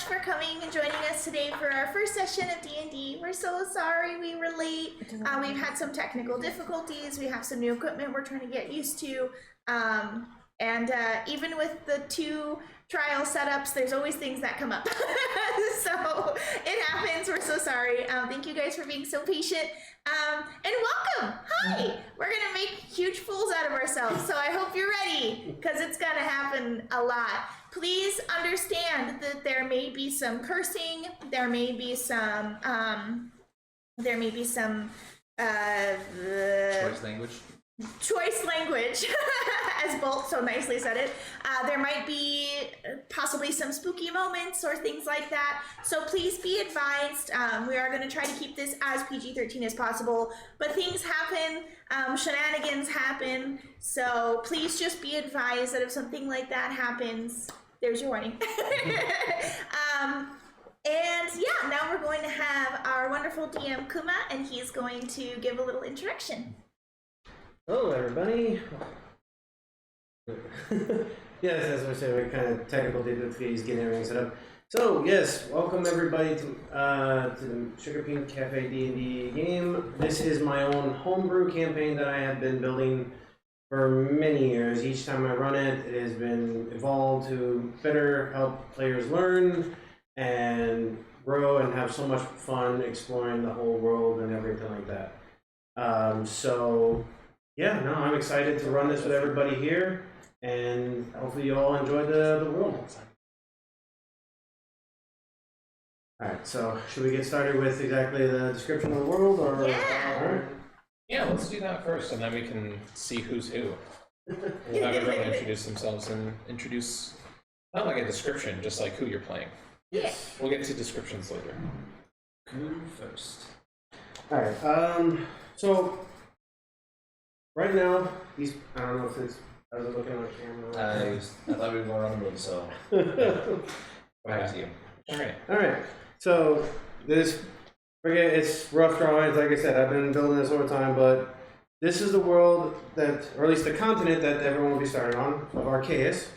for coming and joining us today for our first session of D&D. We're so sorry we were late. We've had some technical difficulties. We have some new equipment we're trying to get used to. Even with the 2 trial setups, there's always things that come up. So it happens. We're so sorry. Thank you guys for being so patient. And welcome. Hi. We're going to make huge fools out of ourselves. So I hope you're ready because it's going to happen a lot. Please understand that there may be some cursing. There may be some choice language, as Bolt so nicely said it. There might be possibly some spooky moments or things like that. So please be advised. We are going to try to keep this as PG-13 as possible, but things happen, shenanigans happen. So please just be advised that if something like that happens, there's your warning. And yeah, now we're going to have our wonderful DM Kuma, and he's going to give a little introduction. Hello, everybody. Yes, as I said, we're kind of technical difficulties getting everything set up. So, yes, welcome everybody to the Sugar Bean Cafe D&D game. This is my own homebrew campaign that I have been building for many years. Each time I run it, it has been evolved to better help players learn and grow and have so much fun exploring the whole world and everything like that. Yeah, no, I'm excited to run this with everybody here, and hopefully you all enjoy the world. Alright, so should we get started with exactly the description of the world? Or yeah. All right. Yeah, let's do that first, and then we can see who's who. We'll have everyone introduce themselves and introduce, not like a description, just like who you're playing. Yes. We'll get to descriptions later. Who first? Alright, so right now, I don't know if it's, I was looking on camera. I thought we were going on the move, so. Back to you. Alright, so it's rough drawings, like I said, I've been building this over time, but this is the world that, or at least the continent that everyone will be starting on, of Arcais.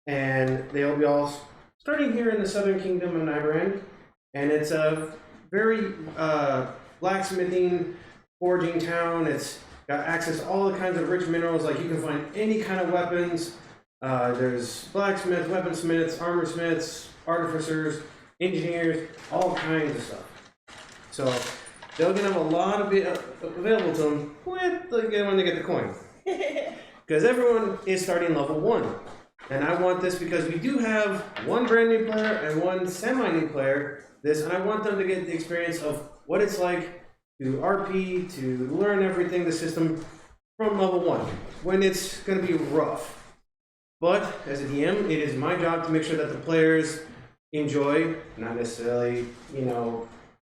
And they'll be all starting here in the southern kingdom of Niberran. And it's a very blacksmithing, forging town. It's got access to all the kinds of rich minerals, like you can find any kind of weapons. There's blacksmiths, weaponsmiths, armorsmiths, artificers, engineers, all kinds of stuff. So they're going to have a lot of it available to them when they get the coin. Because everyone is starting level 1. And I want this because we do have one brand new player and one semi-new player. And I want them to get the experience of what it's like to RP, to learn everything, the system, from level 1, when it's going to be rough. But as a DM, it is my job to make sure that the players enjoy, not necessarily,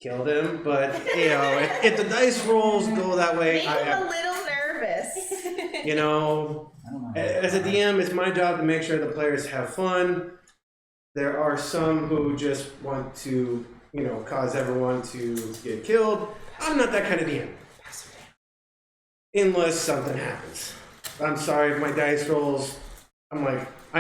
kill them, but, if the dice rolls go that way, Make them a little nervous. As a DM, it's my job to make sure the players have fun. There are some who just want to, cause everyone to get killed. I'm not that kind of DM. Unless something happens. I'm sorry if my dice rolls. I'm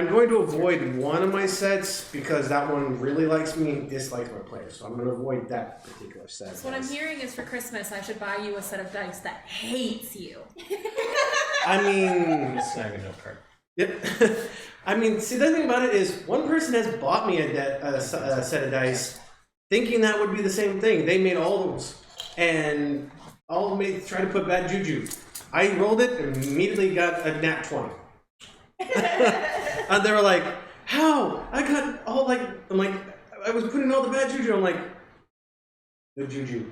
going to avoid one of my sets because that one really likes me and dislikes my players. So I'm going to avoid that particular set. So what I'm hearing is for Christmas, I should buy you a set of dice that hates you. I mean... It's not even no card. Yep. I mean, see, the thing about it is one person has bought me a set of dice thinking that would be the same thing. They made all those. And all made try to put bad juju. I rolled it and immediately got a nat 20. And they were like, how? I got all I was putting all the bad juju. I'm like, good juju,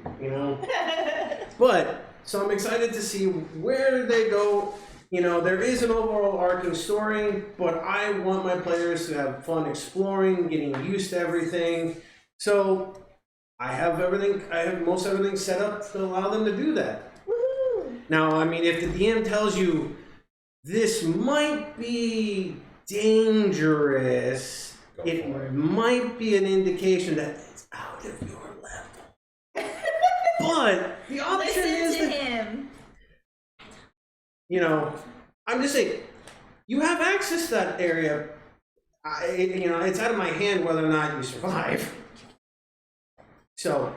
But, so I'm excited to see where they go. There is an overall arcing story, but I want my players to have fun exploring, getting used to everything. So I have most everything set up to allow them to do that. Woohoo! Now, I mean, if the DM tells you this might be dangerous, it might be an indication that it's out of your level. But the option is Listen to him. I'm just saying, you have access to that area it's out of my hand whether or not you survive. So,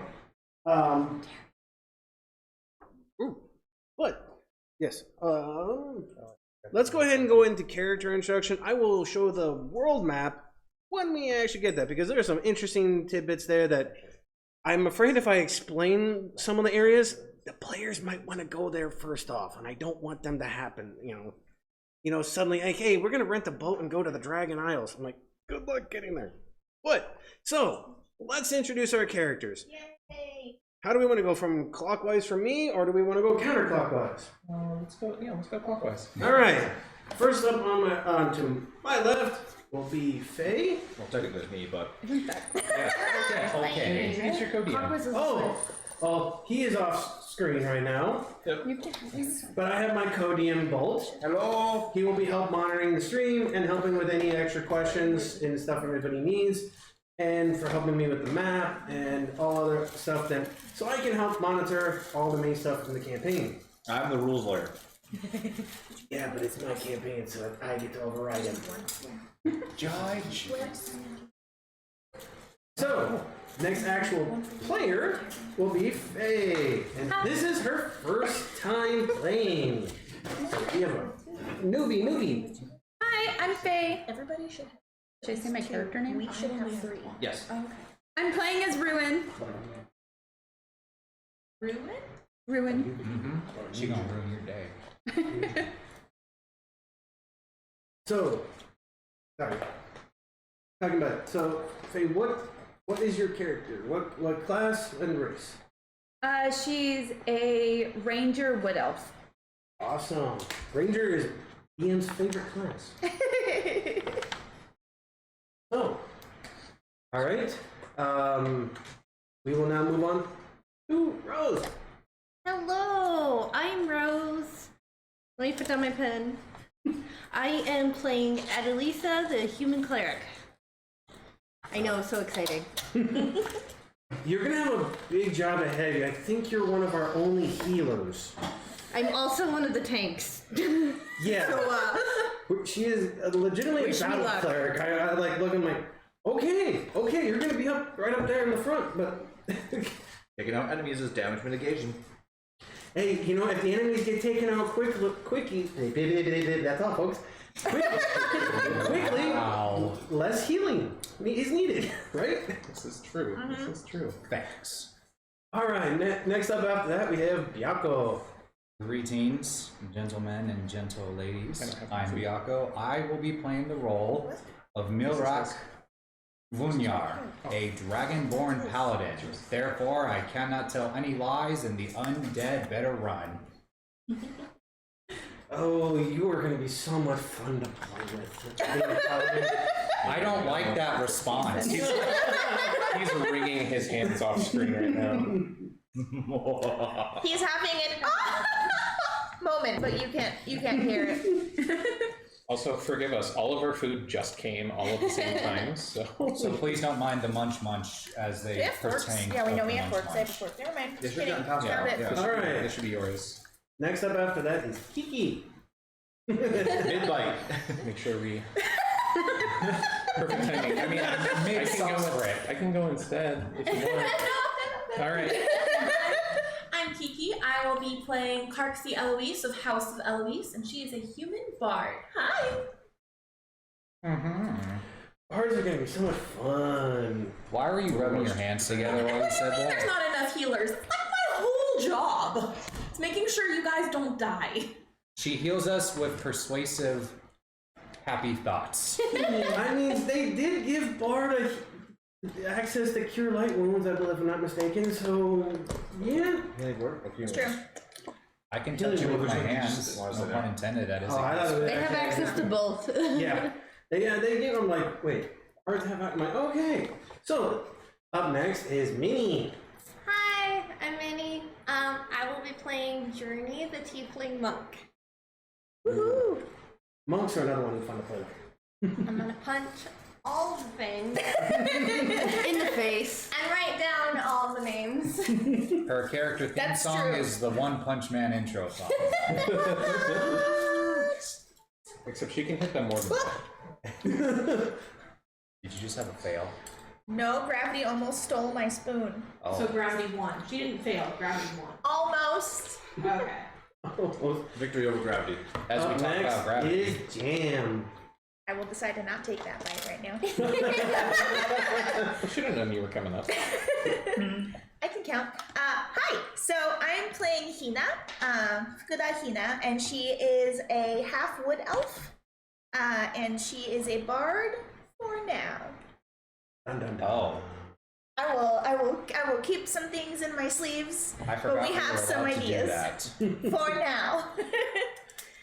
but yes, let's go ahead and go into character introduction. I will show the world map when we actually get that, because there are some interesting tidbits there that I'm afraid if I explain some of the areas, the players might want to go there first off, and I don't want them to happen. Suddenly, like, hey, we're gonna rent a boat and go to the Dragon Isles. I'm like, good luck getting there. But so let's introduce our characters. Yay! How do we want to go, from clockwise for me, or do we want to go counterclockwise? Let's go clockwise. All right. First up to my left will be Faye. Well, technically it's me, but Okay. Introduce your co-DM. Oh, he is off screen right now. But I have my co-DM Bolt. hello. He will be help monitoring the stream and helping with any extra questions and stuff everybody needs, and for helping me with the map and all other stuff so I can help monitor all the main stuff in the campaign. I'm the rules lawyer. Yeah, but it's my campaign, so I get to override him. Judge. So, next actual player will be Faye, and this is her first time playing. So we have a newbie. Hi, I'm Faye. Everybody should have. Should I say my character name? We should have 3. Yes. Oh, okay. I'm playing as Ruyn. Ruyn? She gonna ruin your day. So, sorry. Talking about it. So, Faye, what is your character? What class and race? She's a ranger wood elf. Awesome. Ranger is Ian's favorite class. Oh. All right. We will now move on to Rose. Hello, I'm Rose. Let me put down my pen. I am playing Adelisa, the human cleric. I know, so exciting. You're gonna have a big job ahead of you. I think you're one of our only healers. I'm also one of the tanks. Yeah. So, She is legitimately a Wish me battle luck. cleric. I like looking like, okay, you're gonna be right up there in the front, but Taking out enemies is damage mitigation. hey, if the enemies get taken out quickly, that's all, folks. Quickly, less healing is needed, right? This is true. This is true. Thanks. All right, next up after that, we have Byakko. Greetings, gentlemen and gentle ladies. I don't have I'm food. Byakko. I will be playing the role of Milrak Vyunaar, a Dragonborn Paladin. Therefore, I cannot tell any lies, and the undead better run. Oh, you are going to be so much fun to play with. I don't like that response. He's wringing his hands off screen right now. He's having an moment, but you can't hear it. Also, forgive us. All of our food just came all at the same time, so. So please don't mind the munch as We they have forks. pertain. Yeah, we know of we the have munch forks. I have forks. Never mind. They Just should kidding. have gotten Grab top it. down, All right. This should be yours. Next up after that is Kiki. Mid-bite. Make sure we. Perfect timing. I mean, I can go instead if you want. All right. I'm Kiki. I will be playing Karcsi Eloise of House of Eloise, and she is a human bard. Hi! Bards are going to be so much fun. Why were you rubbing your hands together while you said There's that? not enough healers. That's like my whole job. It's making sure you guys don't die. She heals us with persuasive, happy thoughts. I mean, they did give Bard access to cure light wounds, I believe, if I'm not mistaken, so yeah. They work. It's true. I can touch you with my hands. Why is No that? pun intended. That is. Oh, I thought it was they have access to both. Yeah. They gave them, like, wait, Bards have I'm like, okay. So, up next is Minnie. Hi, I'm Minnie. I will be playing Journey, the Tiefling monk. Woohoo! Monks are another one who's fun to play with. I'm gonna punch all the things in the face and write down all the names. Her character theme That's song true. is the One Punch Man intro song. Except she can hit them more than that. Did you just have a fail? No, gravity almost stole my spoon. Oh. So gravity won. She didn't fail. Gravity won. Almost. Okay. Victory over gravity. As we Up talk next about gravity. is Jam. I will decide to not take that bite right now. I should have known you were coming up. I can count. Hi, so I'm playing Hina, Fukuda Hina, and she is a half wood elf, and she is a bard for now. Dun, dun, dun. Oh. I will keep some things in my sleeves, I forgot but we we have were some allowed to do ideas that. for now.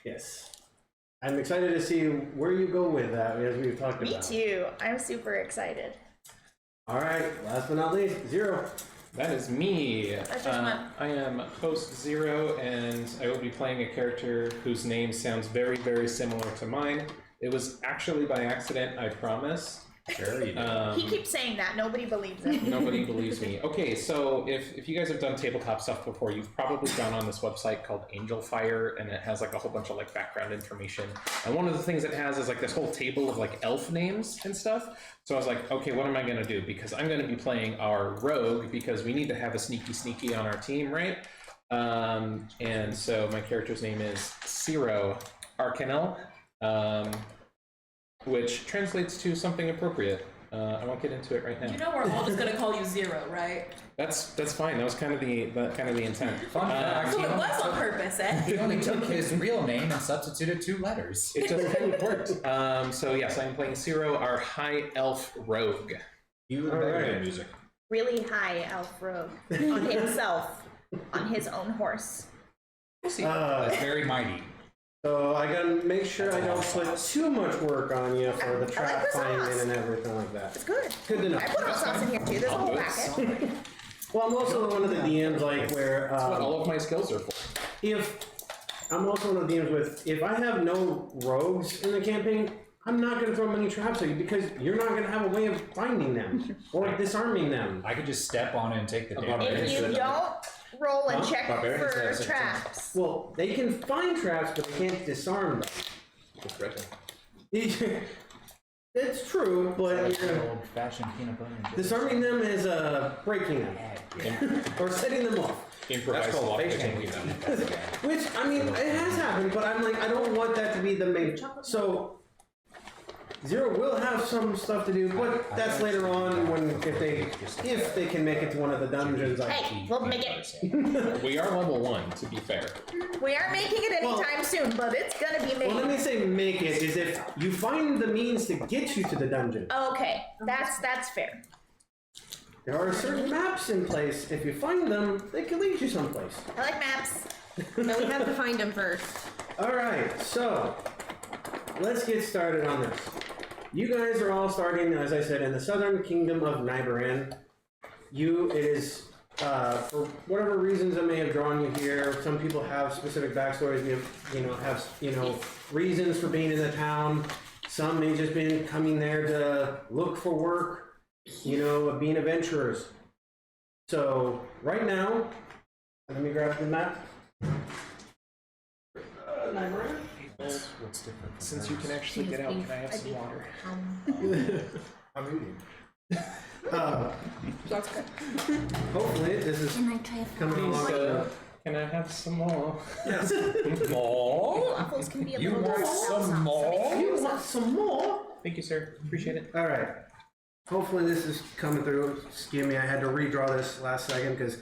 Yes. I'm excited to see where you go with that, as we've talked about. Me too. I'm super excited. All right, last but not least, Zerø. That is me. just one. I am host Zero, and I will be playing a character whose name sounds very, very similar to mine. It was actually by accident, I promise. Sure you do. He keeps saying that. Nobody believes him. Nobody believes me. Okay, so if you guys have done tabletop stuff before, you've probably gone on this website called Angel Fire, and it has like a whole bunch of like background information. And one of the things it has is like this whole table of like elf names and stuff. So I was like, okay, what am I gonna do? Because I'm gonna be playing our rogue, because we need to have a sneaky on our team, right? And so my character's name is Siro Arkenyll, which translates to something appropriate. I won't get into it right now. You know we're all just gonna call you Zero, right? That's fine. That was kind of the intent. Fun fact, So it was on purpose, eh? he only took his real name and substituted 2 letters. It just kind of worked. So yes, I'm playing Siro, our high elf rogue. You All and right. Batman music. Really high elf rogue on himself, on his own horse. We'll see. That's very mighty. So I gotta make sure I don't put too much work on you for the I trap like the finding sauce. and everything like that. It's good. Good to know. I put hot sauce in here too. There's a whole packet. Well, I'm also one of the DMs like where That's what all of my skills are for. if I'm also one of the DMs with if I have no rogues in the campaign, I'm not gonna throw many traps at you because you're not gonna have a way of finding them or disarming them. I could just step on it and take the About damage. If you don't roll and check Barbarians for have 6 traps. Well, they can find traps, but they can't disarm them. It's true, but you're gonna, Old-fashioned peanut butter and jelly. disarming them is breaking them or setting them off. Improvise That's called lockpicking face with them. Which I mean, it has happened, but I'm like, I don't want that to be the main. So Zero will have some stuff to do, but that's later on when if they can make it to one of the dungeons. Hey, we'll make it. We are level 1, to be fair. We aren't making it anytime soon, but it's gonna be Well, let me made. say make it is if you find the means to get you to the dungeon. Okay, that's fair. There are certain maps in place. If you find them, they can lead you someplace. I like maps. But we have to find him first. All right, so let's get started on this. You guys are all starting, as I said, in the southern kingdom of Niberran. It is, for whatever reasons that may have drawn you here. Some people have specific backstories. Have reasons for being in the town. Some may just been coming there to look for work. Being adventurers. So right now, let me grab the map. Niberran. What's different? Since you can actually get out, can I have some water? I'm eating. Hopefully, this is Can I try coming along. Can I have some more? Yes. More? Waffles can be a You little want bit some more? You want some more? Thank you, sir. Appreciate it. All right. Hopefully, this is coming through. Excuse me, I had to redraw this last second because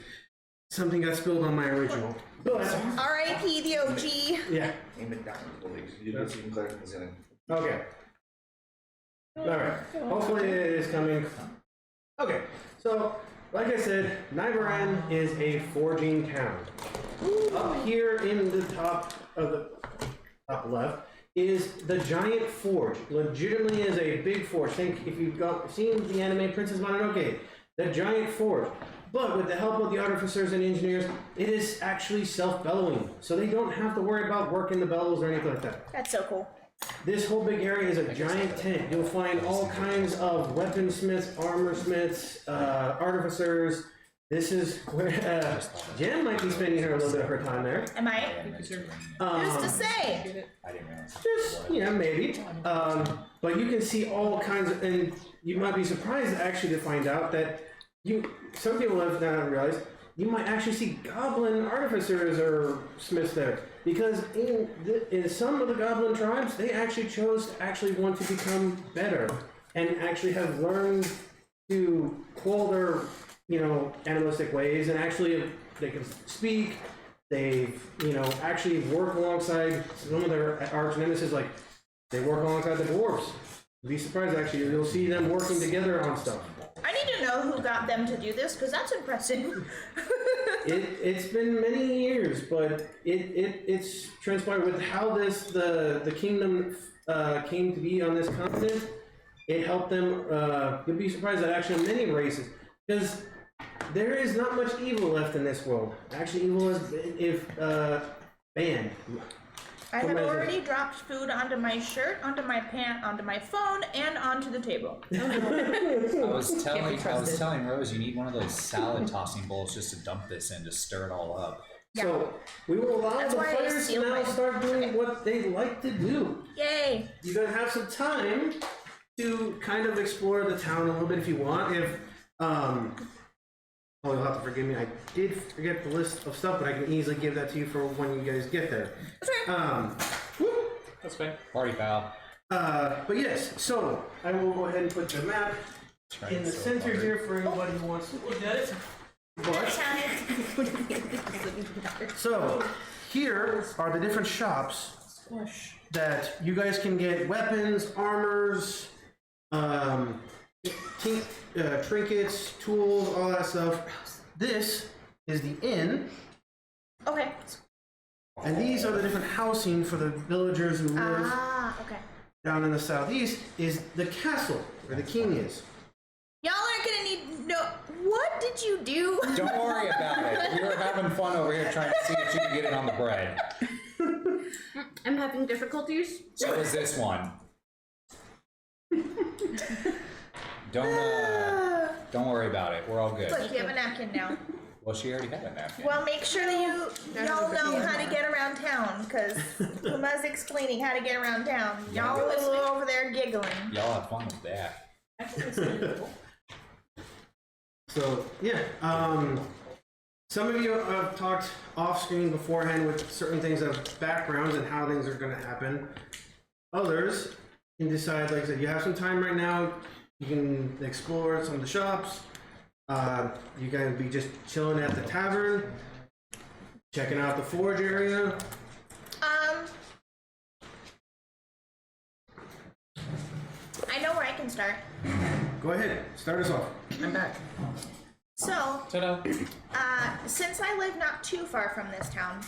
something got spilled on my original. R.I.P. the OG. Yeah. Aim it down, please. You don't see Cleric is in it. Okay. All right. Hopefully, it is coming. Okay. So, like I said, Niberran is a forging town. Up here in the top of the top left is the giant forge. Legitimately is a big forge. Think if you've seen the anime Princess Mononoke, the giant forge. But with the help of the artificers and engineers, it is actually self-bellowing. So they don't have to worry about working the bellows or anything like that. That's so cool. This whole big area is a giant tent. You'll find all kinds of weaponsmiths, armorsmiths, artificers, this is where Jen might be spending her a little bit of her time there. Am I? Who's to say? I didn't realize. Just, maybe. But you can see all kinds of, and you might be surprised actually to find out that some people have not realized, you might actually see goblin artificers or smiths there. Because in some of the goblin tribes, they actually chose to actually want to become better and actually have learned to quell their, animalistic ways, and actually they can speak. They've, actually work alongside some of their arch nemesis, like they work alongside the dwarves. You'd be surprised, actually, you'll see them working together on stuff. I need to know who got them to do this, because that's impressive. It's been many years, but it's transpired with how the kingdom came to be on this continent. It helped them. You'll be surprised that actually many races, because there is not much evil left in this world. Actually, evil is banned. I have already dropped food onto my shirt, onto my pant, onto my phone, and onto the table. I was telling Rose, you need one of those salad tossing bowls just to dump this in to stir it all up. Yeah. So we will allow That's the why I players to steal now my- start doing what they like to do. Yay! You're gonna have some time to kind of explore the town a little bit if you want. Oh, you'll have to forgive me. I did forget the list of stuff, but I can easily give that to you for when you guys get there. That's fine. Party foul. But yes, so I will go ahead and put the map in the center here for anybody who wants to look at it. But, so here are the different shops that you guys can get weapons, armors, trinkets, tools, all that stuff. This is the inn, Okay. and these are the different housing for the villagers who live Okay. down in the southeast. Is the castle where the king is. Y'all aren't gonna need no. What did you do? Don't worry about it. We were having fun over here trying to see if you could get it on the bread. I'm having difficulties. So is this one. Don't worry about it. We're all good. Look, you have a napkin now. Well, she already had a napkin. Well, make sure y'all know how to get around town, because Kuma's explaining how to get around town. Y'all are over there giggling. Y'all have fun with that. So yeah, some of you have talked off screen beforehand with certain things of backgrounds and how things are going to happen. Others can decide, like I said, you have some time right now. You can explore some of the shops. You can be just chilling at the tavern, checking out the forge area. I know where I can start. Go ahead, start us off. I'm back. So, Ta-da. since I live not too far from this town,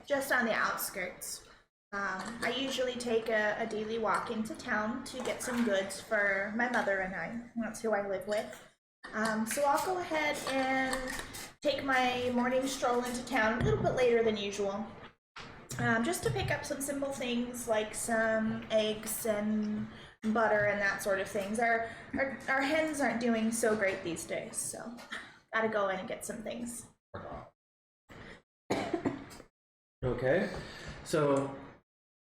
just on the outskirts, I usually take a daily walk into town to get some goods for my mother and I. That's who I live with. So I'll go ahead and take my morning stroll into town a little bit later than usual, just to pick up some simple things like some eggs and butter and that sort of things. Our hens aren't doing so great these days, so gotta go in and get some things. Okay, so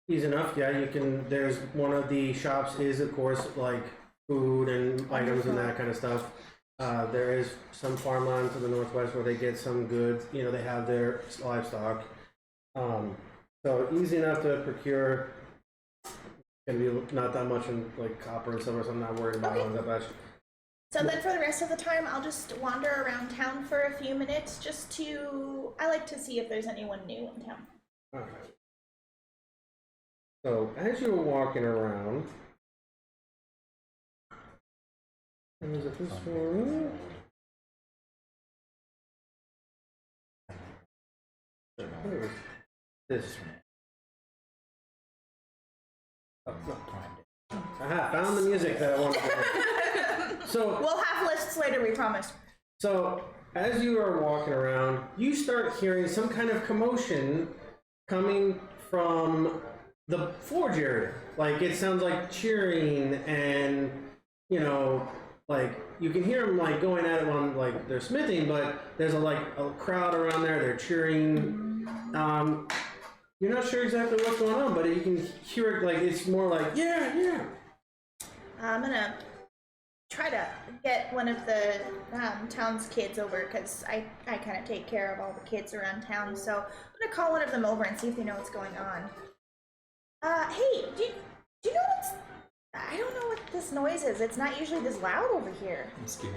easy enough. Yeah, you can. There's one of the shops is of course like food and items and that kind of stuff. There is some farmland to the northwest where they get some goods. You know, they have their livestock. So easy enough to procure. Can be not that much in like copper and silver, so I'm not worried about it that much. So then for the rest of the time, I'll just wander around town for a few minutes just to... I like to see if there's anyone new in town. Alright. So as you were walking around, and is it this one? Where is this? Aha, found the music that I wanted to hear. So We'll have lists later, we promise. So, as you are walking around, you start hearing some kind of commotion coming from the forge area. Like, it sounds like cheering and, you know, like you can hear them like going at it while like they're smithing, but there's a crowd around there. They're cheering. You're not sure exactly what's going on, but you can hear it like it's more like yeah. I'm gonna try to get one of the town's kids over because I kind of take care of all the kids around town. So I'm gonna call one of them over and see if they know what's going on. Hey, do you know what's? I don't know what this noise is. It's not usually this loud over here. I'm scared.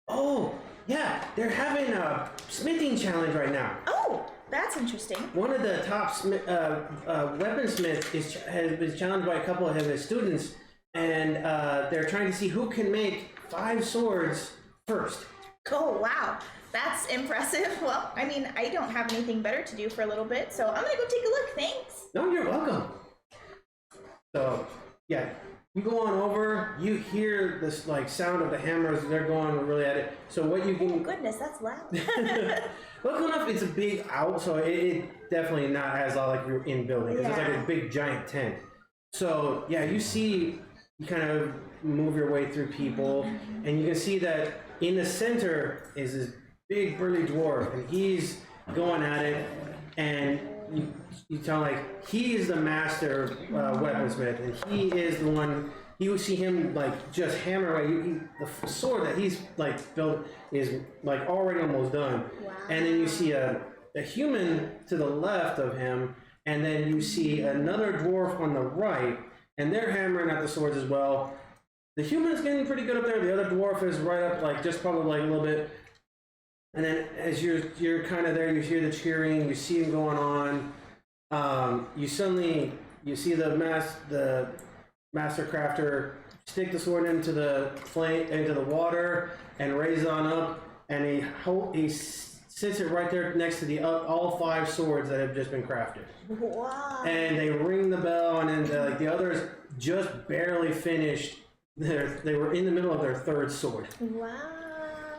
Oh yeah, they're having a smithing challenge right now. Oh, that's interesting. One of the top weaponsmiths has been challenged by a couple of his students, and they're trying to see who can make 5 swords first. Oh, wow. That's impressive. Well, I mean, I don't have anything better to do for a little bit, so I'm gonna go take a look. Thanks. No, you're welcome. So, yeah, you go on over, you hear this like sound of the hammers, they're going really at it. So what you Oh, can... goodness, that's loud. Luckily enough, it's a big out, so it definitely not as loud like you're in building. It's just like a big giant tent. So, yeah, you kind of move your way through people, and you can see that in the center is this big burly dwarf, and he's going at it, and you tell like he is the master weaponsmith, and he is the one. You see him like just hammer away. The sword that he's like built is like already almost done, and then you see a human to the left of him, and then you see another dwarf on the right, and they're hammering at the swords as well. The human's getting pretty good up there. The other dwarf is right up, like just probably like a little bit. And then as you're kind of there, you hear the cheering, you see him going on. You see the master crafter stick the sword into the flame, into the water, and raise it on up, and he sits it right there next to the all 5 swords that have just been crafted. Wow. And they ring the bell, and then the others just barely finished. They were in the middle of their 3rd sword. Wow.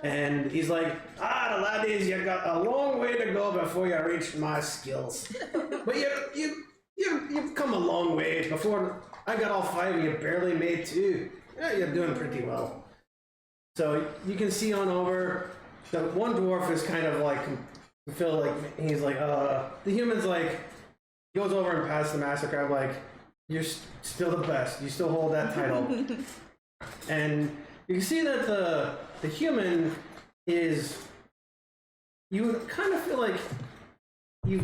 And he's like, the laddies, you got a long way to go before you reach my skills. But you've come a long way. Before I got all 5 of you barely made 2. Yeah, you're doing pretty well. So you can see on over, the one dwarf is kind of like, feel like, he's like, the human's like, goes over and passes the master crab like, you're still the best. You still hold that title. And you can see that the human is, you kind of feel like he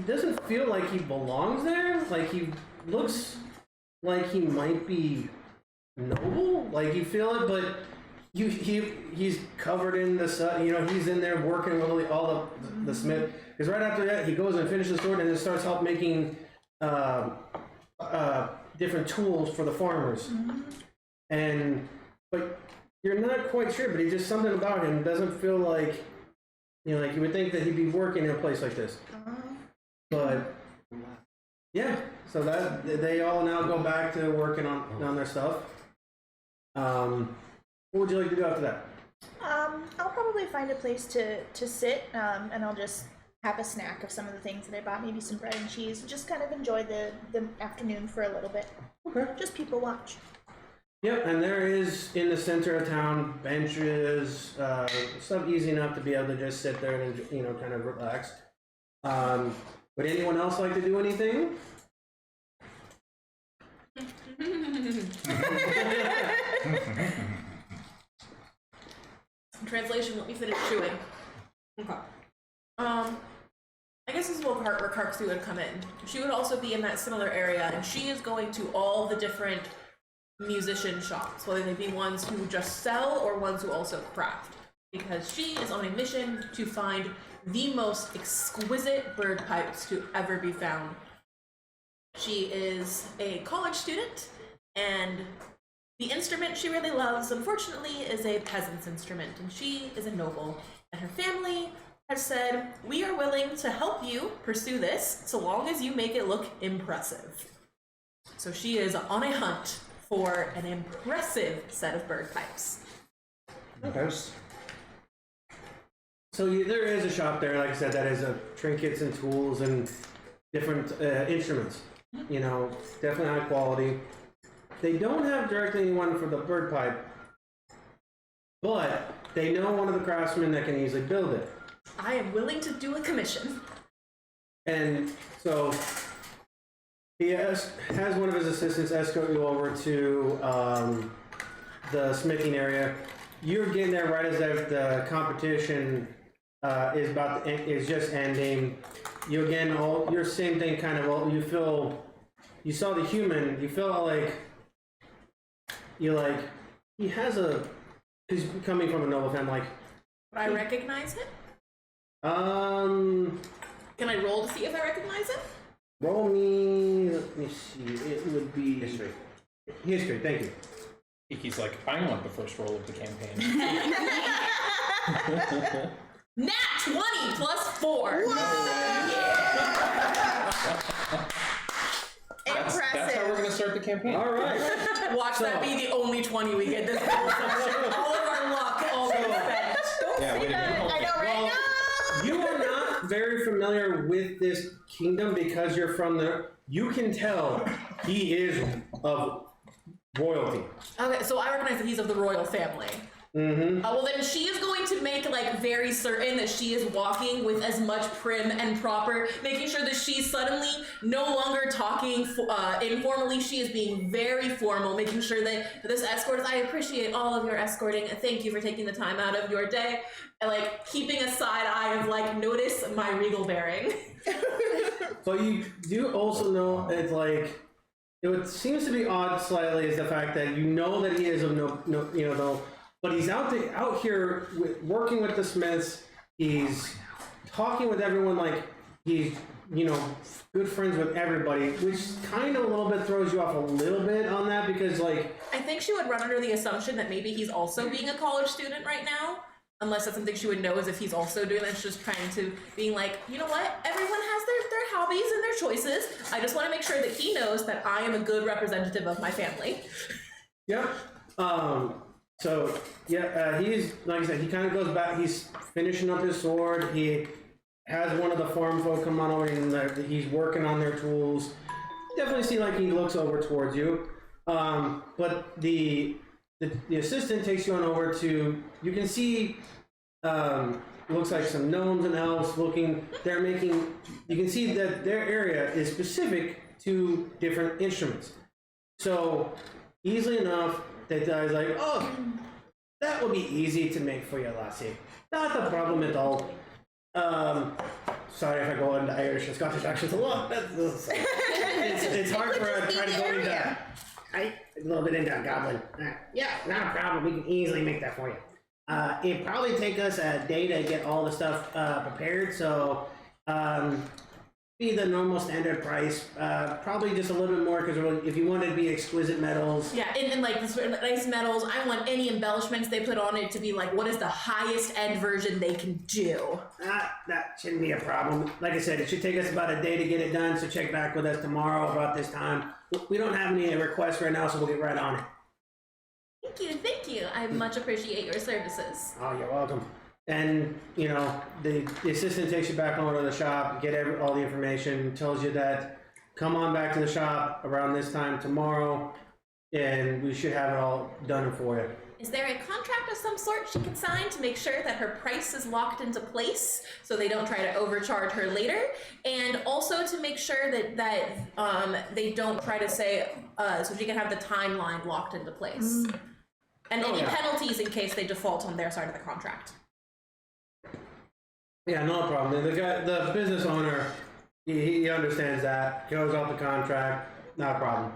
doesn't feel like he belongs there. Like he looks like he might be noble. Like you feel it, but he's covered in the sun. You know, he's in there working with all the smith. Because right after that, he goes and finishes the sword and then starts help making different tools for the farmers. But you're not quite sure, but he just something about him doesn't feel like, you know, like you would think that he'd be working in a place like this. But yeah, so that they all now go back to working on their stuff. What would you like to do after that? I'll probably find a place to sit, and I'll just have a snack of some of the things that I bought, maybe some bread and cheese, just kind of enjoy the afternoon for a little bit. Okay. Just people watch. Yep, and there is in the center of town benches, stuff easy enough to be able to just sit there and, you know, kind of relax. Would anyone else like to do anything? Translation, let me finish chewing. Okay. I guess this is where Karcsi would come in. She would also be in that similar area, and she is going to all the different musician shops, whether they be ones who just sell or ones who also craft, because she is on a mission to find the most exquisite bird pipes to ever be found. She is a college student, and the instrument she really loves, unfortunately, is a peasant's instrument, and she is a noble, and her family has said, we are willing to help you pursue this so long as you make it look impressive. So she is on a hunt for an impressive set of bird pipes. Okay. So there is a shop there, like I said, that is trinkets and tools and different instruments. You know, definitely high quality. They don't have directly one for the bird pipe, but they know one of the craftsmen that can easily build it. I am willing to do a commission. And so he has one of his assistants escort you over to the smithing area. You're getting there right as the competition is just ending. You again, your same thing kind of. You saw the human. You feel like he has he's coming from a noble family. Would I recognize him? Can I roll to see if I recognize him? Roll me. Let me see. It would be History. History. Thank you. Kiki's like, I want the first roll of the campaign. Nat 20 plus 4. That's how we're gonna start the campaign. All right. Watch that be the only 20 we get this whole session. All of our luck, all gets spent. Yeah, wait a minute. I know, right? Well, you are not very familiar with this kingdom because you're from there. You can tell he is of royalty. Okay, so I recognize that he's of the royal family. Mm-hmm. Well, then she is going to make like very certain that she is walking with as much prim and proper, making sure that she's suddenly no longer talking informally. She is being very formal, making sure that this escort. I appreciate all of your escorting. Thank you for taking the time out of your day. And like keeping a side eye of like, notice my regal bearing. So you do also know it's like it seems to be odd slightly is the fact that you know that he is of no. But he's out here working with the smiths. He's talking with everyone like he's, good friends with everybody, which kind of a little bit throws you off a little bit on that because, like... I think she would run under the assumption that maybe he's also being a college student right now. Unless that's something she would know is if he's also doing that. She's just trying to being like, you know what? Everyone has their hobbies and their choices. I just want to make sure that he knows that I am a good representative of my family. Yeah. So, he's, like I said, he kind of goes back, he's finishing up his sword, he has one of the farm folk come on over, and he's working on their tools. Definitely see like he looks over towards you. But the assistant takes you on over to, you can see, looks like some gnomes and elves you can see that their area is specific to different instruments. So, easily enough, that guy's like, oh, that will be easy to make for you, lassie. Not a problem at all. Sorry if I go into Irish and Scottish accents a lot. It's hard for a try to go into a little bit into a goblin. Yeah, not a problem. We can easily make that for you. It'd probably take us a day to get all the stuff prepared, so be the normal standard price, probably just a little bit more because if you wanted to be exquisite metals. Yeah, and like the sort of nice metals, I want any embellishments they put on it to be like, what is the highest end version they can do? That shouldn't be a problem. Like I said, it should take us about a day to get it done, so check back with us tomorrow about this time. We don't have any requests right now, so we'll get right on it. Thank you. I much appreciate your services. Oh, you're welcome. And, the assistant takes you back over to the shop, get all the information, tells you that come on back to the shop around this time tomorrow, and we should have it all done for you. Is there a contract of some sort she can sign to make sure that her price is locked into place so they don't try to overcharge her later? And also to make sure that they don't try to say, so she can have the timeline locked into place. And any penalties in case they default on their side of the contract. Yeah, no problem. The business owner, he understands that. Goes off the contract, not a problem.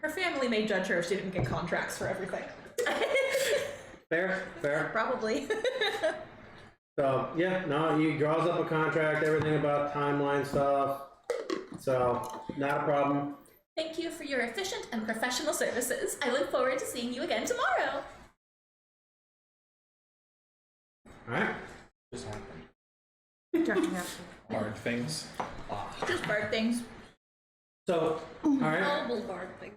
Her family may judge her if she didn't get contracts for everything. Fair. Probably. So, he draws up a contract, everything about timeline stuff. So, not a problem. Thank you for your efficient and professional services. I look forward to seeing you again tomorrow. All right. Just happened. Hard things. Just bird things. So, all right. Multiple bard things.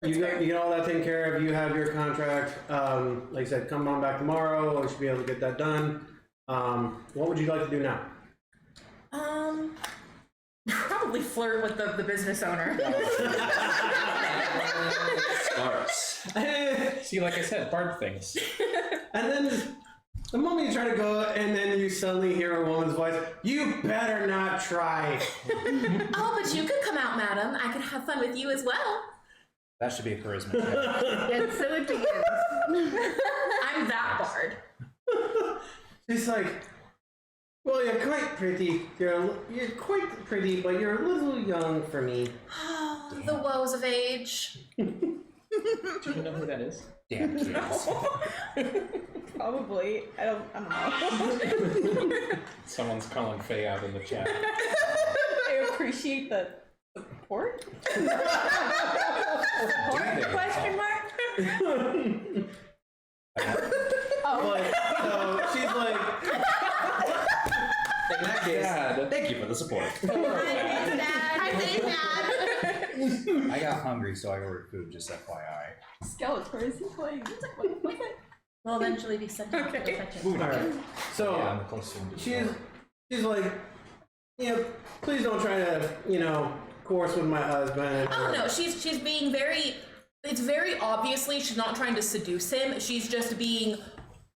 You get all that taken care of. You have your contract. Like I said, come on back tomorrow. We should be able to get that done. What would you like to do now? Probably probably flirt with the business owner. Starts. See, like I said, bard things. And then the moment you try to go, and then you suddenly hear a woman's voice, "You better not try." Oh, but you could come out, madam. I could have fun with you as well. That should be a charisma check. And so it begins. I'm that bard. She's like, "Well, you're quite pretty. You're quite pretty, but you're a little young for me." The woes of age. Do you know who that is? Damn kids. Probably. I don't know. Someone's calling Faye out in the chat. I appreciate the support. Question mark? But, so she's like, In that case, Dad. thank you for the support. I'm Dad. I got hungry, so I ordered food, just FYI. Skeleton, where is he playing? What's it? We'll eventually be sent out to go fetch it. all right. So Yeah, I'm the closest one to she's like, please don't try to, course with my husband. Oh no, she's being very. It's very obviously she's not trying to seduce him. She's just being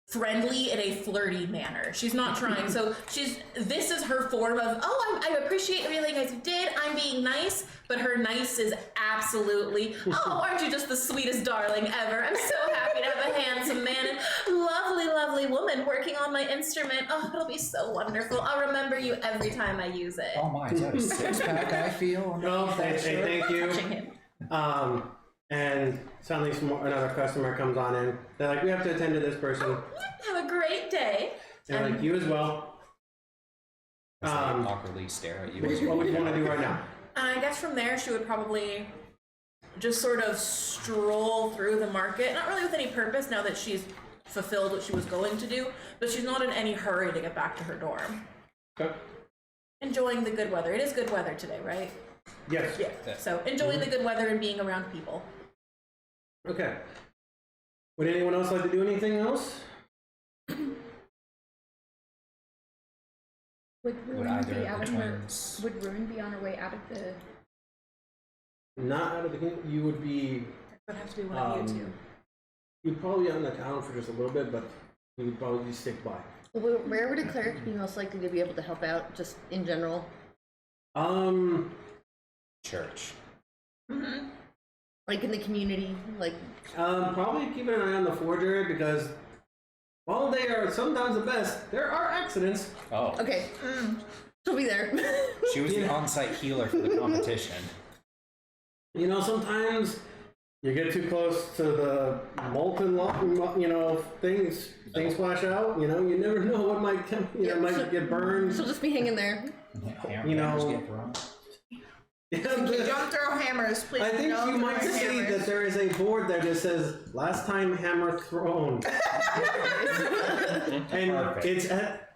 friendly in a flirty manner. She's not trying. So this is her form of, I appreciate everything you guys did. I'm being nice, but her nice is absolutely, aren't you just the sweetest darling ever? I'm so happy to have a handsome man and lovely woman working on my instrument. Oh, it'll be so wonderful. I'll remember you every time I use it. Oh my, is that a six-pack I feel? No, they thank you. Touching him. And suddenly another customer comes on in. They're like, "We have to attend to this person." Have a great day. And they're like, "You as well." As they awkwardly stare at you. What would you want to do right now? I guess from there she would probably just sort of stroll through the market, not really with any purpose now that she's fulfilled what she was going to do, but she's not in any hurry to get back to her dorm. Okay. Enjoying the good weather. It is good weather today, right? Yes. Yeah. So enjoying the good weather and being around people. Okay. Would anyone else like to do anything else? Would Would Ruyn either be of out the of her? twins... Would Ruyn be on her way out of the? Not out of the kingdom. You would be. It would have to be one of you two. You'd probably be out in the town for just a little bit, but you would probably stick by. Where would a cleric be most likely to be able to help out, just in general? Church. Mm-hmm. Like in the community? Like, Probably keeping an eye on the forger because while they are sometimes the best, there are accidents. Oh. okay. She'll be there. She was the on-site healer for the competition. Sometimes you get too close to the molten, things flash out. You never know what might come. Might get burned. She'll just be hanging there. Hammers get thrown. Don't throw hammers, please. I think don't you might throw see hammers. that there is a board that just says "Last time hammer thrown," and Perfect. it's at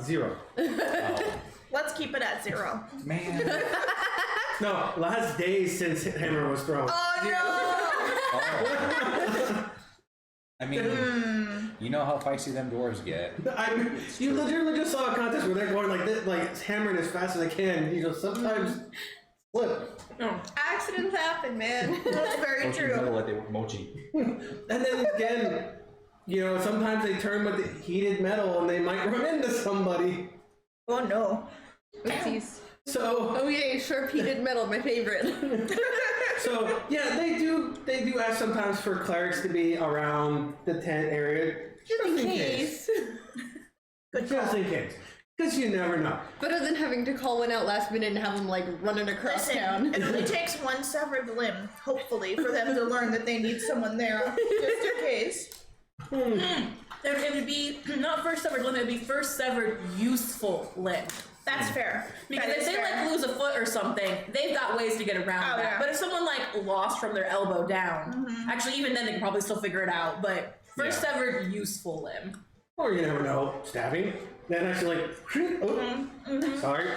0. Oh, Let's keep it at 0. man. No, last day since hammer was thrown. Oh Oh. I mean, you know how feisty them dwarves get. You literally just saw a contest where they're going like this, like hammering as fast as they can. Sometimes flip. No. Accidents happen, man. That's very Mochi true. metal like they were mochi. And then again, sometimes they turn with the heated metal and they might run into somebody. Oh no. Oopsies. So, Oh yay, sharp heated metal, my favorite. yeah, they do ask sometimes for clerics to be around the tent area. Just in case. Just in case. Because you never know. Better than having to call one out last minute and have them running across Listen, town. it only takes one severed limb, hopefully, for them to learn that they need someone there, just in case. It would be not first severed limb, it would be first severed useful limb. That's fair. Because That if is they fair. lose a foot or something, they've got ways to get around Oh, that. yeah. But if someone lost from their elbow down, actually even then they can probably still figure it out. But first severed useful limb. Or you never know, stabbing. Then actually sorry.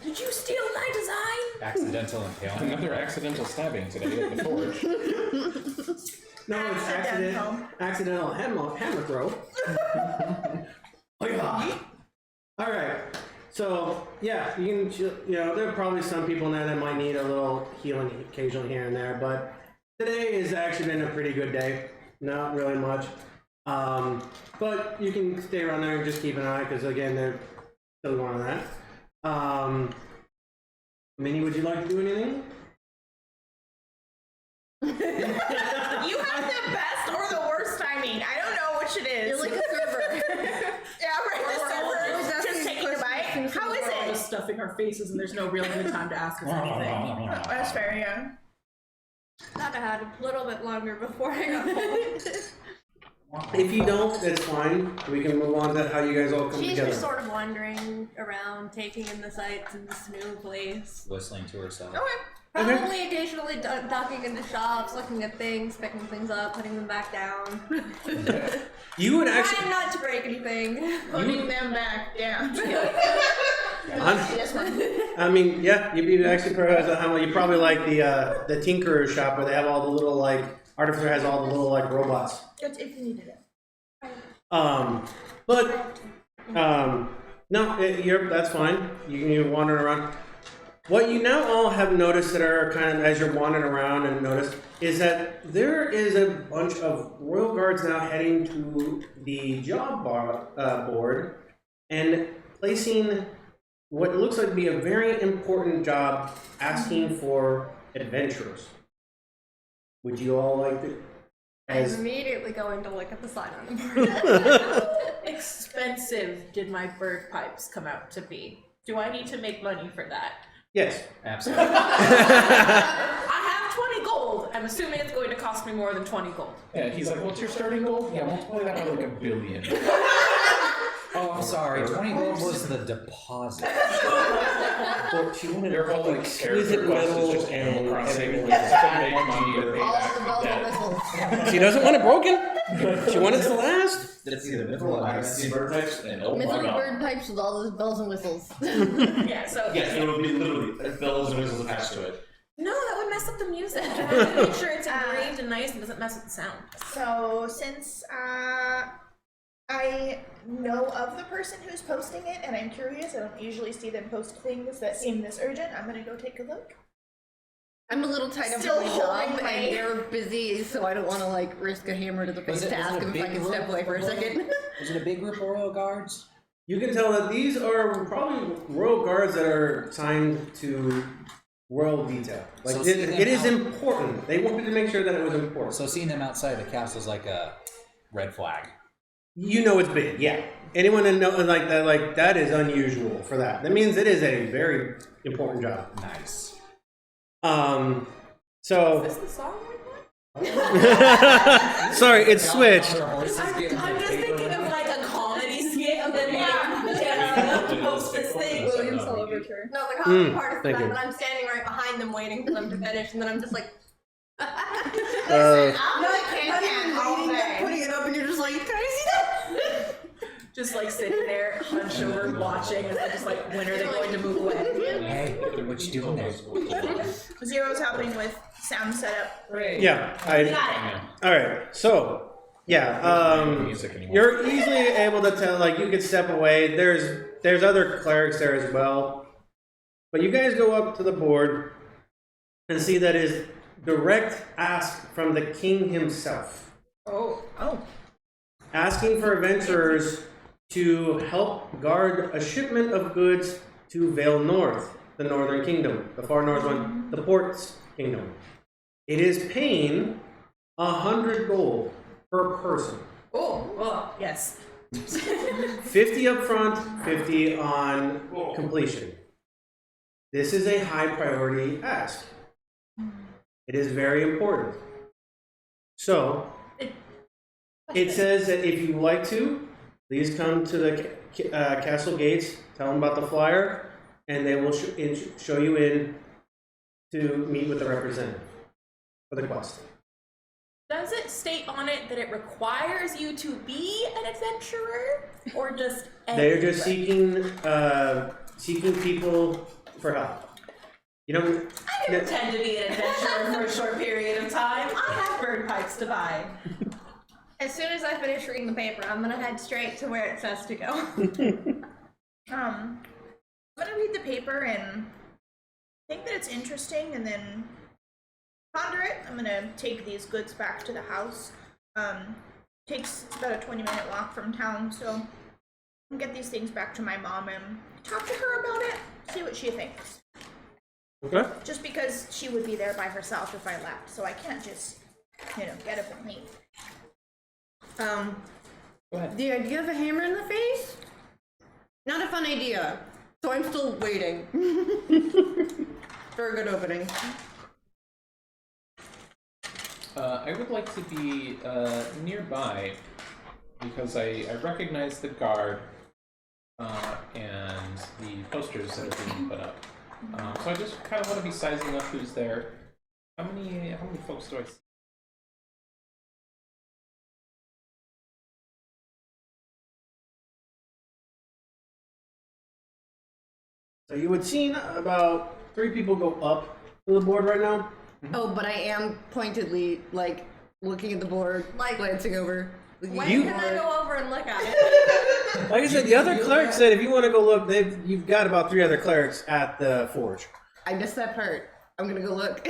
Did you steal my design? Accidental impalement. Another accidental stabbing today at the forge. No, it's accidental hammer throw. Oh, yeah. All right. So yeah, you can, there are probably some people in there that might need a little healing occasionally here and there, but today has actually been a pretty good day. Not really much, but you can stay around there and just keep an eye because again, they're still going on that. Minnie, would you like to do anything? You have the best or the worst timing. I don't know which it is. You're like a server. Yeah, right. The server just taking a bite. How is We're all it? just stuffing our faces, and there's no real good time to ask us anything. That's fair, yeah. Thought I had a little bit longer before I got home. If you don't, that's fine. We can move on to how you guys all come She's together. just sort of wandering around, taking in the sights in this new place. Whistling to herself. Okay. Probably occasionally ducking into shops, looking at things, picking things up, putting them back down. You would Trying actually. not to break anything. Putting them back down. I mean, yeah, you'd be actually probably you probably like the Tinkerer's shop where they have all the little like Artificer has all the little like robots. If you needed it. No, that's fine. You're wandering around. What you now all have noticed that are kind of as you're wandering around and noticed is that there is a bunch of royal guards now heading to the job board and placing what looks like to be a very important job, asking for adventurers. Would you all like to? I'm immediately going to look at the sign on the board. How expensive did my bird pipes come out to be? Do I need to make money for that? Yes. Absolutely. I have 20 gold. I'm assuming it's going to cost me more than 20 gold. Yeah, he's like, what's your starting goal? Yeah, multiply that by like 1 billion. Oh, I'm sorry. 20 gold was the deposit. Well, she wanted Your whole like exquisite character quest is metal just Animal and Crossing. everything. It's like make money or pay All back the bells and debt. whistles. She doesn't want it broken. She wants it to last. Let's see the mythical Legacy bird types, and oh my Mythical god. bird pipes with all those bells and whistles. Yeah, so. Yes, it would be literally bells and whistles attached to it. No, that would mess up the music. I have to make sure it's engraved and nice and doesn't mess with the sound. So since I know of the person who's posting it and I'm curious, I don't usually see them post things that seem this urgent, I'm gonna go take a look. I'm a little tied up Still with my job, holding my- and they're busy, so I don't want to like risk a hammer to the face to ask them if I can step away for a second. Is it a big group of royal guards? You can tell that these are probably royal guards that are signed to royal detail. Like So it see them is out- important. They wanted to make sure that it was important. So seeing them outside the castle is like a red flag. You know it's big, yeah. Anyone that knows like that is unusual for that. That means it is a very important job. Nice. So Is this the song we're playing? sorry, it's switched. I'm just thinking of like a comedy skit and then like post this thing. Williams all overture. No, the comedy part is thank that, you. but I'm standing right behind them waiting for them to finish, and then I'm just like, Uh, I'm not not even waiting, like, putting it up, and you're just like, can I see that? Just like sitting there, hunched over, watching, and then just like, when are they going to move away? Hey, what you doing there? Zero's helping with sound setup. yeah. All right. So yeah. Music anymore. You're easily able to tell. Like you could step away. There's other clerics there as well, but you guys go up to the board and see that is direct ask from the king himself. Oh. Asking for adventurers to help guard a shipment of goods to Vale North, the northern kingdom, the far north one, the port's kingdom. It is paying 100 gold per person. Oh, yes. 50 up front, 50 on completion. This is a high priority ask. It is very important. So, it says that if you like to, please come to the castle gates, tell them about the flyer, and they will show you in to meet with the representative for the quest. Does it state on it that it requires you to be an adventurer, or just They're just anybody? seeking people for help. You know, I can pretend to be an adventurer for a short period of time. I have bird pipes to buy. As soon as I finish reading the paper, I'm gonna head straight to where it says to go. gonna read the paper and think that it's interesting, and then ponder it. I'm gonna take these goods back to the house. It's about a 20-minute walk from town, so I'll get these things back to my mom and talk to her about it, see what she thinks. Okay. Just because she would be there by herself if I left, so I can't just, get up and leave. Go ahead. The idea of a hammer in the face? Not a fun idea. So I'm still waiting for a good opening. I would like to be nearby because I recognize the guard and the posters that are being put up. So I just kind of want to be sizing up who's there. How many folks do I see? So you would seen about 3 people go up to the board right now. Oh, but I am pointedly, looking at the board, glancing over. When You- can I go over and look at it? Like I said, the other cleric said if you want to go look, you've got about 3 other clerics at the forge. I missed that part. I'm gonna go look.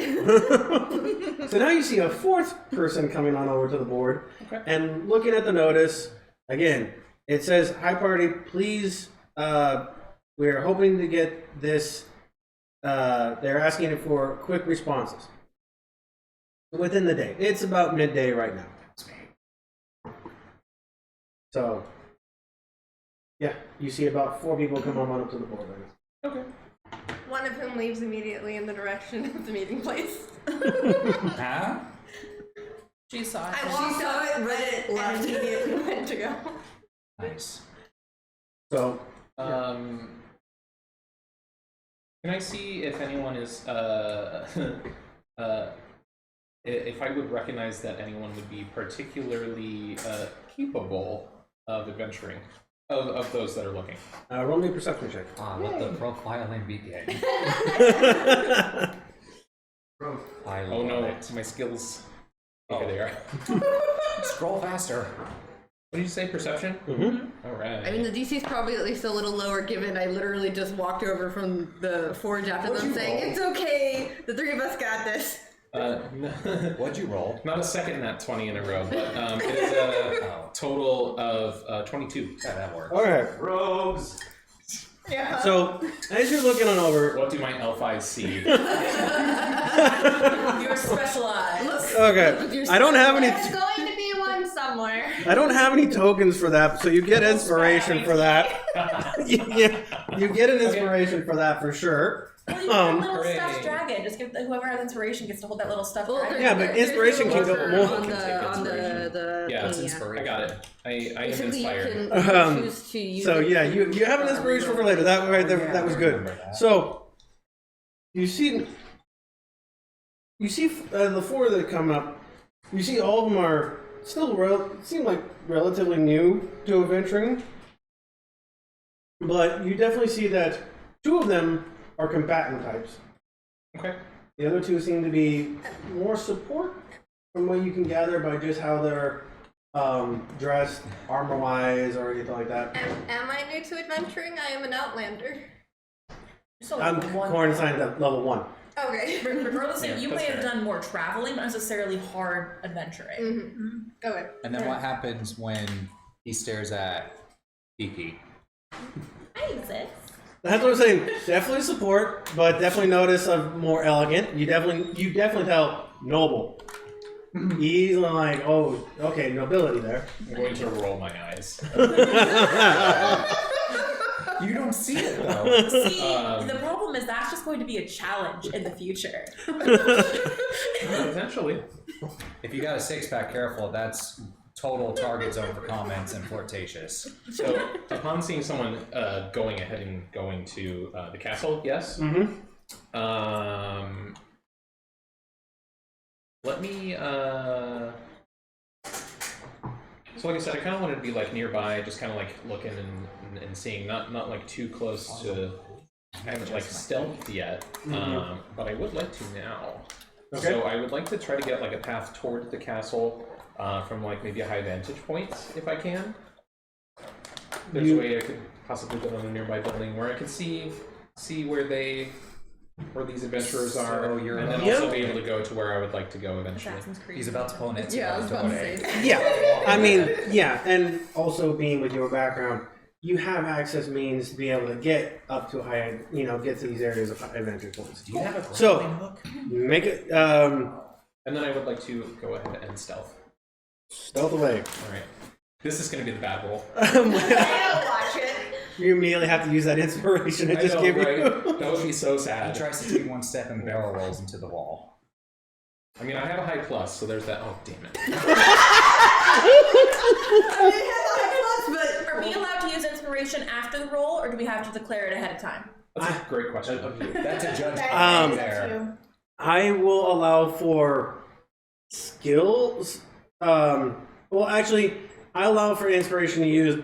So now you see a 4th person coming on over to the board. Okay. And looking at the notice, again, it says, "Hi party, please, we're hoping to get this, they're asking for quick responses within the day." It's about midday right now. So, yeah, you see about 4 people come on up to the board right now. Okay. One of whom leaves immediately in the direction of the meeting place. Huh? She saw it. I walked saw it, read it, and left. immediately went to go. Nice. So, Can I see if anyone is if I would recognize that anyone would be particularly capable of adventuring of those that are looking? roll me a perception check. Let the profiling begin. I Oh no, love it. my skills. Here they are. Scroll faster. What did you say? Perception? Mm-hmm. All right. I mean, the DC is probably at least a little lower, given I literally just walked over from the forge after What'd them you saying, roll? "It's okay, the 3 of us got this." What'd you roll? Not a second nat 20 in a row, but it is a total of 22. Yeah, that works. All right. Rogues. Yeah. So, as you're looking on over, What do my elf eyes see? You're specialized. okay, I don't have any. There's going to be one somewhere. I don't have any tokens for that, so you get inspiration for that. you get an inspiration for that for sure. Well, you have a little Hooray. stuffed dragon. Just give whoever has inspiration gets to hold that little stuffed Well, dragon. Yeah, but there's inspiration no can go order more. on Can take the Yeah, it's thing, inspiration. I got it. I am Basically, inspired. you can choose to use So it. yeah, you have an inspiration for later. That right there, that was good. So you see the 4 that come up. You see all of them are still seem like relatively new to adventuring, but you definitely see that 2 of them are combatant types. Okay. The other 2 seem to be more support, from what you can gather by just how they're dressed, armor-wise, or anything like that. Am I new to adventuring? I am an outlander. So I'm Corn signed up level 1. Okay. Regardless, Yeah, you that's may have fair. done more traveling, but not necessarily hard adventuring. Mm-hmm. Okay. And then what happens when he stares at Kiki? I exist. That's what I'm saying. Definitely support, but definitely notice a more elegant. You definitely tell noble. He's like, oh, okay, nobility there. I'm going to roll my eyes. You don't see it though. See, the problem is that's just going to be a challenge in the future. Potentially. If you got a 6-pack, careful. That's total target zone for comments and flirtatious. So, upon seeing someone going ahead and going to the castle, yes. Mm-hmm. Let me. So, like I said, I kind of wanted to be like nearby, just kind of like looking and seeing, not like too close to. I haven't like stealthed yet, but I would like to now. Okay. So I would like to try to get like a path toward the castle from like maybe a high vantage point, if I can. There's a way I could possibly get on a nearby building where I could see see where these adventurers are, So you're and then about- also be able to go to where I would like to go eventually. Assassin's Creed. He's about to pull an Ezio Yeah, I was about to say. Auditore. Yeah, I mean, yeah, and also being with your background, you have access means to be able to get up to a high, get to these areas of high adventure points. Do you have a So- grappling hook? Make it And then I would like to go ahead and stealth. stealth away. All right. This is going to be the bad roll. I don't watch it. You immediately have to use that inspiration I I just know, gave right? you. That would be so He sad. tries to take one step and barrel rolls into the wall. I mean, I have a high plus, so there's that. Oh, damn it. Are we allowed to use inspiration after the roll, or do we have to declare it ahead of time? That's a great question. That's a judge Um, there. I will allow for skills. Well, actually, I allow for inspiration to use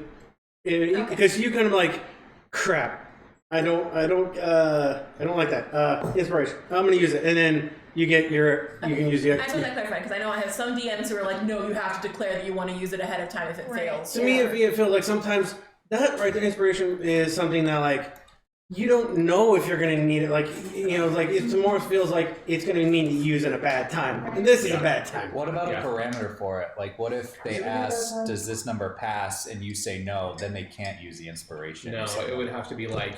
because you kind of like crap. I don't like that. Inspiration. I'm gonna use it, and then you can use the. I just want that clarified because I know I have some DMs who are like, no, you have to declare that you want to use it ahead of time if it fails. To me, it feels like sometimes that right there, inspiration is something that like you don't know if you're gonna need it. Like like it more feels like it's gonna need to use at a bad time, and this is a bad time. What about Yeah. a parameter for it? Like, what if they ask, does this number pass, and you say no, then they can't use the inspiration? No, it would have to be like,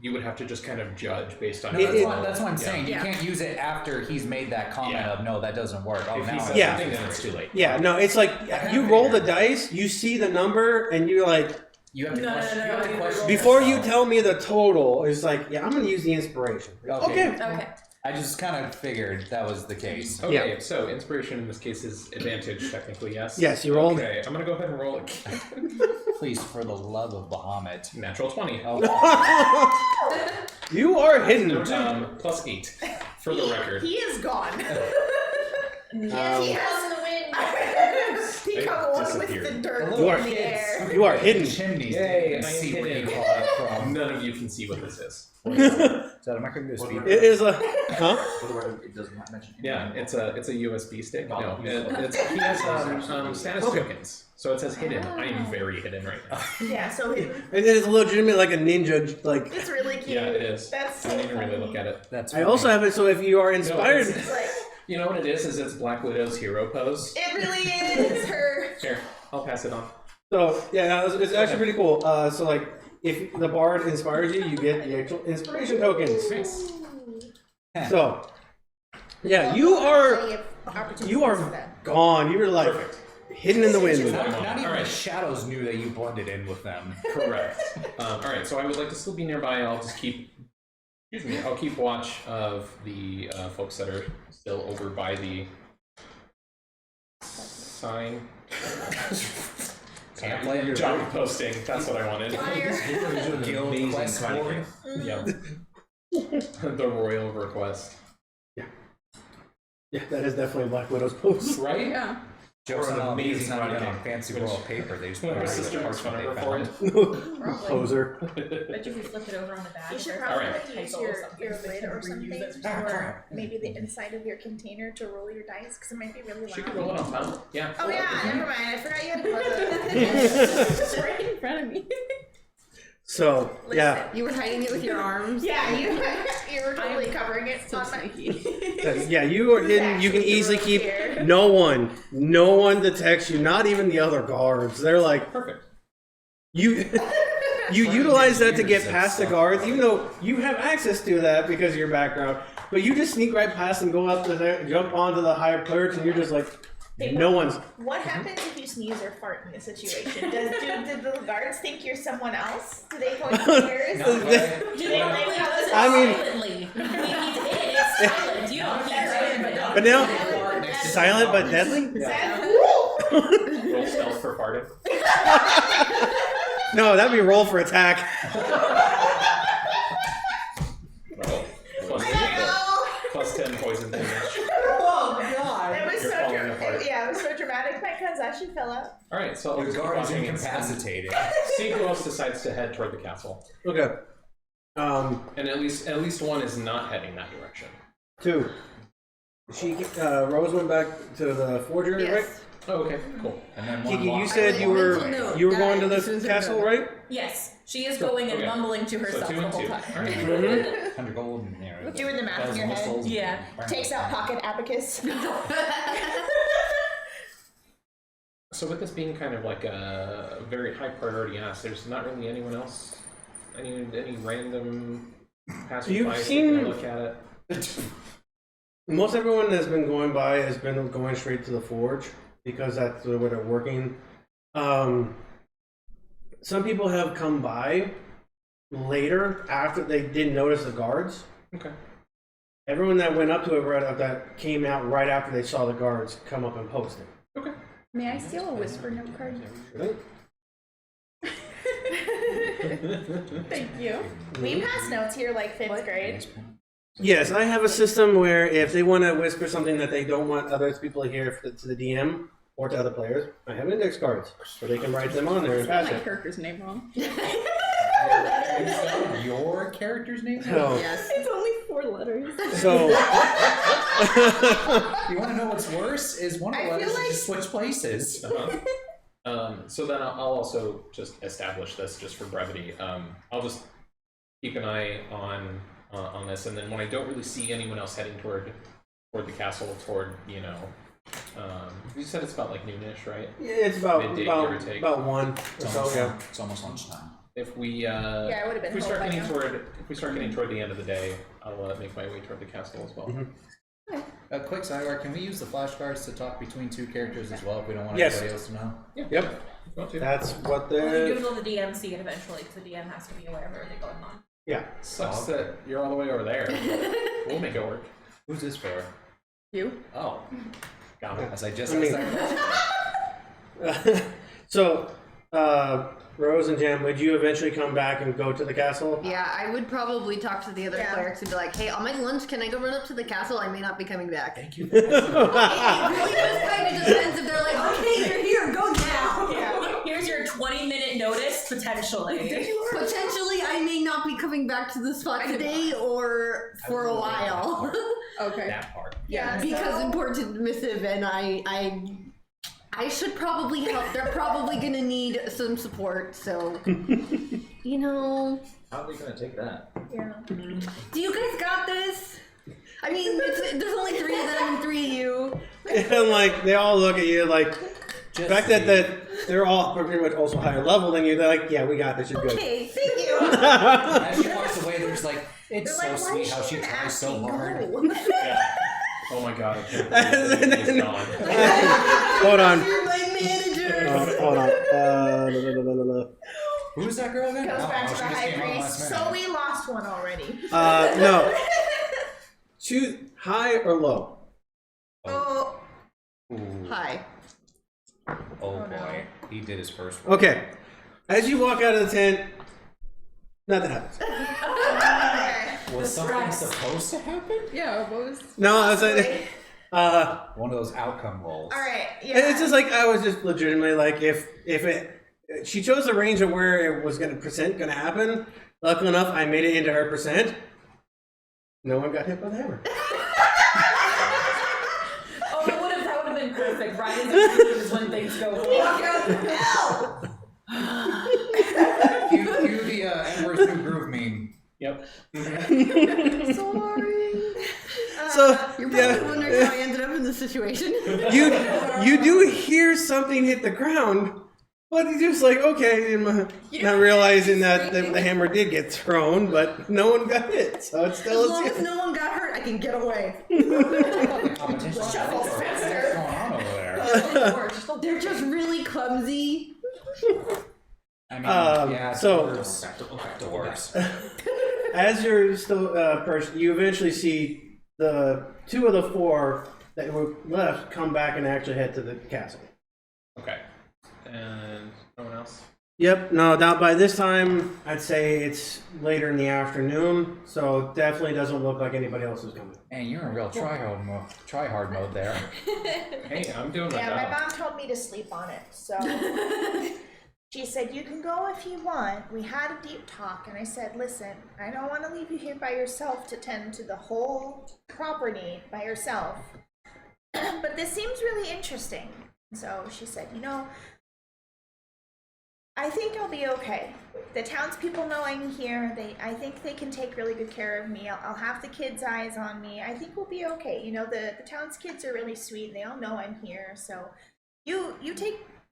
you would have to just kind of judge based on. No, that's what I'm Yeah. saying. You Yeah. can't use it after he's made that comment Yeah. of, no, that doesn't work. Oh, If now he I says Yeah. something, then it's too late. Yeah, no, it's like you roll the dice, you see the number, and you're like, You have to No, question. no, you have to no, question before you yourself. tell me the total, it's like, yeah, I'm gonna use the inspiration. Okay. Okay. I just kind of figured that was the case. Okay, so inspiration in this case is advantage, technically, yes? Yes, you rolled. Okay, I'm gonna go ahead and roll it. Please, for the love of Bahamut. Natural 20. Oh, You are hidden. Plus 8, for the record. He is gone. He has the wind. He It come on with disappeared. the dirt You are- in the air. You are hidden. chimneys. Yay, Yay, I am see where hidden. you call it from. None of you can see what this is. Is that a micro speed? It is a huh? It does not mention. Yeah, it's a USB stick. No, Oh. he has status tokens. So it says hidden. I am very hidden right now. Yeah, so It is legitimate like a ninja. Like it's really cute. Yeah, it is. That's I so didn't even really funny. look at it. That's I also have it. So if you are inspired, it's- It's like, You know what it is? Is it's Black Widow's hero pose. it really is her. Here, I'll pass it on. so yeah, it's actually pretty cool. So like, if the bard inspires you, you get the actual inspiration tokens. Nice. So yeah, you are gone. You were like Perfect. hidden in the wind. Not even Alright. the shadows knew that you blended in with them. Correct. All right, so I would like to still be nearby. I'll just keep. Excuse me. I'll keep watch of the folks that are still over by the sign. Can't play your Job posting. That's what I wanted. guild quest board. Yeah. The royal request. Yeah, that is definitely Black Widow's post. Right? Yeah. Jokes Or an on them, amazing it's not even writing. on fancy Which- roll of paper. They just put My it sister on works the on they it found. Poser. Bet you if you flipped it over on the back. You should there's probably Alright. a use typo or your something, so they lid can or reuse something, it. or maybe the inside of your container to roll your dice, because it might be really loud. She could roll it on top. Yeah. Oh yeah, never mind. I forgot you had to plug it. It's right in front of me. So yeah, You were hiding it with your arms. Yeah, you were totally covering it. So on my- sneaky. yeah, you are hidden. You can easily keep. No one detects you. Not even the other guards. They're like Perfect. you. You utilize that to get past the guards, even though you have access to that because of your background. But you just sneak right past them, go up to there, jump onto the higher clerics, and you're just like, no one's. What happens if you sneeze or fart in this situation? Did the guards think you're someone else? Do they point fingers? No, Do they like how I mean- silently. It's silent. You don't hear it, But now, silent but deadly. Roll stealth for farting. No, that'd be a roll for attack. Roll. Plus 10 poison damage. Oh god! It was You're so falling dramatic. apart. Yeah, it was so dramatic. My guns actually fell out. All right, so I'll The just keep guard is watching and incapacitated. see who else decides to head toward the castle. Okay. And at least one is not heading that direction. 2. Rose went back to the forgery, Yes. right? Oh, okay, cool. And then one Kiki, you walk- said you were No, going to guys, the this is castle, good. right? Yes, she is going and Okay. mumbling to herself So 2 the and whole 2. time. All right. 100 gold and there. Doing the math in bells your and head. whistles. Yeah. Takes out pocket abacus. So with this being kind of like a very high priority ask, there's not really anyone else, any random passersby You've taking seen- a look at it. Most everyone that's been going by has been going straight to the forge because that's where they're working. Some people have come by later after they didn't notice the guards. Okay. Everyone that went up to it that came out right after they saw the guards come up and post it. Okay. May I steal a whisper note card? Right? Thank you. We pass notes here like 5th grade. Yes, I have a system where if they want to whisper something that they don't want other people to hear to the DM or to other players, I have index cards so they can write them on there and pass My it. character's name wrong. Your character's name? So, Yes. It's only 4 letters. so You want to know what's worse? Is one of the I feel letters like- just switch places. So then I'll also just establish this just for brevity. I'll just keep an eye on this, and then when I don't really see anyone else heading toward the castle, you said it's about like noonish, right? yeah, it's about Midday, give or take. about 1 or so. Yeah. It's almost lunchtime. If we Yeah, I would have been home by now. if we start getting toward the end of the day, I'll make my way toward the castle as well. Mm-hmm. A quick sidebar, can we use the flashcards to talk between 2 characters as well if we don't want Yes. anybody else to know? Yep. That's what Well, you the do know the DM see it eventually, because the DM has to be aware of everything going on. yeah. Sucks that you're all the way over there. We'll make it work. Who's this for? You? Oh, Got it. as I just I mean- asked that. So, Rose and Jam, would you eventually come back and go to the castle? Yeah, I would probably talk to the other Yeah. clerics and be like, hey, on my lunch, can I go run up to the castle? I may not be coming back. Thank you. It really just kind of depends if they're like, okay, you're here, go now. Here's your 20-minute notice, potentially. Potentially, I may not be coming back to the spot today or for a while. Okay. That part. Yeah, Because so- important missive, and I should probably help. They're probably gonna need some support, so you know. How are we gonna take that? Yeah. Do you guys got this? I mean, there's only 3 of them and 3 of you. And like they all look at you like the fact that they're all pretty much also higher level than you. They're like, yeah, we got this. You're good. Okay, thank you. As she walks away, there's like, it's They're so like, why sweet how is she she tries so asking hard. go? Yeah. Oh my god, I can't believe he's gone. Hold on. You're my manager. Hold on. Who's that girl again? Goes Oh, back to she the just high came on priest. last So minute. we lost one already. No. Choose high or low. Oh, Ooh. Hi. Oh no. boy, he did his first one. Okay. As you walk out of the tent, nothing happens. Was something supposed to happen? Yeah, what was... No, I was like, One of those outcome rolls. all right. Yeah. it's just like I was just legitimately like if she chose the range of where it was gonna happen. Luckily enough, I made it into her percent. No one got hit by the hammer. Oh, that would have been perfect. Ryan's is when things go wrong. Cue the Emperor's New Groove meme. Yep. Sorry. So You're probably yeah, wondering how I ended up in this situation. you do hear something hit the ground, but you're just like okay, not realizing that the hammer did get thrown, but no one got hit, so it's As still. long as no one got hurt, I can get away. The competition. What's Shuffles faster. going on over there? They're just really clumsy. I mean, yeah, so- dwarves. As you're still perched, you eventually see the 2 of the 4 that were left come back and actually head to the castle. Okay. And no one else? Yep, no, now by this time, I'd say it's later in the afternoon, so definitely doesn't look like anybody else is coming. And you're in real try-hard mode there. Hey, I'm doing my Yeah, my job. mom told me to sleep on it, so she said, you can go if you want. We had a deep talk, and I said, listen, I don't want to leave you here by yourself to tend to the whole property by yourself. But this seems really interesting. So she said, you know, I think I'll be okay. The townspeople know I'm here. I think they can take really good care of me. I'll have the kids' eyes on me. I think we'll be okay. You know, the town's kids are really sweet, and they all know I'm here. So you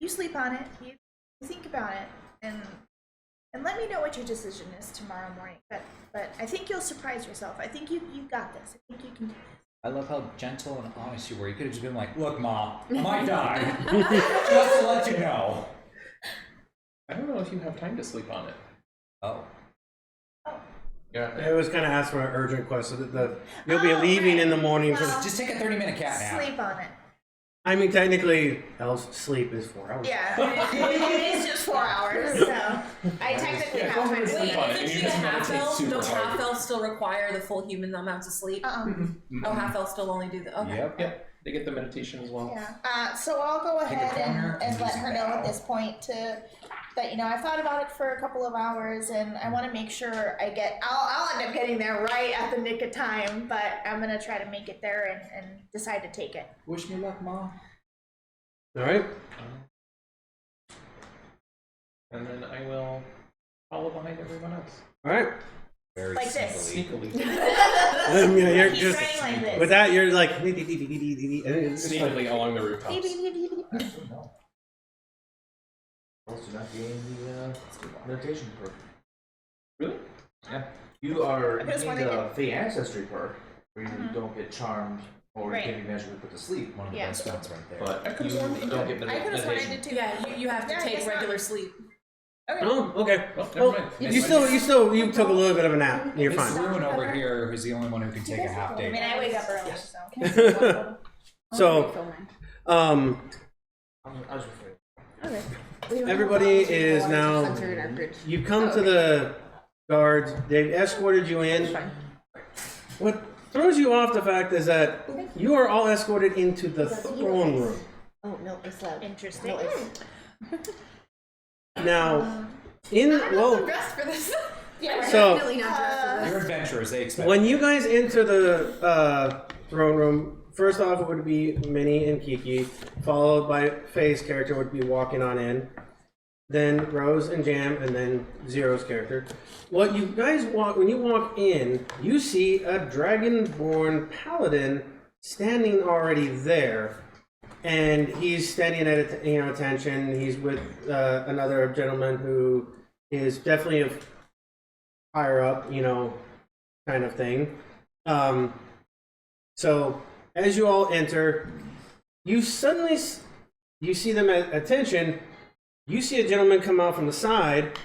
sleep on it. You think about it, and let me know what your decision is tomorrow morning. But I think you'll surprise yourself. I think you got this. I think you can do this. I love how gentle and honest you were. You could have just been like, look, Ma, I might die. Just to let you know. I don't know if you have time to sleep on it. Oh. Yeah. It was kind of asked for an urgent request, so that you'll be leaving in the morning. For Just take a 30-minute cat nap. Sleep on it. I mean, technically, elves sleep is 4 hours. Yeah, it is just 4 hours, so I technically have time to Sleep sleep. on it, Wait, and isn't you she a just half meditate elf? super Don't hard. half elves still require the full human amount of sleep? Oh, half elves still only do the. Okay. Yep. They get the meditation as well. Yeah. So I'll go Take a ahead corner and and let just her know at bow. this point that, you know, I've thought about it for a couple of hours, and I want to make sure I'll end up getting there right at the nick of time, but I'm gonna try to make it there and decide to take it. Wish me luck, Ma. All right. And then I will follow behind everyone else. All right. Very Like this. sneakily. Yeah, you're He's just running like this. with that. You're like, and it's just like, Sneakily along the rooftops. Actually, no. Also, not gain the meditation perk. Really? Yeah. You are I just getting wanted the Fey Ancestry perk, where you don't get charmed or Right. you can't be magically put to sleep. One of the Yeah. best ones right there. But I could've you sworn that you don't did. get I could have sworn I meditation. did too. Yeah, you have to Yeah, I take guess not. regular sleep. Okay. oh, okay. Well, never Well, mind. you took a little bit of a nap. You're It's fine. Ruyn over here who's the only one who can take a half I day. mean, I wake up early, so. So, I was afraid. everybody is now. You come to the guards. They've escorted you in. What throws you off the fact is that you are all escorted into the throne room. Oh no, it's loud. Interesting. Now, well, dressed for this. Yeah, So- definitely not dressed for this. You're adventurers, they expect. when you guys enter the throne room, first off it would be Minnie and Kiki, followed by Faye's character would be walking on in, then Rose and Jam, and then Zero's character. What you guys when you walk in, you see a Dragonborn Paladin standing already there, and he's standing at attention. He's with another gentleman who is definitely a higher up, kind of thing. So as you all enter, you suddenly you see them at attention. You see a gentleman come out from the side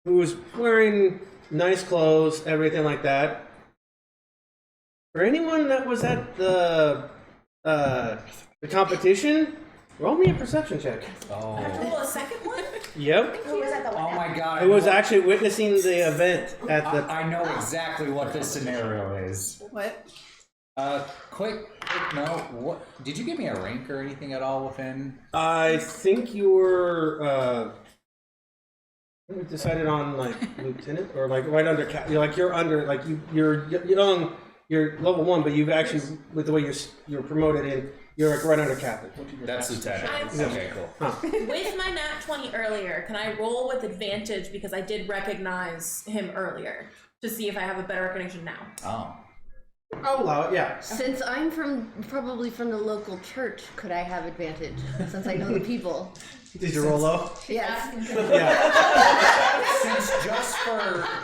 who's wearing nice clothes, everything like that. For anyone that was at the competition, roll me a perception check. Oh. Roll a second one? Yep. Who was at the Oh my god. I was actually witnessing the event at the. I know exactly what this scenario is. What? Quick note. What did you give me a rank or anything at all within? I think you were. We decided on like lieutenant or like right under cap. You're under like you're young. You're level 1, but you've actually with the way you're promoted in. You're like right under captain. That's lieutenant. I'm- Okay, cool. With my nat 20 earlier, can I roll with advantage because I did recognize him earlier to see if I have a better recognition now? Oh. I'll allow it. Yeah. Since I'm probably from the local church, could I have advantage? Since I know the people. Did you roll low? Yes. Yeah. Since just for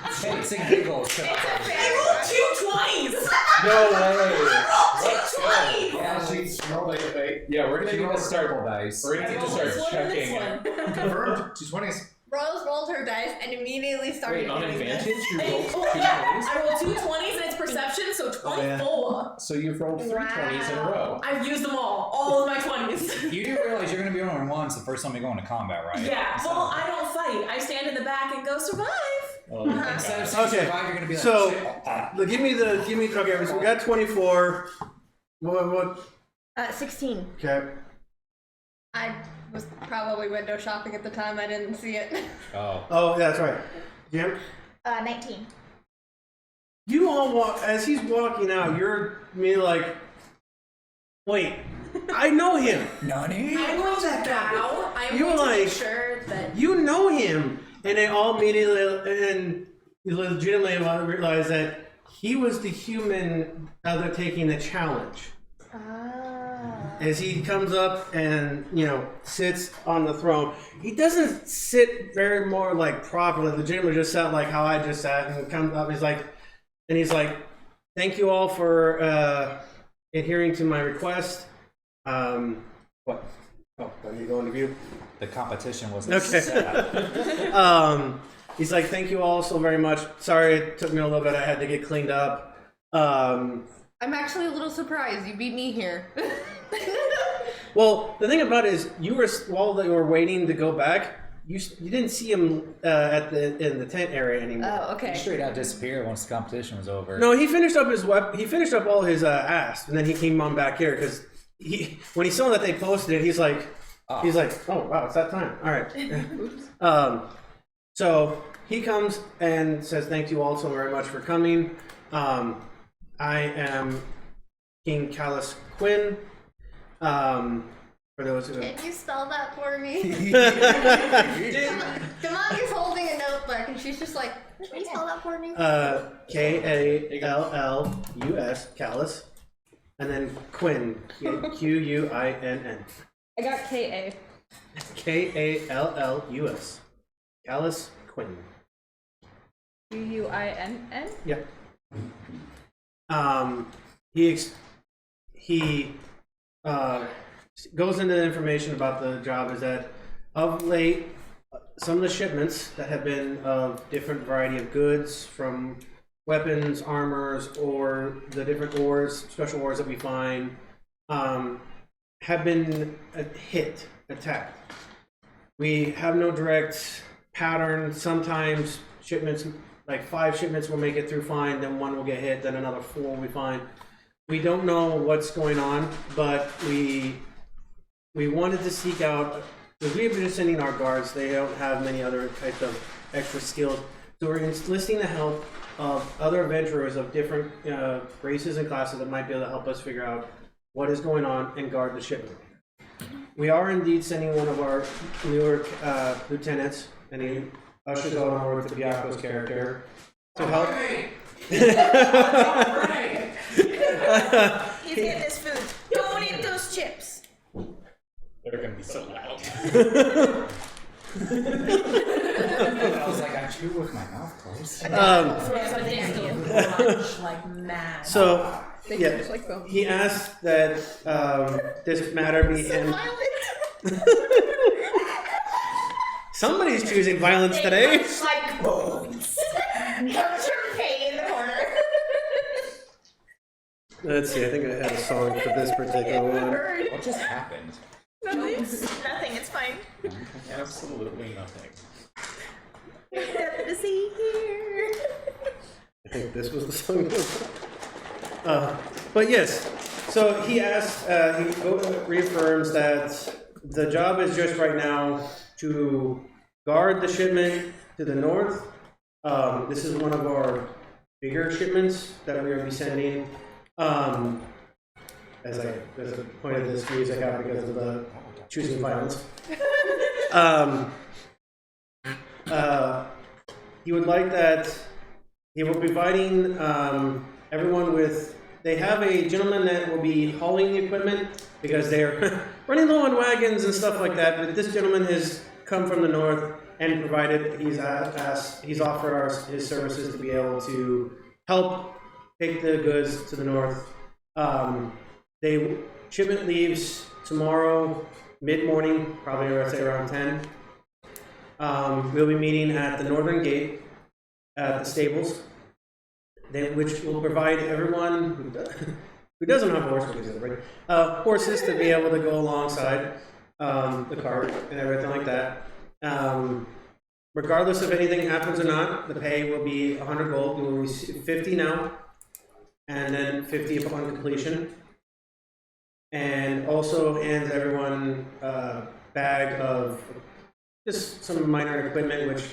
shits and giggles, could I I rolled 2 20s! No way. I rolled 2 20s! Yeah, she's Roll like a fake. Yeah, we're gonna need to start. dice. We're gonna need to start checking. Confirmed. 220s. Rose rolled her dice and immediately started Wait, on doing this. advantage, you rolled two Oh, yeah, 20s? I rolled 2 20s and it's perception, so 24. So you've rolled 3 20s in a row. I've used them all of my 20s. You do realize you're going to be rolling ones the first time you go into combat, right? Yeah, So, well, I don't fight. I stand in the back and go survive. Oh, instead of saying Okay, survive, you're going to be like, so- shit. Give me. Okay, so we got 24. What? 16. Okay. I was probably window shopping at the time. I didn't see it. Oh. Oh, that's right. Jim. 19. You all walk as he's walking out. You're me like, wait. I know him. Nani? I know that now. I'm You were going to like- make sure that You know him. And they all immediately and legitimately realize that he was the human undertaking the challenge. As he comes up and, sits on the throne, he doesn't sit very more like properly, legitimately just sat like how I just sat, and comes up, he's like, thank you all for adhering to my request. What? Oh, are you going to view? The competition was Okay. He's like, thank you all so very much. Sorry it took me a little bit, I had to get cleaned up. I'm actually a little surprised you beat me here. Well, the thing about it is, while they were waiting to go back, you didn't see him in the tent area anymore. Oh, He okay. straight out disappeared once the competition was over. No, he finished up he finished up all his ass, and then he came on back here because when he saw that they posted it, he's like, oh wow, it's that time. All right. So he comes and says, thank you all so very much for coming. I am King Kallus Quinn. For those who Can you spell that for me? Demoni's holding a notebook and she's just like, can you spell that for me? Kallus, Kallus, and then Quinn, Quinn. I got KA. Kallus, Kallus Quinn. Quinn. Yep. He goes into the information about the job is that of late, some of the shipments that have been of different variety of goods, from weapons, armors, or the different ores, special ores that we find, have been attacked. We have no direct pattern. Sometimes shipments, like 5 shipments will make it through fine, then 1 will get hit, then another 4 will be fine. We don't know what's going on, but we wanted to seek out, because we've been sending our guards, they don't have many other types of extra skills, so we're enlisting the help of other adventurers of different races and classes that might be able to help us figure out what is going on and guard the shipment. We are indeed sending one of our newer lieutenants, and he ushers on over to Byakko's character to help. He's getting his food. Don't eat those chips. They're gonna be so loud. I was like, I chew with my mouth closed. like mad. So, yeah, he asked that this matter be ended. Somebody's choosing violence today. It's like bones. Comes your pain in the corner. Let's see, I think I had a song for this particular one. What just happened? Nothing, it's fine. Absolutely nothing. Nothing to see here. I think this was the song. But yes, so he asked, he reaffirms that the job is just right now to guard the shipment to the north. This is one of our bigger shipments that we will be sending. As I pointed this music out because of the choosing violence. He would like that he will be providing everyone with. They have a gentleman that will be hauling the equipment because they're running low on wagons and stuff like that. But this gentleman has come from the north and provided. He's offered his services to be able to help take the goods to the north. Shipment leaves tomorrow mid-morning, probably I'd say around 10. We'll be meeting at the northern gate at the stables, which will provide everyone who doesn't have horses to be able to go alongside the cart and everything like that. Regardless if anything happens or not, the pay will be 100 gold. We will receive 50 now, and then 50 upon completion. And also hands everyone a bag of just some minor equipment, which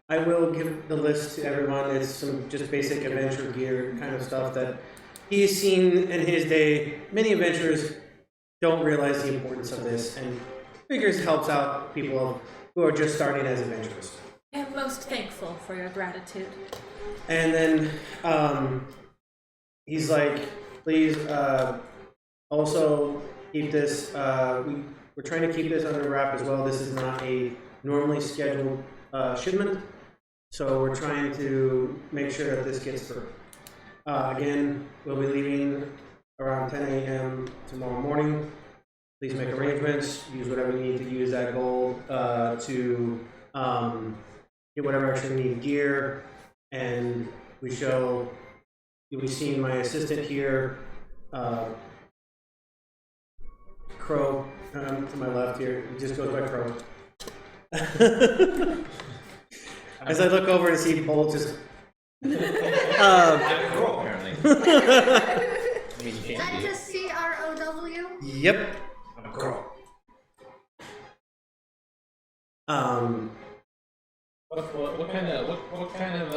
I will give the list to everyone. It's some just basic adventure gear kind of stuff that he's seen in his day. Many adventurers don't realize the importance of this, and figures helps out people who are just starting as adventurers. I am most thankful for your gratitude. And then he's like, please also keep this, we're trying to keep this under wrap as well. This is not a normally scheduled shipment, so we're trying to make sure that this gets through. Again, we'll be leaving around 10 a.m. tomorrow morning. Please make arrangements, use whatever you need to use that gold to get whatever extra needed gear, and you'll be seeing my assistant here, Crow, to my left here. He just goes by Crow. As I look over to see Bolt just. I'm Crow, apparently. I mean, you can't That's be. a C-R-O-W? Yep. I'm a girl. What kind of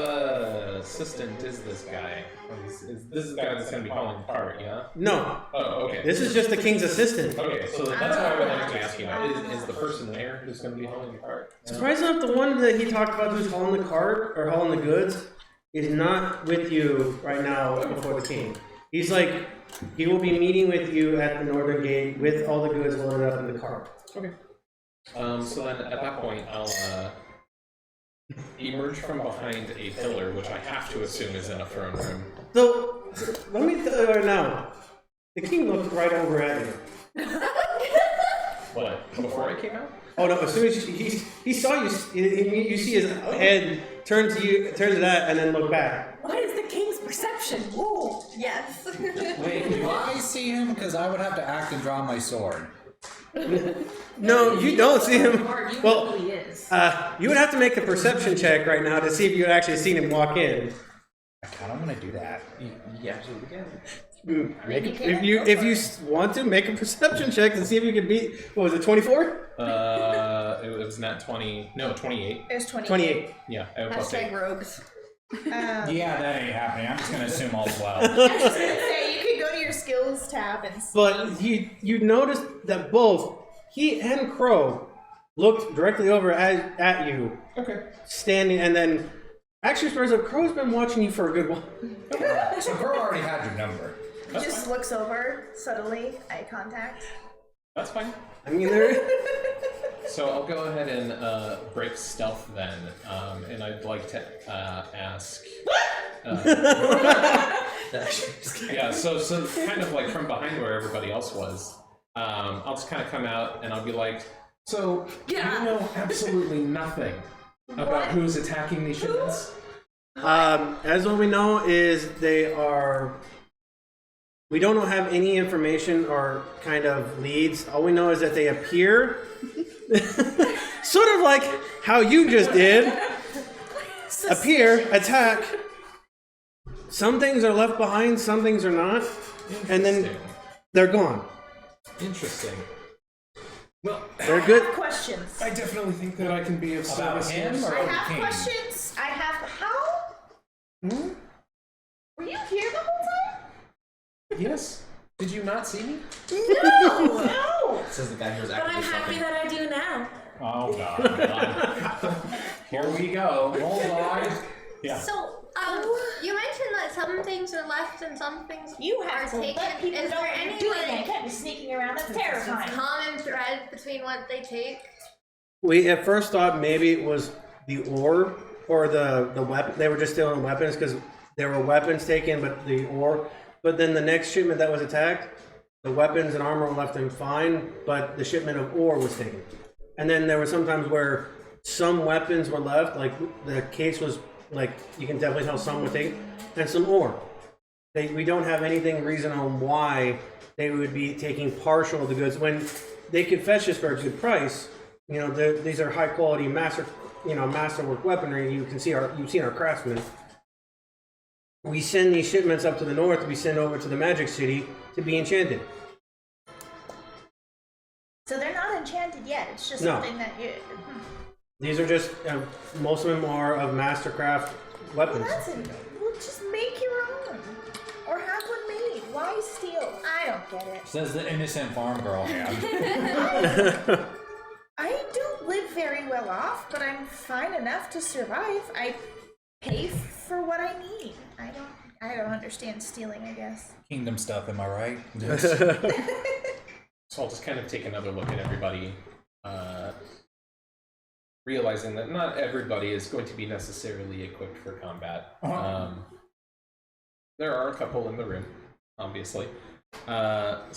assistant is this guy? Is this the guy that's going to be hauling the cart? Yeah. No, Oh, okay. this is just the king's assistant. Okay, so that's what I was actually asking about. Is the person there who's going to be hauling the cart? Surprisingly enough, the one that he talked about who's hauling the cart or hauling the goods is not with you right now before the king. He's like, he will be meeting with you at the northern gate with all the goods loaded up in the cart. Okay. So then at that point, I'll emerge from behind a pillar, which I have to assume is in a throne room. So, let me tell you right now, the king looked right over at you. What? Before I came out? Oh no! As soon as he saw you, you see his head turn to that, and then look back. What is the king's perception? Ooh. Yes. Wait, do I see him? Because I would have to act and draw my sword. No, you don't see him. Well, He is. you would have to make a perception check right now to see if you had actually seen him walk in. I kind of want to do that. You absolutely can. If you want to make a perception check to see if you can beat. What was it? 24? It was not 20. No, 28. There's 28. 28. Yeah, I have plus 8. Hashtag rogues. Yeah, that ain't happening. I'm just going to assume all's well. I was just gonna say, you could go to your skills tab and see. But you noticed that both he and Crow looked directly over at you, Okay. standing, and then actually, as far as Crow's been watching you for a good while. So Crow already had your number. He just looks over subtly, eye contact. That's fine. I mean, there. So I'll go ahead and break stealth then, and I'd like to ask. Yeah, so kind of like from behind where everybody else was, I'll just kind of come out and I'll be like, so you know absolutely nothing about who's attacking these shipments? As what we know is they are. We don't have any information or kind of leads. All we know is that they appear, sort of like how you just did. Appear, attack. Some things are left behind, some things are not, and then they're gone. Interesting. Well, They're good. I have questions. I definitely think that I can be of About service him here. or I the have king? questions. I have. How? Were you here the whole time? Yes. Did you not see me? No. Says the guy who's But I'm happy that I do now. Oh, God. Here we go. Roll wide. Yeah. So, you mentioned that some things are left and some things You are have to taken. let people Is know there what any you're doing. You like, can't be sneaking around. That's terrifying. common thread between what they take? We at first thought maybe it was the ore or the weapon. They were just stealing weapons because there were weapons taken, but the ore. But then the next shipment that was attacked, the weapons and armor were left in fine, but the shipment of ore was taken. And then there were some times where some weapons were left, like the case was like you can definitely tell some were taken, and some ore. We don't have anything reason on why they would be taking partial of the goods when they could fetch this for a good price. You know, these are high quality masterwork weaponry. You've seen our craftsmen. We send these shipments up to the north. We send over to the Magic City to be enchanted. So they're not enchanted yet. It's just No. something that you. These are just most of them are of mastercraft Well, weapons. that's it. Well, just make your own, or have one made. Why steal? I don't get it. Says the innocent farm girl. Yeah. I don't live very well off, but I'm fine enough to survive. I pay for what I need. I don't understand stealing, I guess. Kingdom stuff, am I right? So I'll just kind of take another look at everybody, realizing that not everybody is going to be necessarily equipped for combat. There are a couple in the room, obviously. So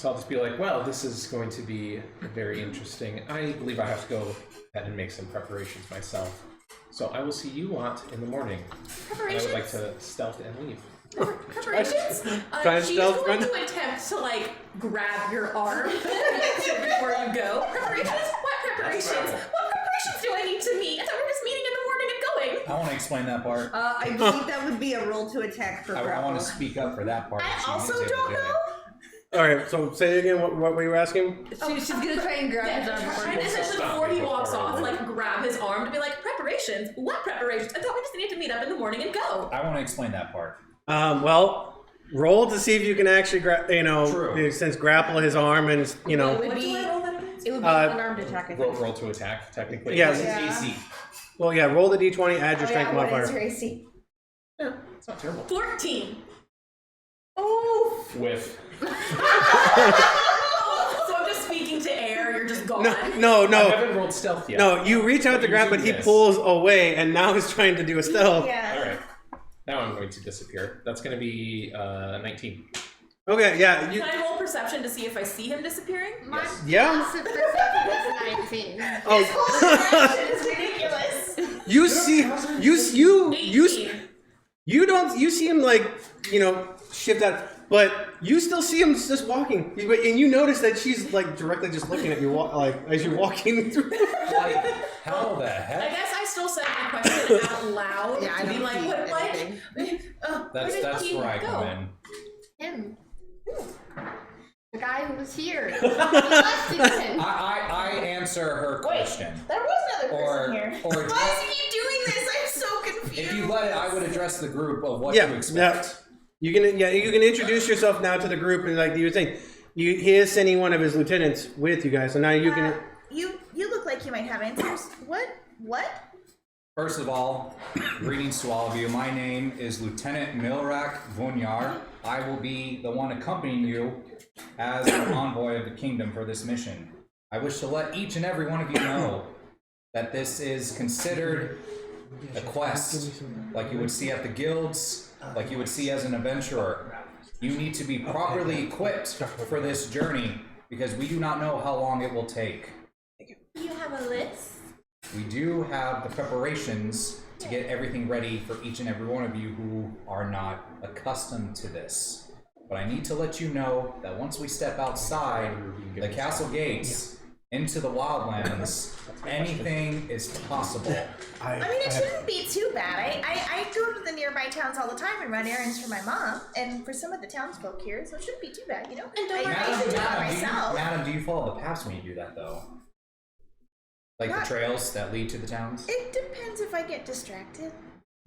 I'll just be like, well, this is going to be very interesting. I believe I have to go ahead and make some preparations myself. So I will see you lot in the morning. Preparations? I would like to stealth and leave. Preparations? Try and She's stealth going run. to attempt to, like, grab your arm before you go. Preparations? What preparations? What preparations do I need to meet? I thought we were just meeting in the morning and going. I want to explain that part. I believe that would be a roll to attack for I grapple. want to speak up for that part. I She also is able to don't do it. know. All right, so say again what were you asking? She's gonna try and grab his arm Yeah, before trying to he essentially Stop before he me walks before I off, do. like grab his arm to be like, preparations? What preparations? I thought we just needed to meet up in the morning and go. I want to explain that part. Well, roll to see if you can actually True. since grapple his arm and It would What be, do I roll that against? it would be Uh, unarmed attack, I Roll, think. roll to attack, technically. Yeah. This is AC. well, yeah, roll the d20, add your strength What is modifier. your AC? Yeah, it's not terrible. 14. Oh, With So I'm just speaking to air, you're just gone. No, I no, haven't rolled stealth yet. no. You reach out to You grab, do but he this. pulls away, and now he's trying to do a stealth. yeah. All right. Now I'm going to disappear. That's going to be 19. Okay, yeah, you, Can I roll perception to see if I see him disappearing? Yes. yeah. Passive perception is 19. Oh, It's ridiculous. you see, you see him like shift out, but you still see him just walking, and you notice that she's like directly just looking at you, like as you're walking through. Like, how the I heck? guess I still said my question out loud Yeah, I to be don't like, see what, like, anything. where did That's he where I go? come in. Him. The guy who was here. He left again. I answer her question. There was another person here. Or Why does he keep doing this? I'm so confused. if you let it, I would address the group of what Yeah, to expect. you can introduce yourself now to the group, and like you were saying, he is sending one of his lieutenants with you guys, so now you can. You look like you might have answers. What? First of all, greetings to all of you. My name is Lieutenant Milrak Vyunaar. I will be the one accompanying you as an envoy of the kingdom for this mission. I wish to let each and every one of you know that this is considered a quest, like you would see at the guilds, like you would see as an adventurer. You need to be properly equipped for this journey because we do not know how long it will take. Do you have a list? We do have the preparations to get everything ready for each and every one of you who are not accustomed to this. But I need to let you know that once we step outside the castle gates into the wildlands, anything is possible. I mean, it shouldn't be too bad. I go to the nearby towns all the time and run errands for my mom and for some of the townsfolk here, so it shouldn't be too bad, you know? And don't worry, I can do it Madam, myself. do you follow the paths when you do that, though? Like What? the trails that lead to the towns? It depends if I get distracted.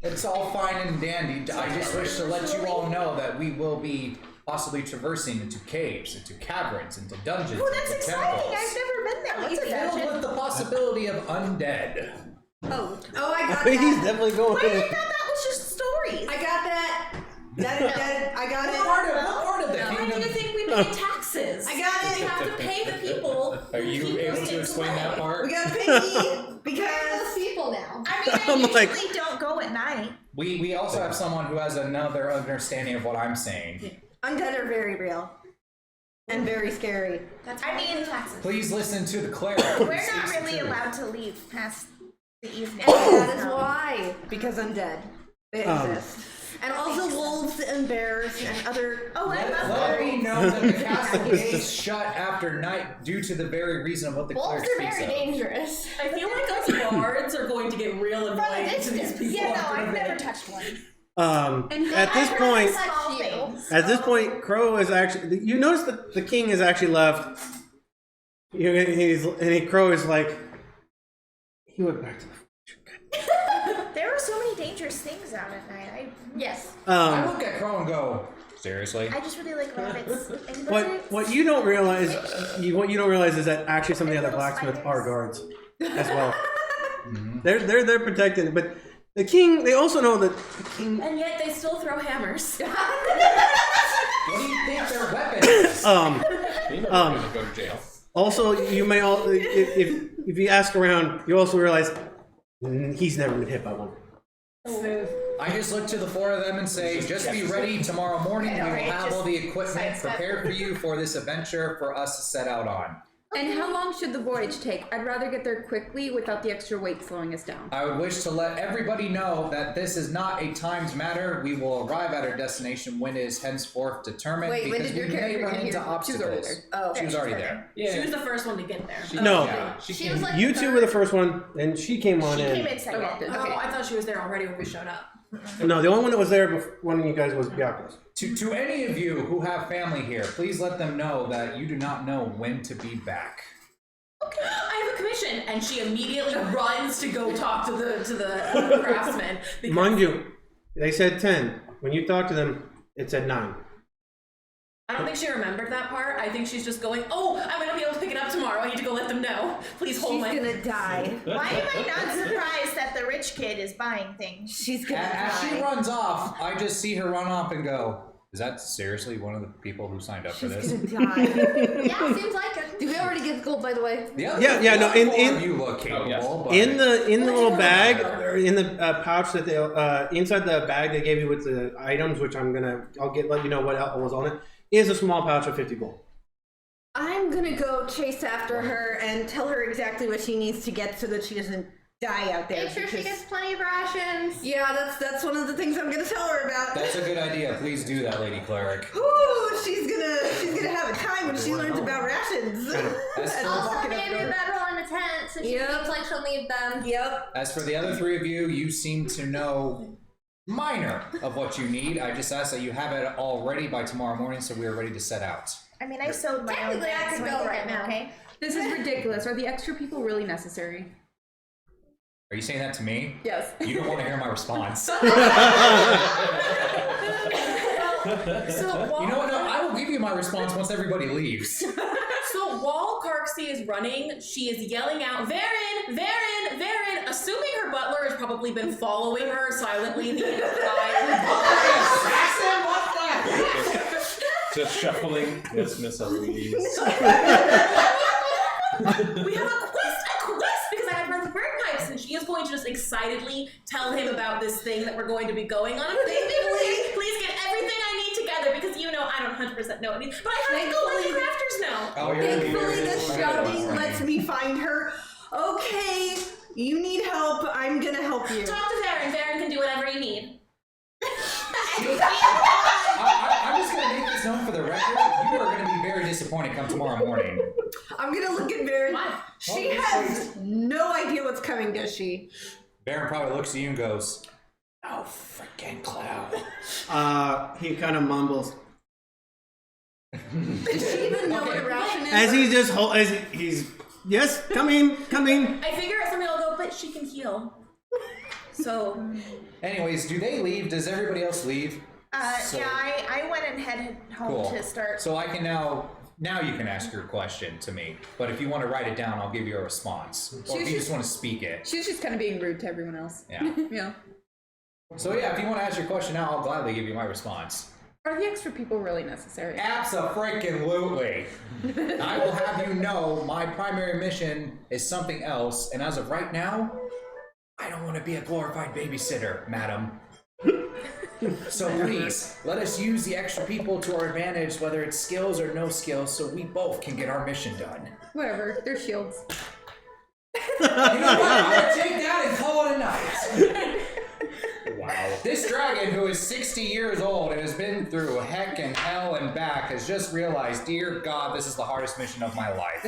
It's all fine and dandy. I just wish to let you all know that we will be possibly traversing into caves, into caverns, into dungeons, Oh, that's into exciting! temples. I've never been there. What's a Filled dungeon? with the possibility of undead. Oh, I got He's that. definitely going. Wait, I thought that was just stories. I got that. I got it. Part of the Why do kingdom. you think we pay taxes? I got it. We have to pay the people. Are who you keep able those to things explain that away. part? We got Piggy because people now. I mean, I I'm usually like- don't go at night. We also have someone who has another understanding of what I'm saying. undead are very real and very scary. That's I why we mean, pay taxes. Please listen to the cleric. We're not really allowed to leave past the evening. That is so- why, because undead they exist, and also wolves and bears and other. Oh, I love Let that. me know that the castle gates shut after night due to the very reason of what the Wolves cleric are speaks very of. dangerous. I feel like us bards are going to get real annoying to these people. Yeah, no, after I've a never bit. touched one. At this point, Small things. at this point, Crow is actually. You notice that the king has actually left. Crow is like. He went back to the. There are so many dangerous things out at night. Yes. I look at Crow and go, Seriously? I just really like rabbits. And What birds. what you don't realize is that actually some of the other blacksmiths are guards as well. They're protected, but the king. They also know that the king. And yet they still throw hammers. What do you think their weapon is? You're gonna go to jail. Also, you may all if you ask around, you also realize he's never been hit by one. I just look to the four of them and say, just be ready tomorrow morning. We will right? have all the equipment sidestep. prepared for you for this adventure for us to set out on. And how long should the voyage take? I'd rather get there quickly without the extra weight slowing us down. I would wish to let everybody know that this is not a timed matter. We will arrive at our destination when it is henceforth determined. Wait, when because did your we may character run get into here? She was obstacles. already there. Oh, She was already there. She was the first one to get there. No, Yeah. She was like you the two third. were the first one, and she came on She in. came in second. Okay. Oh, I thought she was there already when we showed up. No, the only one that was there before one of you guys was Byakko's. To any of you who have family here, please let them know that you do not know when to be back. Okay, I have a commission, and she immediately runs to go talk to the craftsman. because- Mind you, they said 10. When you talked to them, it said 9. I don't think she remembered that part. I think she's just going, oh, I'm gonna be able to pick it up tomorrow. I need to go let them know. Please hold She's my. gonna die. Why am I not surprised that the rich kid is buying things? She's gonna As she die. runs off, I just see her run off and go, is that seriously one of the people who signed up for She's this? gonna die. Yeah, seems like it. Did we already get the gold, by the way? Yeah, No, in you look capable, but in the little bag, or in the pouch that they inside the bag they gave you with the items, which I'll let you know what else was on it, is a small pouch of 50 gold. I'm gonna go chase after her and tell her exactly what she needs to get so that she doesn't die out there. Make sure she because- gets plenty of rations. Yeah, that's one of the things I'm gonna tell her about. that's a good idea. Please do that, Lady Cleric. Ooh, she's gonna have a time when she learns about rations. As As for- I'm Also, walking up maybe to a her. bedroll in a tent, so she Yep. seems like she'll need them. Yep. As for the other three of you, you seem to know minor of what you need. I just ask that you have it all ready by tomorrow morning so we are ready to set out. I mean, I sewed my own Technically, I bags, could so go think right I'm now. Okay. This is ridiculous. Are the extra people really necessary? Are you saying that to me? Yes. You don't want to hear my response. So while, You know what? No, I will give you my response once everybody leaves. So while Karcsi is running, she is yelling out, Varen, Varen, Varen, assuming her butler has probably been following her silently the entire Just shuffling. Yes, Miss Eloise. We have a quest, because I have read the bird pipes, and she is going to just excitedly tell him about this thing that we're going to be going on. Please get everything I need together, because I don't 100% know anything, but I have to go let the crafters know. Oh, Thankfully, the shouting lets me find her. Okay, you need help. I'm gonna help you. Talk to Varen. Varen can do whatever you need. I'm just going to make this known for the record. You are going to be very disappointed come tomorrow morning. I'm gonna look at Baron. Why? She has no idea what's coming, does she? Baron probably looks at you and goes, "Oh, freaking cloud." He kind of mumbles Does she even know what a ration is? as he's just he's yes, coming. I figure somebody will go, but she can heal. So, Anyways, do they leave? Does everybody else leave? So- Yeah, I went and headed home Cool. to start. So I can now you can ask your question to me. But if you want to write it down, I'll give you a response. Or if you just want to speak it. She was just kind of being rude to everyone else. Yeah. Yeah. So yeah, if you want to ask your question now, I'll gladly give you my response. Are the extra people really necessary? Abso-freaking-lutely. I will have you know my primary mission is something else, and as of right now, I don't want to be a glorified babysitter, madam. So please, let us use the extra people to our advantage, whether it's skills or no skills, so we both can get our mission done. Whatever. They're shields. You know what? I'm gonna take that and call it a night. Wow. This dragon, who is 60 years old and has been through heck and hell and back, has just realized, dear God, this is the hardest mission of my life.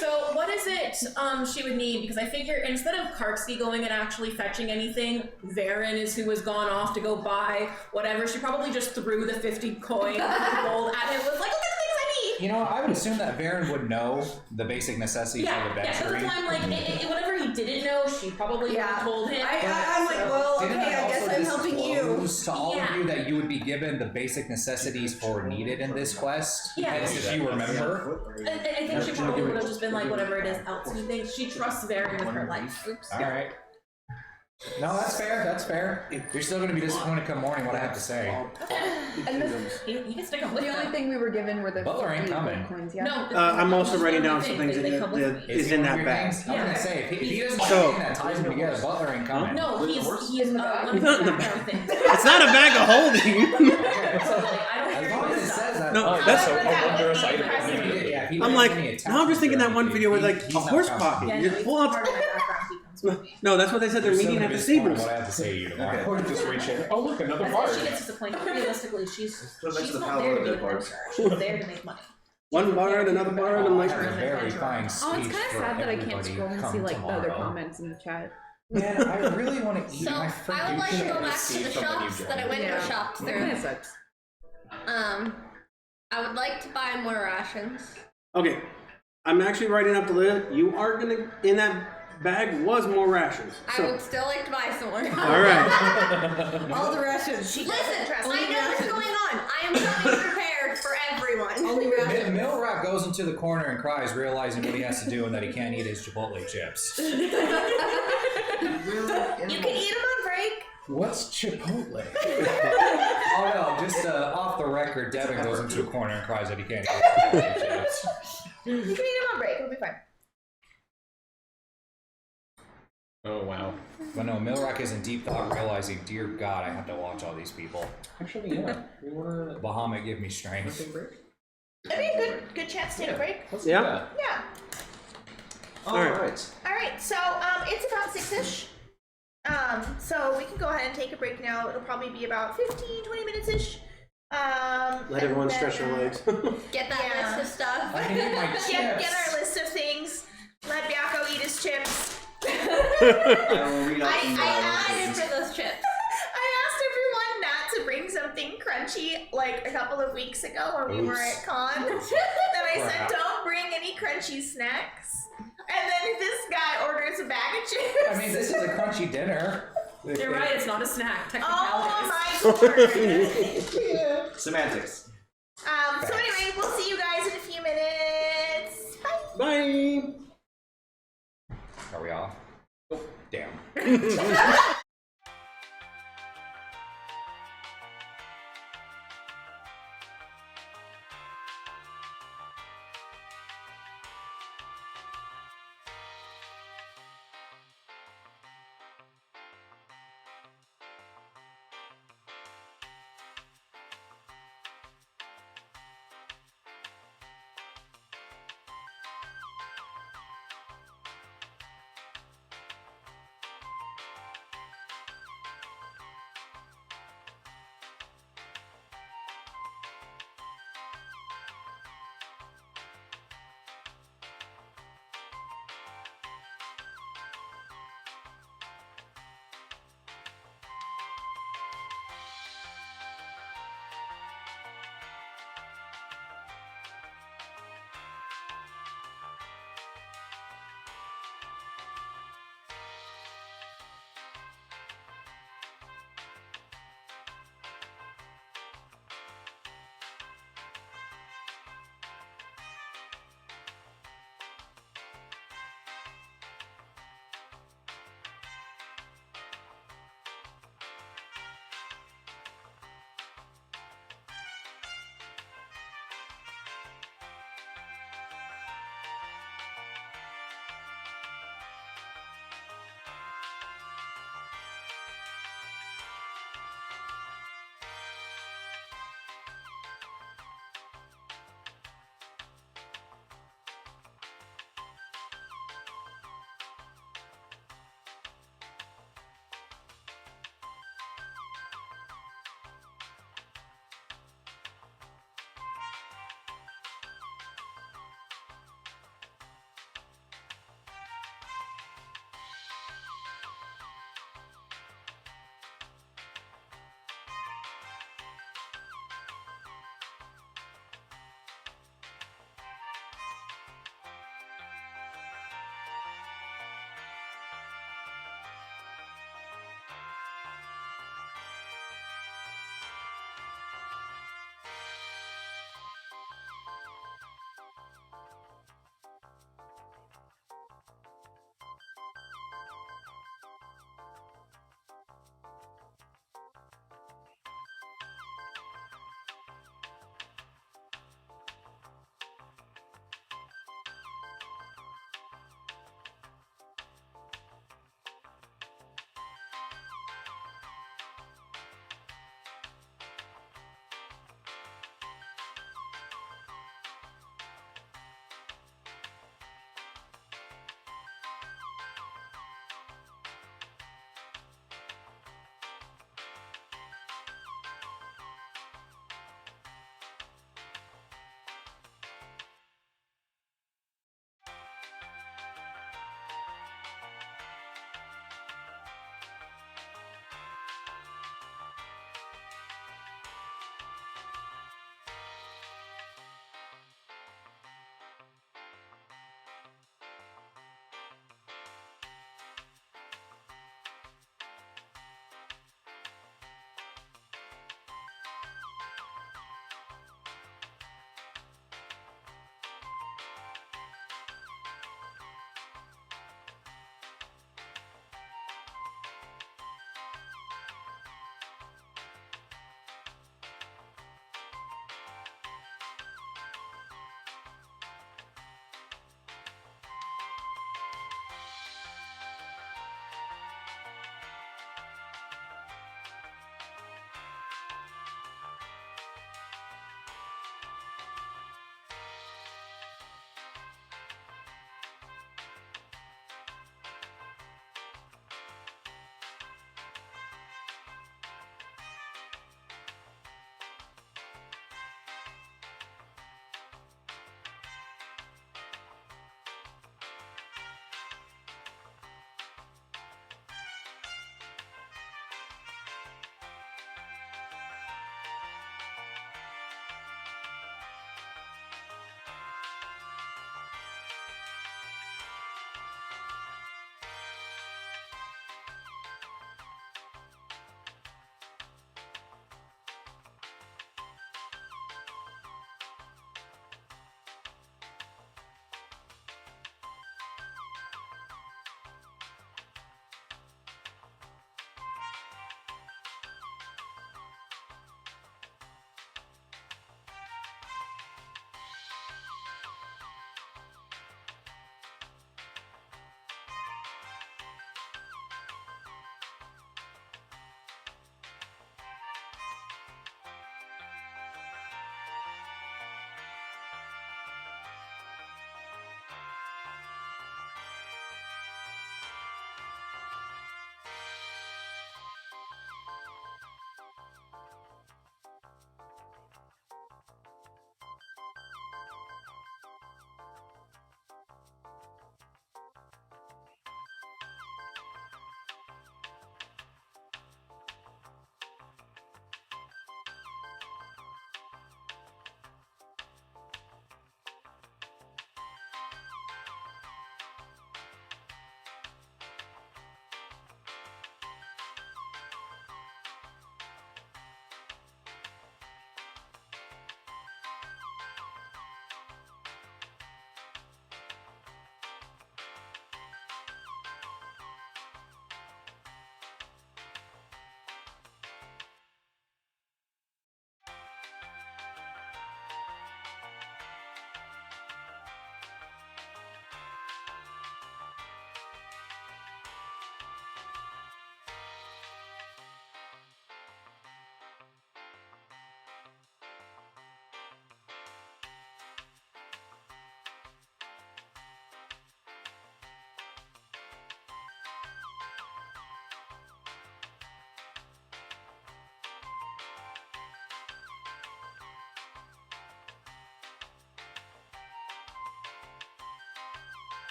So what is it she would need? Because I figure instead of Karcsi going and actually fetching anything, Varen is who has gone off to go buy whatever. She probably just threw the 50 coin gold at him. Was like, look at the things I need. You know, I would assume that Varen would know the basic necessities of Yeah, the so bestiary. that's why I'm like, whatever he didn't know, she probably would have told him. I'm like, well, Didn't okay, I I guess also I'm helping you. disclose to all Yeah. of you that you would be given the basic necessities for needed in this quest? Yeah. As if you remember. And I think she probably would have just been like, whatever it is, else he thinks. She trusts Varen with her life. Alright. No, that's fair, that's fair. You're still gonna be disappointed come morning what I have to say. And You can stick them with the only them. thing we were given were the Butler ain't 50 coming. coins, yeah. No, I'm also writing down they- some things they that come with me. is he in one of that your bag. things? I was gonna say, if he doesn't So- so, that ties him together, Butler ain't coming. No, he is one of the background things. It's not a bag of holding. So, like, I don't As care long what as it stuff. says that. No, Oh, that's- that's a that would wondrous be item. impressive. Yeah, if he I'm doesn't like, have any now I'm just thinking that one video with like he's a not horse coming. pocket. Yeah, You no, just pull it's up. part of my background. He comes with me. No, that's what they said. They're You're still meeting gonna at be the disappointed stables. what I have to say to you tomorrow. Or just reach in. Oh, look, another I bard. think she gets disappointed. Realistically, she's next to the not there to Paladin be an bards. adventurer. She's there to make money. One bard, another bard. I'm like, I have a very fine speech Oh, it's kind of for sad that I can't everybody scroll and come see like the other tomorrow. comments in the chat. Man, I really want to eat So my I freaking would like to go chicken. back to the shops that I window shopped That kind of through. sucks. I would like to buy more rations. okay, I'm actually writing up the list. You are gonna in that bag was more rations. I So, would still like to buy some more. all right. All the Russians. Listen, I know what's going on. I am coming prepared for everyone. Only Russians. Milrak goes into the corner and cries, realizing what he has to do and that he can't eat his Chipotle chips. You can eat them on break. What's Chipotle? Oh no, just off the record, Devin goes into a corner and cries that he can't eat his Chipotle chips. You can eat them on break. It'll be fine. Oh, wow. But no, Milrak is in deep thought, realizing, dear God, I have to watch all these people. Actually, yeah. You wanna Bahamut, give me strength. take a break? That'd be a good chance to take a break. Let's Yeah. do that. Yeah. Alright. All right. So it's about 6-ish. So we can go ahead and take a break now. It'll probably be about 15-20 minutes ish. Let everyone stretch their legs. Get that Yeah. list of stuff. I can eat my chips. Get our list of things. Let Byakko eat his chips. I will read out I some I'm for those chips. I asked everyone not to bring something crunchy like a couple of weeks ago when we were at con. Then I said, Crap. don't bring any crunchy snacks. And then this guy orders a bag of chips. I mean, this is a crunchy dinner. You're right, it's not a snack. Oh Technicalities. my god. semantics. So anyway, we'll see you guys in a few minutes. Bye. Bye. Are we off? Oh, damn.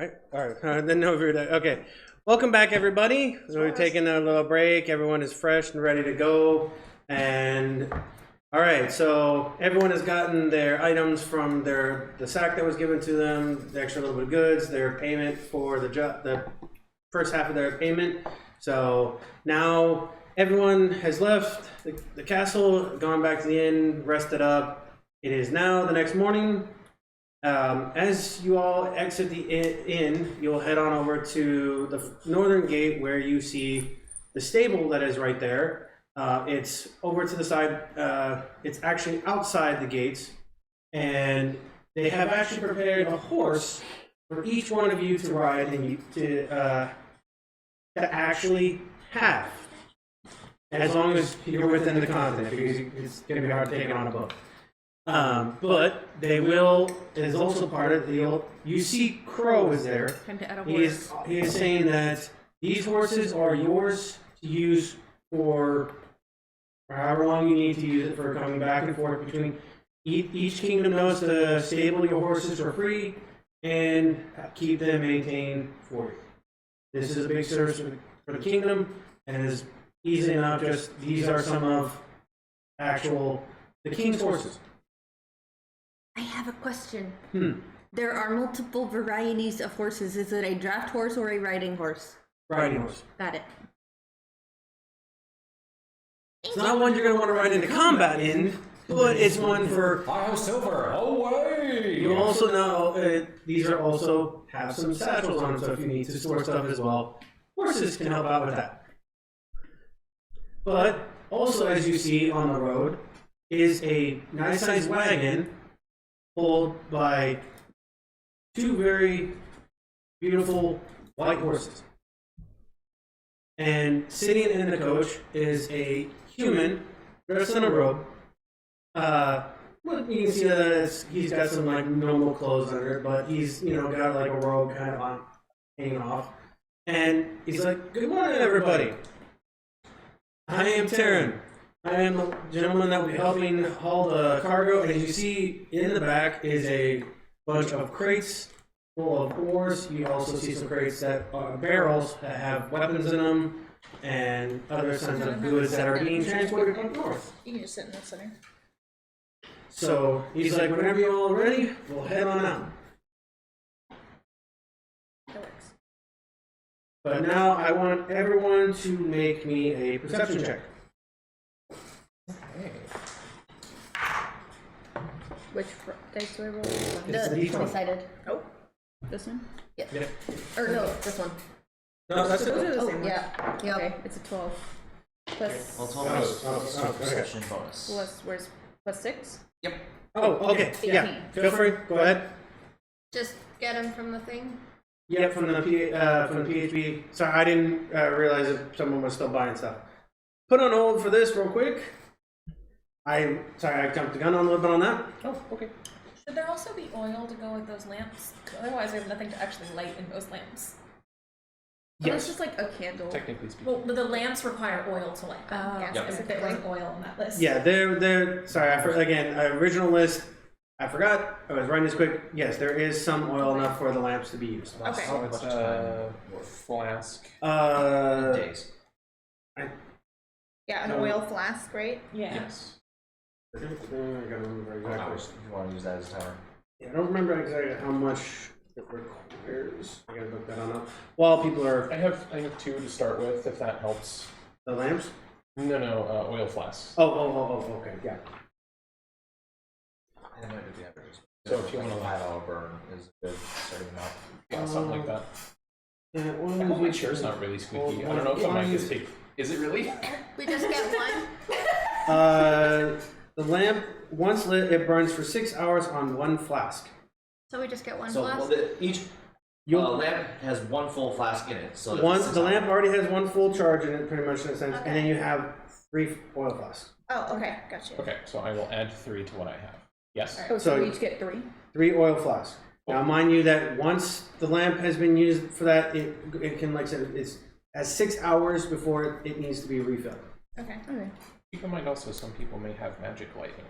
right? All right. Then over that. Okay. Welcome back, everybody. So we're taking a little break. Everyone is fresh and ready to go. And all right. So everyone has gotten their items from the sack that was given to them, the extra little bit of goods, their payment for the first half of their payment. So now everyone has left the castle, gone back to the inn, rested up. It is now the next morning. As you all exit the inn, you'll head on over to the northern gate where you see the stable that is right there. It's over to the side. It's actually outside the gates, and they have actually prepared a horse for each one of you to ride and to actually have, as long as you're within the continent, because it's going to be hard to take it on a boat. But they will. It is also part of the deal. You see, Crow is there. Time to add a He horse. is saying that these horses are yours to use for however long you need to use it for coming back and forth between. Each kingdom knows to stable your horses for free and keep them maintained for you. This is a big service for the kingdom, and it is easy enough. Just these are some of the king's horses. I have a question. Hmm. There are multiple varieties of horses. Is it a draft horse or a riding horse? Riding horse. Got it. It's not one you're going to want to ride into combat in, but it's one for. Hi-ho Silver, away! You also know these are also have some satchels on them, so if you need to store stuff as well, horses can help out with that. But also, as you see on the road, is a nice-sized wagon pulled by two very beautiful white horses. And sitting in the coach is a human dressed in a robe. Well, you can see that he's got some like normal clothes under it, but he's got like a robe kind of on, hanging off. And he's like, "Good morning, everybody. I am Taryn. I am a gentleman that will be helping haul the cargo." And as you see in the back is a bunch of crates full of ores. You also see some crates that are barrels that have weapons in them and other kinds of goods that are being transported up north. You can just sit in the center. So he's like, "Whenever you're all ready, we'll head on out." That works. But now I want everyone to make me a perception check. Which dice do I roll? It's the D20. One-sided. Oh. This one? Yeah. Yeah. Or no, this one. No, that's Those are it. the Oh, same one. yeah. Yep. Okay, it's a 12. Plus, Well, it's Oh, almost okay. perception bonus. where's plus 6? Oh, okay. Yeah. 18. Feel free. Go ahead. Just get him from the thing. Yep, from the PHP. Sorry, I didn't realize if someone was still buying stuff. Put on hold for this real quick. I jumped the gun on a little bit on that. Oh, okay. Should there also be oil to go with those lamps? Otherwise, we have nothing to actually light in those lamps. Yes. It's just like a candle. Technically speaking. Well, the lamps require oil to light them. Oh, Yes, Yep. if there was oil on that list. Yeah, they're sorry. Again, original list. I forgot. I was writing this quick. Yes, there is some oil enough for the lamps to be used. Okay. So it's a flask. Days. Yeah, an oil flask, right? Yeah. Yes. I gotta remember exactly. You want to use that as a timer? Yeah, I don't remember exactly how much it requires. I gotta look that on up. While people are I have two to start with, if that helps. the lamps. No, oil flasks. Oh, okay, yeah. I might do the averages. So if you want to $5 burn is a good starting amount. Yeah, something like that. Yeah, I hope my chair's not really squeaky. I don't know if the mic is tape. Is it really? We just get one. The lamp, once lit, it burns for 6 hours on one flask. So we just get one So flask. each You'll lamp has one full flask in it. So the lamp already has one full charge in it, pretty much in a sense, and then you have 3 oil flasks. Oh, okay, gotcha. Okay, so I will add 3 to what I have. Yes. Oh, so So- we each get 3? 3 oil flasks. Now, mind you that once the lamp has been used for that, it can, like I said, it has 6 hours before it needs to be refilled. Okay. Okay. Keep in mind also, some people may have magic lighting.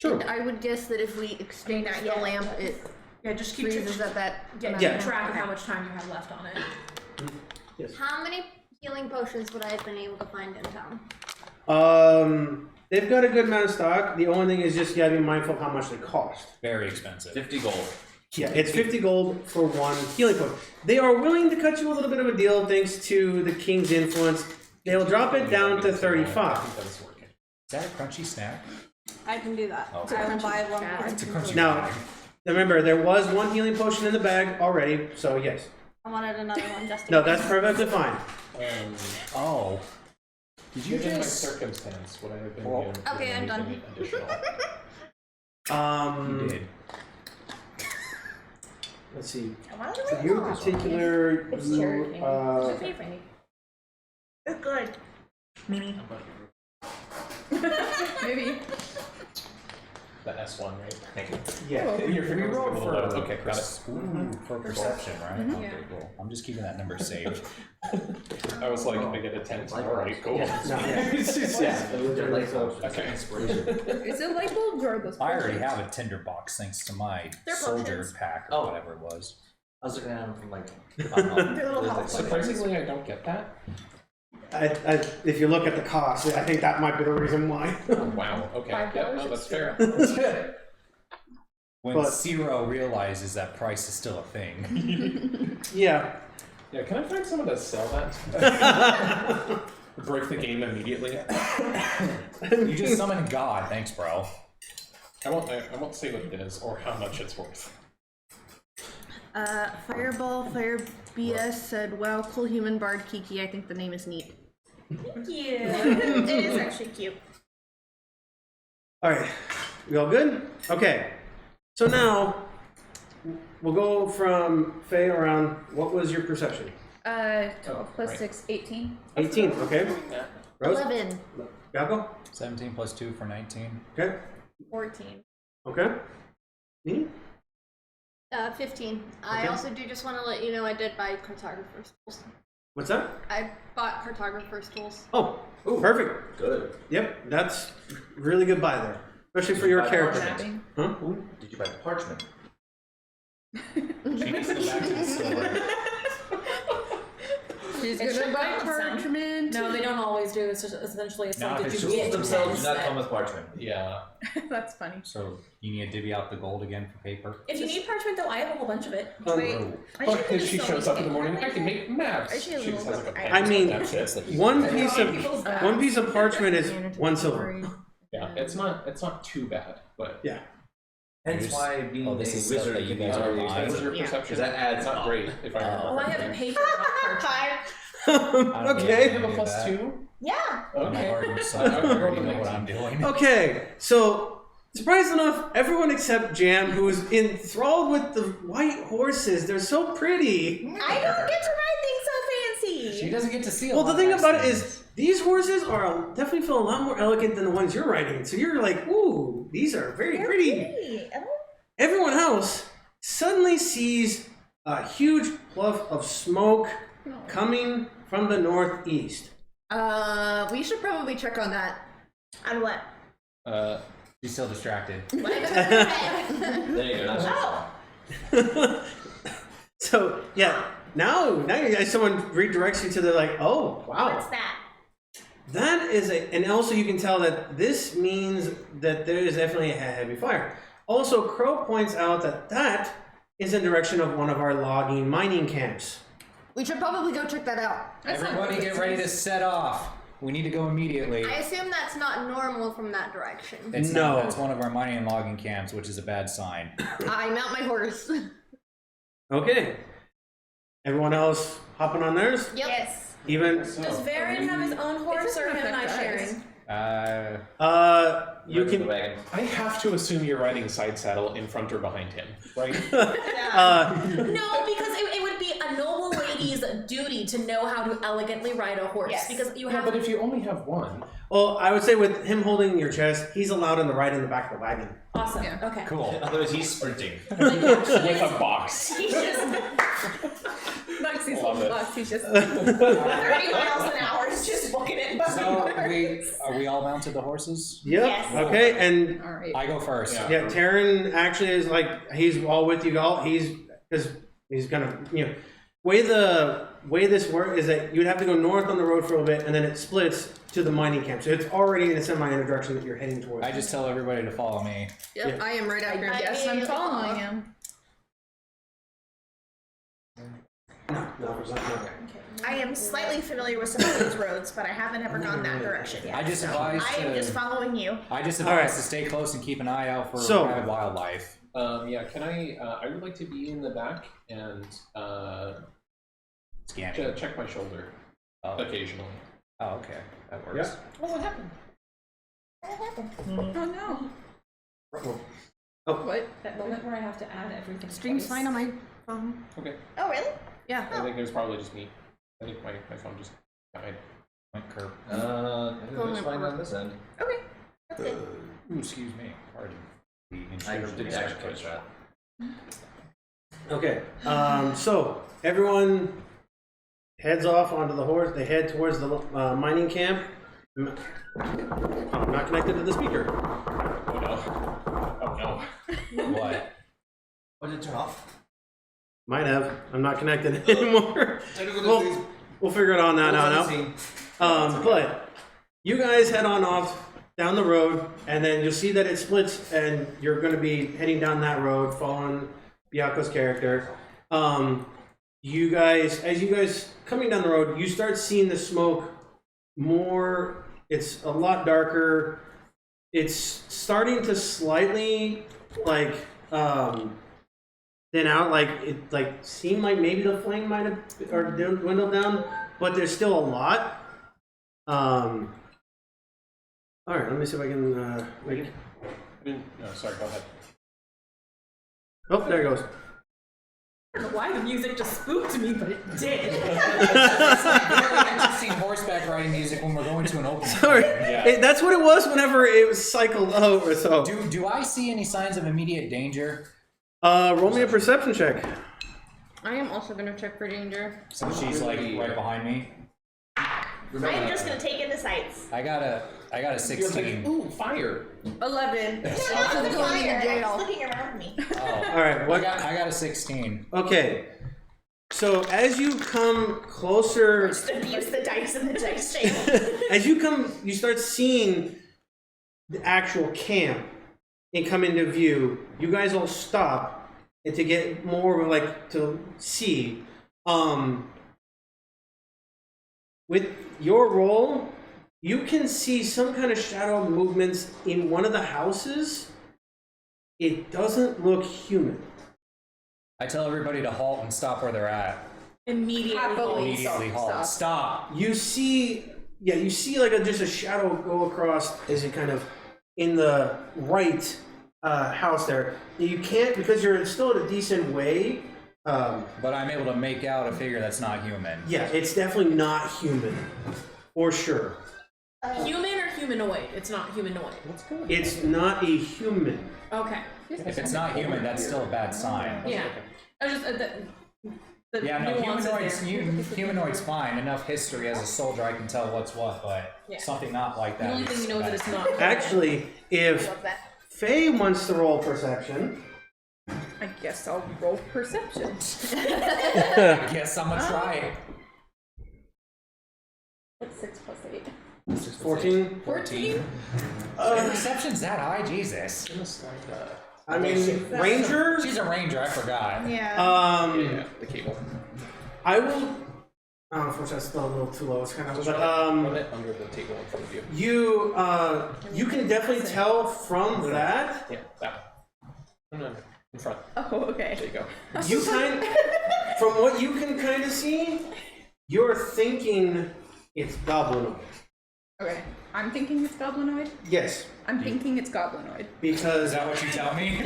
Sure. And I would guess that if we extinguish not the yet, lamp, but- it Yeah, just keep freezes at that. amount keep of time. track of how much time you have left on it. How many healing potions would I have been able to find in town? They've got a good amount of stock. The only thing is just you gotta be mindful of how much they cost. Very expensive. 50 gold. Yeah, it's 50 gold for one healing potion. They are willing to cut you a little bit of a deal thanks to the king's influence. They'll drop it down to 35. Is that a crunchy snack? I can do that. Okay. I will buy one Yeah. more. It's a crunchy Now, bag. remember, there was one healing potion in the bag already, so yes. I wanted another one just in No, case. that's perfectly fine. Oh. Did you Given my just... circumstance, would I have been Well, given okay, I'm done. anything additional? You did. Let's see. I want to For you in particular, It's you, charity. It's good. Minnie. Maybe. The S1, right? Thank you. yeah. Your We finger was rolled a little for, low. Okay, got it. for perception, right? Mhm. Okay, cool. I'm just keeping that number saved. I was like, I get a 10. Alright, cool. No, yeah. It's just, yeah. They're like Okay. inspiration. Is it light bulbs or those? I already have a tinderbox thanks to my They're soldier potions. pack or Oh. whatever it was. I was looking at them from like. They're little health Surprisingly, I don't get that. If you look at the cost, I think that might be the reason why. Oh, wow, okay. $5 Yeah, no, that's extra. fair. When But- Siro realizes that price is still a thing. Yeah. Yeah, can I find someone to sell that? Break the game immediately. You just summoned God, thanks, bro. I won't say what it is or how much it's worth. Fireball, Fire BS said, wow, cool human bard Kiki. I think the name is neat. Thank you. It is actually cute. All right. We all good? Okay. So now we'll go from Faye around. What was your perception? 12 plus right. 6, 18. 18. Okay. Rose? 11. Byakko? 17 plus 2 for 19. Okay. 14. Okay. Minnie? 15. I Okay. also do just want to let you know I did buy cartographer's tools. What's that? I bought cartographer's tools. Oh, perfect. Good. Yep, that's really good buy there, especially for your Buy character. parchment. Huh? Did you buy parchment? She needs to go back to the store. She's It gonna should buy come with some. parchment. No, they don't always do. It's just essentially it's No, like if did it's you Tools get themselves do not instead? come with parchment. Yeah. That's funny. So you need to divvy out the gold again for paper? If you need parchment though, I have a whole bunch of it. Oh. Because she shows up in the morning, I can make maps. I should have She a just little has like a bit- pen. I mean, That's it. one piece of parchment is 1 silver. Yeah, it's not too bad, but Yeah. Hence why being Oh, a this is stuff wizard that you can be guys are very buying. what was your expensive. perception? Because that adds It's not up. great if I remember. Oh, I have correctly. paper, not parchment. Do you Okay. have a Do plus that. 2? Yeah. Okay. I already know what I'm doing. Okay, so surprised enough, everyone except Jam, who is enthralled with the white horses. They're so pretty. I don't get to ride things so fancy. She doesn't get to see a Well, the lot thing of about it things. is, these horses are definitely feel a lot more elegant than the ones you're riding. So you're like, ooh, these are very They're pretty. pretty. Oh. Everyone else suddenly sees a huge puff of smoke coming from the northeast. We should probably check on that. On what? She's still distracted. There you go. That's So yeah, now you guys, someone redirects you to the like, oh wow, What's that? that is a, and also you can tell that this means that there is definitely a heavy fire. Also, Crow points out that that is in direction of one of our logging mining camps. We should probably go check that out. Everybody get ready to set off. We need to go immediately. I assume that's not normal from that direction. It's No. not. That's one of our mining and logging camps, which is a bad sign. I mount my horse. Okay, everyone else hopping on theirs, Yep. Yes. even Does Varen have his own horse or him and I sharing? you the can wagon. I have to assume you're riding side saddle in front or behind him, right? uh, No, because it would be a noble lady Kiki's duty to know how to elegantly ride a horse because you have. But if you only have one. Well, I would say with him holding your chest, he's allowed in the ride in the back of the wagon. Awesome. Yeah. Okay. Cool. Otherwise, he's sprinting. With a box. He's just Maxie's Love it. box. He's just 30 miles an hour, just booking it. So are we all mounted the horses? Yep. Yes. Okay, and all right. I go first. Yeah. Taryn actually is like, he's all with you all. Because he's gonna, way this works is that you'd have to go north on the road for a little bit, and then it splits to the mining camp. So it's already in a semi-inner direction that you're heading towards. I just tell everybody to follow me. Yep, Yeah. I am right after him. I Yes, I'm immediately following follow. him. No, it's not. I am slightly familiar with some of these roads, but I haven't ever gone that direction yet. I just so advise I am to- just following you. I just All right. advise to stay close and keep an eye out for So- rabid wildlife. Yeah, can I would like to be in the back and Scanning. check my shoulder Oh. occasionally. Oh, okay. That works. Yep. Oh, what happened? Oh no. Oh, That moment where I have to add everything. Stream's twice. fine on my phone. Okay. Oh, really? Yeah. I think it was probably just me. I think my phone just died. Went curb. I think it's fine on this end. Okay. That's good. Ooh, excuse me. Pardon. The I intrusion didn't is actually such. catch that. okay. So everyone heads off onto the horse. They head towards the mining camp. Oh, I'm not connected to the speaker. Oh no. Oh no. What? Oh, did it turn off? Might have. I'm not connected anymore. We'll figure it out now. But you guys head on off down the road, and then you'll see that it splits, and you're going to be heading down that road, following Byakko's character. You guys, as you guys coming down the road, you start seeing the smoke more. It's a lot darker. It's starting to slightly like thin out. Like it seemed like maybe the flame might have or dwindled down, but there's still a lot. All right, let me see if I can make. No, sorry. Go ahead. Oh, there it goes. I don't know why the music just spooked me, but it did. Very interesting horseback riding music when we're going to an open. Sorry, that's what it was whenever it was cycled over. So, Do I see any signs of immediate danger? roll me a perception check. I am also gonna check for danger. So she's like right behind me. I'm just gonna take in the sights. I got a You're like, 16. ooh, fire. 11. There's Also a going fire to jail. that's looking around me. Oh. All right, what? I got a 16. Okay, so as you come closer, Just abuse the dice in the dice table. as you start seeing the actual camp and come into view. You guys all stop and to get more like to see. With your roll, you can see some kind of shadow movements in one of the houses. It doesn't look human. I tell everybody to halt and stop where they're at. Immediately. Immediately halt. Stop. You see, you see like just a shadow go across as you kind of in the right house there. You can't because you're still at a decent way. But I'm able to make out a figure that's not human. Yeah, it's definitely not human, for sure. Human or humanoid? It's not humanoid. It's not a human. Okay. If it's not human, that's still a bad sign. Yeah. I was just the Yeah, no, nuances humanoid's fine. Enough history as a soldier, I can tell what's what, but Yeah. something not like The that. only thing you know bad. that it's not. Actually, if Love that. Faye wants to roll perception, I guess I'll roll perception. I guess I'm gonna try it. What's 6 plus 8? 14. 14. Perception's that high, Jesus. I mean, Ranger. She's a ranger. I forgot. Yeah. Yeah, the cable. I will. Oh, unfortunately, that's still a little too low. It's kind of. But Run it under the table in front of you. you can definitely tell from that. Yeah, that one. No, in front. Oh, okay. There you go. You kind, from what you can kind of see, you're thinking it's goblinoid. Okay, I'm thinking it's goblinoid. Yes, I'm thinking it's goblinoid. because Is that what you tell me? do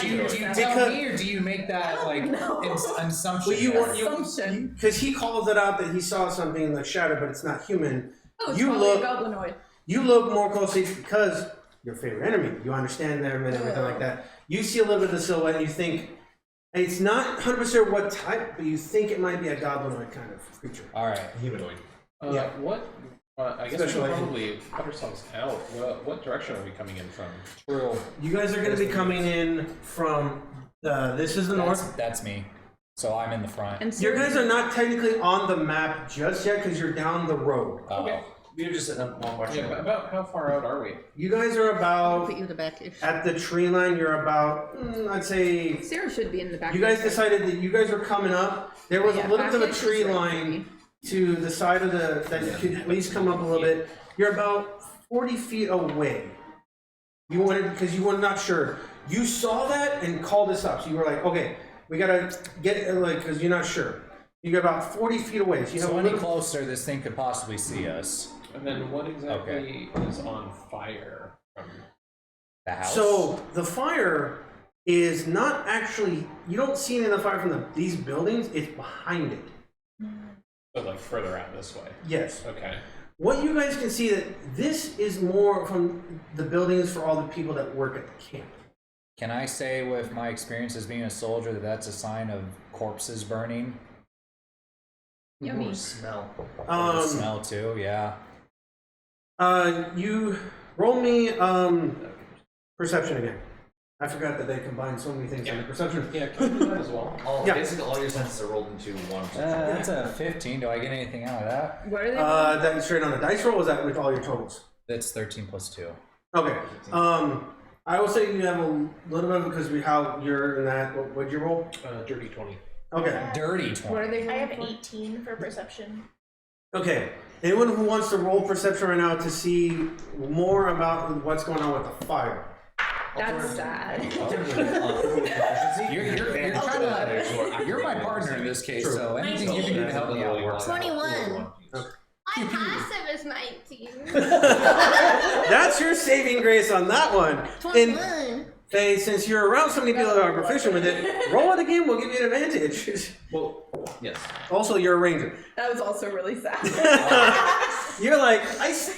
you tell Because- me, or do you make that like assumption? well, you Assumption. because he calls it out that he saw something in the shadow, but it's not human. Oh, it's You probably look- a goblinoid. You look more closely because your favorite enemy. You understand them and everything like that. You see a little bit of the silhouette, and you think it's not 100% what type, but you think it might be a goblinoid kind of creature. All right. Humanoid. Yeah. What? I guess we should Specializing. probably cut ourselves out. What direction are we coming in from? True. You guys are going to be coming in from this is the north. That's me. So I'm in the front. And You Zerø- guys are not technically on the map just yet because you're down the road. Okay. We're just in one more. Yeah, but about how far out are we? You guys are about Put you in the back. at the tree line. You're about I'd say. Zerø should be in the back. You guys decided that you guys were coming up. There was a Yeah, little bit of a back tree is right line to the side of the that you could at least come up a little bit. You're about 40 feet away. You wanted because you were not sure. You saw that and called us up. So you were like, okay, we gotta get it, like because you're not sure. You're about 40 feet away. So you have So a any little. closer, this thing could possibly see us. And then what exactly is on fire from The house. So the fire is not actually. You don't see any of the fire from these buildings. It's behind it. but like further out this way? Yes. Okay. What you guys can see that this is more from the buildings for all the people that work at the camp. Can I say, with my experience as being a soldier, that that's a sign of corpses burning? Yummy. Smell. The smell too. Yeah. You roll me perception again. I forgot that they combine so many things in perception. Yeah, can we do that as well? Yeah. Basically, all your senses are rolled into one. That's a 15. Do I get anything out of that? What are they? That's straight on the dice roll. Or is that with all your totals? That's 13 plus 2. Okay. I will say you have a little bit because how you're in that. What'd you roll? Dirty 20. Okay. Dirty What are 20. they? I have rolling for? 18 for perception. Okay. Anyone who wants to roll perception right now to see more about what's going on with the fire? That's sad. You're my partner in this case, True. so anything you can do to help me out works. 21. My passive is 19. That's your saving grace on that one. And 21. Faye, since you're around so many people that are proficient with it, roll it again, we'll give you an advantage. Well, yes. Also, you're a ranger. That was also really sad. You're like,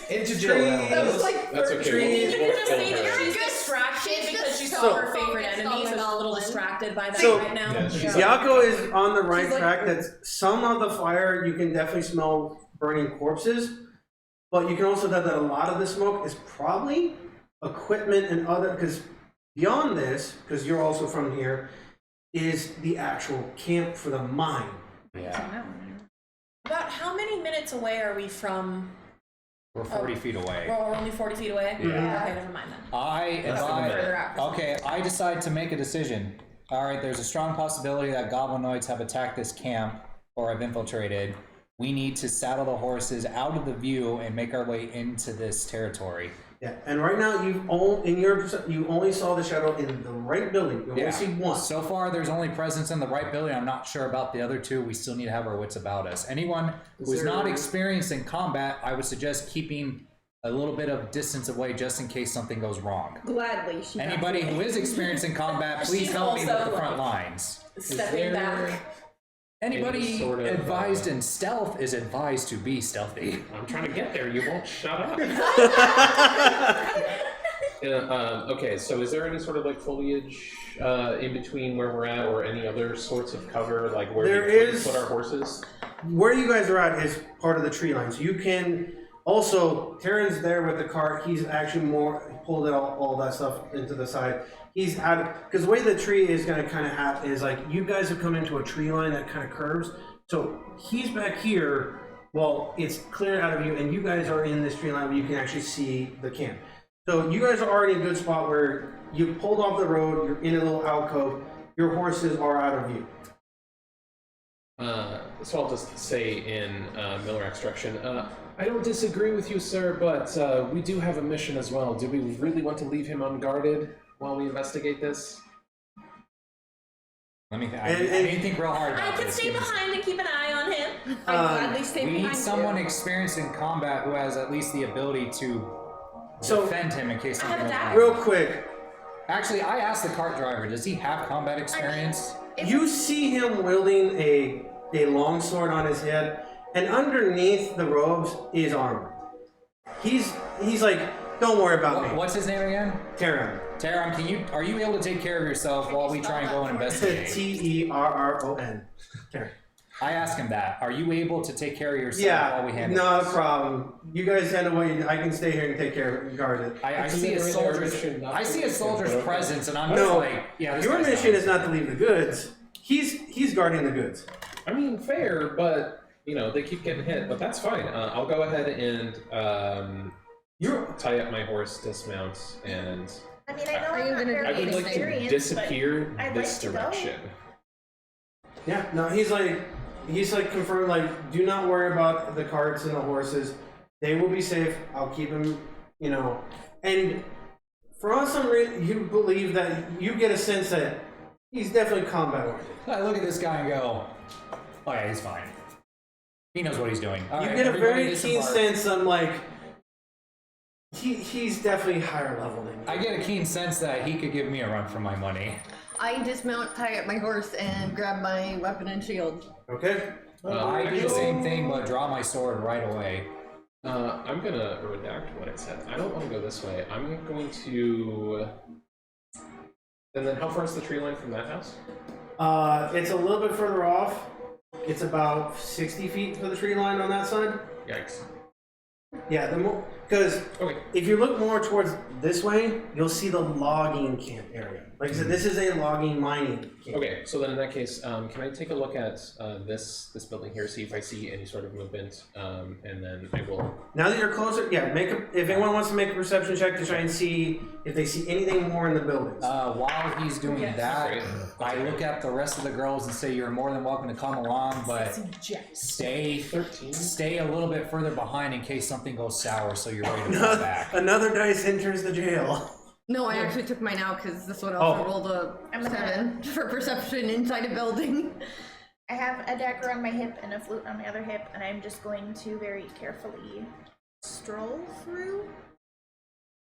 Into tree. That was like That's okay. Tree. You can just say that We'll- she's distracted She's because she just saw so her favorite focused enemy, on so the she's a little goblin. distracted by that So- right now. Yeah, she's Byakko is on the right She's like- track. That some of the fire you can definitely smell burning corpses, but you can also tell that a lot of the smoke is probably equipment and other. Because beyond this, because you're also from here, is the actual camp for the mine. Yeah. About how many minutes away are we from? We're 40 feet away. We're only 40 feet away? Yeah. Okay, never mind then. Further out. Okay, I decide to make a decision. Alright, there's a strong possibility that goblinoids have attacked this camp or have infiltrated. We need to saddle the horses out of the view and make our way into this territory. Yeah, and right now you only saw the shadow in the right building. You only see one. So far, there's only presence in the right building. I'm not sure about the other two. We still need to have our wits about us. Anyone who's not experienced in combat, I would suggest keeping a little bit of distance away just in case something goes wrong. Gladly, she. Anybody who is experienced in combat, please She's help me with also, the front like, lines. Stepping back. Anybody Any sort of, advised in stealth is advised to be stealthy. I'm trying to get there. You won't shut up. Okay, so is there any sort of like foliage in between where we're at, or any other sorts of cover, like where There we is- put our horses? Where you guys are at is part of the tree line. So you can also, Terran's there with the cart. He's actually he pulled all that stuff into the side. He's out, because the way the tree is going to kind of have is like you guys have come into a tree line that kind of curves. So he's back here. Well, it's clear out of you, and you guys are in this tree line where you can actually see the camp. So you guys are already in a good spot where you pulled off the road. You're in a little alcove. Your horses are out of view. So I'll just say in Milrak's direction, I don't disagree with you, sir, but we do have a mission as well. Do we really want to leave him unguarded while we investigate this? Let me think. I didn't think real hard I about can this. stay behind and keep an eye on him. I gladly stay We need behind someone you. experienced in combat who has at least the ability to defend him in case something goes wrong. Real quick, Actually, I asked the cart driver, does he have combat experience? you see him wielding a long sword on his head, and underneath the robes is armor. He's like, don't worry about me. What's his name again? Terran. Taron, are you able to take care of yourself while we try and go and investigate? Terron. Terran. I asked him that. Are you able to take care of yourself while we Yeah, handle not a this? problem. You guys handle what you, I can stay here and take care of it, guard it. I see a soldier's presence, and I'm just No, like, yeah. This your guy's mission not- is not to leave the goods. He's guarding the goods. I mean, fair, but you know they keep getting hit. But that's fine. I'll go ahead and tie up my horse, dismount, and I mean, I know Are you I'm not gonna very I would like to experienced, disappear but I'd this like to go. direction. Yeah, no, he's like confirmed, like, do not worry about the carts and the horses. They will be safe. I'll keep them, you know. And for some reason, you believe that you get a sense that he's definitely combat oriented. I look at this guy and go, oh yeah, he's fine. He knows what he's doing. All You right, get a everybody very keen disembark. sense of like, he's definitely higher level than you. I get a keen sense that he could give me a run for my money. I dismount, tie up my horse, and grab my weapon and shield. Okay. I do the same thing, but draw my sword right away. I'm gonna redact what I said. I don't want to go this way. I'm going to. And then, how far is the tree line from that house? It's a little bit further off. It's about 60 feet to the tree line on that side. Yikes. Yeah, the more because Okay. if you look more towards this way, you'll see the logging camp area. Like I said, this is a logging mining camp. Okay, so then in that case, can I take a look at this building here, see if I see any sort of movement, and then I will. Now that you're closer, yeah, if anyone wants to make a perception check to try and see if they see anything more in the buildings. While he's doing that, Great. I look at the rest of the girls and say, you're more than welcome to come along, but stay a little bit further behind in case something goes sour so you're ready to come back. Another dice enters the jail. No, I actually took mine out because this one also rolled a 7 for perception inside a building. I have a dagger on my hip and a flute on my other hip, and I'm just going to very carefully stroll through.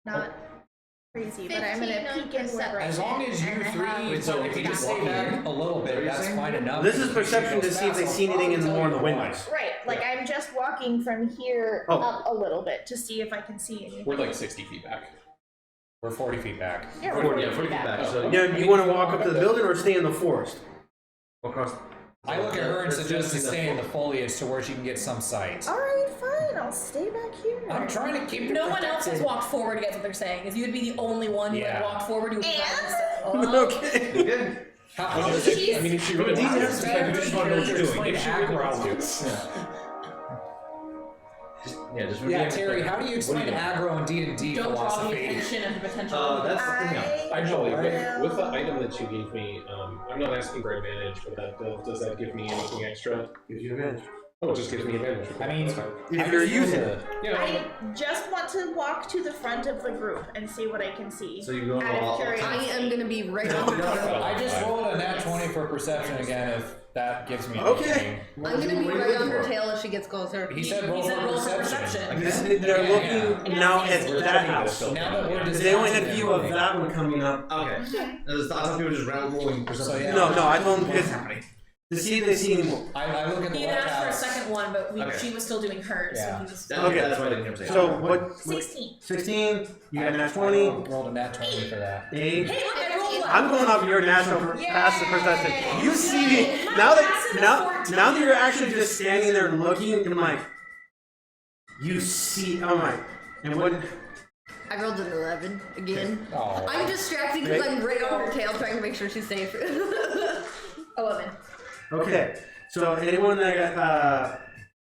Not crazy, but I'm gonna peek in where As long as you three, so if you just stay back a little bit, that's fine enough. This is perception to see if they see anything in more in the windows. Right, like I'm just walking from here up a little bit to see if I can see anything. We're like 60 feet back. We're 40 feet back. Yeah, we're 40 feet back. back. So Now, do you want to walk up to the building or stay in the forest? across. I look at her and suggest to stay in the foliage to where she can get some sight. Alright, fine, I'll stay back here. I'm trying to keep No one else has walked forward against what they're saying. If you would be the only one who had walked forward, you would be Okay. Good. I mean, if she really wants to, I just want to know what you're doing. If she really wants to. Just Yeah, Terry, how do you explain aggro and D&D Don't draw the philosophy? attention of the potential. That's the thing. Actually, with the item that you gave me, I'm not asking for advantage, but does that give me anything extra? Gives you advantage. Oh, it just gives me advantage. I mean, That's fine. If you're using it. Yeah. I just want to walk to the front of the group and see what I can see. So you go Out of all. curiosity. I am gonna be right on the tail. I just rolled a nat 20 for perception again if that gives me Okay. anything. I'm gonna be right on her tail as she gets closer. He said roll for perception. They're looking now at that house. Now that we're They only had dismounted view of everybody. that one coming up. Okay. I thought people just rolling perception. yeah. No, I told them to see if they see any more. I look at the He had asked for a lighthouse. second one, but she was still doing hers. Yeah. So he was. Okay. That's why I didn't hear him say So what? 16. 16. You got a nat 20. Rolled a nat 20 for that. 8. Hey, look, I rolled one. I'm going off your natural passive perception. You see me now that you're actually just standing there looking, and I'm like, you see. I'm like, and what? I rolled an 11 again. Oh. I'm distracted because I'm right on her tail trying to make sure she's safe. 11. Okay. So anyone that got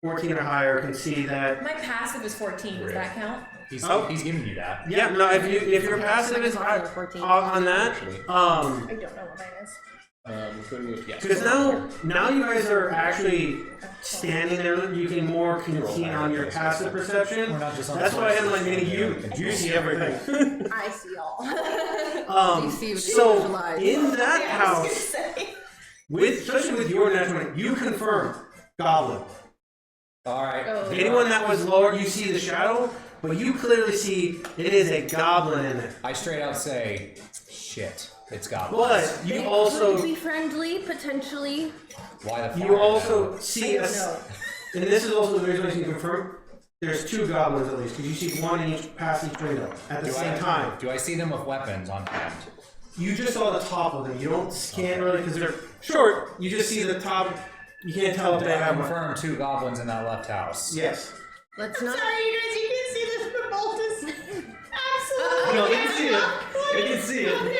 14 or higher can see that. My passive is 14. Does that count? He's giving you that. Yeah. No. If your passive is high, on that, I don't know what mine is. Yes. because now you guys are actually standing there looking more keen on your passive perception. We're not just on That's why I had like Minnie, you see everything. I see all. You see So visualize. in that house, especially with your natural, you confirm goblin. All right. Anyone that was lower, you see the shadow, but you clearly see it is a goblin in there. I straight out say, shit, it's goblins. But you also Could be friendly, potentially. Why the fuck? you also see a, and this is also the reason I can confirm. There's 2 goblins at least, because you see one in each past each window at the same time. Do I see them with weapons on hand? You just saw the top of them. You don't scan really because they're short. You just see the top. You can't tell if they I have one. confirm 2 goblins in that left house. Yes. Let's not. Sorry, you guys, you can see this. The bolt is absolutely. No, you can see it. You can see it.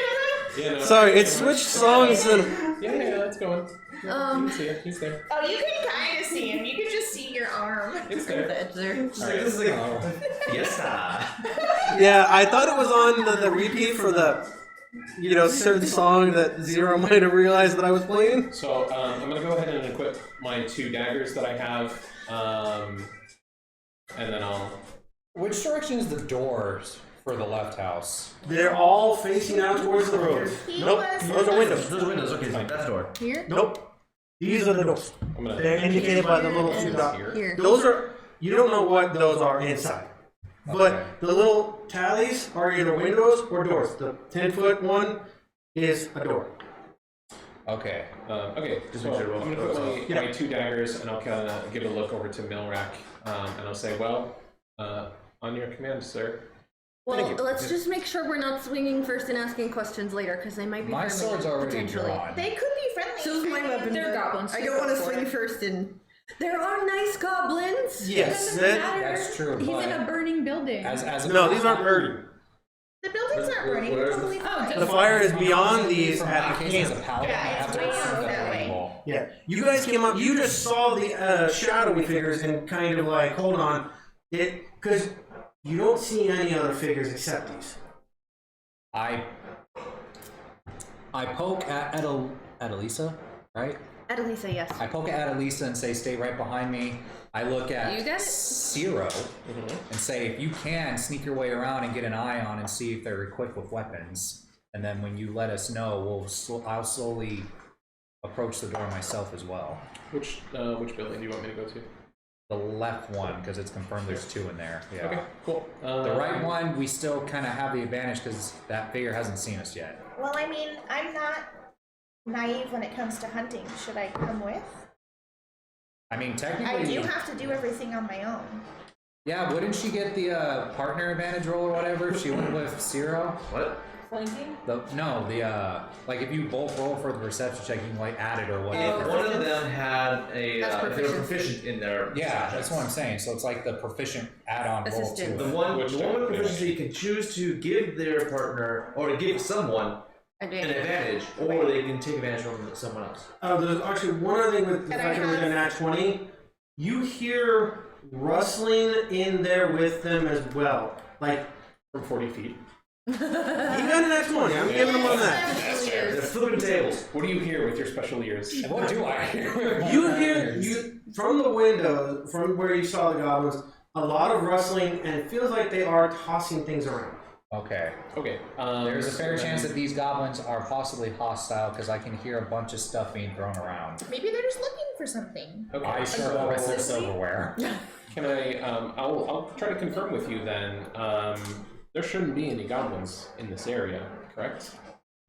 Yeah, no, Sorry, it switched songs and. Yeah, it's going. You can see it. He's there. Oh, you can kind of see him. You can just see your arm. It's there. This is like, yes, sir. Yeah, I thought it was on the repeat for the, certain song that Zerø might have realized that I was playing. So I'm gonna go ahead and equip my 2 daggers that I have, and then I'll. Which direction is the doors for the left house? They're all facing out towards the road. Nope, those are windows. Those are windows. Okay, so that's door. Here? Nope. These are the doors. I'm gonna. They're indicated by the little 2 dots. Here. Those are, you don't know what those are inside. But the little tallies are either windows or doors. The 10-foot one is a door. Okay. Okay, Just so make sure I'm we're gonna put my 2 daggers, and I'll kind of give a look over to Milrak, and I'll say, well, on your command, sir. Well, let's just make sure we're not swinging first and asking questions later, because they might be My friendly, sword's already potentially. drawn. They could be friendly. So's my weapon. They're but goblins. I don't want to swing first and. There are nice goblins. Yes. That's true. He's but in a burning building. as a No, these aren't burning. The buildings aren't burning. Where's They're the- totally Oh, fine. The fire is beyond these from at the Arcais as a camp. paladin, Yeah, I have it's to way receive out that that way. angle. Yeah, you guys came up. You just saw the shadowy figures and kind of like, hold on, it because you don't see any other figures except these. I poke at Adelisa, right? Adelisa, yes. I poke at Adelisa and say, stay right behind me. I look at You got it? Siro and say, if you can, sneak your way around and get an eye on and see if they're equipped with weapons. And then when you let us know, I'll slowly approach the door myself as well. Which building do you want me to go to? The left one, because it's confirmed there's 2 in there. Yeah. Okay, cool. The right one, we still kind of have the advantage because that figure hasn't seen us yet. Well, I mean, I'm not naive when it comes to hunting. Should I come with? I mean, I technically, do have to do everything on my own. yeah, wouldn't she get the partner advantage roll or whatever if she went with Siro? What? Flanking? Like if you both roll for the perception check, you can like add it or whatever. If one of them had a, That's if they were proficient in their Yeah, that's what I'm saying. So it's like the proficient add-on roll Assistant. to The it. one Which with type? proficiency can choose to give their partner or to give someone an advantage, or they can take advantage from someone else. There's actually one other thing with the And I fact that we're in Nat 20. You hear rustling in there with them as well. Like, From 40 feet. he got an Nat 20. I'm giving him on that. They're flipping tables. What do you hear with your special ears? And what do I hear? You hear from the window, from where you saw the goblins, a lot of rustling, and it feels like they are tossing things around. Okay. Okay. There's a fair so chance then- that these goblins are possibly hostile because I can hear a bunch of stuff being thrown around. Maybe they're just looking for something. Okay. I sure hope it's their silverware. Can I? I'll try to confirm with you then. There shouldn't be any goblins in this area, correct?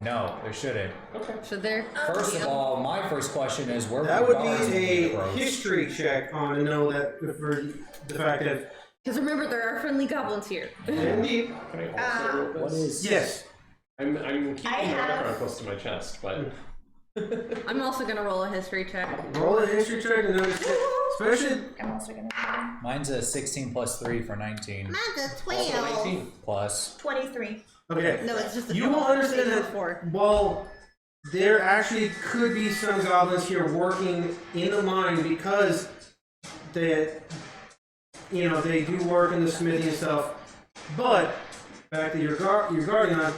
No, there shouldn't. Okay. Should there? First of all, my first question is where That the would guards be be a approached? history check on to know that for the fact that Because remember, there are friendly goblins here. indeed, Can I also roll this? What is? yes. I'm keeping I my have- background close to my chest, but I'm also gonna roll a history check. Roll a history check and notice, especially I'm also gonna Mine's a 16 plus 3 for 19. Mine's a also 19. Plus. 23. okay. No, it's just a You will understand that four. while there actually could be some goblins here working in the mine because they do work in the smithy and stuff. But the fact that you're guarding them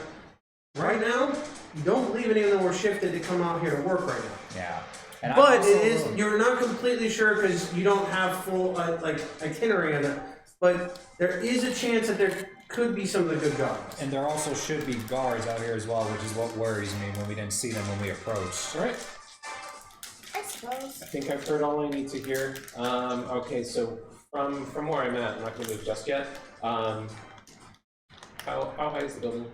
right now, you don't believe any of them were shifted to come out here to work right now. Yeah. And I But also- it is you're not completely sure because you don't have full itinerary of it. But there is a chance that there could be some of the good goblins. And there also should be guards out here as well, which is what worries me when we didn't see them when we approached. All right. suppose. I think I've heard all I need to hear. Okay, so from where I'm at, I'm not going to move just yet. How high is the building?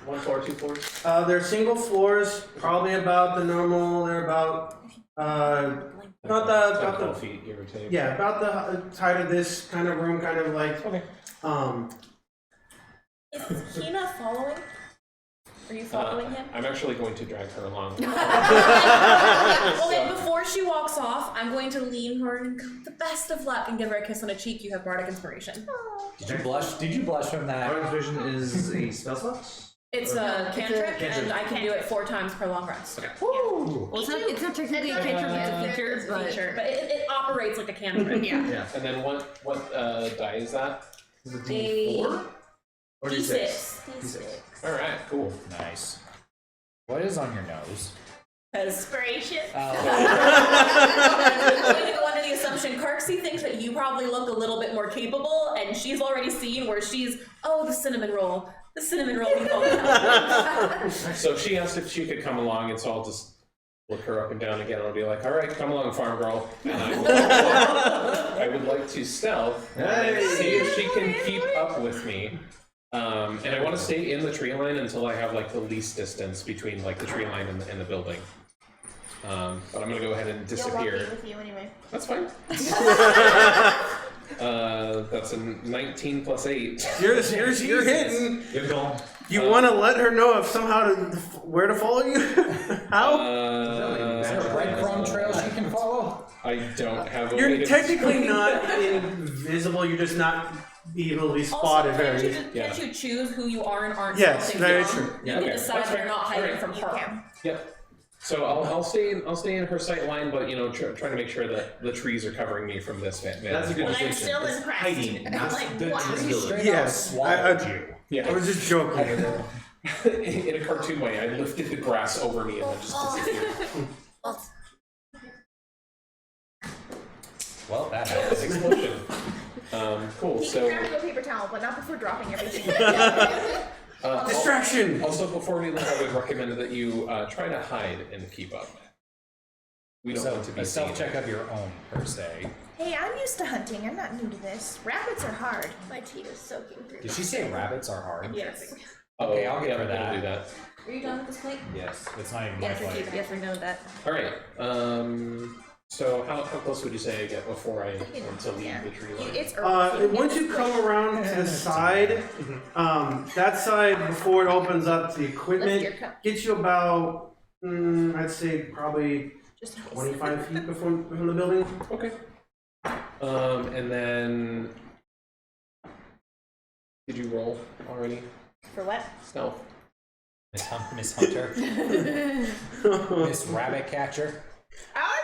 1 floor, 2 floors? They're single floors, probably about the normal. They're about about 12 feet, give or take. yeah, about the height of this kind of room, kind of like Okay. Is Hina following? Are you following him? I'm actually going to drag her along. Well, then before she walks off, I'm going to lean her and go, the best of luck and give her a kiss on a cheek. You have bardic inspiration. Did you blush? Did you blush from that? Our inspiration is a spell slot? It's a cantrip, cantrip. and I can do it 4 times per long rest. Okay. Well, it's not technically a cantrip, it's a feature, but But it operates like a cantrip. Yeah. And then what die is that? Is it A D4? Or D6. D6. All right, cool. Nice. What is on your nose? Inspiration. I'm going to go under the assumption Karcsi thinks that you probably look a little bit more capable, and she's already seen where she's, the cinnamon roll. The cinnamon roll. So she asked if she could come along, and so I'll just look her up and down again. I'll be like, all right, come along, farm girl. And I would like to stealth and see if she can keep up with me. And I want to stay in the tree line until I have like the least distance between like the tree line and the building. But I'm gonna go ahead and disappear. You'll walk with you anyway. That's fine. That's a 19 plus 8. you're hitting. You're going. You want to let her know if somehow where to follow you? How? Is there a breadcrumb trail she can follow? I don't have a way You're to technically not invisible. You're just not easily spotted. Also, Very. can't you choose who you are and aren't Yes, something very from? true. You Okay, can decide that's you're fair. not hiding Alright. from her. Yep. So I'll stay in her sight line, but trying to make sure that the trees are covering me from this vantage That's a good point. I'm distinction. still It's impressed. hiding, not Like, the wow. visibility. Straight Yes, out swallowed I- you. Yeah. I was just joking. In a cartoon way, I lifted the grass over me and then just disappeared. Well, that This happens. explosion. Cool. He So can grab a paper towel, but not before dropping everything. Distraction. Also, before we leave, I would recommend that you try to hide and keep up. We don't want to be a seen. self-check of your own, per se. Hey, I'm used to hunting. I'm not new to this. Rabbits are hard. My tea is soaking through. Did she say rabbits are hard? Yes. Okay, I'll give yeah, her I'm gonna that. do that. Are you done with this plate? Yes, it's not even my Yes, plate. yes, we're done with that. All right. So how close would you say I get before I want to leave the tree line? It's early. Once you come around to the side, that side before it opens up to the equipment gets you about, I'd say probably Just 25 feet from the building. Okay. And then did you roll already? For what? Stealth. Miss Hunter. Miss Rabbit Catcher. I was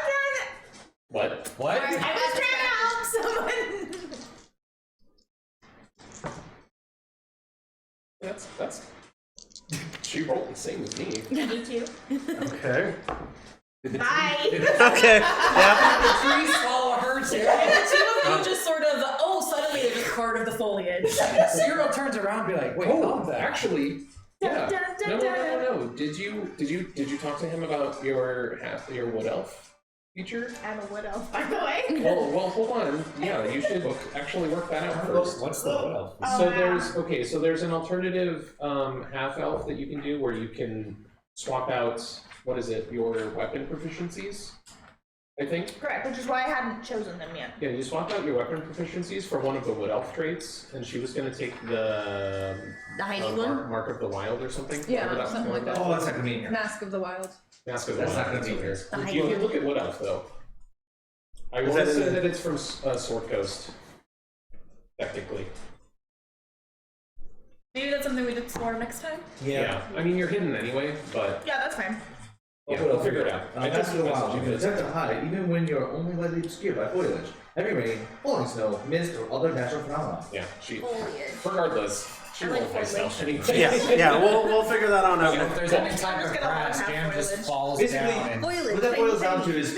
What? What? trying to help someone. That's. She rolled the same as me. Me too. Okay. Bye. Okay. Yeah. The trees follow her too. The two of you just sort of, suddenly they're just part of the foliage. Zero turns around and be like, wait, hold that. Actually, yeah. Dun, dun, No. dun. Did you talk to him about your wood elf feature? I'm a wood elf, by the way. Well, hold on. Yeah, you should actually work that out first. What's the what elf? So there's an alternative half elf that you can do where you can swap out your weapon proficiencies, I think. Correct, which is why I hadn't chosen them yet. Yeah, you swap out your weapon proficiencies for one of the wood elf traits, and she was going to take the hiding one? Mark of the Wild or something. Yeah, whatever something like that. Oh, that's not gonna be in here. Mask of the Wild. Mask of the That's Wild. not gonna be here. The You hiding can look at wood elf though. I Is want to that say in- that it's from Sword Coast, technically. Maybe that's something we'd explore next time. Yeah. I mean, you're hidden anyway, but Yeah, that's fine. yeah, we'll figure it out. I That's just the wild. You messaged can you. attempt to hide even when you're only lightly obscured by foliage, heavy rain, falling snow, mist, or other natural phenomena. Yeah, she. Foliage. Regardless, she I like rolled myself anyway. Yeah. We'll figure that on out. If there's any type just of gonna grass, have Dan just foliage. falls Basically, down and Foliage. What that same boils down thing. to is,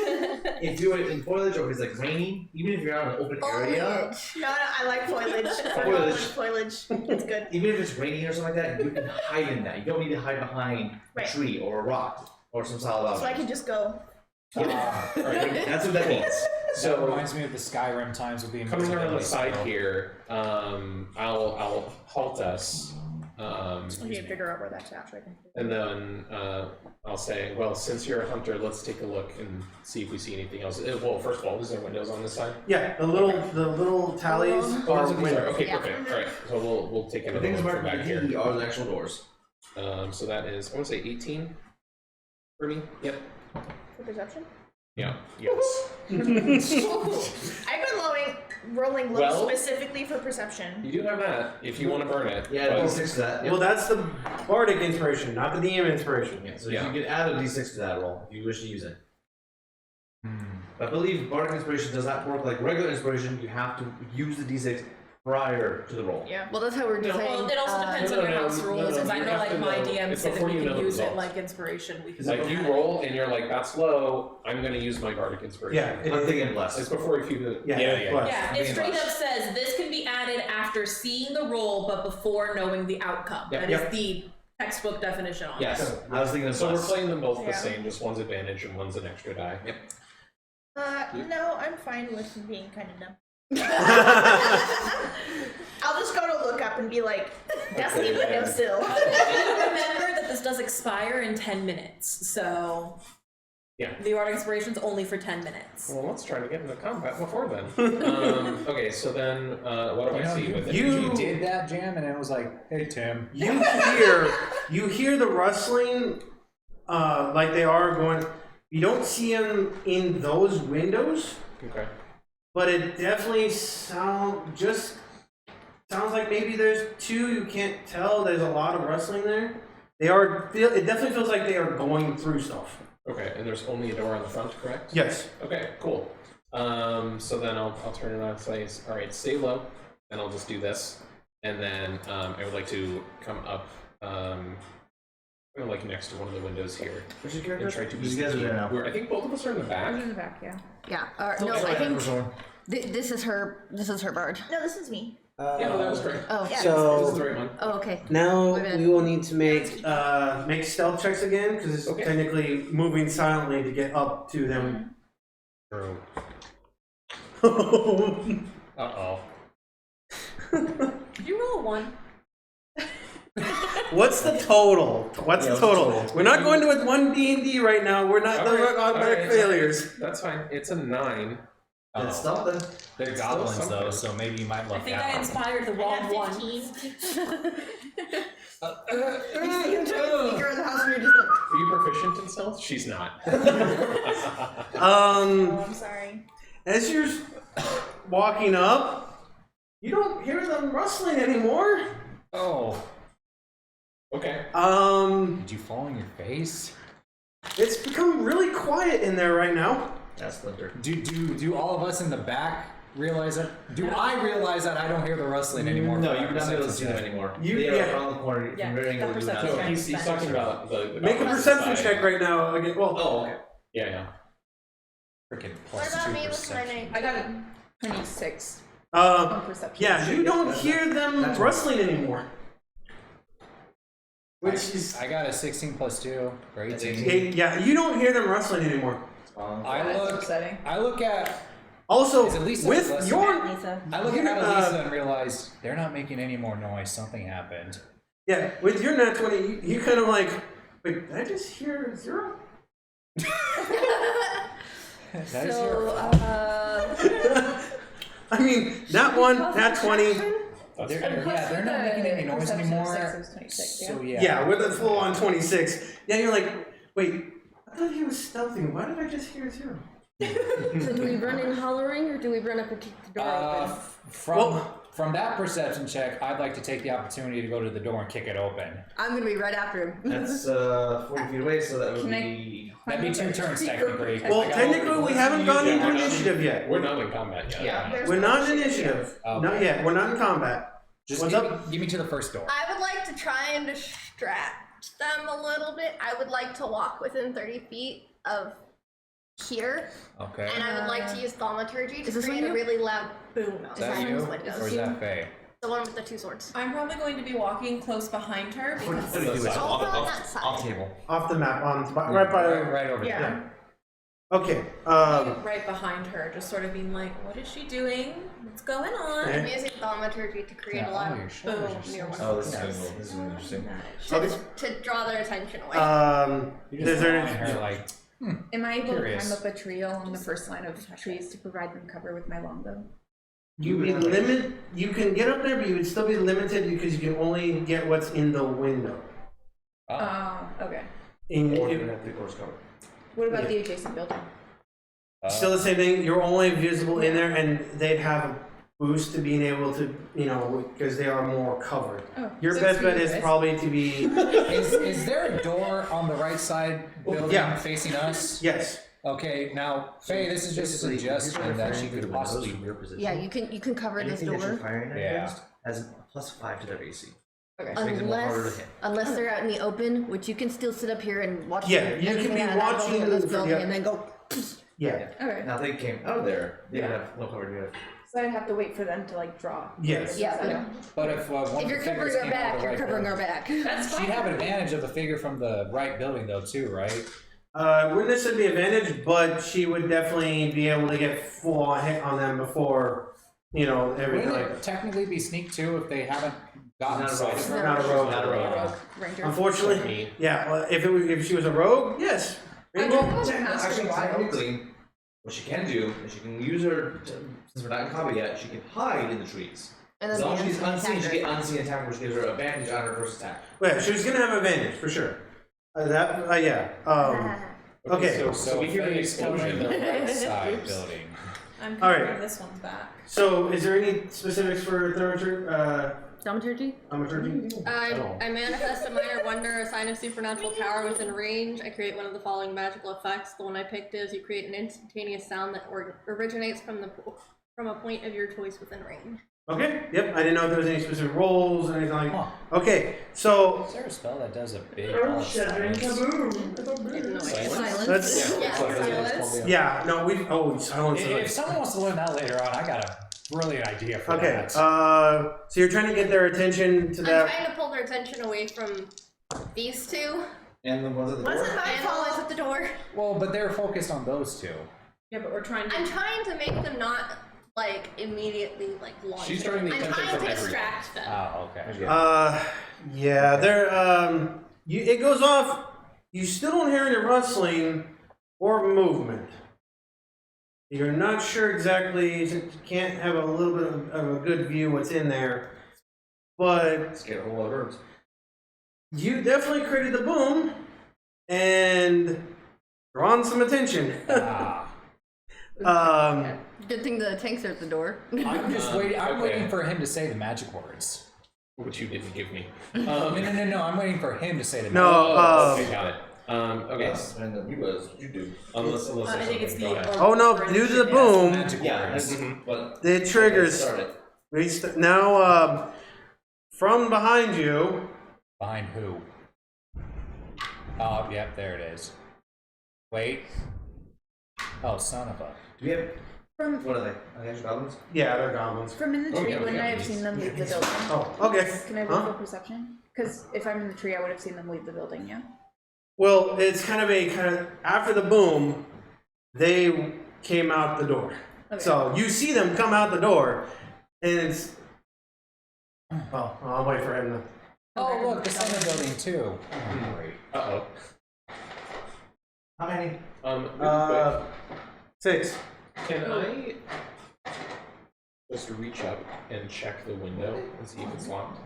if you're in foliage or if it's like raining, even if you're out in an open area, No, I like foliage. Foliage. It's good. even if it's raining or something like that, you can hide in that. You don't need to hide behind Right. a tree or a rock or some solid So I object. can just go. Alright, That's what that means. That so reminds me of the Skyrim times with the coming around the invisibility side spell. here, I'll halt us. I need to figure out where that's at so I can. And then I'll say, well, since you're a hunter, let's take a look and see if we see anything else. Well, first of all, is there windows on this side? Yeah, the little tallies Oh, are those are- windows. okay, Yeah. perfect. All right, so we'll take The another things one marked from with back Kiki here. are the actual doors. So that is, I want to say 18 for me. Yep. For perception? Yeah. Yes. I've been rolling low Well- specifically for perception. You do have that if you want to burn it. Yeah, but- D6 to that. Yep. Well, that's the bardic inspiration, not the DM inspiration. Yeah, so Yeah. you can add a D6 to that roll if you wish to use it. I believe bardic inspiration does not work like regular inspiration. You have to use the D6 prior to the roll. Yeah. Well, that's how we're designing. Well, it also depends no, on your no, house no, rules, no, because I you know have like to my know- DM it's said that before we you know can the use it results. like inspiration. We can Like you roll and you're like, that's low. I'm going to use my bardic inspiration. Yeah, I'm thinking bless. It's before if you. Yeah, plus. Yeah, it straight up says this can be added after seeing the roll, but before knowing the outcome. Yep. That is the textbook definition on it. Yes, I was thinking of So we're bless. playing them both the Yeah. same, just one's advantage and one's an extra die. Yep. No, I'm fine with being kind of dumb. I'll just go to look up and be like, dusty windowsill. Remember that this does expire in 10 minutes, so Yeah. the bardic inspiration is only for 10 minutes. Well, let's try to get into combat before then. Okay, so then what do I see with it? You did that, Jam, and it was like, hey, Tim. You hear the rustling, like they are going. You don't see them in those windows, Okay. but it definitely sounds like maybe there's two. You can't tell. There's a lot of rustling there. It definitely feels like they are going through stuff. Okay, and there's only a door on the front, correct? Yes. Okay, cool. So then I'll turn around and say, all right, stay low, and I'll just do this. And then I would like to come up, like next to one of the windows here. What's your And character? try to These guys are there now. I think both of us are in the back. In the back, yeah. Yeah. No, I think this is her. This is her bard. No, this is me. Yeah, no, that was great. Oh. This Yeah. is So the right one. Oh, okay. now My bad. we will need to make stealth checks again because it's Okay. technically moving silently to get up to them. True. Uh-oh. Did you roll a 1? What's the total? What's Yeah, the what's the total? total? We're not going to with one D&D right now. We're not. Those are automatic failures. That's fine. It's a 9. It's something. They're It's still goblins, though, something. so maybe you might I look think at I them. inspired the wrong one. 15. You're in the house and you're just like. Are you proficient in stealth? She's not. Oh, I'm sorry. As you're walking up, you don't hear them rustling anymore. Oh, Okay. did you fall on your face? It's become really quiet in there right now. That's Splinter. Do all of us in the back realize that? Do I realize that I don't hear the rustling anymore? No, from you're my not able to perception see them check? anymore. You- They are yeah. around the corner. Yeah, From very angle, that you do not perception see So them. he's talking about the Make a goblins perception inside. check right now. Again. Well, Oh, okay. Yeah. Freaking What plus about 2 me? What's my perception. name? I got a 26 on perception. yeah, you don't hear them That's- rustling anymore. Which is, I got a 16 plus 2 for 18. yeah, you don't hear them rustling anymore. That's upsetting. I look at Also, Is Adelisa with listening? your Lisa. I look You- at Adelisa and realize they're not making any more noise. Something happened. yeah, with your nat 20, you kind of like, wait, did I just hear Zerø? That is your I mean, nat 1, nat 20. That's They're, fair. yeah, they're not making any noise Perception of anymore. 6 is 26, yeah? So yeah. Yeah, with a full on 26. Yeah, you're like, wait, I thought he was stealthing. Why did I just hear 0? So do we run in hollering or do we run up and kick the door open? From that perception check, I'd like to take the opportunity to go to the door and kick it open. I'm gonna be right after him. That's 40 feet away, so that would Can I- be. That'd be 2 turns technically. Well, I got- technically, we haven't gone Yeah, into we're not- initiative yet. We're not in combat yet. Yeah. We're not in initiative. Okay. Not yet. We're not in combat. Just What's give me to the first door. I would like to try and distract them a little bit. I would like to walk within 30 feet of here, Okay. and I would like to use thaumaturgy Is to this create one a you? really loud boom Is outside that you? those windows. Or is that Faye? The one with the 2 swords. I'm probably going to be walking close behind her What because do we do? It's Also on that side. off table. Off the map, right by. Right over Yeah. there. Okay. Right behind her, just sort of being like, "What is she doing? What's going on?" I'm using thaumaturgy to create a lot of your shoulders boom are near so one. Oh, this is cool. This is interesting. To draw their attention away. You're Is just there following her like, Am I able Curious. to climb up a tree along the first line of trees to provide them cover with my longbow? you can get up there, but you would still be limited because you can only get what's in the window. Okay. And Or if- you have 3/4 cover. What about the adjacent building? still the same thing. You're only visible in there, and they'd have a boost to being able to, because they are more covered. Oh, Your so best it's for bet you is guys. probably to be is there a door on the right side building Yeah. facing us? yes. Okay, now, Faye, this is just a suggestion that she could possibly. Yeah, you can cover this Anything that you're door firing at Yeah. against has a +5 to their AC. Okay. Which makes it more harder to hit. unless they're out in the open, which you can still sit up here and watch. Yeah, you anything could be out of that watching building to this from building the- and then go. Yeah. Okay. Now if they came out of there, they would have no cover. You have So I'd have to wait for them to like draw. Yes. Yeah. But if one If of you're the covering figures our came out back, of the you're right covering building, our back. That's fine. she'd have advantage of the figure from the right building though too, right? Wouldn't necessarily be advantage, but she would definitely be able to get full on hit on them before, everything Wouldn't like. it technically be sneak too if they haven't gotten Not a sight rogue. of her? Not a rogue. Not a rogue. Ranger. Unfortunately, yeah. Well, if she was a rogue, yes. Actually, technically, what she can do is she can use her, since we're not in combat yet, she can hide in the trees. And As then long as the she's unseen, she attacker. get unseen attack, which gives her advantage on her first attack. Well, she was gonna have advantage for sure. Yeah. Okay. So we hear an Faye's covering the explosion. right side building. I'm All right. covering this one's back. So, is there any specifics for Thaumaturgy? thaumaturgy? I manifest a minor wonder, assign a supernatural power within range. I create one of the following magical effects. The one I picked is you create an instantaneous sound that originates from a point of your choice within range. Okay. Yep. I didn't know if there was any specific roles or anything like. Huh. Okay. So Is there a spell that does a big all silence? Silence. That's- Yeah, silence. yeah. No. Silence. is If someone wants to learn that later on, I got a brilliant idea for Okay. that. So you're trying to get their attention to I'm that. trying to pull their attention away from these two. And the ones at the door? Wasn't my And fault. always at the door. Well, but they're focused on those two. Yeah, but we're trying to. I'm trying to make them not immediately launch. She's drawing the I'm attention trying from to everyone. distract them. Oh, okay. Yeah. They're it goes off. You still don't hear any rustling or movement. You're not sure exactly. You can't have a little bit of a good view what's in there, but Scared a whole lot of birds. you definitely created the boom and drawn some attention. Ah, Good thing the tanks are at the door. I'm just waiting. I'm okay. waiting for him to say the magic words. Which you didn't give me. No. I'm waiting for him to say the. No, magic Okay, got it. Okay. Yes, and then you guys, what you do. Unless I there's think it's something. the. Go ahead. Oh no! Due to the boom, Magic Yeah, words. but it triggers. Start it. Now, from behind you. Behind who? Oh, yep, there it is. Wait. Oh, son of a. Do we have, From what are they? Are they actual goblins? Yeah, they're goblins. from in the Oh, tree, yeah, we wouldn't got I have these. seen them leave the building? Oh, okay. Can I roll Huh? for perception? Because if I'm in the tree, I would have seen them leave the building. Yeah. Well, it's kind of after the boom, they came out the door. Okay. So you see them come out the door, and it's. Oh, I'll wait for him to. Oh, look, the center building too. Oh, great. Uh-oh. How many? Really 6. quick, can I just reach up and check the window and see if it's locked?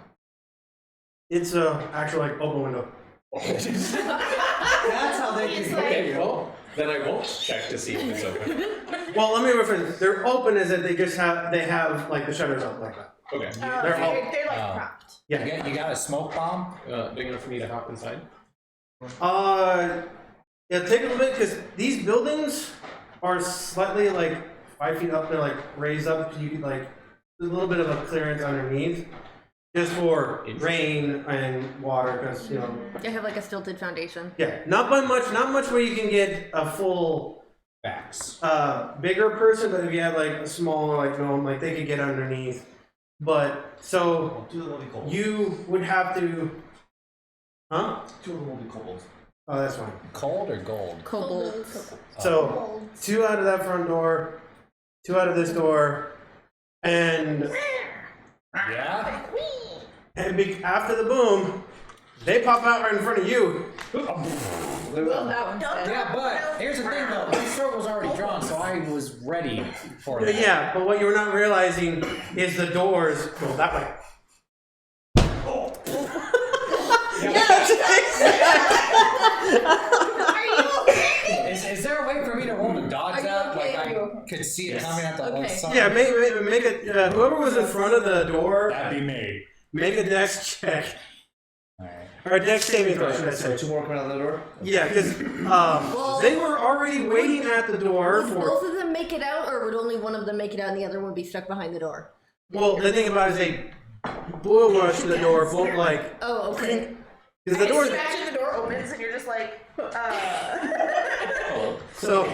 It's a actual open window. That's how they It's can like- Okay, well, then I won't check to see if it's open. Well, let me rephrase. They're open as that they have the shutters up like that. Okay. They're all- They're like Oh. propped. Yeah. You got a smoke bomb? Big enough for me to hop inside? Yeah, take a little bit because these buildings are slightly 5 feet up. They're raised up. So you can there's a little bit of a clearance underneath, just for rain and water. Because They have a stilted foundation. yeah, not much where you can get a full Facts. bigger person. But if you have a smaller gnome, they could get underneath. But so Two of them will be kobolds. you would have to, huh? Two of them will be kobolds. Oh, that's fine. Cold or gold? Kobold. So 2 out of that front door, 2 out of this door, and Yeah? after the boom, they pop out right in front of you. Well, that one's dead. Yeah, but here's the thing though. My sword was already drawn, so I was ready for it. Yeah, but what you're not realizing is the doors go that way. Is there a way for me to roll to dodge Are you that? okay? Like Are you I okay? could see it coming at the whole Okay. side. Yeah, make it. Whoever was in front of the door, That'd be me. make a dex check Alright. or a dex saving throw, should I So say? 2 more coming out the door? Yeah, because they were already waiting at the door Would for. both of them make it out, or would only one of them make it out and the other one be stuck behind the door? Well, the thing about it is they bull rush the door, both like Oh, okay. because the doors. Imagine the door opens and you're just like, So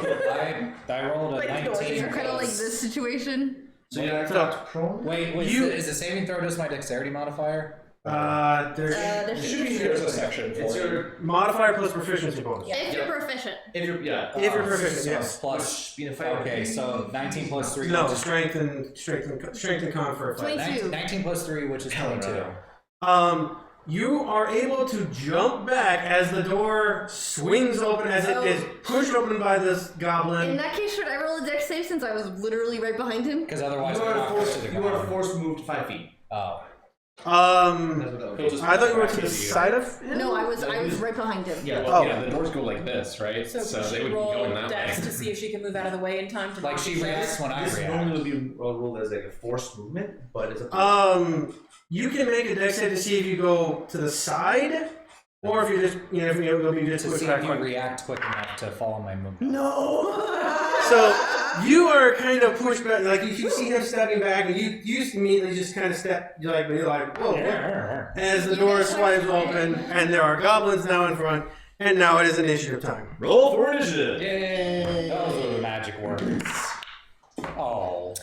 I rolled a Like the doors 19. are Kind of like this situation. So you're not prone? Wait, is the saving throw just my dexterity modifier? there's There should be There's a section It's for you. your modifier plus proficiency bonus. If you're proficient. if you're If you're proficient, So yes. Plus. being a fighter. Okay, so 19 plus 3. No, which is- strength and con for a fight. 22. 19 plus 3, which is 22. You are able to jump back as the door swings open, as it is pushed open by this In goblin. that case, should I roll a dex save since I was literally right behind him? Because otherwise, You we're are not forced. to the You are ground. forced to move to 5 feet. Oh. That's what that He'll was. just I thought you were back to the you. side of him? No, I was right behind him. Yeah. Well, Oh. yeah, the doors go like this, right? So, So we they should would be roll going that dex way. to see if she can move out of the way in time to Like knock she each other. reacts when I This react. normally would be ruled as like a forced movement, but it's a You can make a dex save to see if you go to the side, or if you just, if you just To push see back. if you react quick enough to follow my movement. So you are kind of pushed back, like you see him stepping back, and you immediately just kind of step, you're like, whoa. As the door swipes open, and there are goblins now in front, and now it is initiative time. roll for initiative. Yay! Those are the magic words. Oh.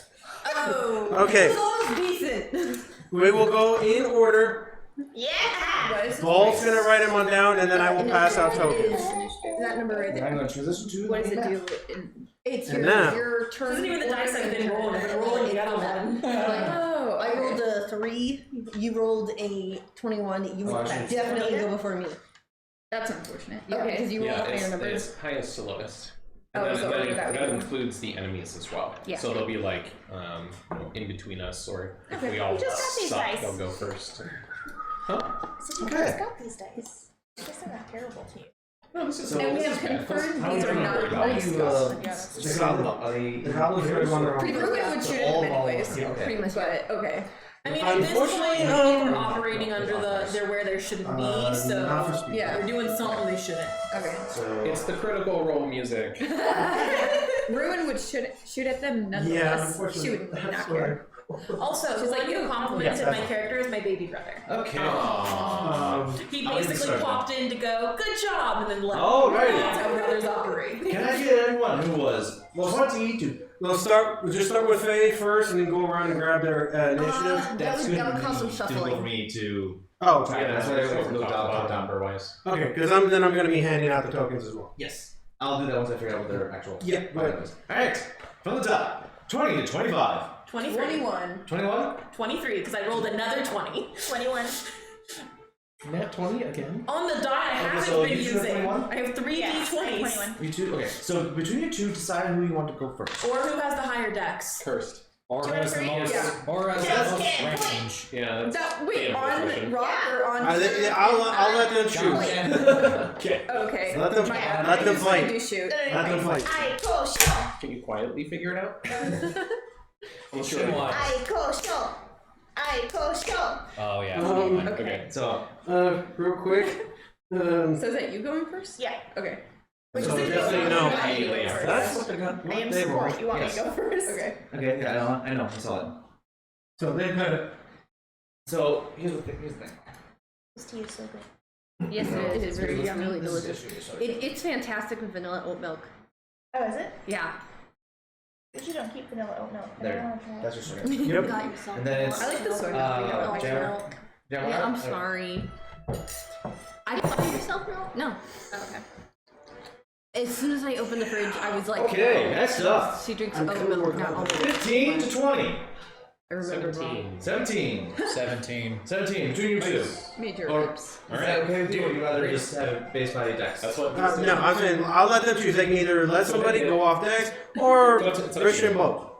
Oh. Okay. This was decent. We will go in order. yeah. What is this? Bolt's gonna write them on down, and then I will pass out tokens. Is that number right there? I'm going to transition to. What does it do? It's And your, now- your turn. Isn't even the dice I've been rolling. I've been rolling the other one. Oh, I rolled a 3. You rolled a 21. You Oh, would actually- definitely go before me. That's unfortunate. Yeah, Okay. because you rolled Yeah, a higher number. it's highest to lowest. Oh, And so then that that would- includes the enemies as well. Yeah. So they'll be like in between us, or if we all We just got these suck, dice. they'll go first. Huh? So you Okay. guys got these dice. I guess they're not terrible to you. No, this is So- this And we is have bad. confirmed How these do are you not how do you dice. the goblin? Are they The goblins are on their Pretty own. much we would shoot All it anyways. volunteer, okay. Pretty much. But okay. I mean, at this point, Unfortunately, I think we're operating under they're where they shouldn't be, not for so speed. Yeah. they're doing something they shouldn't. Okay. So It's the critical role music. Ruyn would shoot at them Yeah, nonetheless. unfortunately. She would that's not where- care. Also, She's like like, you "Ooh." complimented Yeah, my that's- character as my baby brother. okay. He I'll leave the basically start popped in to go, good job, and then left. Alrighty. That's how brothers operate. Can I get anyone who was 20 to We'll start with Faye first, and then go around and grab their initiative. That would cause some shuffling. for me to. Oh, Yeah, that's what I was We'll going to talk about down. number-wise. okay. Because I'm going to be handing out the tokens as well. Yes, I'll do that once I figure out what their actual. Yeah, go ahead. All right, from the top, 20 to 25. 23. 21. 21. 23, because I rolled another 20. 21. Nat 20 again? On the die I haven't so been you should have using. 21? I have 3 Yes, d20s. 21. You two. Okay, so between you two, decide who you want to go first. Or who has the higher dex. Cursed. Or has the most, Yeah. or has Just the most kidding. range. Yeah, that's That wait damn on proficient. rock or on? I'll let them choose. Okay. Okay. Let them- My let them I fight. do shoot. Let them fight. I go show. Can you quietly figure it out? Unless She you're won. I go show. I go show. Oh yeah. Okay. So, Real quick. So is that you going first? Yeah. Okay. So just so you know, that's what they're gonna. I am they support. roll. You want me Yes. to go first? Okay. Okay, yeah, I know, I saw it. So they've got it. So here's the thing. This tea is so good. Yes, it is. very It's yummy. really This is delicious. actually- sorry. It's fantastic with vanilla oat milk. Oh, is it? Yeah. Usually don't keep vanilla oat milk. But There. I want to try it. That's your story. Yep. Got yourself And then it's, I like the soy milk. Jam- Yeah, I'm sorry. I find yourself now? No. Oh, okay. As soon as I opened the fridge, I was like, Okay, next up. She drinks I'm oat cool milk, with not that. almond milk. 15 to 20. I remembered wrong. 17. 17. 17. 17 between you two. Major Or- hiccups. Is that okay with you, or would you rather just have base value dex? That's what. No, I'm saying I'll let them choose. They can either let somebody go off dex or It's up to Christian you. both.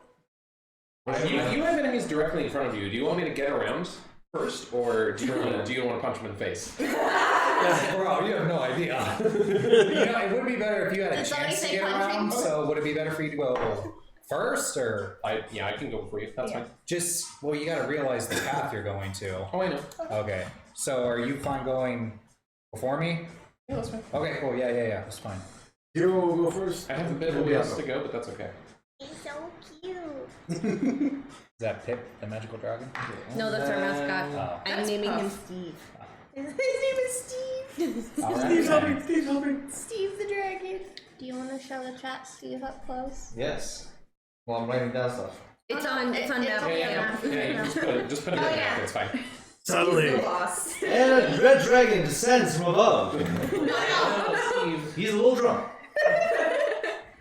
You have enemies directly in front of you. Do you want me to get around first, or do you want to punch them in the face? Bro, you have no idea. You know, it would be better if you had a Did somebody chance to say get punching? around. So would it be better for you to go first, or I can go for you. That's fine. just? Well, you got to realize the path you're going to. Oh, I know. Okay. So are you fine going before me? Yeah, that's fine. Okay. Cool. Yeah. That's fine. Zero will go first. I have a bit of a ways to go, but that's okay. He's so cute. Is that Pip, the magical dragon? No, that's our mascot. Oh. I'm naming him Steve. His name is Steve. All right. Steve's helping. Steve's helping. Steve the dragon. Do you want to show the chat Steve up close? Yes. Well, I'm writing down stuff. It's on map. Yeah, you just put it in there. yeah. It's fine. Suddenly. Lost. And a red dragon descends from above. Steve. He's a little drunk.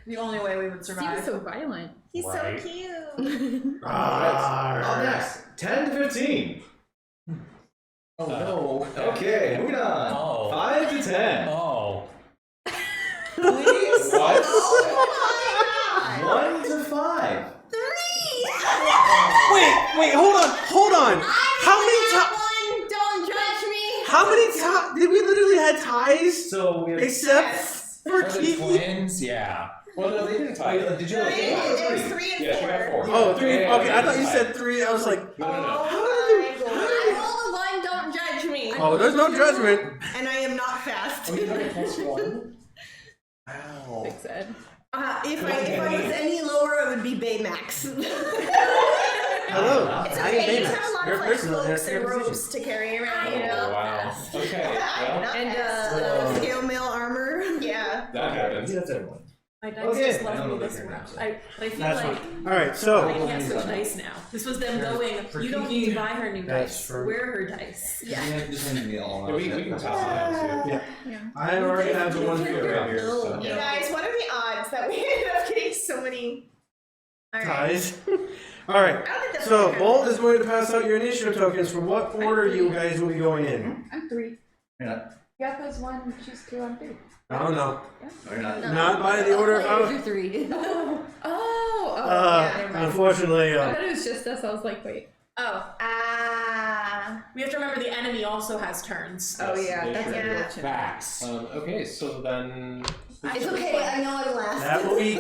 The only way we would Steve survive. is so violent. He's Right. so cute. Up next, 10 to 15. Oh no. Okay, moving on. Oh. 5 to 10. Oh. Please. What? 1 to 5. Wait, hold on. How many times? One, don't judge me. How many times did we literally had ties? So we have Except for For the Kiki. twins, yeah. Well, no, they didn't tie. Did you know It was 3 and 4. Yeah, she got 4. Oh, three. Yeah, Okay, I thought you tied. said 3. I was like, No. I rolled a one, don't judge me. oh, there's no judgment. And I am not fast. Oh, you have a +1. Wow. Big said. If I was any lower, it would be Baymax. Hello. It's I okay. ain't You famous. have a lot You're of like personal. cloaks You're and position. robes to carry around. You Oh, know. wow. Okay. I'm Well, not And fast. scale mail armor. Yeah. that happens. That's everyone. My dice Okay. just I left don't me know this that you're round. not. I feel That's like fine. All right, I so can't switch dice now. This was them going, For you don't Kiki, need to buy her new that's dice. for- Wear her dice. Yeah, just hand me all. Yeah, we can pass it on too. yeah, I already have the one here. Right here. So. You guys, what are the odds that we ended up getting so many? All right. Ties. All right. I don't think that's So fair. Bolt is going to pass out your initiative tokens. For what order you guys will be going in? I'm 3. Yeah. Yakko's 1, she's 2, I'm 3. I don't know. No, you're not. Not by the order of. Players are 3. Yeah, never mind. Unfortunately, I thought it was just us. I was like, wait. Oh, we have to remember the enemy also has turns. Oh yeah, they that's sure do. unfortunate. Facts. Okay, so then. It's okay, I know I'm last. that will be.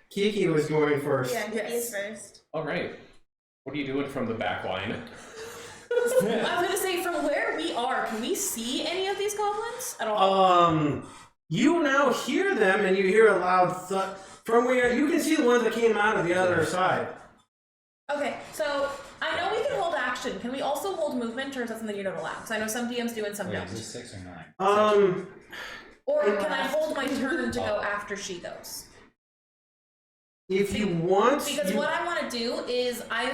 Kiki was going first. Yeah, Yes. he's first. All right. What are you doing from the back line? I'm gonna say from where we are, can we see any of these goblins at all? You now hear them, and you hear a loud thud from where you can see the ones that came out of the other side. Okay, so I know we can hold action. Can we also hold movement, or is that something you don't allow? Because I know some DMs do and some Wait, don't. is this 6 or 9? Or can I hold my turn to go after she goes? If you want, Because what I want to do is I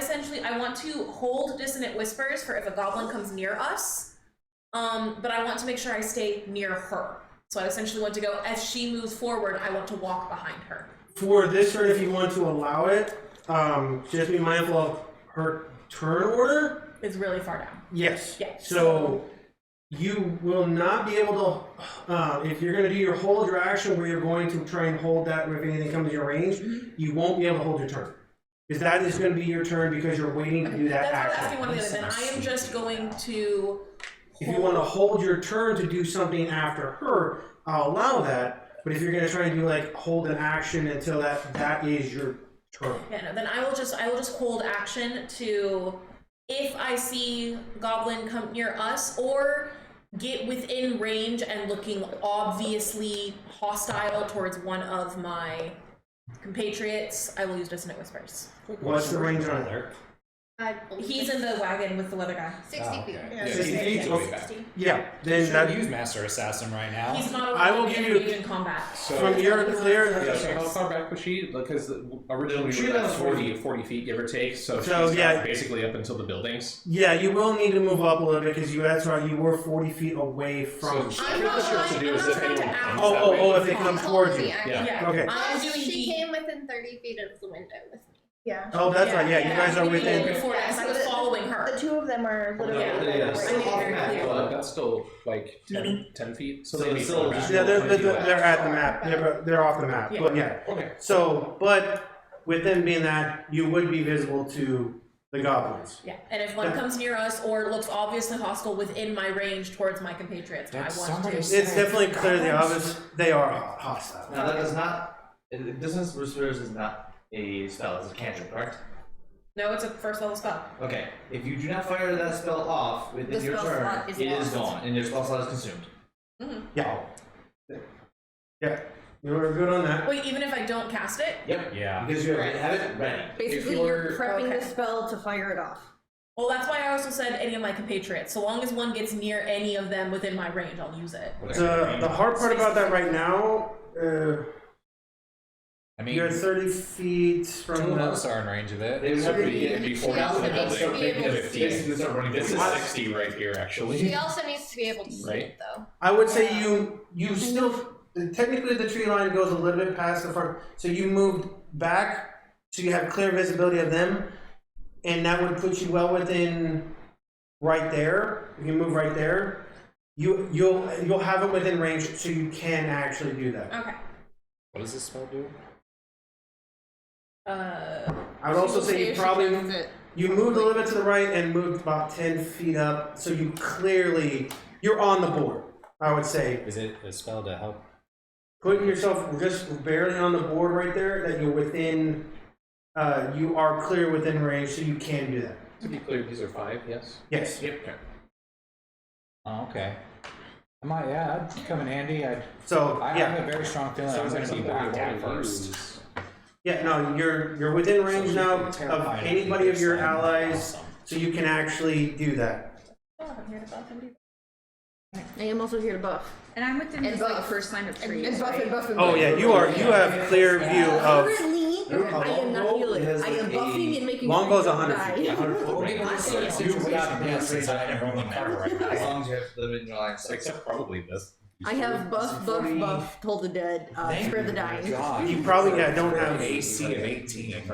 want to hold dissonant whispers for if a goblin comes near us. But I want to make sure I stay near her. So I essentially want to go as she moves forward. I want to walk behind her. for this turn, if you want to allow it, just be mindful of her turn order. It's really far down. Yes. Yeah. So you will not be able to, if you're going to do your hold your action where you're going to try and hold that if anything comes to your range, you won't be able to hold your turn. Because that is going to be your turn because you're waiting to do that That's action. what I was asking one of the other. Then I am just going to. If you want to hold your turn to do something after her, I'll allow that. But if you're going to try and do like hold an action until that is your turn. Yeah, no, then I will just hold action to, if I see goblin come near us or get within range and looking obviously hostile towards one of my compatriots, I will use dissonant whispers. What's the range on it? He's in the wagon with the leather guy. 60 feet. Yeah, 60 feet? he's way back. yeah, You then should that use Master Assassin right now. He's not I will allowed to give you- engage in combat. So from your clear. yeah, so how far back was she? Because originally She we were at was 40 feet, give or take. So, So, she's yeah. got basically up until the buildings. Yeah, you will need to move up a little bit because that's right. You were 40 feet away from. So I'm what not she wants to trying- do I'm is not if trying to anyone act- comes Oh, that oh, way, oh! If they come towards you. Yeah. Yeah. Okay. I'm doing She the. came within 30 feet of the window with me. Yeah. Oh, that's right. Yeah, you guys are within. Before that, I was following her. The two of them are literally. Yeah. right I made it there. very clear. Well, that's still like 10 feet. So So they it's need still to just- Yeah, they're back. at the map. They're off the map. Yeah. But yeah. Okay. So, but with them being that, you would be visible to the goblins. Yeah, and if one Yeah. comes near us or looks obviously hostile within my range towards my compatriots, I That's want somebody to. said- It's definitely clearly obvious they are hostile. Now that does not. Distance Whispers is not a spell. It's a cantrip, correct? No, it's a first level spell. Okay. If you do not fire that spell off within The your spell turn, slot is it is lost. gone, and your spell slot is consumed. Yeah. Yeah. You were good on that. Wait, even if I don't cast it? Yep. Yeah. Because you have it ready. Basically, you're- you're prepping Okay. the spell to fire it off. Well, that's why I also said any of my compatriots. So long as one gets near any of them within my range, I'll use it. The hard part about that right now, I mean, you're 30 feet from two of the. us are in range of it. They would have to be Before She also the needs to be building, able to 50. basically start running. This is 60 right here, actually. She also needs to be able to see Right. it, though. I would say you still technically the tree line goes a little bit past the front, so you moved back so you have clear visibility of them, and that would put you well within right there. If you move right there, you'll have it within range, so you can actually do that. Okay. What does this spell do? I would also say you If she probably casts it. you moved a little bit to the right and moved about 10 feet up, so you're on the board. I would say. Is it a spell to help? Put yourself just barely on the board right there, that you're within, you are clear within range, so you can do that. To be clear, these are 5, yes? Yes. Yep. Okay. Oh, okay. I might, yeah, I'd come in handy. So, I yeah. have a very strong feeling I'm Sounds going like to be something we backed at want to first. use. Yeah, no, you're within range So now she'd be of terrified if anybody we of your just, like, allies, awesome. so you can actually do that. I am also here to buff. And I'm within And his like buff. first line of trees. And buff right? and buff and Oh buff. yeah, you have clear view of, Currently, I am not healing. has I am like buffing a and making longbow's sure 100 I feet. die. 100 foot We'll range. give it a So situation since I didn't roll the card right As now. long as you have to live in your line. Except probably this. I have buff, buff, buff, told the dead, spare the dying. God. you probably don't have, AC of 18. Here-ish,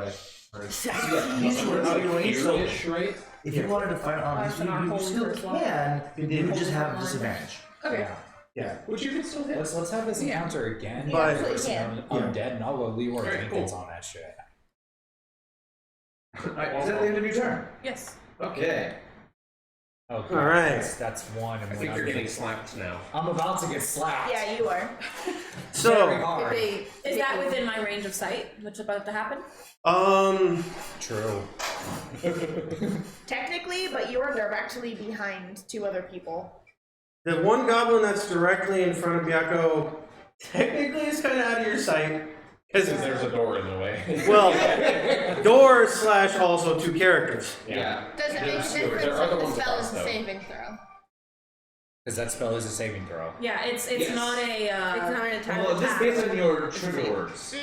right? If you wanted to fight on these, you still can. You just have a disadvantage. Okay. Yeah. yeah. Which you can still hit. Let's have this encounter again. But- Versus Yeah. undead, and I'll go Leroy Very Jenkins cool. on that shit. Alright, is that the end of your turn? Yes. Okay. Okay. All right. That's one. And I think you're getting slapped now. I'm about to get slapped. Yeah, you are. Very So, hard. Is that within my range of sight? What's about to happen? True. Technically, but you are directly behind 2 other people. the one goblin that's directly in front of Byakko technically is kind of out of your sight. Because there's a door in the way. Well, door / also 2 characters. Yeah. Does it make a There's- there difference are if the the ones spell across, is a though. saving throw? Because that spell is a saving throw. Yeah, it's Yes. not a. It's not an attack. Well, this is based on your trigger words.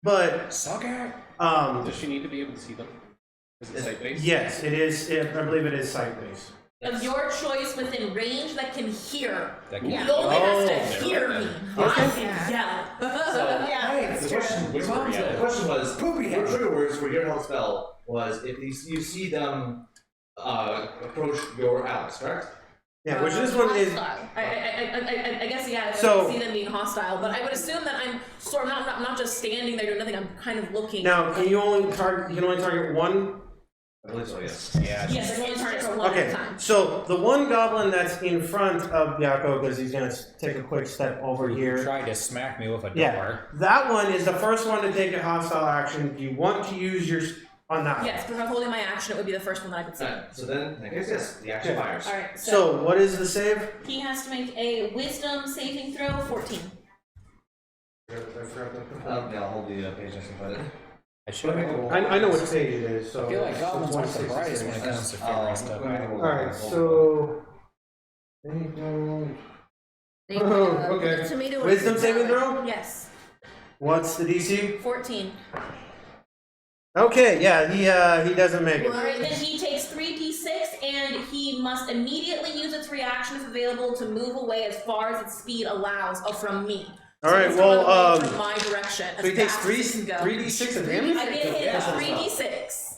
But, Suck it. Does she need to be able to see them? Is it sight based? yes, it is, I believe it is sight-based. Of your choice within range that can hear. That He can- only has Oh. to hear me. I can yell. So, Yeah. the question, the question was, your trigger words for your health spell was if you see them approach your allies, correct? Yeah, which this one is, Hostile. I guess yeah. I So- see them being hostile, but I would assume that I'm sort of not just standing there doing nothing. I'm kind of looking. now, you can only target one? I believe so, yes. Yeah. Yes, I can only target for one at Okay, a time. so the one goblin that's in front of Byakko, because he's gonna take a quick step over You here. tried to smack me with a door. Yeah, that one is the first one to take a hostile action. Do you want to use your, on that one? Yes, because if I'm holding my action, it would be the first one that I could see. Alright, so then, I guess yes, the action Yeah. fires. All right. So, what is the save? He has to make a Wisdom saving throw, 14. Yeah, I'll hold the page next to find it. I should have. I know what page it is, so. I feel like goblins aren't the 166. brightest when it comes to figuring stuff out. Alright, so Okay. Tomato Wisdom and saving salad. throw? Yes. What's the DC? 14. Okay, yeah, he doesn't make it. Alright, then he takes 3d6 and he must immediately use its reaction if available to move away as far as its speed allows from me. Alright, he's gonna well, run away from my direction. so he takes fast as he can go. 3d6 of damage? I get hit Yeah. 3d6.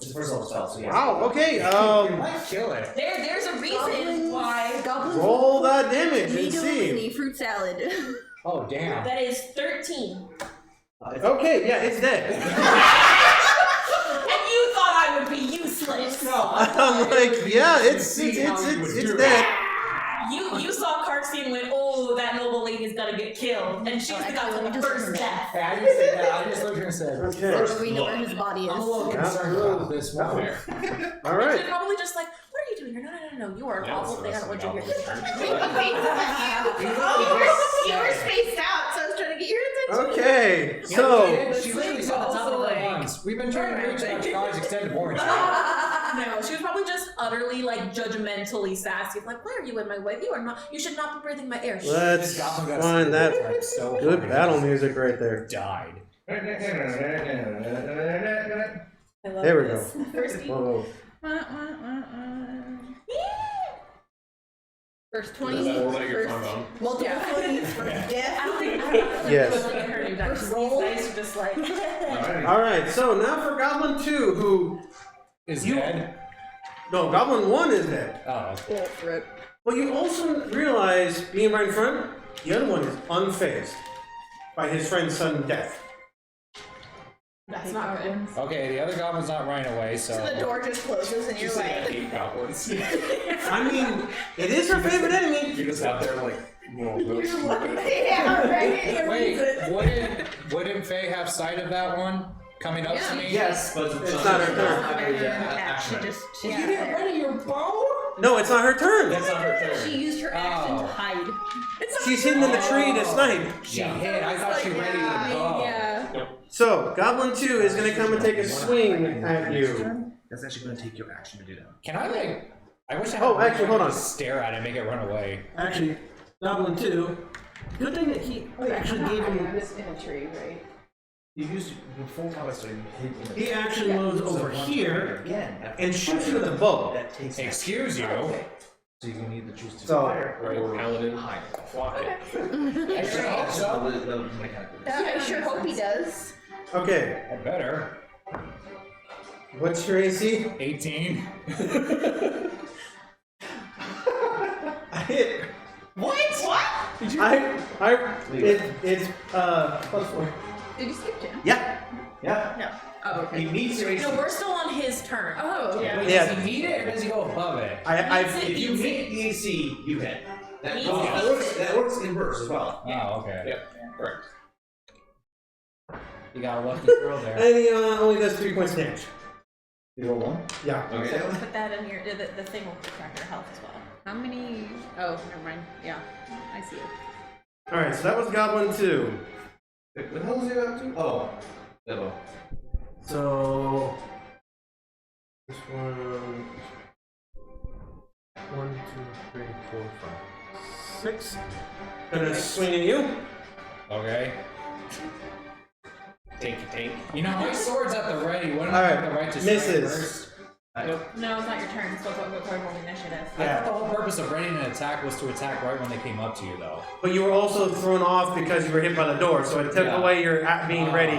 It's a first level spell, so yes. Wow, okay, You might kill it. There's a reason why. Goblins. roll that damage and Tomato see. and a fruit salad. Oh, damn. That is 13. Okay, yeah, it's dead. And you thought I would be useless. I'm like, yeah, it's dead. You saw Karcsi and went, oh, that noble lady's gonna get killed. And she's the guy with the first death. Hey, I didn't say that. I just looked here and said, Okay. We know where his body I'm a is. little concerned about this one. All right. They're probably just like, what are you doing here? No, you are an awful thing. I don't want you here. You were spaced out, so I was trying to get your attention. Okay, so She literally said the top of our lungs. We've been trying to reach Arcais extended warranty. No, she was probably just utterly like judgmentally sassy. Like, why are you in my way? You should not be breathing my air. let's find that so good battle music right there. Died. I love There we this. First Whoa. First 20. your First trombone. multiple 20s for death. I don't think Yes. I heard you guys. First roll. These guys are just like. All right, so now for Goblin 2, who Is dead? no, Goblin 1 is dead. Oh. Well, you also realize, being right in front, the other one is unfazed by his friend's sudden death. That's not good. Okay, the other goblin's not running away, so. So the door just closes and you're like, Hate goblins. I mean, it is her favorite enemy. You're just out there like, whoa, really? yeah, right. Wait, wouldn't Faye have sight of that one coming up to me? Yes, but It's not her turn. Action. She's ready your bow? No, it's not her turn. That's not her turn. She used her action to hide. She's hidden in the tree to snipe. She hit. I thought she ready to go. Yeah. So, Goblin 2 is going to come and take a swing at you. That's actually going to take your action to do that. Can I like? I wish I had. Oh, actually, hold on. Stare at it, and make it run away. Actually, Goblin 2, good thing that he actually gave him. in a tree, right? You used before combat started. He actually moves over here again and shoots you with a bow. That takes. Excuse you. Okay. So you can either choose to So- fire Right, or paladin. hide. Flop it. I sure hope so. The mechanical. I sure hope he does. Okay, I better. what's your AC? 18. I hit. What? It's +4. Did you skip Jim? Yeah. Yeah. No. Oh, okay. He meets your AC. No, we're still on his turn. Oh, okay. Wait, Yeah. does he meet it or does he go above it? If you meet the AC, you hit. That works in verse as well. Oh, okay. Yep, correct. You got a lucky girl there. And he only does 3 points of damage. You roll one. Yeah. Okay. Put that in your. The thing will track your health as well. How many? Oh, never mind. Yeah, I see it. Alright, so that was Goblin 2. What the hell is he up to? Oh. Level. So. This one. 1, 2, 3, 4, 5, 6. Gonna swing at you. Okay. Tanky. You know, my sword's at the ready. Wouldn't All I right, have the right to strike misses. first? No, it's not your turn. It's supposed to go roll initiative. I thought the whole purpose of readying an attack was to attack right when they came up to you, though. But you were also thrown off because you were hit by the door, so it took Yeah. away your being ready.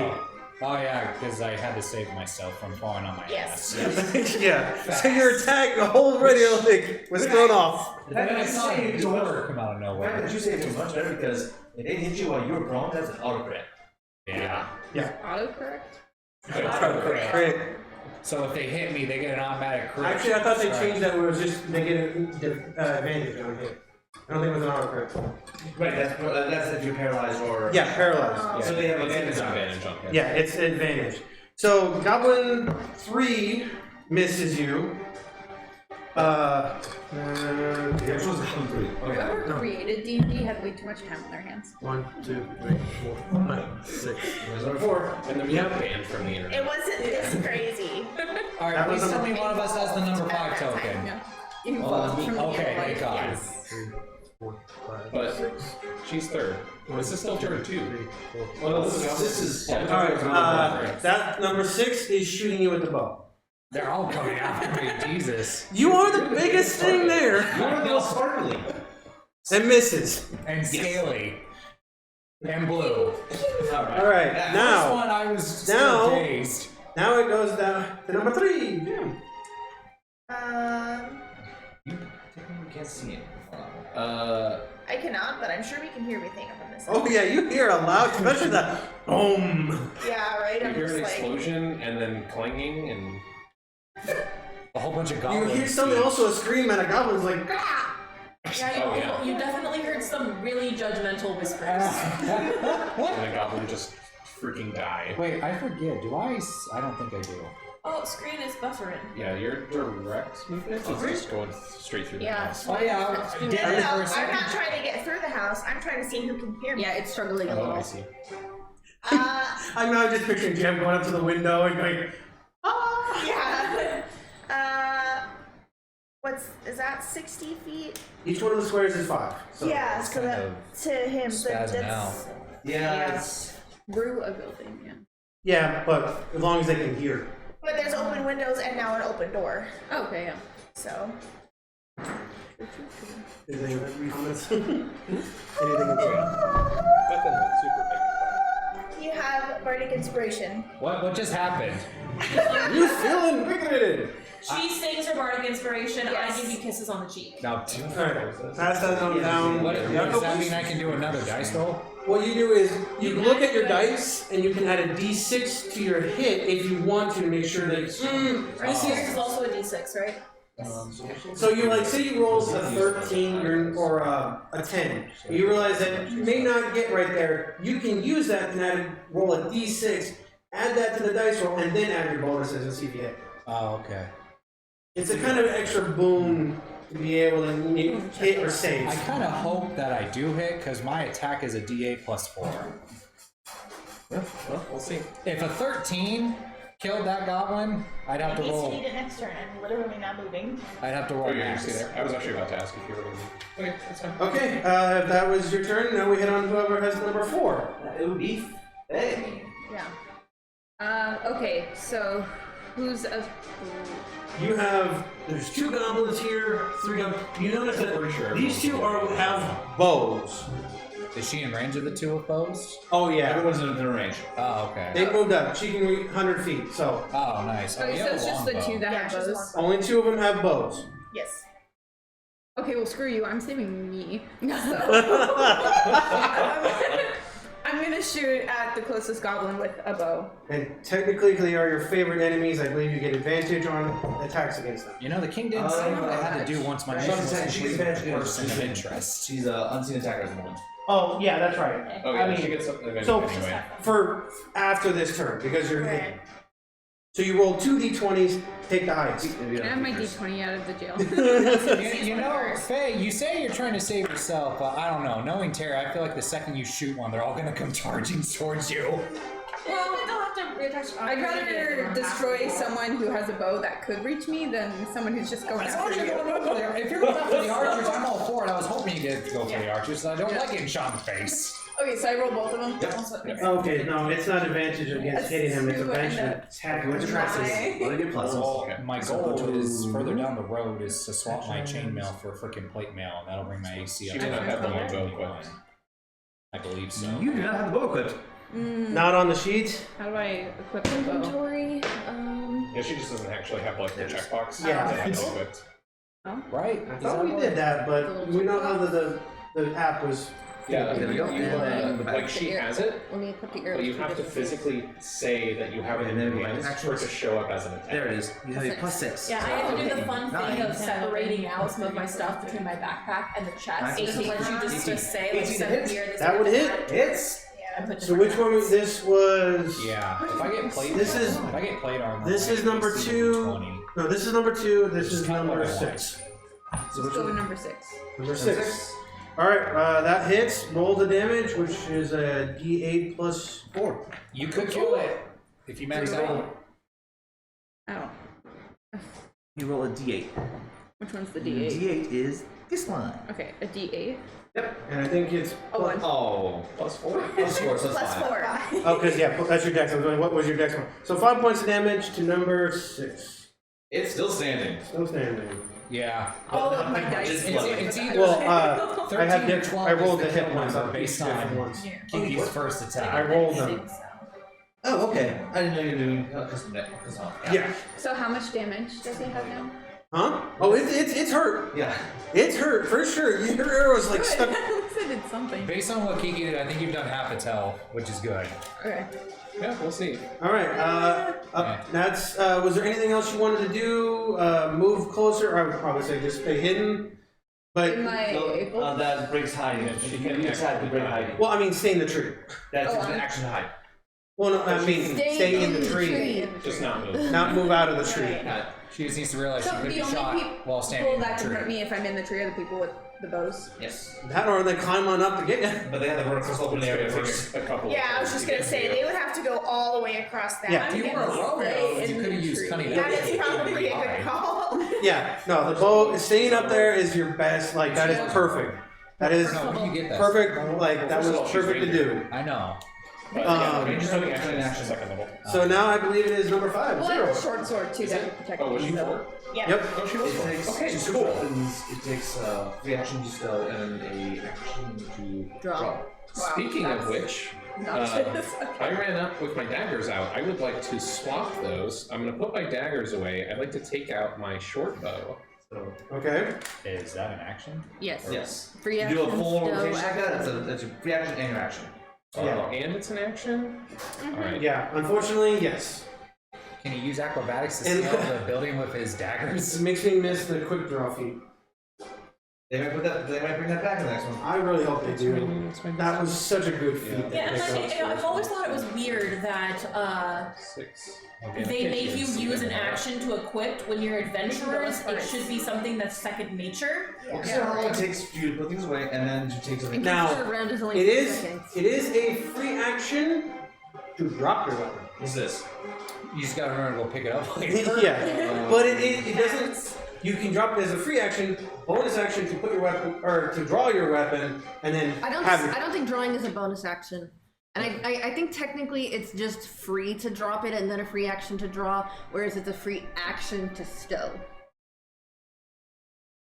Oh yeah, because I had to save myself from falling on my Yes. ass. Yeah. So your attack, the whole radio thing was thrown off. Then I saw you door come out of The fact nowhere. that you saved is much better because if they hit you while you were prone, that's an auto crit. Yeah. Autocorrect? Great. So if they hit me, they get an automatic crit. Actually, I thought they strike. changed that where it was just they get an advantage on hit. I don't think it was an auto crit. Right, that's if you're paralyzed or. Yeah, paralyzed. So they have It's advantage on it. advantage on hit. Yeah, it's an advantage. So Goblin 3 misses you. Which was Goblin 3. Okay. Whoever No. created D&D had way too much time on their hands. 1, 2, 3, 4, 5, 6. There's number 4. And then we have banned from the internet. It wasn't this crazy. All right, That please was tell a- me one of us has the number 5 token. Involved from the Okay, end, thank God. Yes. But she's third. This is still turn 2. Well, this is. All right. That number 6 is shooting you with the bow. They're all coming after me. Jesus. You are the biggest thing there. You're the most sparkly. And misses. And scaly. And blue. All right. This Now, one I was still dazed. now it goes down to number 3. You can't see it. I cannot, but I'm sure we can hear everything up on this. Oh yeah, you hear a loud, especially the boom. Yeah, right. You I'm hear just an like. explosion and then clanging and A whole bunch of You goblins. hear something also a scream and a goblin's like, Yeah, Oh, yeah. you definitely heard some really judgmental whispers. and the goblin just freaking die. Wait, I forget. Do I? I don't think I do. Oh, screen is buffering. Yeah, your direct movement is just going straight through the house. Oh yeah. No, Dead no, for a I'm second. not trying to get through the house. I'm trying to see who can hear me. Yeah, it's struggling a Oh, I little. see. I'm now just picturing Jim going up to the window and going, ah. Yeah. Is that 60 feet? Each one of the squares is 5. So. Yeah, so kind that of to him, spazzing that's Yeah, it's. Through a building, yeah. Yeah, but as long as they can hear. But there's open windows and now an open door. Oh, okay, yeah. So Anything comments? Anything in chat? Nothing like super you have bardic inspiration. What just happened? You feeling invigorated? She sings her bardic inspiration. Yes. I give you kisses on the cheek. Now, Alright, pass that on down. what Byakko, does that please? mean? I can do another dice roll? What you do is you look at your dice and you can add a d6 to your hit if you want to make sure that it's. Yours is also a d6, right? So you like say you roll a 13 or a 10. You realize that you may not get right there. You can use that and roll a d6, add that to the dice roll, and then add your bonuses and see if you hit. Oh, okay. It's a kind of extra boon to be able to hit or save. I kind of hope that I do hit because my attack is a D8 plus 4. Well, we'll see. If a 13 killed that goblin, I'd have to In case you roll. need it next turn. I'm literally not moving. I'd have to roll Oh, you're max. actually there. I was actually about to ask if you were going to. Okay, that's fine. Okay, if that was your turn, now we hit on whoever has number 4. It would be. Hey. Yeah. Okay, so who's a. There's 2 goblins here, 3 goblins. You notice that Pretty sure these 2 have bows. Is she in range of the 2 with bows? Oh yeah, Everyone's in range. Oh, okay. they moved up. She can reach 100 feet, so Oh, nice. Oh, Okay, you so have it's a just long the bow. 2 that Yeah, have just bows. only 2 of them have bows. Yes. Okay, well, screw you. I'm saving me. I'm gonna shoot at the closest goblin with a bow. And technically, they are your favorite enemies. I believe you get advantage on attacks against them. You know, the king didn't say what I had to do once my She's mission was unseen- she's complete with a advantage- person of interest. She's an unseen attacker at the moment. Oh yeah, that's right. Oh, yeah, I mean, she gets something so anyway. for after this turn because you're Right. hidden. So you roll 2 d20s, take the highest. Can I have my d20 out of the jail? You know, Faye, you say you're trying to save yourself, but I don't know. Knowing Terry, I feel like the second you shoot one, they're all gonna come charging towards you. Well, they'll have to reattach. I'd rather destroy someone who has a bow that could reach me than someone who's just going As long as after you're you. going after the, if you're going after the archers, I'm all for it. I was hoping you did go for the archers. I don't like getting shot in the face. Okay, so I roll both of them? Okay, no, it's not advantage against hitting him. It's Two advantage and attacking with trusses. What are your pluses? Okay. My goal is further down the road is to swap my chainmail for freaking plate mail, and that'll bring my AC up She to may not have the 21. logo equipped. I believe so. You do not have the bow equipped. Not on the sheet. How do I equip the bow? Inventory. Yeah, she just doesn't actually have like the checkbox. Yeah. That has it equipped. Right? I thought we did that, but we know how the app was. Yeah, There we go. You, And then like she has it, Let me equip the but early. you have to physically say that you have it in And then your my hands attack for it to rolls. show up as an attack. There it is. You have a +6. Yeah, I had to do the fun thing 9. of separating out some of my stuff between my backpack and the chest. Just to let you just say, like, 18 set hits. here, this That would hit. Hits. and put So different which one was this? Was Yeah. If I get plate, This is- if I get plate armor. this my is number AC 2. 20. No, this is number 2. This is Just kinda number what I 6. So Let's go with number 6. Number 6. All right, that hits. Roll the damage, which is a d8 plus 4. You could kill it if you max out. Oh. You roll a d8. Which one's the The d8? d8 is This one. Okay, a D8. Yep. And I think it's A 1. Oh, Plus 4. plus 4, so that's Plus fine. 4. oh, because yeah, that's your dex. I was going, what was your dex? So 5 points of damage to number 6. It's still standing. Still standing. Yeah. All of my dice. It's It's either Well, 13 I have or diff- 12 I rolled is the the hit kill points number on based each different on ones. Kiki's first I attack. rolled them. Oh, okay. I didn't know you were doing custom deck. Yeah. So how much damage does he have now? Huh? Oh, it's hurt. Yeah. It's hurt for sure. Your arrow's like stuck. At least I did something. Based on what Kiki did, I think you've done half its health, which is good. Okay. Yeah, we'll see. All right. That's. Was there anything else you wanted to do? Move closer? I would probably say just stay hidden. But Am I able? That breaks hiding. If you can attack to break hiding. well, I mean, stay in the tree. That's an action to hide. Well, no, I mean, stay in the tree. Just not move. Not move out of the tree. She just needs to realize So she could the be only shot while standing people in that the can tree. hurt me if I'm in the tree are the people with the bows. Yes. That or they climb on up to get you. But they have to run across the open area first. A couple. Yeah, I was just gonna say they would have to go all the way across that. Yeah. to If you get were a me. rogue, though, you in could have the used tree. cunning. That is probably a good call. Yeah. No, the bow staying up there is your best. Like that is perfect. That is No, where do you get that? perfect. Like that First of all, was she's perfect to do. I know. But, yeah, Um, Ranger's doing action in action second level. So now I believe it is number 5. Well, I Zero. have a short sword too that can protect Oh, was she me. 4? Yeah. Yep. Oh, she was It 4. takes Okay, two cool. weapons. It takes 3 actions to spell and a action to Draw. Speaking of which, I ran up with my daggers out. I would like to swap those. I'm going to put my daggers away. I'd like to take out my short bow. So, Okay. Is that an action? Yes. yes. Free You do a action, full stow rotation like that. action. That's a free action and your action. Yeah. And it's an action? Alright. Yeah. Unfortunately, yes. Can he use acrobatics to And- scale the building with his This daggers? makes me miss the quick draw feat. They might put that. They might bring that back in the next one. I really hope they do. That was such a good feat. that Yeah, they and got. I've always thought it was weird that 6. they make you use an action to equip when you're adventurers. It should be something that's second nature. Well, consider how long it takes for you to put things away and then to take something. Now, Consider round is only It 3 is. seconds. It is a free action to drop your weapon. What's this? You just gotta remember to go pick it up later. Yeah, but it doesn't. You can drop it as a free action, bonus action to put your weapon or to draw your weapon, and then I have don't think drawing is a bonus action. And I think technically it's just free to drop it and then a free action to draw, whereas it's a free action to stow.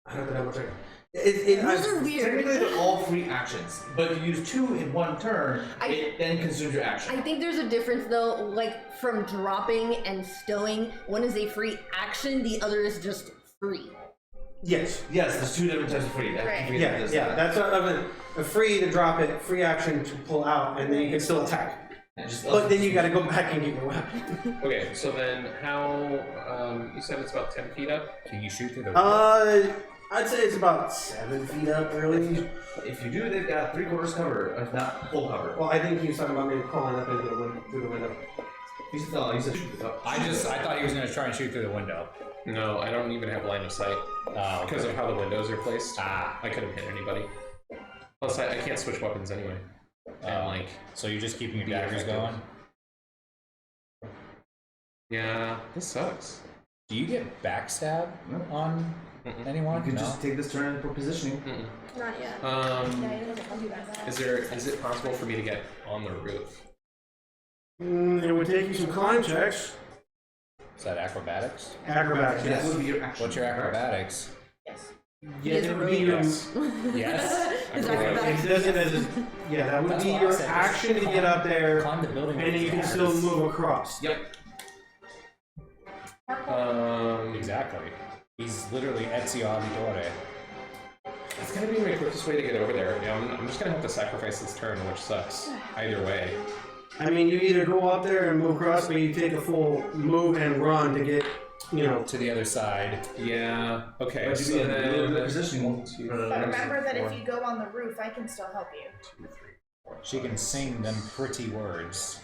I have to double check. Those are weird. Technically, they're all free actions, but if you use 2 in one turn, it then consumes your action. I think there's a difference though, like from dropping and stowing. One is a free action, the other is just free. Yes. Yes, there's 2 different types of free. Right. Yeah. Yeah. That's a free to drop it, free action to pull out, and then you can still attack. But then you got to go back and get your weapon. Okay, so then how, you said it's about 10 feet up? Can you shoot through the I'd say it's about 7 feet up, really. If you do, they've got 3/4 cover, if not full cover. Well, I think he was talking about maybe crawling up into the window, through the window. You said shoot it up. I thought he was gonna try and shoot through the window. No, I don't even have line of sight because of how the windows are placed. Ah. I couldn't hit anybody. Plus, I can't switch weapons anyway. And like, So you're just keeping your Be daggers effective. going? yeah, this sucks. Do you get backstab on anyone? You can No? just take this turn for positioning. Not yet. Is it possible for me to get on the roof? It would take you some climb checks. Is that acrobatics? Acrobatics. That would be your action. What's your acrobatics? Yeah, it would be your. Yes. His Acrobatics. It does it as yeah, that would That's be what I your said. action to get up there, Climb the building. and then you can still move across. Yep. Exactly. He's literally Ezio Auditore. It's gonna be my quickest way to get over there. Yeah, I'm just gonna have to sacrifice this turn, which sucks. Either way. I mean, you either go up there and move across, or you take a full move and run to get, To the other side. Yeah. Okay. But So you be in the then, positioning. But remember that if you go on the roof, I can still help you. She can sing them pretty words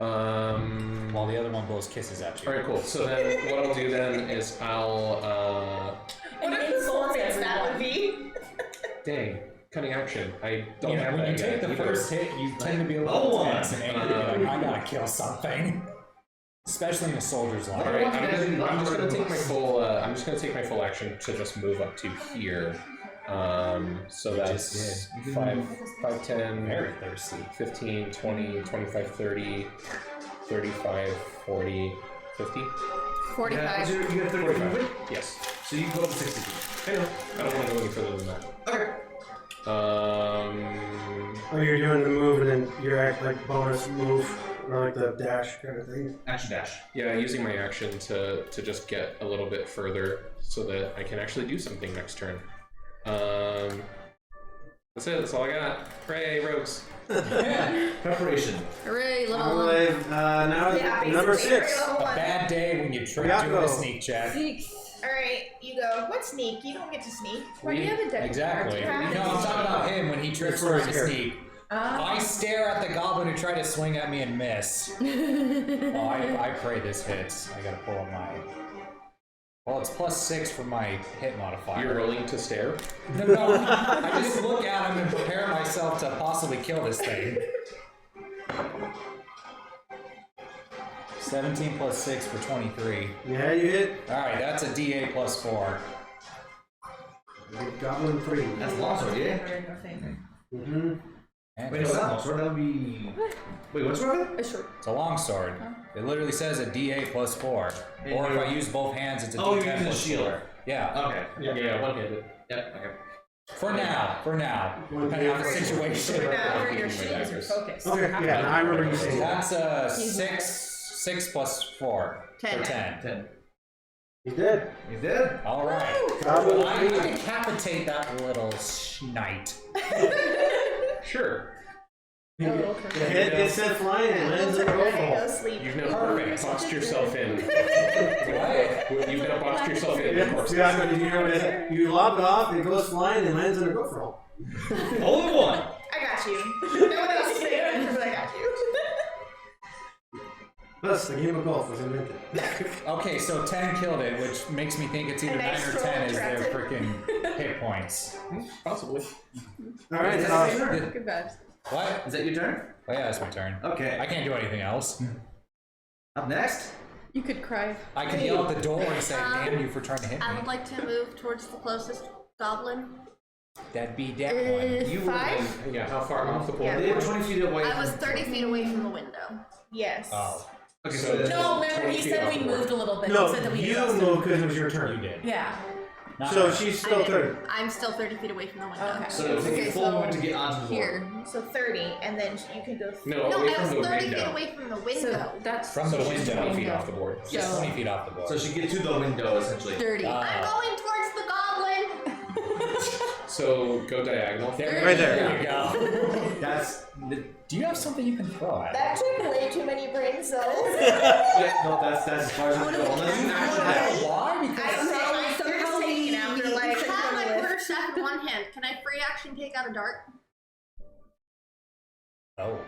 um. while the other one blows kisses at you. All right, cool. So then, what I'll do then is I'll What a performance that would be. dang, cutting action. I don't You know, have when that you take yet the either. first hit, you tend to be a Oh, little tense and angry. You're like, I gotta kill something. Especially in a soldier's line. All right, I'm just gonna take my full. I'm just gonna take my full action to just move up to here. So that's 5, 10, Very thirsty. 15, 20, 25, 30, 35, 40, 50. 45. You have 30 movement? Yes. So you go up to 60 feet. I know. I don't want to go any further than that. Okay. Oh, you're doing the move and then your like bonus move, or like the dash kind of thing. Action dash. Yeah, using my action to just get a little bit further so that I can actually do something next turn. That's it. That's all I got. Hooray, rogues. Preparation. Hooray, level All 1. right, now number 6. A bad day when you try doing a Byakko. sneak check. Alright, you go. What sneak? You don't get to sneak. Why do you have a deck? Exactly. Yeah. No, I'm talking about him when he tricks her to sneak. I stare at the goblin who tried to swing at me and miss. Oh, I pray this hits. I gotta pull up my. Well, it's +6 for my hit modifier. You're rolling to stare? No, I just look at him and prepare myself to possibly kill this thing. 17 + 6 for 23. Yeah, you hit. Alright, that's a D8 + 4. Goblin 3. That's longsword, yeah? Mm-hmm. And Wait, it's what's that longsword? That would be. Wait, what's wrong with it? a longsword. It literally says a D8 + 4. Or if I use both hands, it's a Oh, you're D10 using a + shield. 4. Yeah. Okay. Yeah, one-handed. Yep, okay. For now. Depending on the situation. For now. Your shield is your focus. Okay, yeah, now I remember you saying that. That's a 6 + 4. 10. For 10. 10. He's dead. He's dead? Alright. Goblin I 3. decapitate that little schneid. Sure. The head gets sent flying and lands in the Go rifle. sleep. You've now Perfect. boxed yourself in. What? You've now boxed yourself in. Yeah, Byakko, did you hear what it is? You lob it off, it goes flying and lands in a gopher hole. Only one! I got you. No one else is saying it, but I got you. Plus, the game of golf was invented. Okay, so 10 killed it, which makes me think it's either A nice 9 or 10 is roll, their corrected. freaking hit points. Possibly. Alright, Is that your turn? Good vibes. What? Is that your turn? Oh yeah, that's my turn. Okay. I can't do anything else. Up next? You could cry. I can yell at the door and say, damn you for trying to hit I me. would like to move towards the closest goblin. That'd be that one. You 5? Yeah, how far off the board? Yeah. They were 20 feet away. I was 30 feet away from the window. Yes. Oh, Okay, So- so. No, remember 20 he feet said off we the board. moved a little bit. No, he said that we you adjusted. moved because it was your you turn. did. Yeah. Not So me. she's still I 30. didn't. I'm still 30 feet away from the window. Okay. So it'll take Okay, you full so movement to get onto the board. Here. So 30, and then you can go. No, No, away I was from the 30 feet window. away from the window. So that's From the So she's window. 20 feet off the board. Yes, So- 20 feet off the board. So she gets to the window essentially. 30. I'm going towards the goblin. So go diagonal. Right there. There you go. That's. Do you have something you can throw at? That took way too many brain cells. Yeah, no, that's as far as I go. Unless you actually have. Why? Because I say you're just taking after like. I have my quarterstaff in one hand. Can I free action take out a dart? Oh.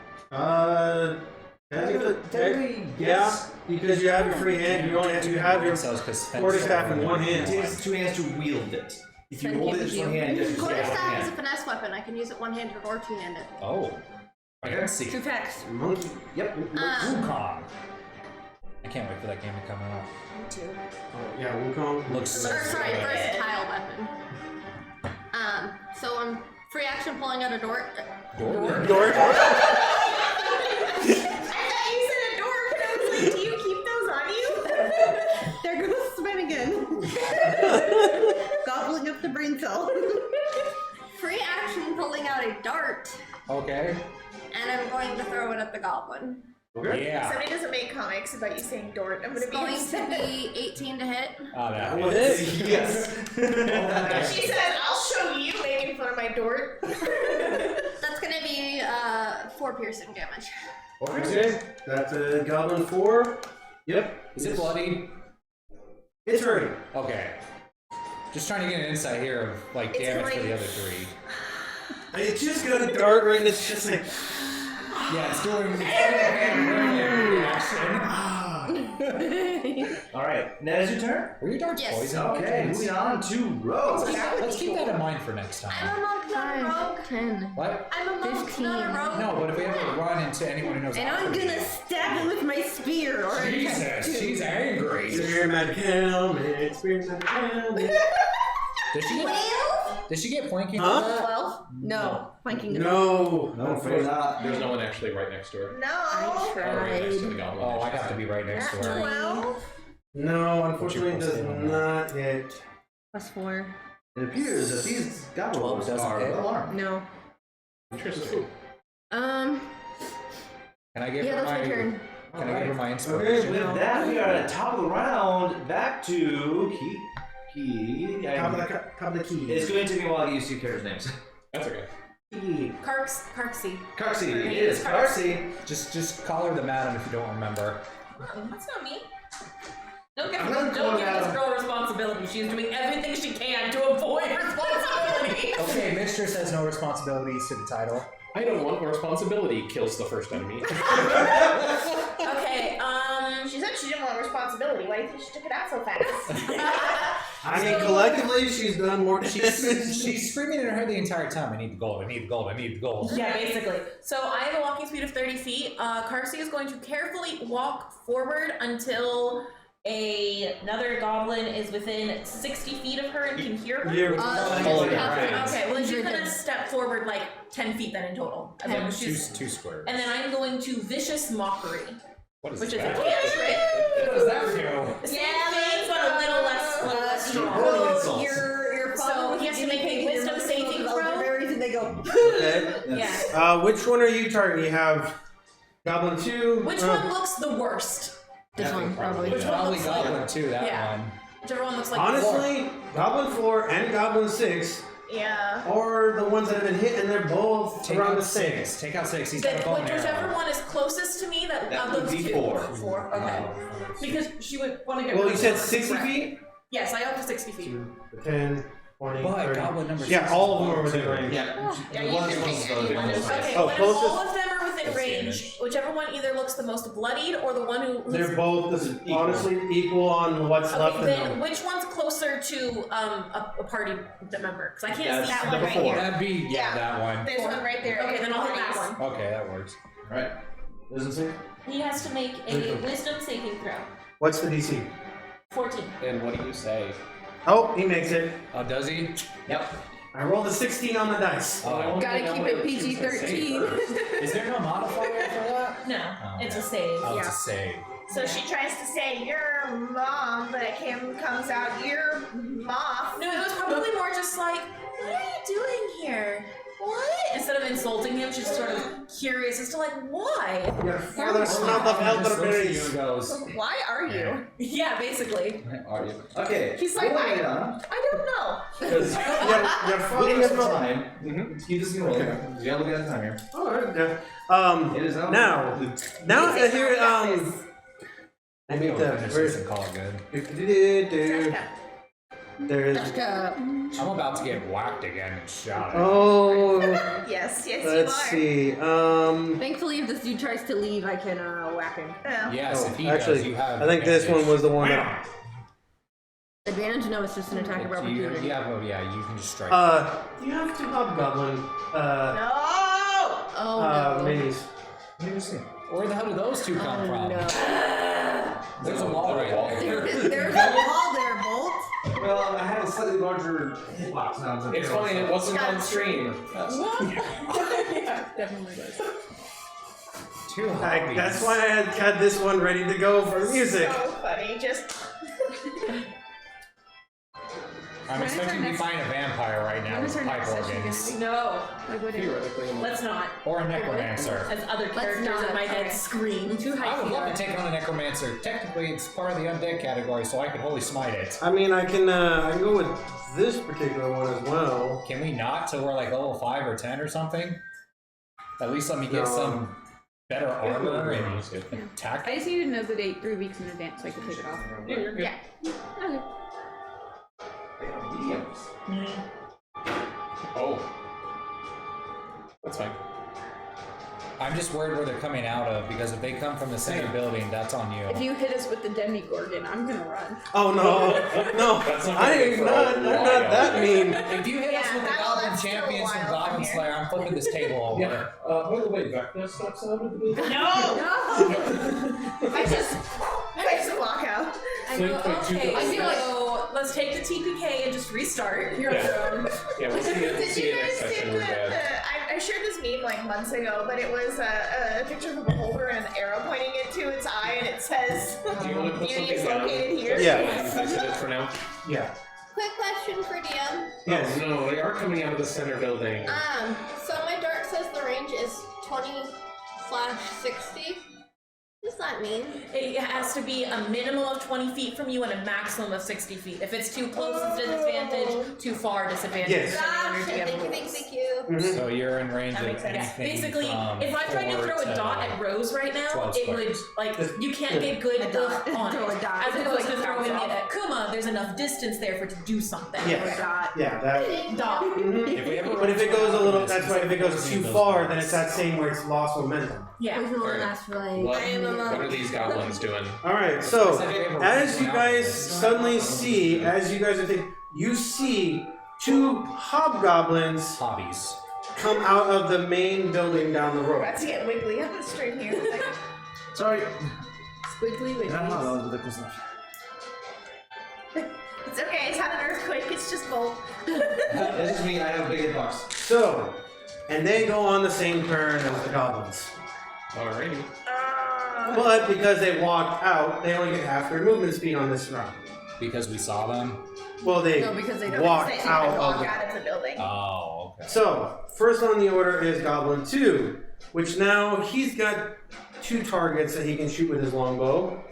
Technically, yeah, because you have your free hand, you only have, you have your quarterstaff in one It hand. takes 2 hands to wield it. If you Then hold give it it in one you. hand, you just use it in one Quarterstaff is a hand. finesse weapon. I can use it one-handed or two-handed. Oh. I can see. Two facts. Monkey. Yep. Wukong. I can't wait for that game to come out. Oh, yeah, Wukong. Looks Or so sorry, good. versatile weapon. So I'm free action pulling out a dart. Dork. I thought you said a dork, and I was like, do you keep those on you? There goes Sven again. Gobbling up the brain cell. Free action pulling out a dart, Okay. and I'm going to throw it at the goblin. Yeah. Somebody doesn't make comics about you saying Dort. I'm gonna It's be going upset. to be 18 to hit. Oh, that Well, is. Yes. She said, I'll show you making fun of my Dort. That's going to be 4 piercing damage. Okay, that's a goblin 4. Yep. Is it bloody? It's hurting. Okay. Just trying to get an insight here of like It's damage for great. the other 3. It's just got a dart right, and it's just like, Yeah, it's doing reaction. Alright, now is your turn? Were your darts Yes. poison? Okay, moving on to Rose. Let's keep that in mind for next time. I'm a monk, not a rogue. 10. What? I'm a monk, 15. not a rogue. No, but if we ever run into anyone who knows And I'm alchemy- gonna stab him with my spear. Or Jesus, she's angry. Spearmint helmet, spearmint helmet. Did she get flanking? Huh? 12? No. Flanking. No. No, I'm afraid not. There's no one actually right next to her. No. I Or right next to the tried. goblin. Oh, I'd have to be right next to her. 12. No, unfortunately, it does not hit. +4. It appears that these goblins doesn't are hit. well armed. No. Interesting. Can I give Yeah, her that's my my turn. Can I give her my Okay, inspiration? with that, we are at the top of the round. Back to Kiki. Top of the key. It's going to take me a while to use your characters' names. That's okay. Kiki. Karcsi. Karcsi. It is Karcsi. Just call her the madam if you don't remember. Oh, that's not me. Don't give, I'm not don't going give this out. girl responsibility. She's doing everything she can to avoid responsibility. Okay, mistress has no responsibilities to the title. I don't want responsibility. Kills the first enemy. Okay, She said she didn't want responsibility. Why do you think she took it out so fast? I mean, collectively, she's done more damage. She's screaming in her head the entire time, I need the gold, I need the gold, I need the gold. yeah, basically. So I have a walking speed of 30 feet. Karcsi is going to carefully walk forward until another goblin is within 60 feet of her and can hear her. You're Okay, well then she's gonna step forward like 10 feet then in total. As long as she's- Two squares. And then I'm going to vicious mockery, What is which is a that? cantrip. What does that do? Same thing, but a little less strong. Rolling insults. Your So he has to make a wisdom saving throw. elderberries and they go. Okay. Yeah. Which one are you targeting? You have Goblin 2. Which one looks the worst? This one, probably. Which one Probably looks like? Goblin 2, that Yeah. one. Whichever one looks like Honestly, Goblin 4 and Goblin 6 Yeah. are the ones that have been hit, and they're both Take around out the same. 6. Take out 6. He's got a That, bow and whichever arrow. one is closest to me, that That of would those be two. 4. 4. Okay. Because she would want to get. Well, rid you of said the 60 crap. feet? Yes, I up to 60 feet. 10, 20, But 30. Goblin number 6 Yeah, is all of them are close within too. range. Yeah, Yeah, the you one can that's pick closest to anyone. the Okay, Oh, when closest? all of them are within That's range, damage. whichever one either looks the most bloodied or the one who's They're both honestly equal on what's left okay, of then them. which one's closer to a party member? Because I can't see that that one one right right here. That'd be, Yeah. that one. There's one right there. Okay, then I'll hit that one. Okay, that works. Alright. Wisdom save? He has to make a wisdom saving throw. What's the DC? 14. And what do you say? Oh, he makes it. Oh, does he? Yep. I rolled a 16 on the dice. Oh, Gotta keep it PG-13. is there no modifier for that? No, Oh. it's a save. Oh, it's a save. So she tries to say your mom, but it comes out your moth. No, it was probably more just like, what are you doing here? What? Instead of insulting him, she's sort of curious as to like, why? Your father smelled of elderberries. He goes, Why are you? Yeah, basically. are you? Okay. He's like, moving on. I don't know. Because Your looking father at the smelled. time, keep this going. You gotta look at the time here. Oh, yeah. It is Now I hear I Maybe need I'll the finish this and call it good. There's I'm about to get whacked again and shot at. oh. Yes, yes, Let's you are. see. Thankfully, if this dude tries to leave, I can whack him. Oh. Yes, Oh, if he actually, does, you have I think this advantage. one was the one that. Advantage? No, it's just an attack of opportunity. Yeah, you can just strike. You have to hobgoblin. No! Oh no. Minis. Let me see. Where the hell did those two come from? No. There's a wall right there. There's a wall there, Bolt. Well, I have a slightly larger hitbox now. It's funny, it wasn't on stream. Definitely does. Two hobbies. That's why I had this one ready to go for music. So funny, just. I'm expecting to find a vampire right now with pipe organs. No, Theoretically, let's not. Or a necromancer. As other characters not. in my head Okay. scream. Too high I would love fever. to take on a necromancer. Technically, it's part of the undead category, so I could holy smite it. I mean, I can go with this particular one as well. Can we not till we're like level 5 or 10 or something? At least let me get No. some better armor and I attack. just need to know the date 3 weeks in advance so I can take it off. yeah, you're good. Yeah. Okay. Oh. That's fine. I'm just worried where they're coming out of, because if they come from the center building, that's on you. If you hit us with the Demigorgon, I'm gonna run. Oh no, I'm not that mean. If you hit us with the Goblin Champions from Goblin Slayer, I'm flipping this table over. Yeah. By the way, Vecna stops out of the building. No! I just walk out. I go, okay, I feel like, let's take the TPK and just restart. You're Yeah, we'll see it, Did see you it next guys see session. We're dead. I shared this meme like months ago, but it was a picture of a beholder and an arrow pointing into its eye, and it says, Do you want to put "Beauty is something down? located here." Yeah. Fix it for now. Yeah. Quick question for DM. Yes. Oh no, they are coming out of the center building. So my dart says the range is 20/60. What does that mean? It has to be a minimum of 20 feet from you and a maximum of 60 feet. If it's too close, it's disadvantage. Too far, disadvantage. Yes. depending on your DM Thank you. rules. So you're in range That of makes sense. anything Basically, from if I tried to 4 throw a dot at Rose right now, 12 it would, squares. like, you can't get good dot. on Throw a it. dot. As It's opposed like to throwing bounce it at Kuma, there's enough distance there for it to do something. Yes. Dot. Yeah, that. Dot. If we ever But if it goes a little, that's right, if it goes between too those far, dots. then it's that same where it's lost momentum. Yeah. Poison will last for like. What are these goblins doing? Alright, so, as you guys suddenly see, as you guys are thinking, you see two hobgoblins hobbies come out of the main building down the We're road. about to get wiggly on the stream here. Sorry. Squiggly with Yeah, no, that was ridiculous enough. It's okay, it's had an earthquake, it's just Bolt. This is me, I have a big hitbox. So, and they go on the same turn as the goblins. Alrighty. But because they walked out, they only get half their movement speed on this round. because we saw them. Well, they No, because they don't walked They out walk of the... out of the building. Oh, okay. So, first on the order is Goblin 2, which now he's got 2 targets that he can shoot with his longbow.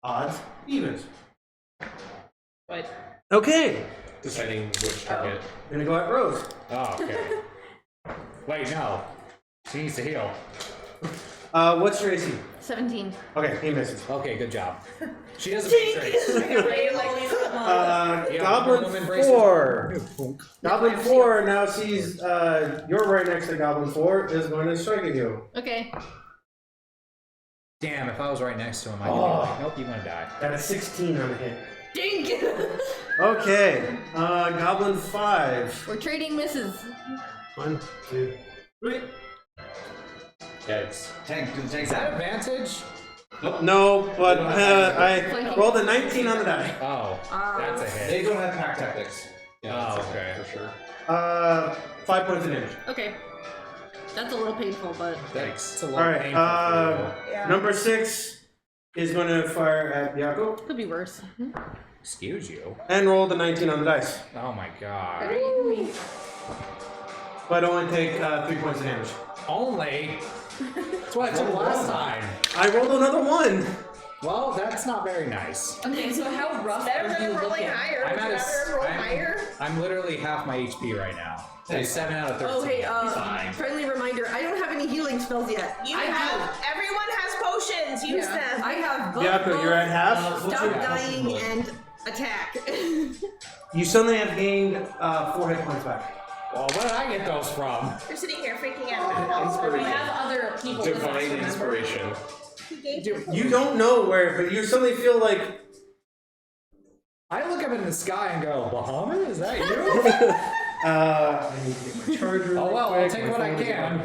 Odds, evens. But Okay, Deciding which target. gonna go at Rose. Oh, okay. Wait, no. She needs to heal. What's your AC? 17. Okay, he misses. Okay, good job. She doesn't make traits. Goblin 4. Goblin 4 now sees you're right next to Goblin 4 is going to strike at you. Okay. Damn, if I was right next to him, I'd be like, nope, you're gonna die. Got a 16 on the hit. Dink! Okay, Goblin 5. We're trading misses. 1, 2, 3. Yikes. Tank, do the tank Is that advantage? No, but I rolled a 19 on the die. Oh, that's a They hit. don't have pack tactics. Yeah, Oh, that's okay. for sure. 5 points of damage. Okay. That's a little painful, but. It's a little Alright, painful for Yeah. number 6 is going to fire at Byakko Could be worse. you. Excuse you. and roll the 19 on the dice, Oh my god. but only take 3 points of damage. Only? That's what I took last time. I rolled another 1. Well, that's not very nice. okay, so how rough Better are you than rolling looking? higher. I'm Would at you a rather roll higher? I'm literally half my HP right now. So 7 out of 13. Oh, hey, Fine. friendly reminder, I don't have any healing spells yet. You I have. Everyone has potions. Use them. I have both. Byakko, you're at half. Stop dying and attack. You suddenly have gained 4 hit points back. Well, where did I get those from? You're sitting here freaking out. We have other people with us, Divine remember? inspiration. He gave you. You don't know where, but you suddenly feel like I look up in the sky and go, Bahamut, is that you? I need to get my charger. Oh well, real I'll quick. take what I can.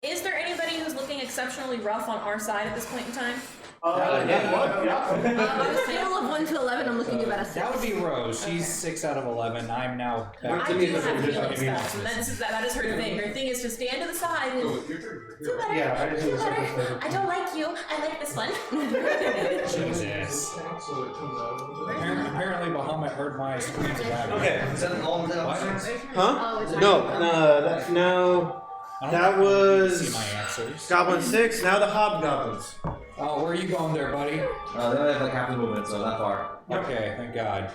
Is there anybody who's looking exceptionally rough on our side at this point in time? On a scale of 1 to 11, I'm looking about a 6. That would be Rose. She's 6 out of 11. I'm now back I to do have healing spells, and that is her thing. Her thing is to stand to the side and feel better, Yeah, I just feel need to better. I don't like you. I like this one. Jesus. Apparently Bahamut heard my screams of agony. Okay, is that all of What? Huh? Oh, No, that's now I don't that see was my answers. Goblin 6, now the Hobgoblins. Oh, where are you going there, buddy? They only have like half the movement, so not far. Okay, thank God.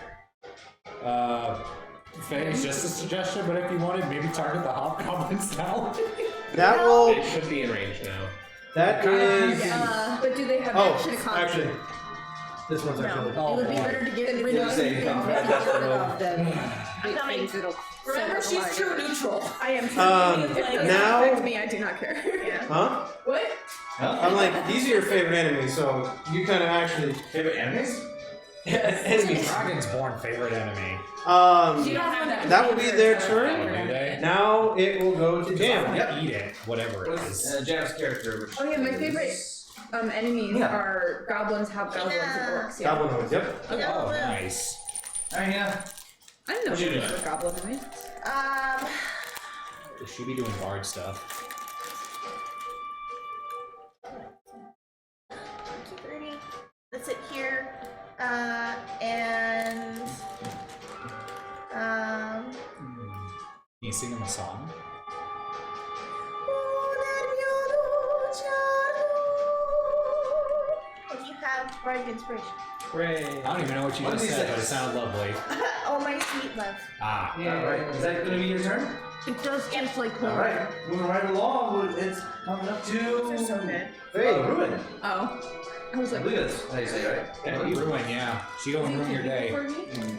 Faye, it's just a suggestion, but if you wanted, maybe target the hobgoblins now. That will, It should be in range now. that is, But do they have oh, action economy? actually, this one's actually, Oh, It would be boy. better to get rid Did you of say them. combat? Then hate coming. things that'll Remember, set she's light. true neutral. I am true. Um, If it doesn't now- affect me, I do not care. Yeah. Huh? What? I'm like, these are your favorite enemies, so you kind of actually Favorite enemies? enemies. Dragonborn favorite enemy. You don't have that. That will be their Oh, turn. do they? Now it will go to Jam. Yep. Eat it, whatever it What's is. Jam's character? Which Oh yeah, my favorite enemies Yeah. are goblins, hobgoblins, and orcs. Yeah. Goblin noise. Yep. Oh, nice. Alright, yeah. I didn't know What you she was doing? a goblin noise. Should be doing bard stuff. 230. Let's sit here. And Can you sing them a song? and you have bardic inspiration. Hooray. I don't even know what you What just is said, this? but it sounded lovely. Oh my sweet love. Ah. Alright, is that gonna be your turn? It does taste like corn. Alright, moving right along, it's coming up to. They're so good. Hey. Ruyn. Oh. I was I like, believe that's how you say it, right? Yeah, you ruin, yeah. She gonna ruin your day.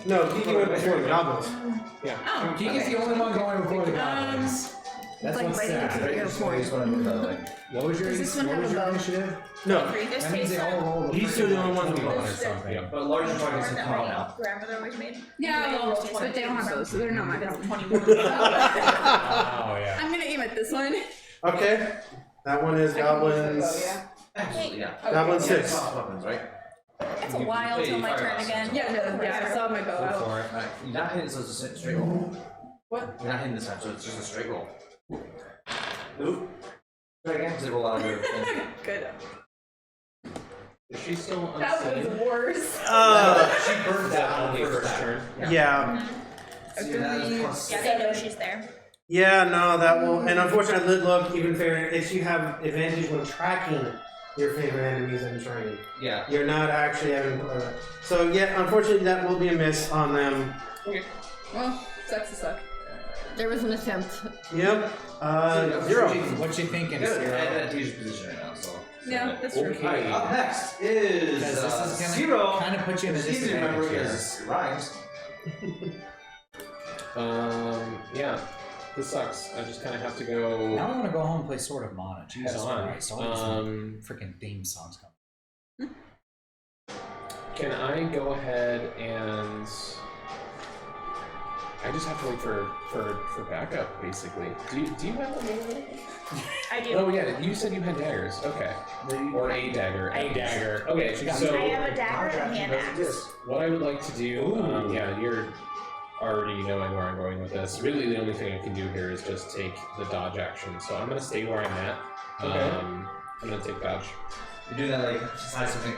No, Kiki went before the goblins. oh, Kiki's the only one going before the goblins. That's like what's biting into sad. the air for Just wanna move that way. What was your, Does this one what have was a your bow? initiative? No. This That means they all rolled a These two are the only ones freaking with 21 or bows. something. But larger targets Corn can that come out my now. grandmother always made. yeah, They all but they don't have those, so they're not my problem. 21. Oh, yeah. I'm gonna aim at this one. Okay. That one is goblins. Absolutely, yeah. Goblin Yeah, 6. soft weapons, right? It's a while till my turn again. Yeah, no, yeah, I saw my bow Go out. for it. Alright, you're not hitting, so it's a straight roll. What? You're not hitting this time, so it's just a straight roll. Oop. Try again, because it roll out of your thing. Good. Is she still That unsteady? was worse. She burned that on Only the first first turn. turn. Yeah. So that is plus Yeah, they know she's there. Yeah, no, that will. And unfortunately, look, even fair, if you have advantage when tracking your favorite enemies and terrain, Yeah. you're not actually having. So, yeah, unfortunately, that will be a miss on them. Well, sucks to suck. There was an attempt. Yep. 0. What you thinking, You're in an Siro? advantageous position right now, so. Yeah, that's true. Okay. Alright, up next is Because this is Zero. gonna kind of put you in a It's easy to remember disadvantage here. because it rhymes. Yeah. This sucks. I just kind of have to go. Now I want to go home and play Sword of Mana. Jesus Head on. Christ. All these freaking theme songs coming. Can I go ahead and? I just have to wait for backup, basically. Do you have the name of it? I do. Oh yeah, you said you had daggers. Okay, or a dagger. A dagger. Okay, so I have a dagger and a hand axe. what I would like to do, yeah, you're already knowing where I'm going with this. Really, the only thing I can do here is just take the dodge action. So I'm gonna stay where I'm at. Okay. I'm gonna take dodge. You do that like side something.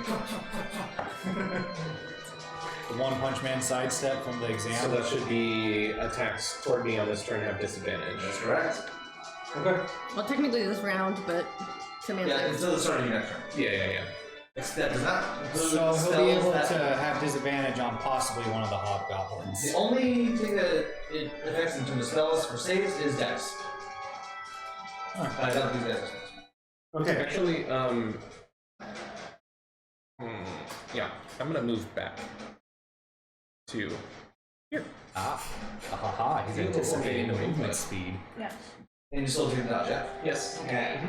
The One Punch Man sidestep from the exam. So that should be attacks toward me on this turn have disadvantage. That's correct. Okay. Well, technically this round, but Yeah, until the start of your next turn. Yeah. That does not include So he'll be spells able that- to have disadvantage on possibly one of the hobgoblins. The only thing that it affects in terms of spells for saves is dex. I don't think that's Okay. Actually, yeah, I'm gonna move back to Ah, ha! He's anticipating the Okay. movement speed. Yeah. And you still do the dodge, yeah? yes. Okay.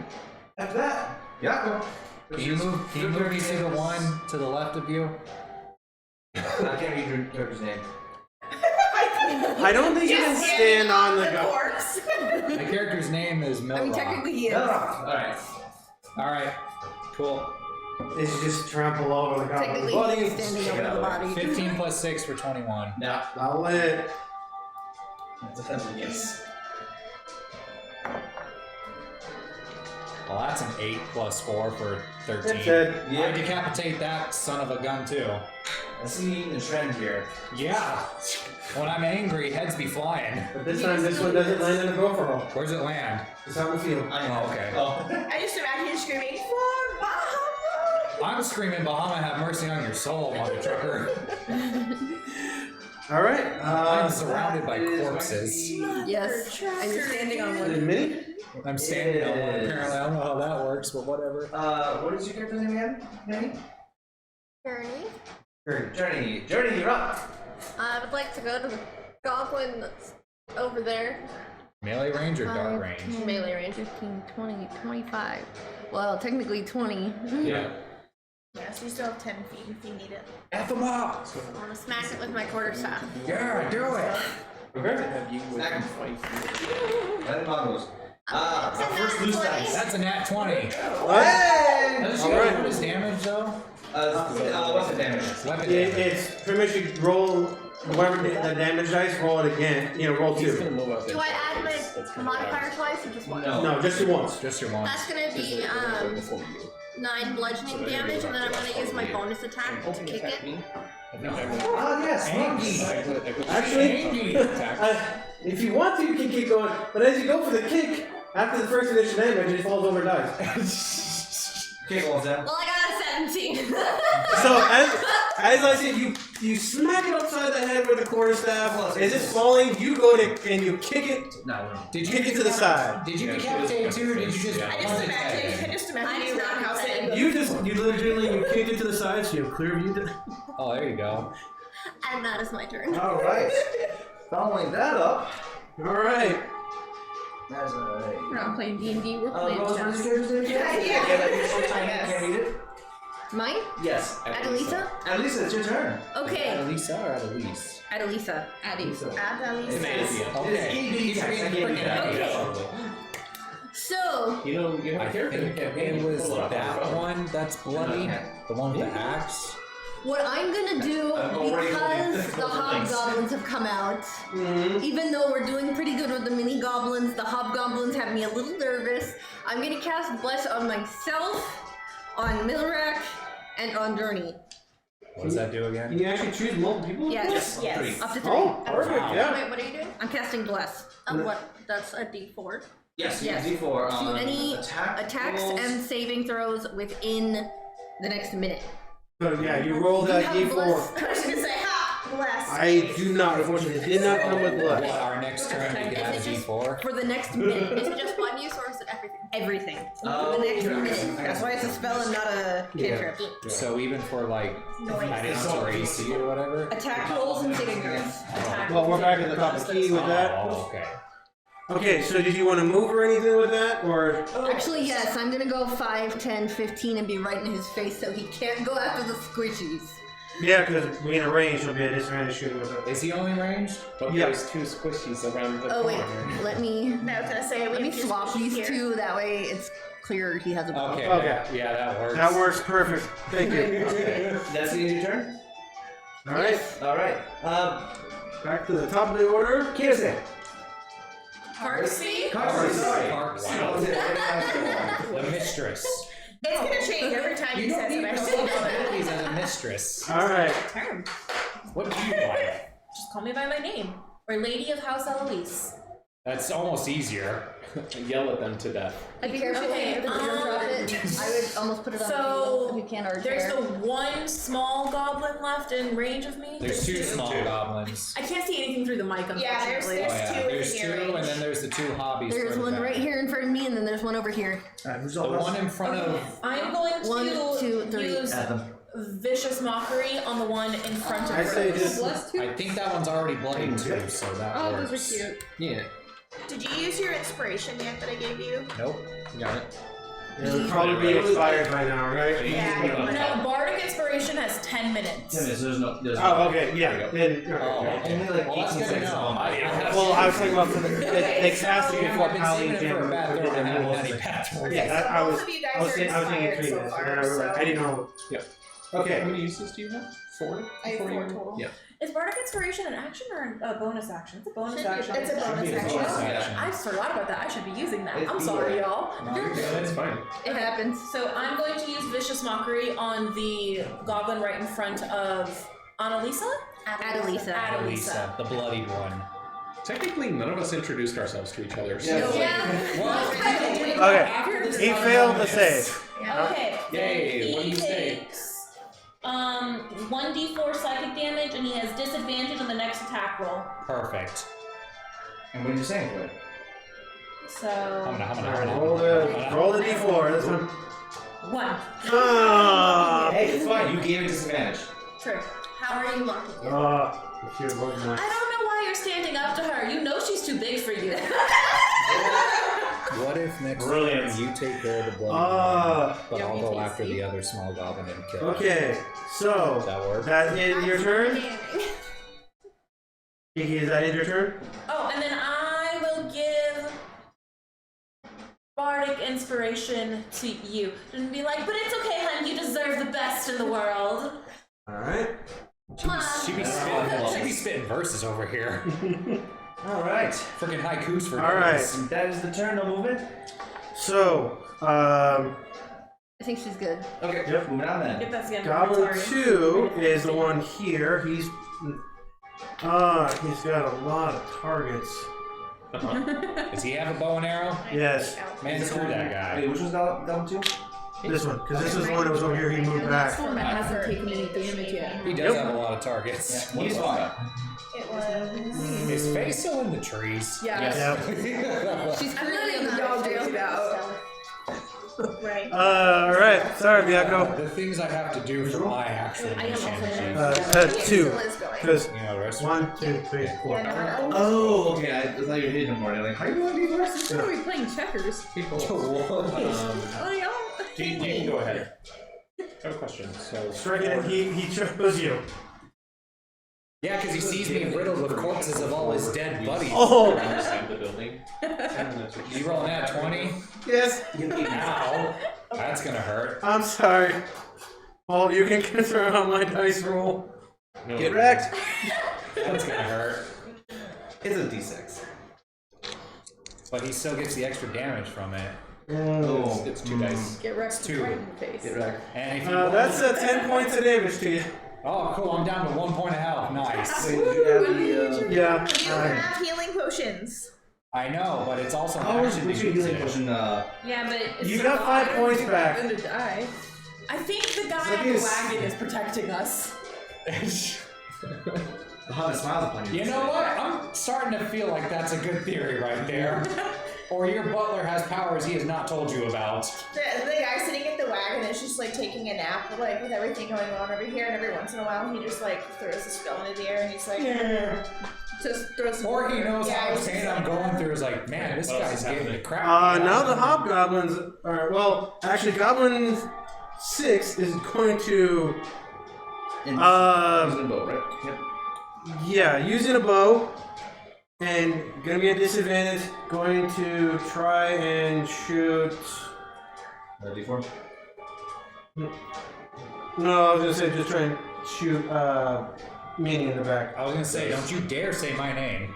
After that, Byakko. Can you move me to the one to the left of you? I can't read your character's name. I don't think you can stand on the go. corpse. My character's name is Milrak. I mean, technically he is. No. Alright. All right, cool. Is just trample over the goblin's Technically body. he's standing over the body. 15 plus 6 for 21. Now, I'll let. that's offensive, yes. Well, that's an 8 plus 4 for 13. That's it. I decapitate that son of a gun too. I'm seeing the trend here. Yeah. When I'm angry, heads be flying. But this time, this one doesn't land in a gopher roll. Where's it land? It's out in the field. Oh, okay. Oh. I just imagine you screaming for Bahama. I'm screaming, Bahama, have mercy on your soul, mother trucker. All right. I'm surrounded by that is corpses. Yes, and you're standing on Is it one. Minnie? I'm standing on one. Apparently, I don't know how that works, but whatever. What is your character's name again? Minnie? Journey. Great. Journey, you're up. I would like to go to the goblin over there. Melee range or dart range? Melee range. 15, 20, 25. Well, technically 20. Yeah. Yeah, so you still have 10 feet if you need it. F them up! I want to smack it with my quarterstaff. Yeah, do it! That goes. Our first loose dice. That's a nat 20. Hey! Does she Alright. have bonus damage though? What's the damage? Weapon It, damage. it's pretty much you roll whatever the damage dice, roll it again. You know, roll He's 2. gonna move up. Do I add my modifier twice or just once? No. No, just the once. Just your one. That's gonna be 9 bludgeoning damage, and then I'm gonna use my bonus attack to kick it. Ah, yes. Actually, if you want to, you can keep going. But as you go for the kick, after the first initial damage, it falls over dice. Okay, well then. Well, I got a 17. So as I said, you smack it upside the head with the quarterstaff. As it's falling, you go to and you kick it. No. Did you Kick it to the side. Did you decapitate too, or did you just? I just imagine you roundhouse it. You legitimately kicked it to the side, so you have clear view. Oh, there you go. And that is my turn. All right. Following that up. All right. That's We're not playing D&D, we're playing Rose, chess. what's your character's name? Yeah. You're so tiny, you can't read it. Mine? Yes. Adelisa? Adelisa, it's your turn. Okay. Adelisa or Adelise? Adelisa. Adelisa. Okay. Keep Okay. So, You know, you have I a character think that it was pull it off that the phone. one that's bloody. The one with the axe. what I'm gonna do, because the hobgoblins have come out, even though we're doing pretty good with the mini goblins, the hobgoblins have me a little nervous. I'm gonna cast Bless on myself, on Milrak, and on Journey. What does that do again? Can you actually choose multiple people? Yes. Yes. Up to 3. Oh, perfect. Yeah. Wait, what are you doing? I'm casting Bless. What? That's a D4. Yes, Yes. D4. To any attacks rolls. And saving throws within the next minute. So yeah, you roll that have d4. Bless. I was gonna say, ha! Bless. I do not, unfortunately, it did not come with blood. What, our next turn we can add a D4? For the next minute. Is it just one use or is it everything? Everything. For the next minute. That's why it's a spell and not a cantrip. So even for like adding on to our AC or whatever? Attack rolls and saving throws. Well, we're back at the top of the key with that. Oh, okay. Okay, so did you want to move or anything with that, or? Actually, yes, I'm gonna go 5, 10, 15 and be right in his face so he can't go after the squishies. Yeah, because being a range will be a disadvantage shooting with it. Is he only ranged? But Yeah. there's 2 squishies around the Oh wait, corner. let me I was gonna say, we swap these two, that way it's clear he has a bow. Okay. Okay. Yeah, that works. That works perfect. Thank you. Okay. That's the end of your turn? Alright, Alright. back to the top of the order. Kirsten. Karcsi? Karcsi, sorry. Wow. The mistress. It's gonna change every time You he don't says need it. responsibilities as a mistress. Alright. Term. What do you like? Just call me by my name. Or Lady of House Eloise. That's almost easier. Yell at them to death. Be careful Okay, when you drop it. I would almost put it on So, if you can, or there's chair. the one small goblin left in range of me. There's 2 small goblins. I can't see anything through the mic, Yeah, unfortunately. there's Oh yeah, two there's within 2, your and range. then there's the 2 hobbies. There's further one back. right here in front of me, and then there's one over here. Who's The all one in front of. I'm going to 1, 2, 3. use Adam. Vicious Mockery on the one in front of I say Rose. just. Bless two? I think that one's already bloody too, so that Oh, works. those are cute. Yeah. Did you use your inspiration yet that I gave you? Nope. Got it. It'll probably be expired by now, right? Yeah. No, Bardic Inspiration has 10 minutes. 10 minutes, there's Oh, okay, yeah. Then, Oh, okay. Only like Well, that's 18 good to seconds know. on my well, I was talking about for the. They cast it before I've been Paladin saving it for a bad throw and I haven't had any Milrak. bad throws. Yeah, So I was. both of you guys I was are thinking inspired 3 so minutes, far, and then I realized so- I didn't know. Yep. Okay. How many uses do you have? 4? I have 4 you- total. Yeah. Is Bardic Inspiration an action or a bonus action? It's a bonus Should be- action. it's a bonus Should be a action. bonus action. I forgot about that. I should be using that. It's I'm sorry, either. y'all. No, you're good. That's fine. It happens. So I'm going to use Vicious Mockery on the goblin right in front of Adelisa? Adelisa. Adelisa, the bloodied one. Technically, none of us introduced ourselves to each other. So. Okay. He failed the save. Okay. Yay, what do you say? Takes 1d4 psychic damage, and he has disadvantage on the next attack roll. Perfect. And what are you saying to it? So Alright, roll the d4. This one. 1. Ah. Hey, it's fine, you gave it disadvantage. True. How are you lucky? If you roll my. I don't know why you're standing next Brilliant. turn, you take care of the bloody but I'll go Yummy after tasty. the other small goblin and kill it. Okay, so That work? that is your turn. Kiki, is that your turn? Oh, and then I will give bardic inspiration to you. And be like, but it's okay, hun, you deserve the best in the world. Alright. She be spitting verses over here. Alright. Freaking haikus for Alright. days. That is the turn, no movement. So, I think she's good. Okay, Yep. moving on then. Get that skin. Goblin 2 is the one here. He's got a lot of targets. Does he have a bow and arrow? Yes, Man, screw that guy. Wait, which was down to? this one, because this is the one that was over here. He moved back. One that hasn't taken any damage yet. He does have a lot of targets. He's fine. It was. His face still in the trees. Yeah. Yep. She's I'm currently in letting the y'all dog do it out. Right. Alright, sorry, Byakko. The things I have to do for my actual I am mission. also 2. Liz going. Because You know, the rest 1, 2, 3, 4. Oh, okay. I thought you were hitting him more. Like, how are you going to be worse? We're gonna be playing checkers. Oh, yeah. You can go ahead. I have a question. So, Striking it, he chose you. Yeah, because he sees me riddled with corpses of all his dead buddies. Oh! Inside the building. You rolling that 20? Yes. Ow. That's gonna hurt. I'm sorry. Well, you can confirm on my dice roll. No, Get wrecked. That's gonna hurt. It's a d6. But he still gets the extra damage from it. Oh, It's 2 dice. Get wrecked Two. right in the face. get wrecked. And if you That's 10 points of damage to you. Oh, cool. I'm down to 1 point of health. Nice. Wait, did you add the, Yeah. You have healing potions. I know, but it's also How was action your healing usage. potion? Yeah, but it's You got 5 points back. I'm gonna die. I think the guy Look in the at this. wagon is protecting us. The Hobbit smiles upon you. You know what? I'm starting to feel like that's a good theory right there. Or your butler has powers he has not told you about. The guy sitting at the wagon is just like taking a nap, like with everything going on over here, and every once in a while he just like throws a spell into the air and he's like, Just throw some. Or he knows Yeah, how much he's pain just I'm like, going through is like, man, this What else guy's is getting the happening? crap. Now the hobgoblins are, well, actually Goblin 6 is going to, Using a bow, right? Yep. yeah, using a bow, and gonna be at disadvantage, going to try and shoot, D4. no, I was gonna say just try and shoot, Minnie in the back. I was gonna say, don't you dare say my name.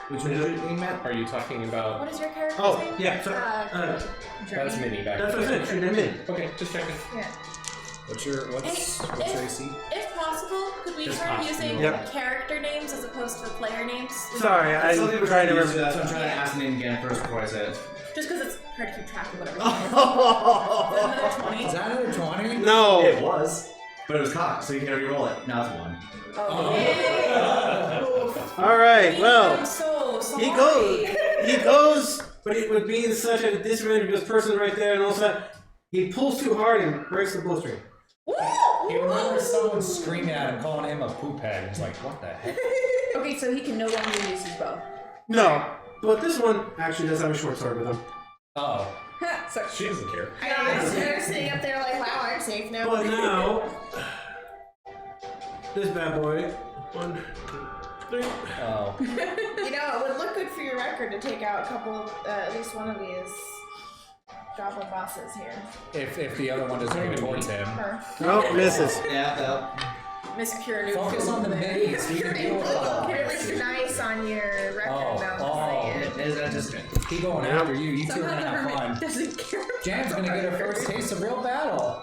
Which one did you aim at? Are you talking about? what is your character's Oh, name? yeah, sorry. That's Minnie back That's what I said, shoot him in. Okay, just checking. Yeah. What's your AC? If possible, could we Just try costume using Yep. character names as opposed to player names? Sorry, That's I'm something we're trying to use, remember. so I'm trying to ask the name again first before I say it. Just because it's hard to keep track of whatever. Oh. Another 20. Is that another 20? No. It was, but it was cocked, so you can re-roll it. Now it's 1. All right, well. I'm so sorry. He goes, but it would be in such a disadvantage because person right there, and all of a sudden, he pulls too hard and breaks the bowstring. He remembers someone screaming at him, calling him a poop head. He's like, what the heck? Okay, so he can no longer use his bow. No, but this one actually does have a short sword with him. Oh. So She doesn't care. I know, they're sitting up there like, wow, I'm safe now. But now, this bad boy, 1, 2, 3. Oh. You know, it would look good for your record to take out a couple of, at least one of these goblin bosses here. If the other one doesn't go towards him. Her. Nope, misses. Yeah, that. Miss Pure Neutral. Focus on the minis. We can deal with It all look that. really nice on your record, Oh, though. oh. Is that just Keep going after you. You two are somehow gonna the have hermit fun. doesn't care. Jan's gonna get her first taste of real battle.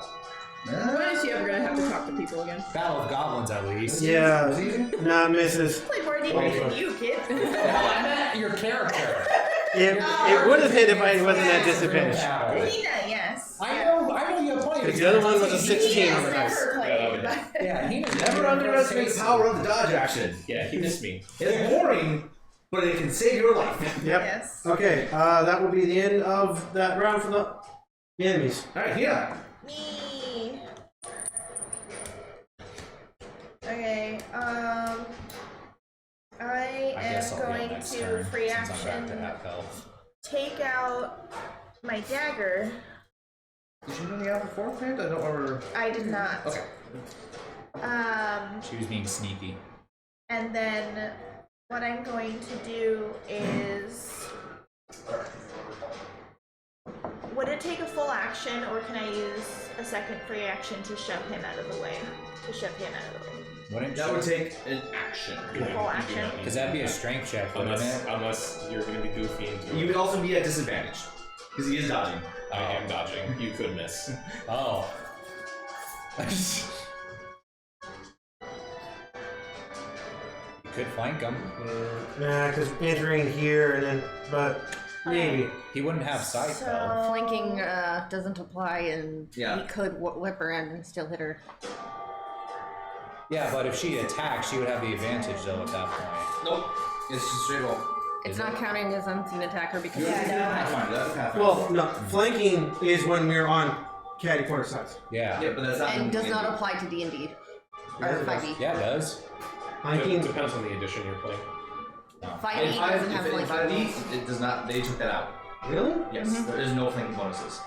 When is she ever gonna have to talk to people again? Battle of goblins, at least. Yeah, nah, misses. Play more D&D than you, kid. I meant your character. It would have hit if I wasn't at disadvantage. Hina, yes. I know you have plenty of Because the other one was a 16 on the Hina's dice. never played, but- Yeah, he Never underestimate the power of the dodge action. Yeah, he missed me. It's boring, but it can save your life. Yep. Yes. Okay, that will be the end of that round for the enemies. Alright, Hina. Me. Okay, I guess am I'll be on going next to turn, free since I'm back action to half health. take out my dagger. Did you really have beforehand? I don't remember. I did not. Okay. She was being sneaky. And then what I'm going to do is... Would it take a full action, or can I use a second free action to shove him out of the way? To shove him out of the way. Wouldn't That would take an action. Full action. Because that'd be a strength check, wouldn't it? Unless you're going to be goofy and do You it. would also be at disadvantage because he is dodging. I am dodging. You could miss. Oh. You could flank him. Nah, because entering here and then, but maybe. He wouldn't have sight So... though. Flanking doesn't apply, and Yeah. he could whip around and still hit her. Yeah, but if she attacked, she would have the advantage though at that point. Nope. It's just straight roll. It's Is not it? counting as unseen attacker because You're Pathfinder. That's a Pathfinder. Well, no, flanking is when we're on catty corner sides. Yeah. Yeah, but that's not. and does not apply to D&D or Yeah, it 5e. Yeah, it does. Flanking. Depends on the edition you're playing. No. 5e In doesn't have in flanking. 5e, it does not. They took that out. Really? Yes, there is no flanking bonuses.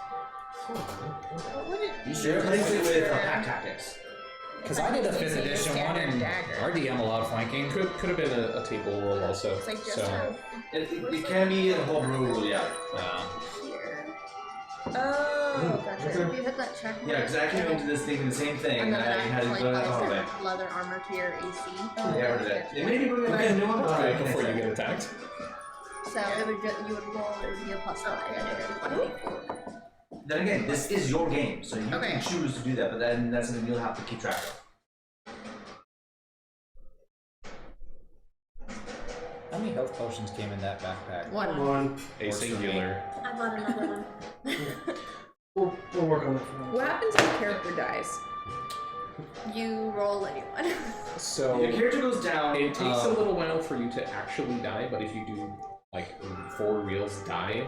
You They're replacing it with pack tactics. Because I did a 5th edition one and our DM allowed flanking. Could have been a table roll also. It's like just So It can be a whole rule, yeah. Oh, gotcha. So if you hit that check Yeah, because I came into this thinking the same thing, and and then I had to like go that hallway. leather armor to your AC. Yeah, rid of it. They maybe bring back a new one. right before you get attacked. So it would you would roll, it would be a +5. Then again, this is your game, so you Okay. can choose to do that, but then that's something you'll have to keep track of. How many health potions came in that backpack? One. A singular. I bought another one. We'll work on it. What happens if a character dies? You roll anyone. So Your character goes down. it takes a little while for you to actually die, but if you do like 4 reels die,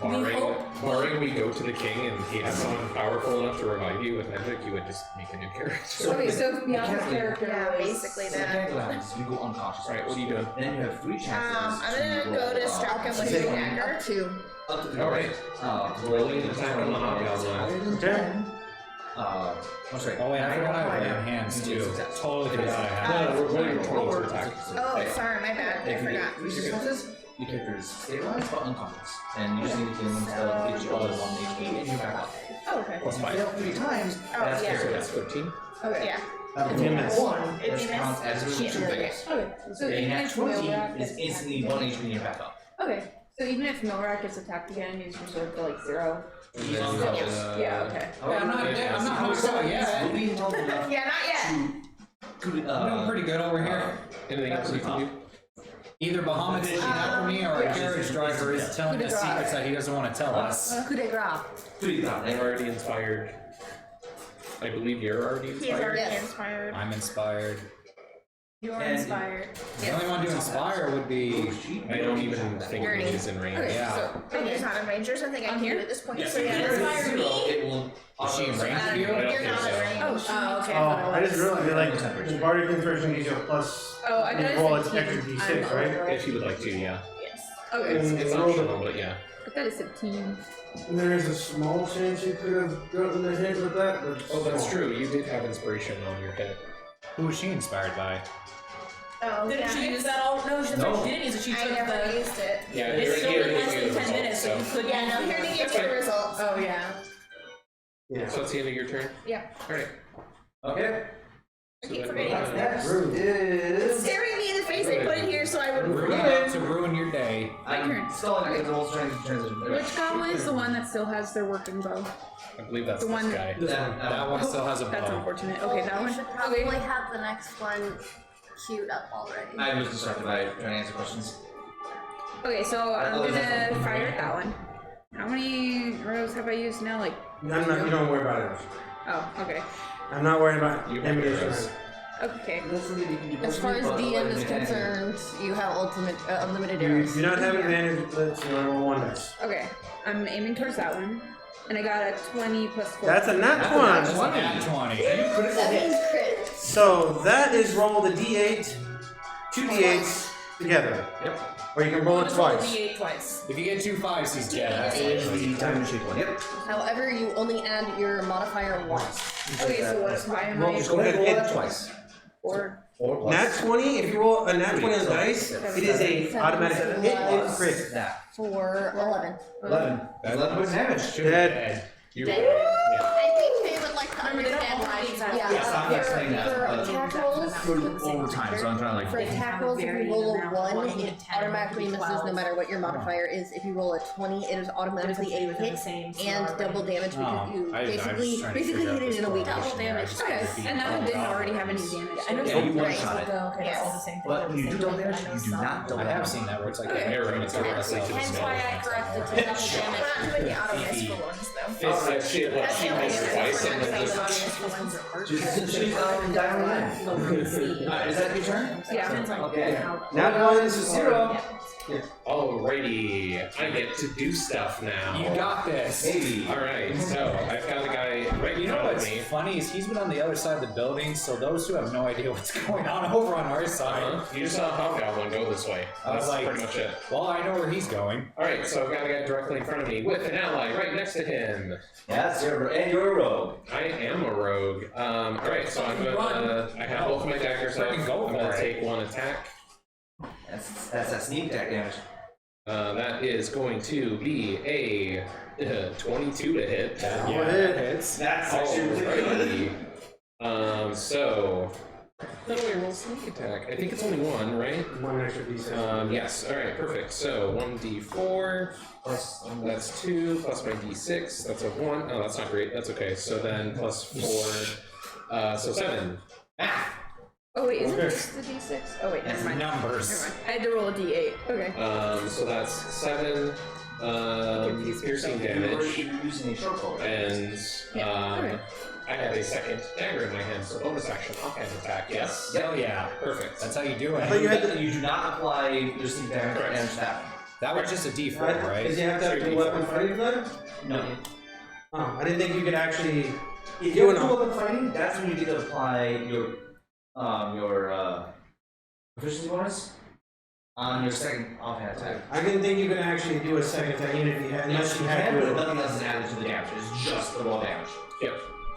barring we go to the king and he has someone powerful enough to revive you with magic, you would just make a new character. Okay, so if beyond the Mechanical- character Yeah, is- basically So that. mechanical happens, you go unconscious. Alright, what are you doing? And then you have 3 chances. I'm gonna go to strike him with a dagger. Up to. Up to Alright. rolling an attack on the hobgoblin. Okay. I'm sorry. Oh wait, I forgot I have your hands too. Totally forgot I had. No, we're rolling 20 to attack. Oh, sorry, my bad. I If you forgot. get 3 successes, your character is stabilized but unconscious. And you just need to kill them until it gives you all 1 HP and you're back up. Oh, okay. Plus If you 5. fail 3 times, Oh, that's yeah. So character. that's 13. Okay. Yeah. If you miss. If That's you counts miss, as a shit. shipment. Okay. So A even nat if 20 Milrak is instantly 1 HP and you're back up. Okay. So even if Milrak gets attacked again, he's reserved to like 0. He's unconscious. Yeah. Okay. I'm not dead. I'm not knocked out yet. You'll be healthy enough Yeah, not yet. to I'm doing pretty good over here. Anything else you can do? Either Bahamut is out for me or a carriage driver is telling us secrets that he doesn't want to tell us. Coup de grace. I'm already inspired. I believe you're already He's inspired. already inspired. I'm inspired. You are And- inspired. The only one to inspire would be. I don't even think You're he's in range. Okay, Yeah. so And he's not in range. There's nothing I can do at this point. So If yeah, you're inspire at 0, me. it will. Is she in range of you? I don't You're think not so. in range. Oh, okay. Oh, I just realized you're like bardic inspiration gives you a plus. Oh, I You got roll a it's 17. extra d6, I'm right? over. If you would like to, yeah. Yes. Okay. It's optional, but yeah. I got a 17. There is a small chance you could have gotten the hit with that, but Oh, that's true. You did have inspiration on your hit. Who was she inspired by? Oh, Didn't yeah. she use that all? No, she didn't use it. She I took never the. used it. Yeah, It's still here in less to than get 10 minutes, so you could. Yeah, no, here to get the results. Oh, yeah. yeah. So that's the end of your turn? Yeah. Alright. Okay. I keep forgetting it's there. Next is. Staring me in the face, I put it here so I wouldn't We're forget. about to ruin your day. I'm stalling because I'm also trying to transition. Anyway. Which goblin is the one that still has their working bow? I believe that's The this one- guy. That one still has a That's bow. unfortunate. Okay, that You one. should probably have the next one queued up already. I was distracted by trying to answer questions. Okay, so I'm Oh, gonna that's fine. fire at that one. How many rows have I used now? Like, I'm not, you don't worry about it. oh, okay. I'm not worried about You have ammunition. arrows. Okay. As far as DM is concerned, you have unlimited You arrows. do not have advantage, let's roll 1 dice. Okay. I'm aiming towards that one. And I got a 20 plus 4. That's a nat That's 20. a nat 20. That means crit. So that is roll the d8, 2 d8s, together. Yep. Or you can roll it Just roll a twice. D8 twice. If you get 2 5s, he's dead. It is the diamond shaped one. Yep. However, you only add your modifier once. Okay, so why am Roll, I? just go ahead and roll It- that twice. Or 4 plus. Nat 20, if you roll a nat 20 on the dice, it is a automatic hit and crit. That. for 11. 11. 11 points of damage. Dead. You I think they would like to understand why. Yeah, Yes, I'm not saying that, for but- attack rolls, All the time, so I'm trying to for attack rolls, if you roll a 1, it automatically misses no matter what your modifier is. If you roll a 20, it is automatically a hit and double damage because you basically hit it in a weak Double damage. Okay, and that didn't already have any damage. I know Yeah, you some one dice shot will it. go, okay, that's all the same thing. But when you do double damage, I know you do some. not double I have damage. seen that where it's like Okay. an arrow and it's directly to the Hence skull. why I corrected to double damage. We're not doing the auto miss for ones though. It's like she missed twice and then just. She's diamond. Is that your turn? Yeah. Okay. Nat 1 is 0. Alrighty, I get to do stuff now. You got this. Maybe. Alright, so I've got a guy right in You know front of what's me. funny is he's been on the other side of the building, so those who have no idea what's going on over on our side. You just saw a hobgoblin go this way. I was That's like, pretty much it. well, I know where he's going. Alright, so I've got a guy directly in front of me with an ally right next to him. Yeah, and you're a rogue. I am a rogue. Alright, so I'm gonna. I have both my daggers up. Freaking go I'm gonna for it. take 1 attack. That's that sneak attack damage. That is going to be a 22 to hit. Yeah, it hits. That's actually ridiculous. Alrighty. So, how do I roll sneak attack? I think it's only 1, right? 1 extra d6. Yes. Alright, perfect. So 1d4. Plus, That's 2 plus my d6. That's a 1. Oh, that's not great. That's okay. So then plus 4. So 7. Oh wait, isn't Okay. this the d6? Oh wait, never mind. Numbers. Never mind. I had to roll a d8. Okay. So that's 7 piercing damage. You're using a short bow. And okay. I have a second dagger in my hand, so bonus action, offhand attack. Yes. Hell yeah. Perfect. That's how you do I thought it. you had to. You do not apply your sneak damage Correct. damage to that. That was just a D4, right? Does he have to have the weapon fighting for that? No. Oh, I didn't think you could actually. If do you an have weapon fighting, that's when you get to apply your proficiency bonus on your second offhand attack. I didn't think you could actually do a second attack, even if you had, unless you had but to. nothing else is added to the damage. It's just the raw damage. Yep.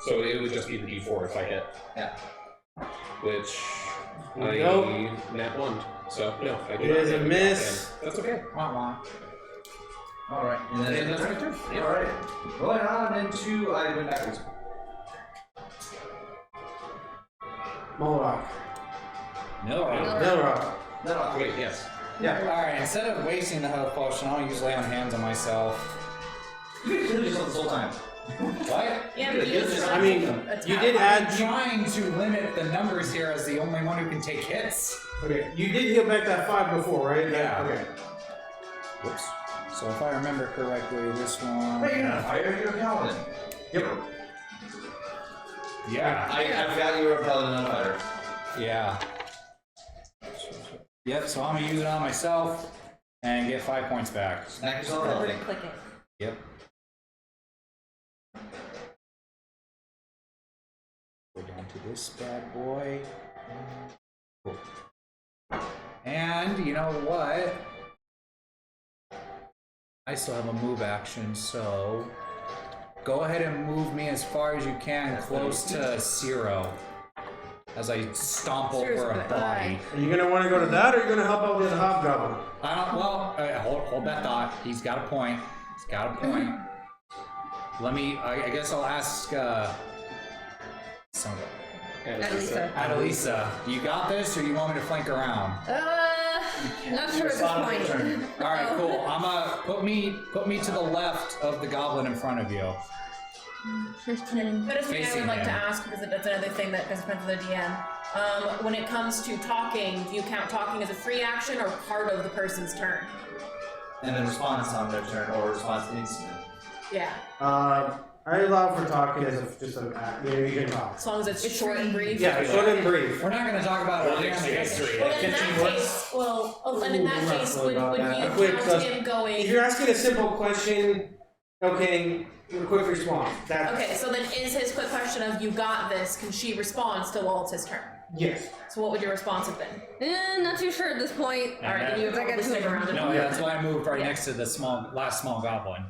So it would just be the d4 if I hit. Yeah. Which There you I nat 1. So no, I do It not is get a the miss. offhand. That's okay. Wah wah. Alright. And then And that's my turn. Yep. Alright. Going on into I went backwards. Molrock. No. Milrock. No. Wait, yes. Yeah. Alright, instead of wasting the health potion, I'll use lay on hands on myself. You could kill yourself this whole time. What? Yeah, but you just I mean, you did I'm add. trying to limit the numbers here as the only one who can take hits. Okay, you did heal back that 5 before, right? Yeah. Okay. Whoops. So if I remember correctly, this one. Wait, you're not a fighter, you're a paladin. Yep. Yeah. I forgot you were a paladin, not a fighter. Yeah. Yep, so I'm gonna use it on myself and get 5 points back. Smack yourself out. Click it. Yep. Go down to this bad boy. Cool. And you know what? I still have a move action, so go ahead and move me as far as you can close to Siro as I stomp over a body. Are you gonna want to go to that, or are you gonna help out with the hobgoblin? I don't. Well, hold that thought. He's got a point. He's got a point. Let me. I guess I'll ask. Adelisa. Adelisa, you got this, or you want me to flank around? Not sure at this point. All right, cool. I'm put me to the left of the goblin in front of you. 15. That is something I Facing would like to him. ask because that's another thing that depends on the DM. When it comes to talking, do you count talking as a free action or part of the person's turn? And then response on their turn, or response instant. Yeah, I allow for talking as just a. You can talk. as long as it's short and brief. Yeah, short and brief. We're not going to talk about it in the history. Well, in that case, and in that case, would you Quick, count him going? If you're asking a simple question, okay, a quick response. That's Okay, so then is his quick question of "you got this"? Can she respond till while it's his turn? Yes. So what would your response have been? Not too sure at this point. All right, then you would probably stick around. No, that's why I moved right next to the last small goblin.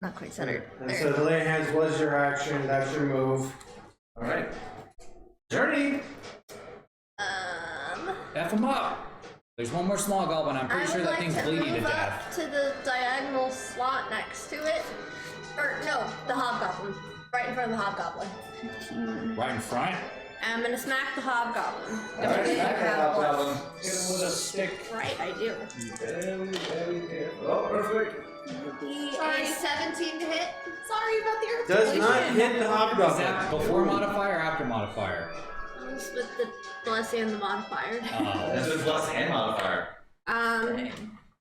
Not quite centered. And so the lay hands was your action. That's your move. All right. Journey. F him up. There's one more small goblin. I'm pretty sure that thing's bleeding to death. Up to the diagonal slot next to it. Or no, the hobgoblin. Right in front of the hobgoblin. Right in front? I'm gonna smack the hobgoblin. All right, smack that hobgoblin. Hit him with a stick. Right, I do. Very careful. Oh, perfect. A 17 to hit. Sorry about the Does not hit the Is hobgoblin. that before modifier or after modifier? It's with the plus and the modifier. That's with plus and modifier.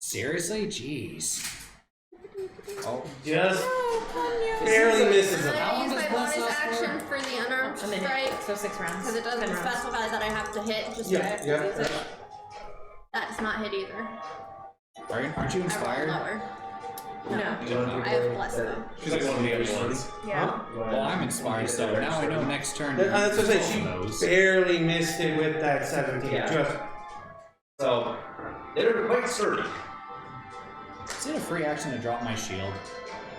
Seriously? Jeez. Oh. Just barely misses him. I use my bonus action for the unarmed A minute, strike so 6 rounds. because it doesn't 10 rounds. specify that I have to hit. Just Yeah, that I have to use it. That does not hit either. Aren't you I roll inspired? lower. No. I have plus though. She's like one of the other ones. Yeah. Well, I'm inspired, so now I know next turn. That's what I say. knows. She barely missed it with that 17. Yeah. Just So they're quite sturdy. Is it a free action to drop my shield?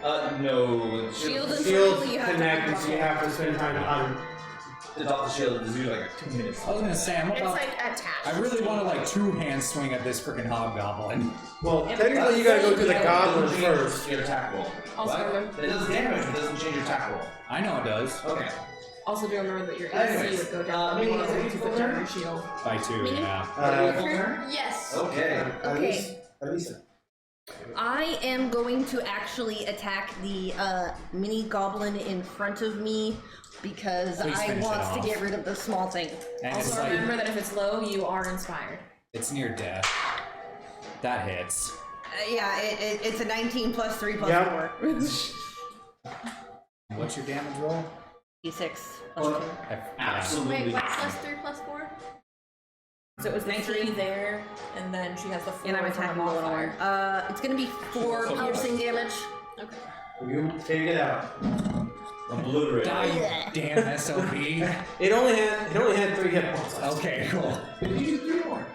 No. Shield and shield circle, you have to connected, have so you have to spend time on. To drop the shield is usually like 2 minutes. I was gonna say, I'm It's about. like attached. I really want to like two-hand swing at this freaking hobgoblin. Well, technically you gotta go through the goblin first. Your attack roll. Also What? remember- It does damage, but it doesn't change your attack roll. I know it does. Okay. Also do remember that your AC Anyways, would go down when you Minnie, want is to it keep full it down turn? your shield. By 2, Minnie? yeah. Full turn? Yes. Okay. Adelisa. I am going to actually attack the mini goblin in front of me because Please I finish it want to off. get rid of the small thing. And it's Also like, remember that if it's low, you are inspired. it's near death. That hits. Yeah, it's a 19 plus 3 plus Yep. 4. What's your damage roll? D6 plus 2. Absolutely. Wait, what's plus 3 plus 4? So it was the 3 there, and then she has the 4 And I'm from the attacking the little one. modifier. It's gonna be 4 piercing damage. Okay. You take it out. Obliterate. Die, you damn SOB. It only had 3 hit points. Okay, cool. You do 3 more.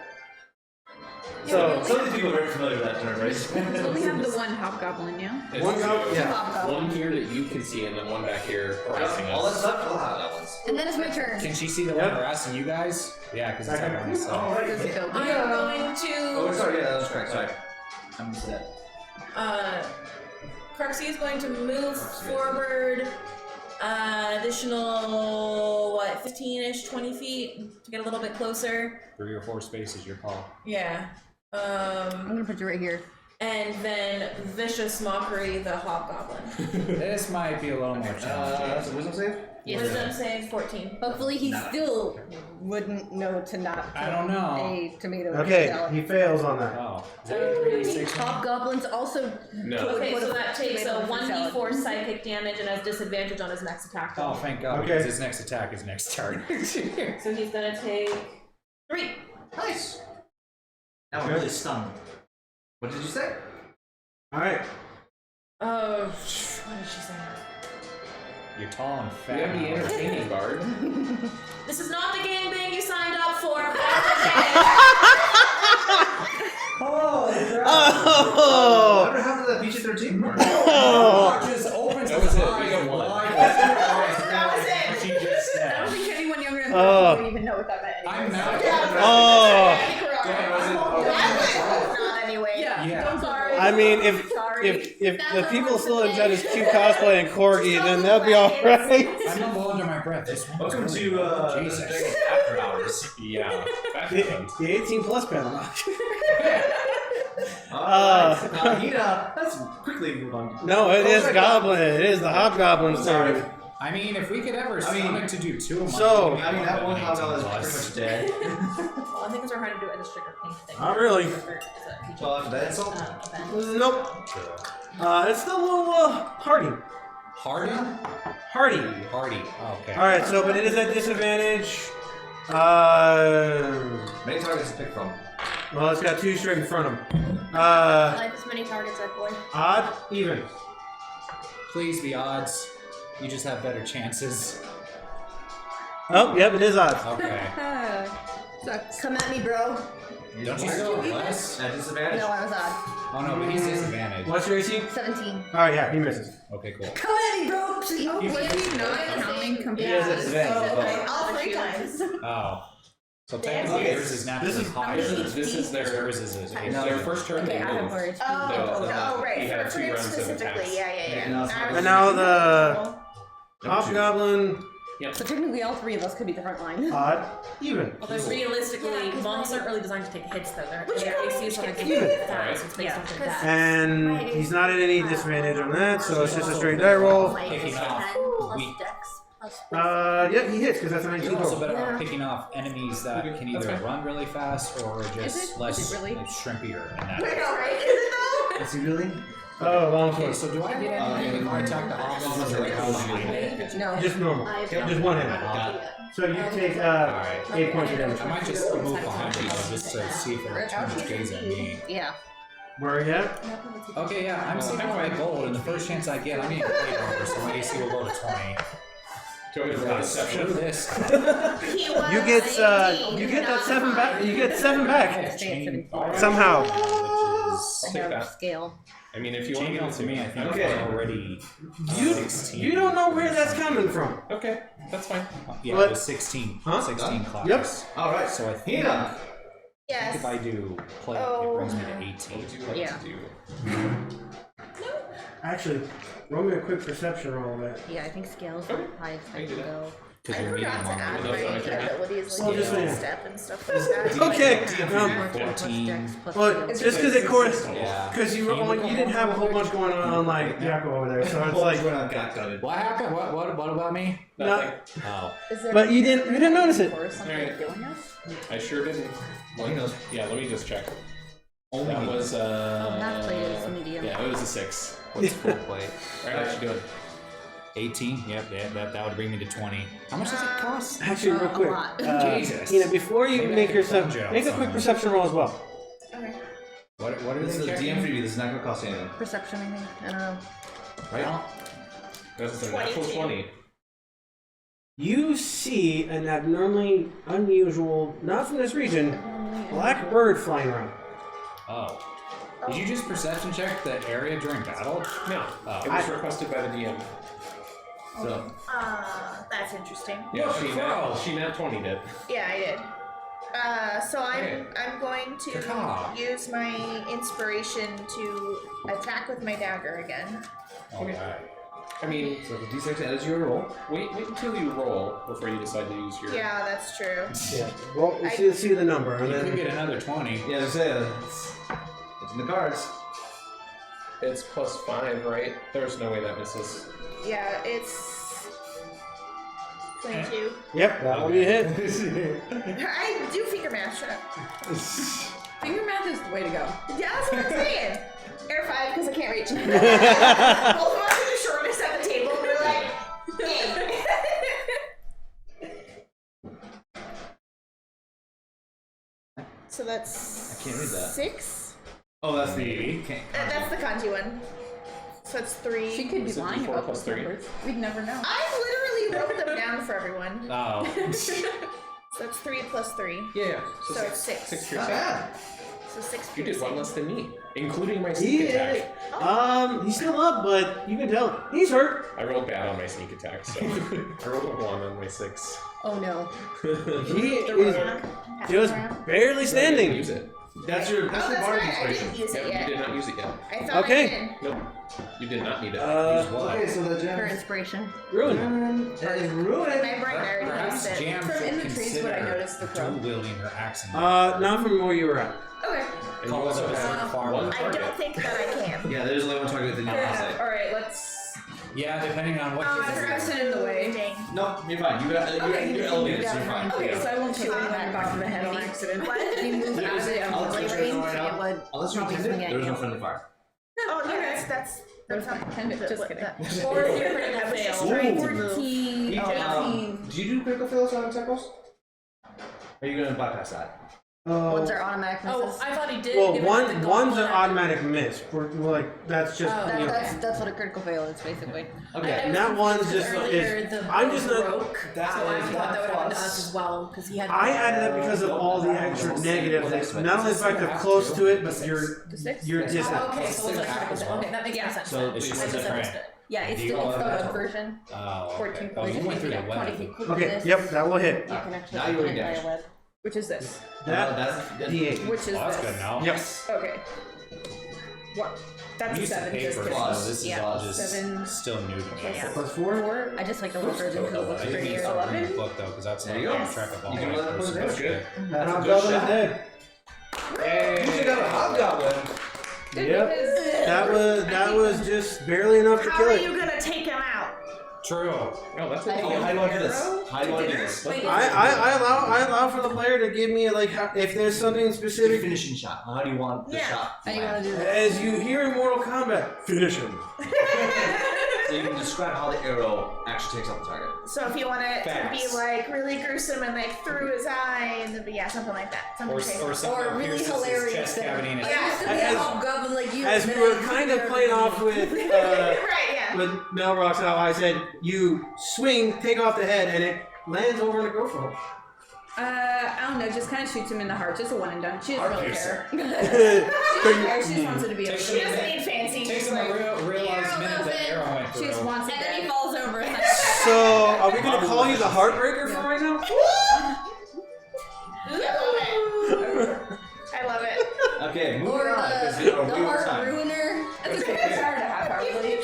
So Some of these people are very familiar with that term, right? So we have the one hobgoblin, yeah? one goblin, yeah. One here that you can see, and then one back here harassing All that us. stuff, we'll have that ones. And then it's my turn. Can she see the one harassing you guys? Yeah, because it's Okay. on myself. Oh, right. Does it go I'm going to. Oh, sorry, yeah, that was correct. Sorry. I missed that. Karcsi is going to move forward additional, 15-ish, 20 feet to get a little bit closer. 3 or 4 spaces, your call. Yeah. I'm gonna put you right here. And then Vicious Mockery, the Hobgoblin. This might be a little more challenging. That's a wisdom save? Wisdom save 14. Hopefully he still wouldn't know to not put I don't know. a tomato in his Okay, salad. he fails on that. Oh, is that a 3d6? Hobgoblins also No. Okay, put so a that takes a tomato in his salad. 1d4 psychic damage and has disadvantage on his next attack. Oh, thank God, Okay. because his next attack is next turn. So he's gonna take 3. Nice. Now I'm really stunned. What did you say? Alright. Oh, what did she say? You're tall and We have the fat. entertaining bard. This is not the gangbang you signed up for. Oh! Whatever happened to that PG-13 part? Oh! Just opens That his was it, we eyes got one. wide. That was it. She just I don't said. think anyone younger than Oh. 13 would even know what that meant. I'm not. Oh! Not anyway. Yeah. Don't sorry. I mean, if the people still in chat is Q cosplay and Corgi, then that'll be alright. I'm a little under my breath. This one Welcome was to really Jesus. Jesus. After Hours. Yeah. That The happened. 18 plus panel. Alright, Hina, let's quickly move on. No, it is Goblin. It is the Hobgoblin's turn. I mean, if we could ever summon to do 2 of my So- I mean, that one hobgoblin is pretty much dead. Well, I think we're trying to do it as a sugar pink thing. Not really. Well, after that insult. Nope. It's still a little hardy. Harden? Hardy. Hardy. Oh, okay. Alright, so but it is at disadvantage. Many targets to pick from. Well, it's got 2 straight in front of him. Life as many targets, that boy. Odd, even. Please, the odds. You just have better chances. Oh, yep, it is odds. Okay. Sucks. Come at me, bro. Don't you still have less? At disadvantage. No, I was odd. Oh no, but he's disadvantaged. What's your AC? 17. Oh, yeah, he misses. Okay, cool. Come at me, bro. Was he not counting compared He has disadvantage. Okay, all 3 times. Oh. So technically yours is naturally higher. This is their Yours is their first turn. Okay, They I have move. more HP. Oh, right. He For had 2 Prince rounds of specifically. attacks. Yeah. And now the hobgoblin, So technically all 3 of us could be the front line. odd, even. Although realistically, monks aren't really designed to take hits though. Their AC is something Even. fast. It's based off their dex. And he's not at any disadvantage on that, so it's just a straight die roll. Picking off weak. Yeah, he hits because that's a 19 You're also total. better at picking off enemies that can either That's fine. run really fast or just less really? shrimpier in that. I know, right? Is it Is he really? Oh, long Okay, sword. so do I attack the hobgoblins or how behind it? No. Just normal. Just one hit. So you take 8 points of damage. I might just move behind you just to see if it turns its gaze at me. Yeah. Where are you at? Okay, yeah, I'm saving my gold, and the first chance I get, I'm getting plate over, so my AC will go to 20. Do you want me to roll Screw deception? this. You get that 7 back. You get 7 back somehow. Which Take I have that. scale. I mean, if you is want changing to to me, I think Okay. it's already You 16. you don't know where that's coming from. Okay, that's fine. Yeah, What? it was 16. Huh? 16 class. Yep. All right. So I think, Hina. Yes. if I do plate, Oh. it brings me to 18. What would you like Yeah. to do? Actually, roll me a quick perception roll of that. Yeah, I think scale's the highest I can go. Because I you're meeting forgot to them add on That's my fine, okay. abilities Well, like just saying. step and stuff like that. Okay. Plus dex, plus Well, skill. just because it course, Yeah. because you didn't have a whole bunch going on like Byakko over there, so it's like. What happened? What about me? Nothing. Oh. But you didn't notice it. Alright. I sure didn't. He knows. Yeah, let me just check. Only That me. was not plate, it's medium. Yeah, it was a 6. What's full plate? Alright, what you doing? 18? Yep, that would bring me to 20. How much does it cost? Actually, real quick, lot. Jesus. before you Maybe I make could yourself, punch out make a quick someone. perception roll as well. What are This is they a DM checking? freebie. This is not going to cost you anything. Perception, I think. I don't know. Right? That's a natural 22. 20. You see an abnormally unusual, not from this region, black bird flying around. Oh. Did you just perception check the area during battle? No, Oh. it was requested by the DM. So, That's interesting. Yeah, Wow. she nat 20'd it. Yeah, I did. So Okay. I'm going to Caca. use my inspiration to attack with my dagger again. Alright. I mean, so the D6 adds your roll. wait until you roll before you decide to use your. Yeah, that's true. Yeah. Roll, see the number, and You could then get another 20. Yeah, just say it's in the cards. It's +5, right? There's no way that misses. Yeah, it's 22. yep, that will be a hit. I do finger math. Shut up. Finger math is the way to go. Yeah, that's what I'm saying. Air 5 because I can't reach. Both of us are the shortest at the table. We're like, hey. So that's. I can't read that. 6. Oh, that's the. That's the kanji one. So it's 3. She could be Is it lying D4 about plus those 3? numbers. We'd never know. I literally wrote them down for everyone. Oh. So it's 3 plus 3. Yeah. So it's 6. 6 Not piercing. bad. So 6 You did piercing. one less than me, including my He sneak is, attack. he's still up, but you can tell he's hurt. I rolled bad on my sneak attack, so I rolled a 1 on my 6. Oh no. He is just barely Didn't standing. use it. That's your Oh, that's bardic right. I inspiration. didn't use it Yep, you yet. did not use it yet. I thought Okay. I did. Nope, you did not need it. Okay, so the Her jam. inspiration. Ruin. That is My ruined. brain already Perhaps used it. Jam From should in the trees would I consider notice the crow? dual-wielding her axe. Not from where you were at. Okay. And you Call also it have far one away. I target. don't think that I can. Yeah, there's only one target that you can say. Alright, let's. Yeah, depending on what Oh, you I forgot Person in the way. Dang. No, you're fine. You're elevated, so you're fine. Okay, so I won't shoot anyone in the back of the head on accident. What? If you move out of the I'll let you range, know right now. it would Unless you probably intend swing it, at there's you. no friendly fire. Oh, yeah, that's There's not not intended, just kidding. Or if you're gonna have a strength to move. 14, Do you do critical fails on attack rolls? Or are you going to bypass that? Ones are automatic misses. Oh, I thought he did. Well, give it one's the an gauntlet. automatic miss. We're like that's just Oh. you know. That's what a critical fail is, basically. Okay. And that one's just Earlier, the I'm just not. broke. So I thought that would happen to us as well because he had. I added that because of all the extra negative things. Not only the fact that close to it, but you're distance. Oh, okay, so it's like okay, that makes more sense. So I it's just just misunderstood. Yeah, it's Do you the want web that? version. Oh, okay. 14 Oh, you went through the 20 web. feet. Okay, yep, that will hit. You can actually Now you're open it engaged. via web. Which is this? That's good. D8. Which is Oh, that's this? good now. Yes. Okay. What? That's We a used to 7. pay Just for kidding. it, so this is Yeah, all just 7. still new to me. Yeah. Plus 4. 4. I just like the web version because it looks I didn't prettier. start reading the 11? book though, because that's There not you go. keep track of all You can my let it put it personal there. shit. That That's a hobgoblin good is shot. dead. You should have a hobgoblin. Yep. That was just barely enough to How kill are it. you gonna take him out? True. Oh, that's How do you want to do this? How do you want to do this? I allow for the player to give me like if there's something Your specific. finishing shot. How do you want the shot? How do you want to do that? As you hear in Mortal Kombat, finish him. So you can describe how the arrow actually takes out the target. So if you want it to be Facts. like really gruesome and like through his eye, and yeah, something like that. Something Or crazy. something Or really pierces his hilarious. chest cavity and his Yeah. Used to be a As- hobgoblin like you. As and we then were I kind of playing off with Right, yeah. with Melrock's how I said you swing, take off the head, and it lands over in a gopher hole. I don't know, just kind of shoots him in the heart. Just a one and done. She doesn't really care. She So doesn't care. She just wants it to be a She doesn't need fancy. Takes She's him a like, realized minute that open. arrow went She through. just wants it And then he dead. falls over. are we gonna call you the Heartbreaker for right now? I love it. Okay, moving Or on. Because the we are heart time. ruiner. That's okay. I started a half hour late.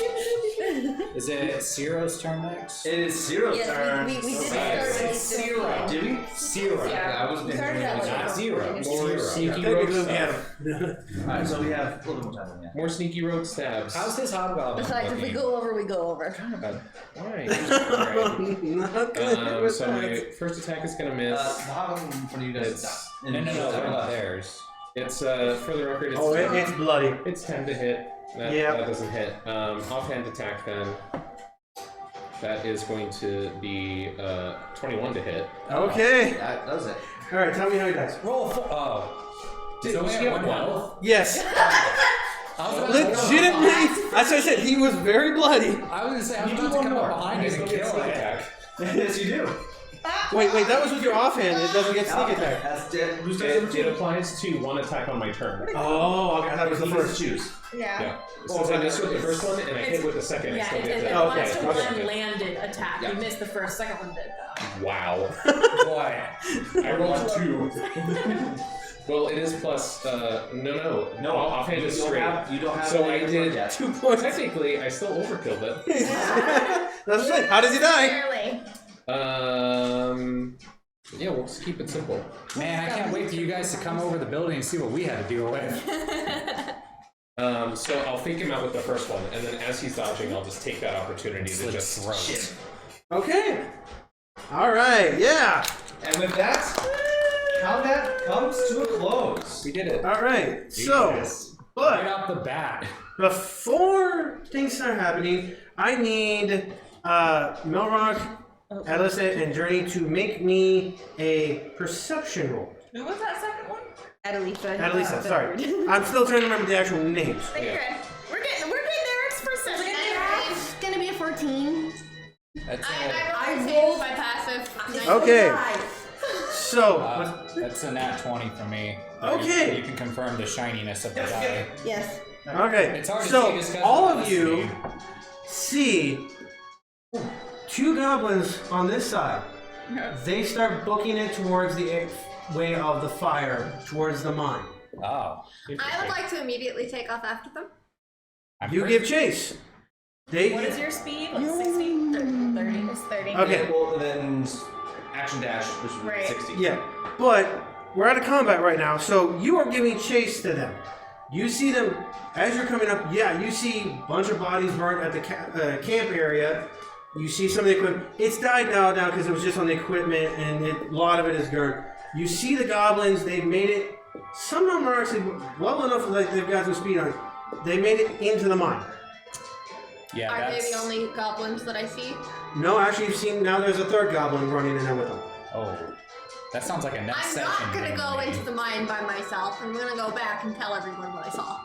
Is it Siro's turn next? It is Zero's Yes, turn. we did Right. start at Zero. Did we? Zero. Yeah. I wasn't We started paying at attention. like Not zero. More Zero. sneaky Technically, rogue we had stabs. him. Alright, so we have a little bit more time than that. More sneaky rogue stabs. How's his hobgoblin Besides, if we looking? go over, we go over. Why? Alright. Not good with So that. my first attack is gonna miss. The hobgoblin in front of you guys is It's- done. No, what about theirs? It's for the record. It's Oh, it's bloody. It's 10 to hit. That, Yep. that doesn't hit. Offhand attack then. That is going to be 21 to hit. Okay. That does it. All right. Tell me how he dies. Roll a Oh. Did So we she have have one one? health? Yes. I was about to- Legitimately. That's what I said. He was very bloody. I was gonna say, I was You about do to one come more. up behind You you and still get kill sneak it. attack. Yes, you do. Wait, that was with your offhand. It doesn't get sneak attack. That's dead. Who's It applies to one attack on my turn. Oh, okay. That was the He first. gets to choose. Yeah. Yeah. Since I missed with the first one and I hit with the second, I Yeah, still it, get it, that. it Oh, applies okay, to okay. one landed attack. Yeah. You missed the first, second one did though. Wow. Boy. I rolled 2. Well, it is plus. No. Offhand is straight. You don't have So any I did yet. 2 points. Technically, I still overkilled it. That's right. How does he die? Barely. Yeah, we'll just keep it simple. Man, I can't wait for you guys to come over the building and see what we had to deal with. So I'll fake him out with the first one, and then as he's dodging, I'll just take that opportunity to Slit just throat. shit. Okay. All right. Yeah. And with that, combat comes to a close. We did it. All right. So, Right but off the bat. before things start happening, I need Milrak, Adelisa, and Journey to make me a perception roll. Who was that second one? Adelisa. Adelisa, sorry. I'm still trying to remember the actual names. Think you're good. We're getting there. It's perception. It's gonna be a 14. That's I rolled my passive. Okay. So, that's a nat 20 for me. Okay. You can confirm the shininess of the die. Yes. okay. It's hard to So, see just 'cause all of of the you speed. see 2 goblins on this side. They start booking it towards the way of the fire, towards the mine. Oh. I would like to immediately take off after them. You give chase. They. What is your speed? Like 60? 30. It's 30. Okay. Well, then action dash, which was Right. 60. Yeah, but we're out of combat right now, so you are giving chase to them. You see them as you're coming up. Yeah, you see a bunch of bodies burnt at the camp area. You see some of the equipment. It's died now because it was just on the equipment, and a lot of it is burnt. You see the goblins. They've made it. Some of them are actually well enough that they've got some speed on it. They made it into the mine. Yeah, Are they that's... the only goblins that I see? No, actually, you've seen now. There's a third goblin running in there with them. Oh. That sounds like a next I'm session. not gonna thing go to me. into the mine by myself. I'm gonna go back and tell everyone what I saw.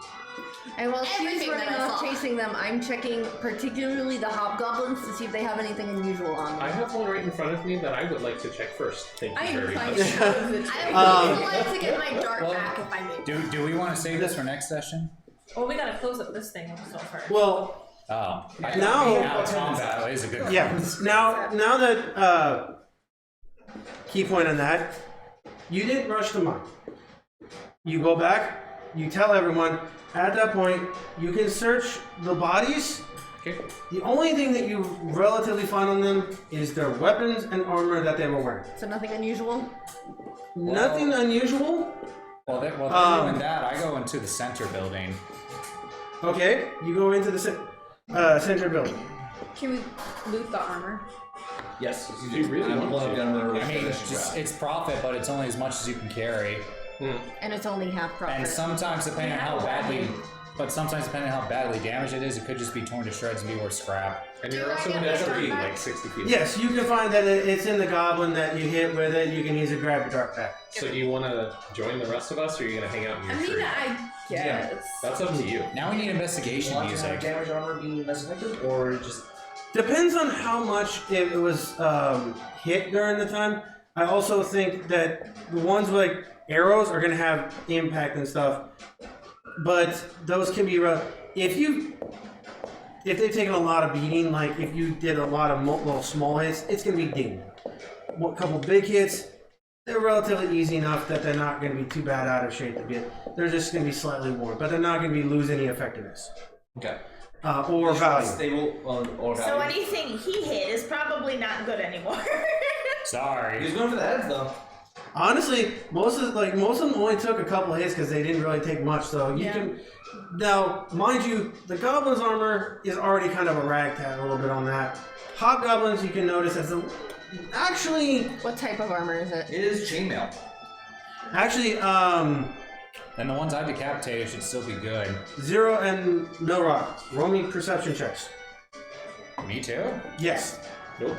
And while she's Everything running that I off saw. chasing them, I'm checking particularly the hobgoblins to see if they have anything unusual on I them. have one right in front of me that I would like to check first. Thank I you am very trying much. to I would like to get my dart Well, back if I may. Do we want to save this for next session? Well, we gotta close up this thing also first. Well, Oh, I Now- being out of combat is a good. yeah. Now that key point on that, you didn't rush the mine. You go back. You tell everyone. At that point, you can search the bodies. Okay. The only thing that you relatively find on them is their weapons and armor that they were wearing. So nothing unusual? Nothing unusual. Well, they're doing that. I go into the center building. Okay, you go into the center building. Can we loot the armor? Yes, Do you really I'm want to? I mean, it's profit, but it's only as much as you can carry. And it's only half profit. And sometimes, depending on how badly damaged it is, it could just be torn to shreds and be worth scrap. And you're also I going get to my be dart like back? 60 feet. Yes, you can find that it's in the goblin that you hit with it. You can easily grab your dart back. So do you want to join the rest of us, or are you going to hang out in your I mean, tree? I guess. That's up to you. Now we need investigation Want to have music. damage armor being less effective, or just Depends on how much it was hit during the time. I also think that the ones with like arrows are going to have impact and stuff, but those can be rough. If they've taken a lot of beating, like if you did a lot of little small hits, it's going to be dinged. A couple big hits, they're relatively easy enough that they're not going to be too bad out of shape to get. They're just going to be slightly worn, but they're not going to be lose any effectiveness okay. or value. Stable or value. So anything he hit is probably not good anymore. Sorry. He's going for the heads though. Honestly, most of them only took a couple of hits because they didn't really take much. So you can now, mind you, the goblin's armor is already kind of a ragtag a little bit on that. Hobgoblins, you can notice as actually What type of armor is it? It is chainmail. actually And the ones I decapitated should still be good. Zerø and Milrak. Roll me perception checks. Me too? Yes. Nope.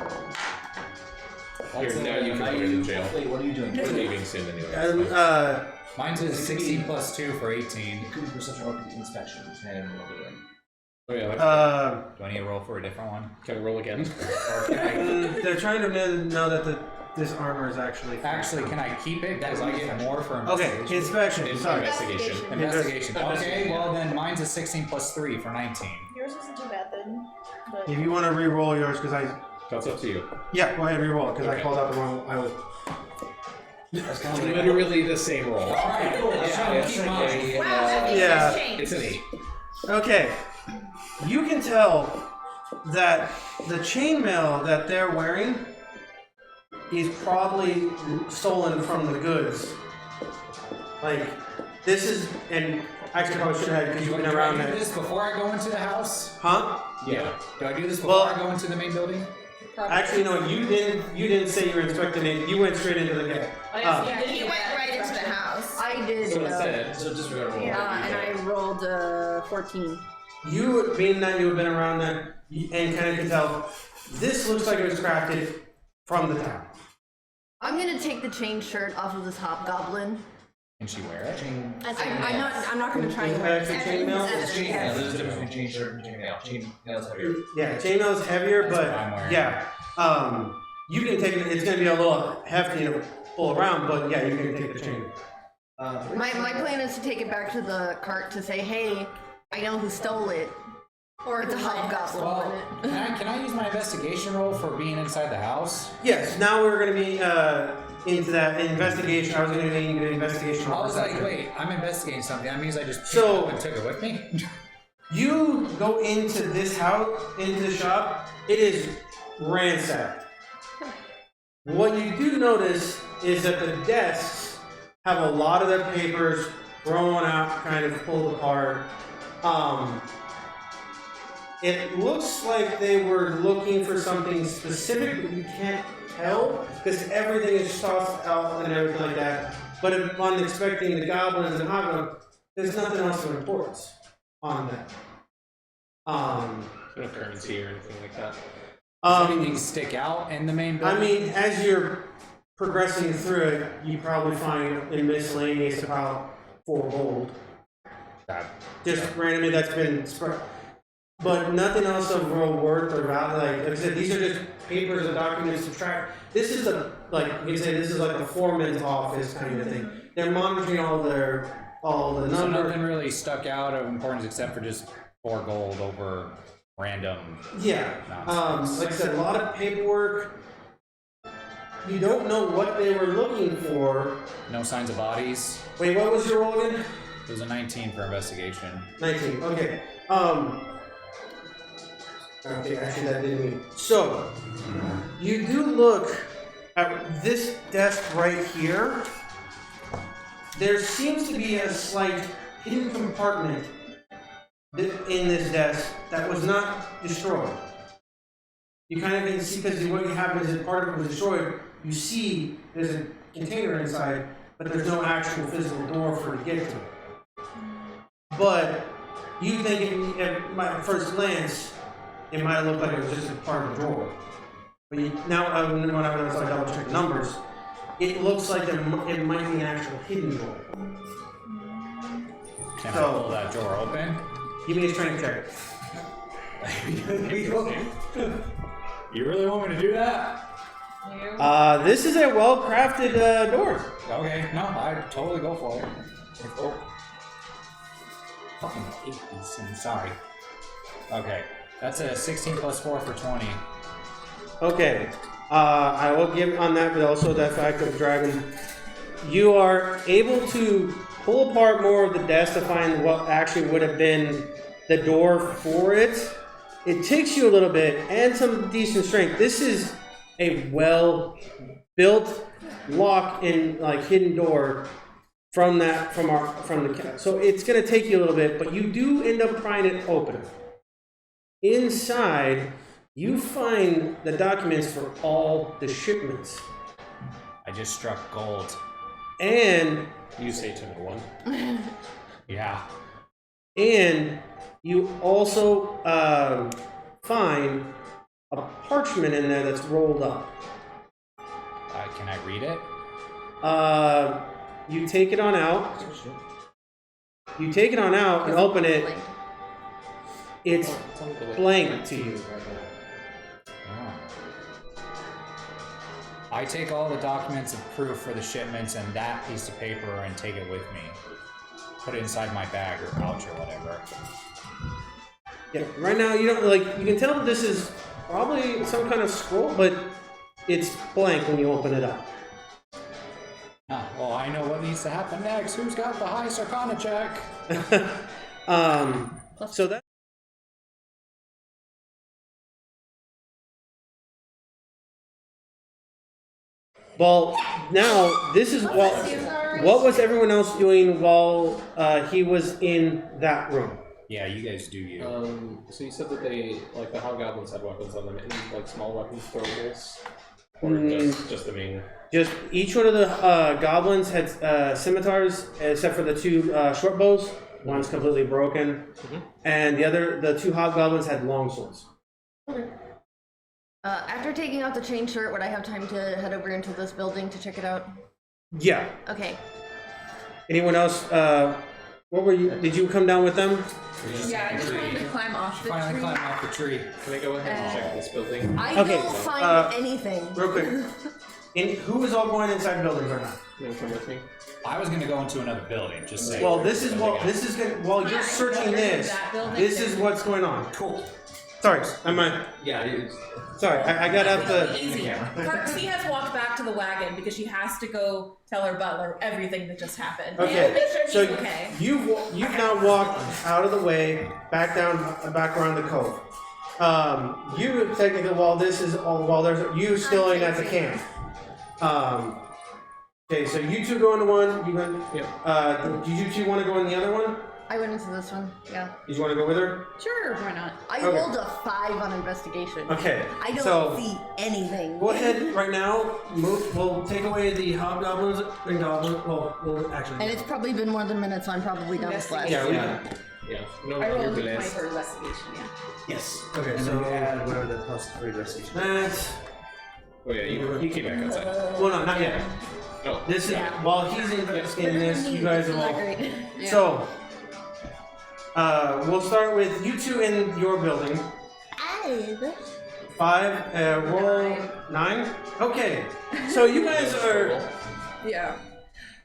Here, now you can go to jail. Wait, what are you doing? We're leaving soon anyway. And Mine's is 16 plus 2 for 18. It could be perception or inspection, and what we're doing. Oh yeah, Do I need to roll for a different one? can I roll again? Or can I, they're trying to know that this armor is actually actually, can I keep it? Because I get more for okay. investigation. Inspection. Sorry. Investigation. Investigation. Okay, Investigation. well then mine's a 16 plus 3 for 19. Yours isn't too bad then. But If you want to re-roll yours, because That's up to you. go ahead re-roll it because I Okay. called out the wrong. I was. That's kind It's of literally the same roll. Alright, cool. Yeah, it's wow, that makes Yeah. sense change. It's an 8. Okay, you can tell that the chainmail that they're wearing is probably stolen from the goods. Like, this is, and actually probably should have because you've been Do around I do that. this before I go into the house? Huh? Yeah. Do I do this before Well- I go into the main building? Actually, no, you didn't. You didn't say you were inspecting it. You went straight into the gate. Yeah, he went right into the house. I did. So instead, So disregard roll. and I rolled 14. You, being that you have been around that, and kind of can tell, this looks like it was crafted from the town. I'm gonna take the chain shirt off of this hobgoblin. Can she wear it? I'm not gonna try Is and it wear actually it. chainmail? It's chainmail. There's a difference between chain shirt and chainmail. Chainmail's heavier. Yeah, chainmail is heavier, That's but what I'm wearing. yeah, you can take it. It's going to be a little hefty to pull around, but yeah, you can take the chain. My plan is to take it back to the cart to say, hey, I know who stole it. Or It's a hobgoblin. Well, can I use my investigation roll for being inside the house? Yes. Now we're going to be into that investigation. I was going to need an investigation. I was like, perception. wait, I'm investigating something. That means I just picked So- it up and took it with me? You go into this house, into the shop. It is ransacked. What you do notice is that the desks have a lot of their papers thrown out, kind of pulled apart. It looks like they were looking for something specific, but you can't tell because everything is tossed out and everything like that. But upon expecting the goblins and hobgoblins, there's nothing else of importance on that. no currency or anything like that. Does anything stick out in the main I building? mean, as you're progressing through it, you probably find in miscellaneous about 4 gold. Just randomly that's been spread. But nothing else of real worth or value. Like I said, these are just papers and documents to track. This is you can say this is like a foreman's office kind of thing. They're monitoring all the So numbers. nothing really stuck out of importance except for just 4 gold over random. Yeah. nonsense. Like I said, a lot of paperwork. You don't know what they were looking for. No signs of bodies. Wait, what was your roll again? It was a 19 for investigation. 19. Okay. Okay, actually that didn't mean. So, you do look at this desk right here. There seems to be a slight hidden compartment in this desk that was not destroyed. You kind of can see, because what happens is part of it was destroyed, you see there's a container inside, but there's no actual physical door for it to get to it. But you think at my first glance, it might look like it was just a part of the drawer. But now, when I double check the numbers, it looks like it might be an actual hidden drawer. Can I pull that drawer open? Give me a strength check. You really want me to do that? This is a well-crafted door. Okay, no, I totally go for it. Oh. Fucking hate these things, sorry. Okay, that's a 16 plus 4 for 20. Okay, I will give on that, but also the fact of dragon. You are able to pull apart more of the desk to find what actually would have been the door for it. It takes you a little bit and some decent strength. This is a well-built lock and hidden door from the so it's gonna take you a little bit, but you do end up prying it open. Inside, you find the documents for all the shipments. I just struck gold. And you say to no one. Yeah. And you also find a parchment in there that's rolled up. Can I read it? You take it on out. You take it on out and open it. It's blank to you. I take all the documents of proof for the shipments and that piece of paper and take it with me. Put it inside my bag or pouch or whatever. Yeah, right now you don't you can tell that this is probably some kind of scroll, but it's blank when you open it up. Well, I know what needs to happen next. Who's got the highest Arcana check? So that. Well, now this is what was everyone else doing while he was in that room? Yeah, you guys do you. So you said that they, the hobgoblins had weapons on them, any small weapons throwables? Or just the main? Just each one of the goblins had scimitars, except for the 2 short bows. One's completely broken, and the 2 hobgoblins had long swords. Okay. After taking out the chain shirt, would I have time to head over into this building to check it out? Yeah. Okay. Anyone else? What were you? Did you come down with them? Yeah, I just wanted to climb off the Finally tree. climb off the tree. Can I go ahead and check this building? I don't find anything. Real quick. Who is all going inside buildings right now? You want to come with me? I was gonna go into another building, just saying. Well, this is while you're searching this. This is what's going on. Cool. Sorry, Yeah. Sorry, I got up the. Easy. Karcsi has walked back to the wagon because she has to go tell her butler everything that just happened. Okay, And make sure she's so okay. you've now walked out of the way, back around the cove. You technically, while there's you still ain't at the camp. Okay, so you 2 go into one. You went. Yeah. Did you 2 want to go in the other one? I went into this one, yeah. Did you want to go with her? Sure, why not? I Okay. rolled a 5 on investigation. Okay. I don't so see anything. Go ahead right now. We'll take away the hobgoblins and goblins. Well, we'll actually. And it's probably been more than minutes, so I'm probably done with less. Yeah. Yeah. No, I you're rolled my blessed. for investigation, yeah. Yes. Okay, And so then you add whatever the plus 3 investigation. that's Oh yeah, you came back outside. Well, no, not yet. Oh. This is while he's in this. You guys are all. Yeah. So, we'll start with you two in your building. 5. Roll 9. Okay. So you guys are. Yeah.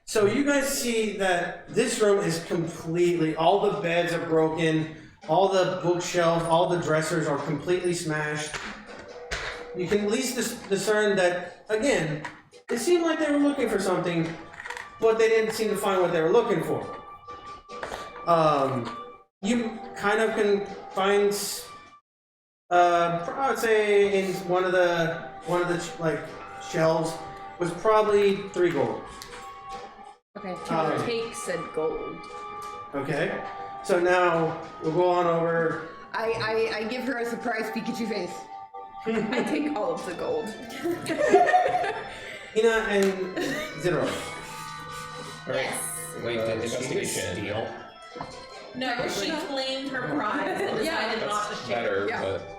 So you guys see that this room is completely. All the beds are broken. All the bookshelves, all the dressers are completely smashed. You can at least discern that, again, it seemed like they were looking for something, but they didn't seem to find what they were looking for. You kind of can find, I would say in one of the like shelves was probably 3 gold. Okay, take said gold. Okay, so now we'll go on over. I give her a surprise Pikachu face. I take all of the gold. Hina and Zerø. Yes. Wait, did she Investigation. steal? No, she claimed her prize and decided not to That's share. better, Yeah. but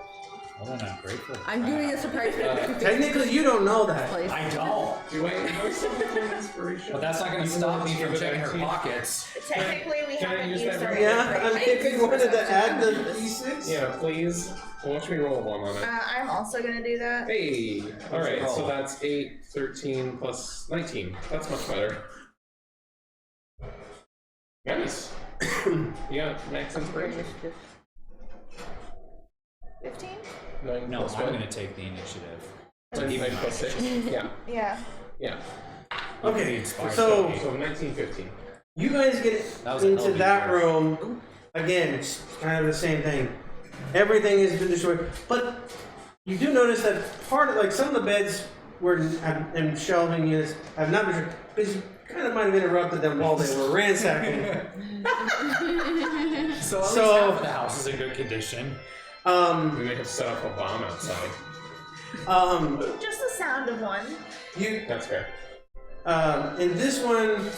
What an ungrateful. I'm doing a surprise Pikachu face. Technically, you don't know that. Place. I don't. do I know something from inspiration? But that's not going to stop me from checking her pockets. Technically, we Can I haven't use used that our. Yeah, I mean, if you wanted to add the Uh, d6. Yeah, please. Watch me roll 1 on it. I'm also gonna do that. Hey! Alright, so roll? that's 8, 13 plus 19. That's much better. Nice. Yeah, max inspiration. 15? 9 No, plus I'm what? going to take the initiative. 9 plus 6. Yeah, Yeah. yeah. Okay, Inspired so by So 19, 15. you guys get That was a hell into of a that year. room. Again, it's kind of the same thing. Everything has been destroyed, but you do notice that part of, like, some of the beds were and shelving units have not been destroyed because you kind of might have interrupted them while they were ransacking. So at least So- half of the house is in good condition. We may have set up a bomb outside. Just the sound of one. That's fair. In this one,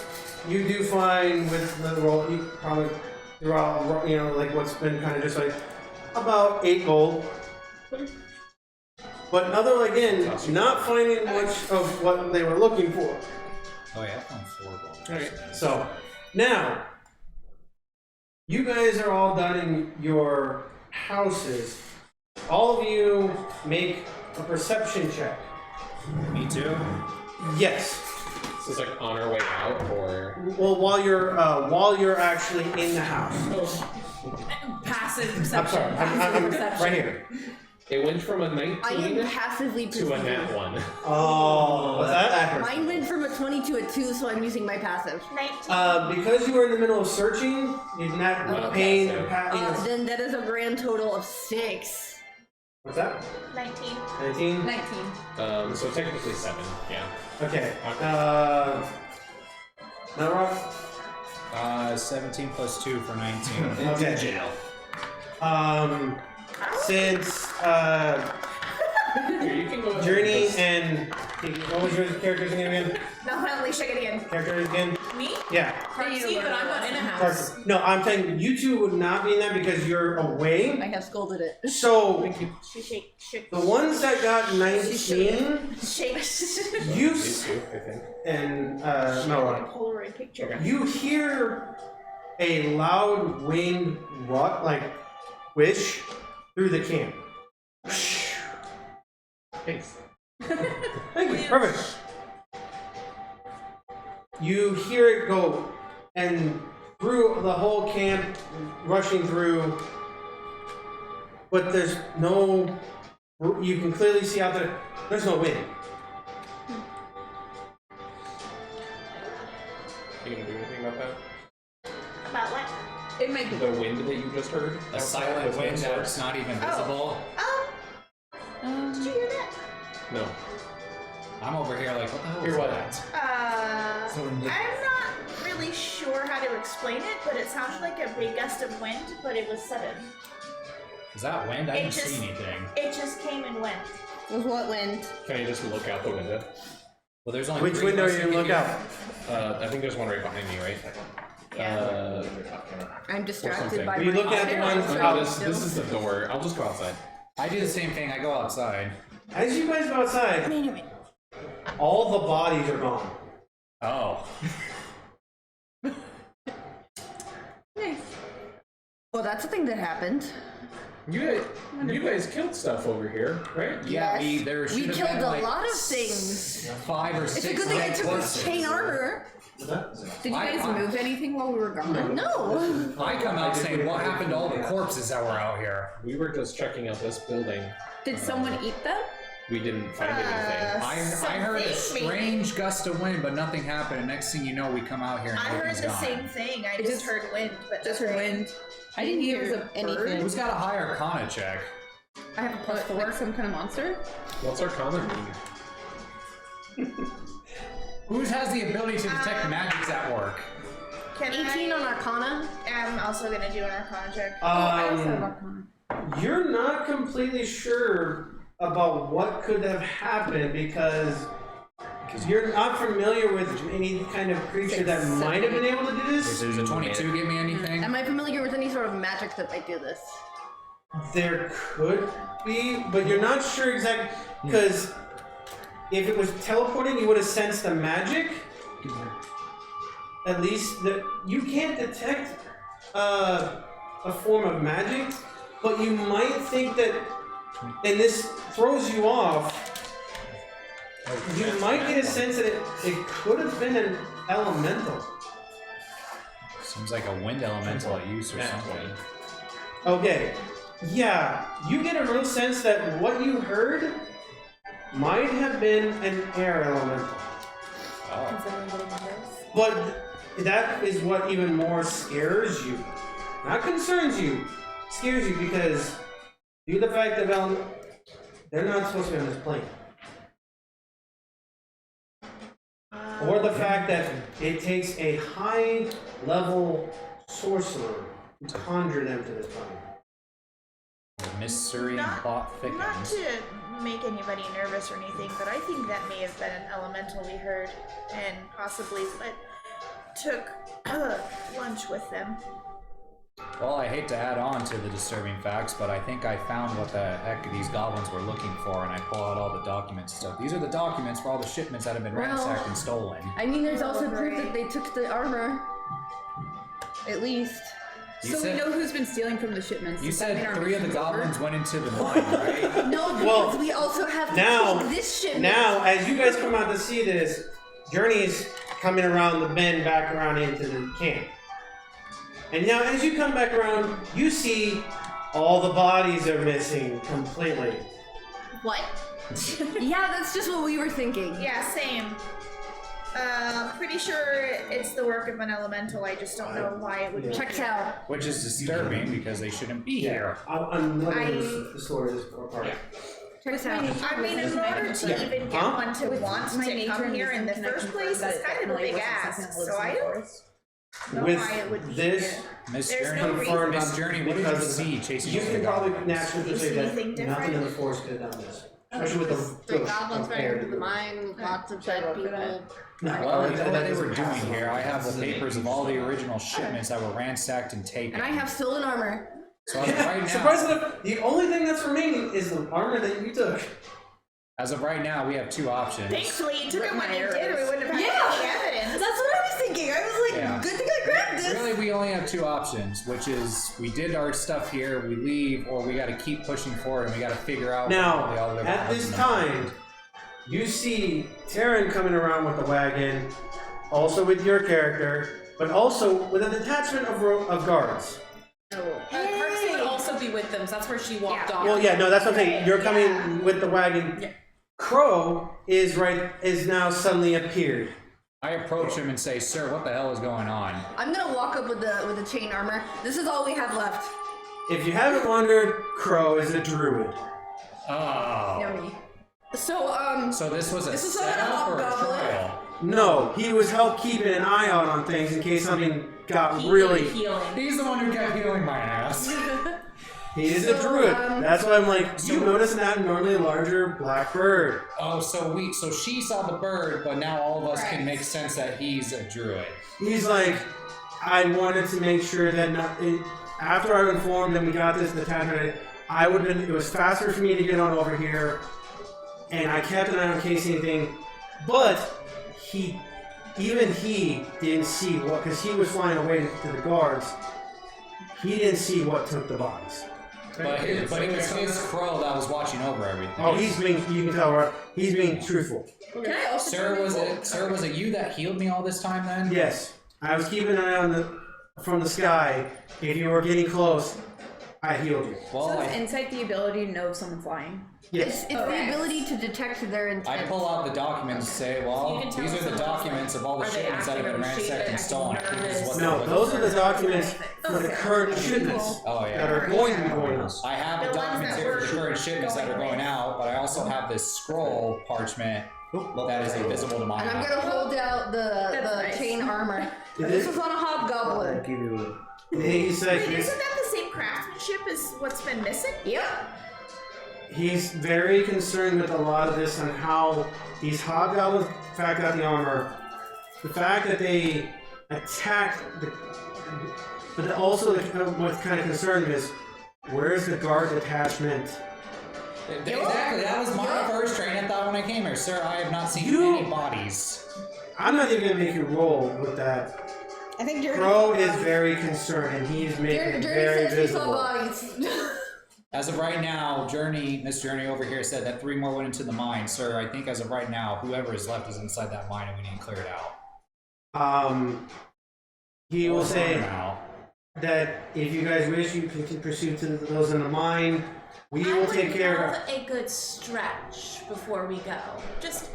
you do find with the roll, you probably throughout, you know, like what's been kind of just like about 8 gold. But other again, not finding much of what they were looking for. Oh yeah, I found 4 gold. Alright. So now, you guys are all done in your houses. All of you make a perception check. Me too. Yes. This is like on our way out, or Well, while you're actually in the house. Passive I'm perception. sorry. I'm perception. right here. it went from a I 19 am passively to a nat perceiving. 1. Oh, that hurt. Mine went from a 20 to a 2, so I'm using my passive. 19. Because you were in the middle of searching, you're not Okay, paying. so- Then that is a grand total of 6. What's that? 19. 19. 19. So technically 7, yeah. Okay. Milrak? 17 plus 2 for 19. Okay. Jail. Since Here, you can go ahead Journey and and what was your character's name again? No, unleash it again. Character again? Me? Yeah. Karcsi, but I'm not in a house. Karcsi. No, I'm saying you two would not be in that because you're away. I have scolded it. So She shake. the ones that got 19, Shake. you these two, I think. and Milrak. Polaroid picture. Okay. You hear a loud winged wish through the camp. Thanks. Thank you. Perfect. You hear it go and through the whole camp, rushing through, but there's no. You can clearly see out there. There's no wind. You gonna do anything about that? About what? It might be. The wind that you just heard? A silent wind that's not even visible. Did you hear that? No. I'm over here like, what the hell Hear is what? that? I'm not really sure how to explain it, but it sounded like a big gust of wind, but it was sudden. Is that wind? I It didn't just- see anything. It just came and went. With what wind? Can you just look out the window? Well, there's only Which 3 window of are us you who gonna can look hear. out? I think there's one right behind me, right? Yeah. I'm distracted something. by Are you my looking at the phone. ones Oh, out? this is the door. I'll just go outside. I do the same thing. I go outside. As you guys go outside, all the bodies are gone. Oh. Nice. Well, that's a thing that happened. You guys killed stuff over here, right? Yeah, Yes. We killed a lot of things. 5 or 6 It's a good thing I dead took this corpses. chain armor. Did you guys move anything while we were gone? No. I come out saying, what happened to all the corpses that were out here? We were just checking out this building. Did someone eat them? We didn't find anything. I heard a strange gust of wind, but nothing happened. And next thing you know, we come out here and I heard everything's the gone. same thing. I just heard wind, but Just heard wind. I didn't hear anything. Who's got a high Arcana check? I have a +4, some kind of monster. What's our common mean? Who has the ability to detect magics at work? Can 18 on Arcana. I'm also gonna do an Arcana check. I also have Arcana. You're not completely sure about what could have happened because you're not familiar with any kind of creature that might have been able to do this. Does a 22 give me anything? Am I familiar with any sort of magic that might do this? There could be, but you're not sure exactly because if it was teleporting, you would have sensed the magic. At least you can't detect a form of magic, but you might think that, and this throws you off. You might get a sense that it could have been an elemental. Seems like a wind elemental at use or something. Okay. Yeah, you get a real sense that what you heard might have been an air elemental. But that is what even more scares you. Not concerns you, scares you because due to the fact that they're not supposed to be on this plane. Or the fact that it takes a high level sorcerer to conjure them to this plane. The mystery and plot Not thickens. to make anybody nervous or anything, but I think that may have been an elemental we heard, and possibly what took lunch with them. Well, I hate to add on to the disturbing facts, but I think I found what the heck these goblins were looking for, and I pull out all the documents and stuff. These are the documents for all the shipments that have been ransacked and stolen. I mean, there's also proof that they took the armor. At least. You So we know who's been stealing from the shipments. You Does that mean said our 3 of the mission's over? goblins went into the mine, right? No, because Well, we also have to now, take this shipment. now, as you guys come out to see this, Journey's coming around the bend back around into the camp. And now, as you come back around, you see all the bodies are missing completely. What? Yeah, that's just what we were thinking. Yeah, same. Pretty sure it's the work of an elemental. I just don't know why it would be. Checks out. Which is disturbing because they shouldn't be here. I'm letting the story this apart. Checks out. I mean, in order to even get one to want my to nature come and here in the wisdom, can I first confirm place that is it kind of a definitely big wasn't ask. something that So lives in I the don't forest? know With why it would be this, here. Miss There's Journey, no confirmed Miss Journey, what did you because see chasing you those can probably goblins? naturally You say see that anything nothing different? in the forest could have done this. Especially with the 3 goblins right compared into the to- mine, lots of dead people. Well, you know what they were doing here? I have the papers of all the original shipments that were ransacked and taken. And I have stolen armor. So as of right now, Surprisingly, the only thing that's remaining is the armor that you took. as of right now, we have 2 options. Thankfully, you took it when my you did, or we arrows. wouldn't have had Yeah. any evidence. That's what I was thinking. I was like, Yeah. good thing I grabbed this. Really, we only have 2 options, which is we did our stuff here, we leave, or we got to keep pushing forward and we got to figure out Now, all the other at gods this and time, you see Taryn coming around with the wagon, also with your character, but also with a detachment of guards. Karcsi would also be with them, so that's where she walked off. Well, yeah, no, that's what I'm saying. You're coming with the wagon. Crow is now suddenly appeared. I approach him and say, "Sir, what the hell is going on?" I'm gonna walk up with the chain armor. This is all we have left. If you haven't wondered, Crow is a druid. Oh. Yummy. So, So this was a This is not a setup or a hobgoblin. trial? No, he was help keeping an eye out on things in case something got really. Healing. He's the one who kept healing my ass. He is a druid. That's why I'm like, you notice an abnormally larger black bird. Oh, so she saw the bird, but now all of us can make sense that he's a druid. He's like, I wanted to make sure that after I informed them we got this detachment, it was faster for me to get on over here and I kept an eye on in case anything, but even he didn't see what, because he was flying away to the guards. He didn't see what took the bodies. But it was his crow that was watching over everything. Oh, he's being, you can tell, right? He's being truthful. Can I also Sir, was it you that healed me all this time then? Yes. I was keeping an eye on from the sky. If you were getting close, I healed you. So is insight the ability to know if someone's lying? Yes. It's the ability to detect their intent. I pull out the documents and say, well, these are the documents of all the shipments that have been ransacked and stolen. No, those are the documents for the current shipments that are going to be going on. I have the documents here for the current shipments that are going out, but I also have this scroll parchment that is invisible to my And I'm eye. gonna hold out the chain armor. This is on a hobgoblin. He's like, Wait, isn't that the same craftsmanship as what's been missing? Yep. he's very concerned with a lot of this and how these hobgoblins fact out the armor. The fact that they attacked but also what's kind of concerned is where's the guard detachment? Exactly, that was my first train of thought when I came here. Sir, I have not seen any bodies. I'm not even going to make you roll with that. I think Crow is very concerned and he's making it very visible. As of right now, Miss Journey over here said that 3 more went into the mine. Sir, I think as of right now, whoever is left is inside that mine and we need to clear it out. He will say that if you guys wish, you can pursue to those in the mine. We will take care of a good stretch before we go. Just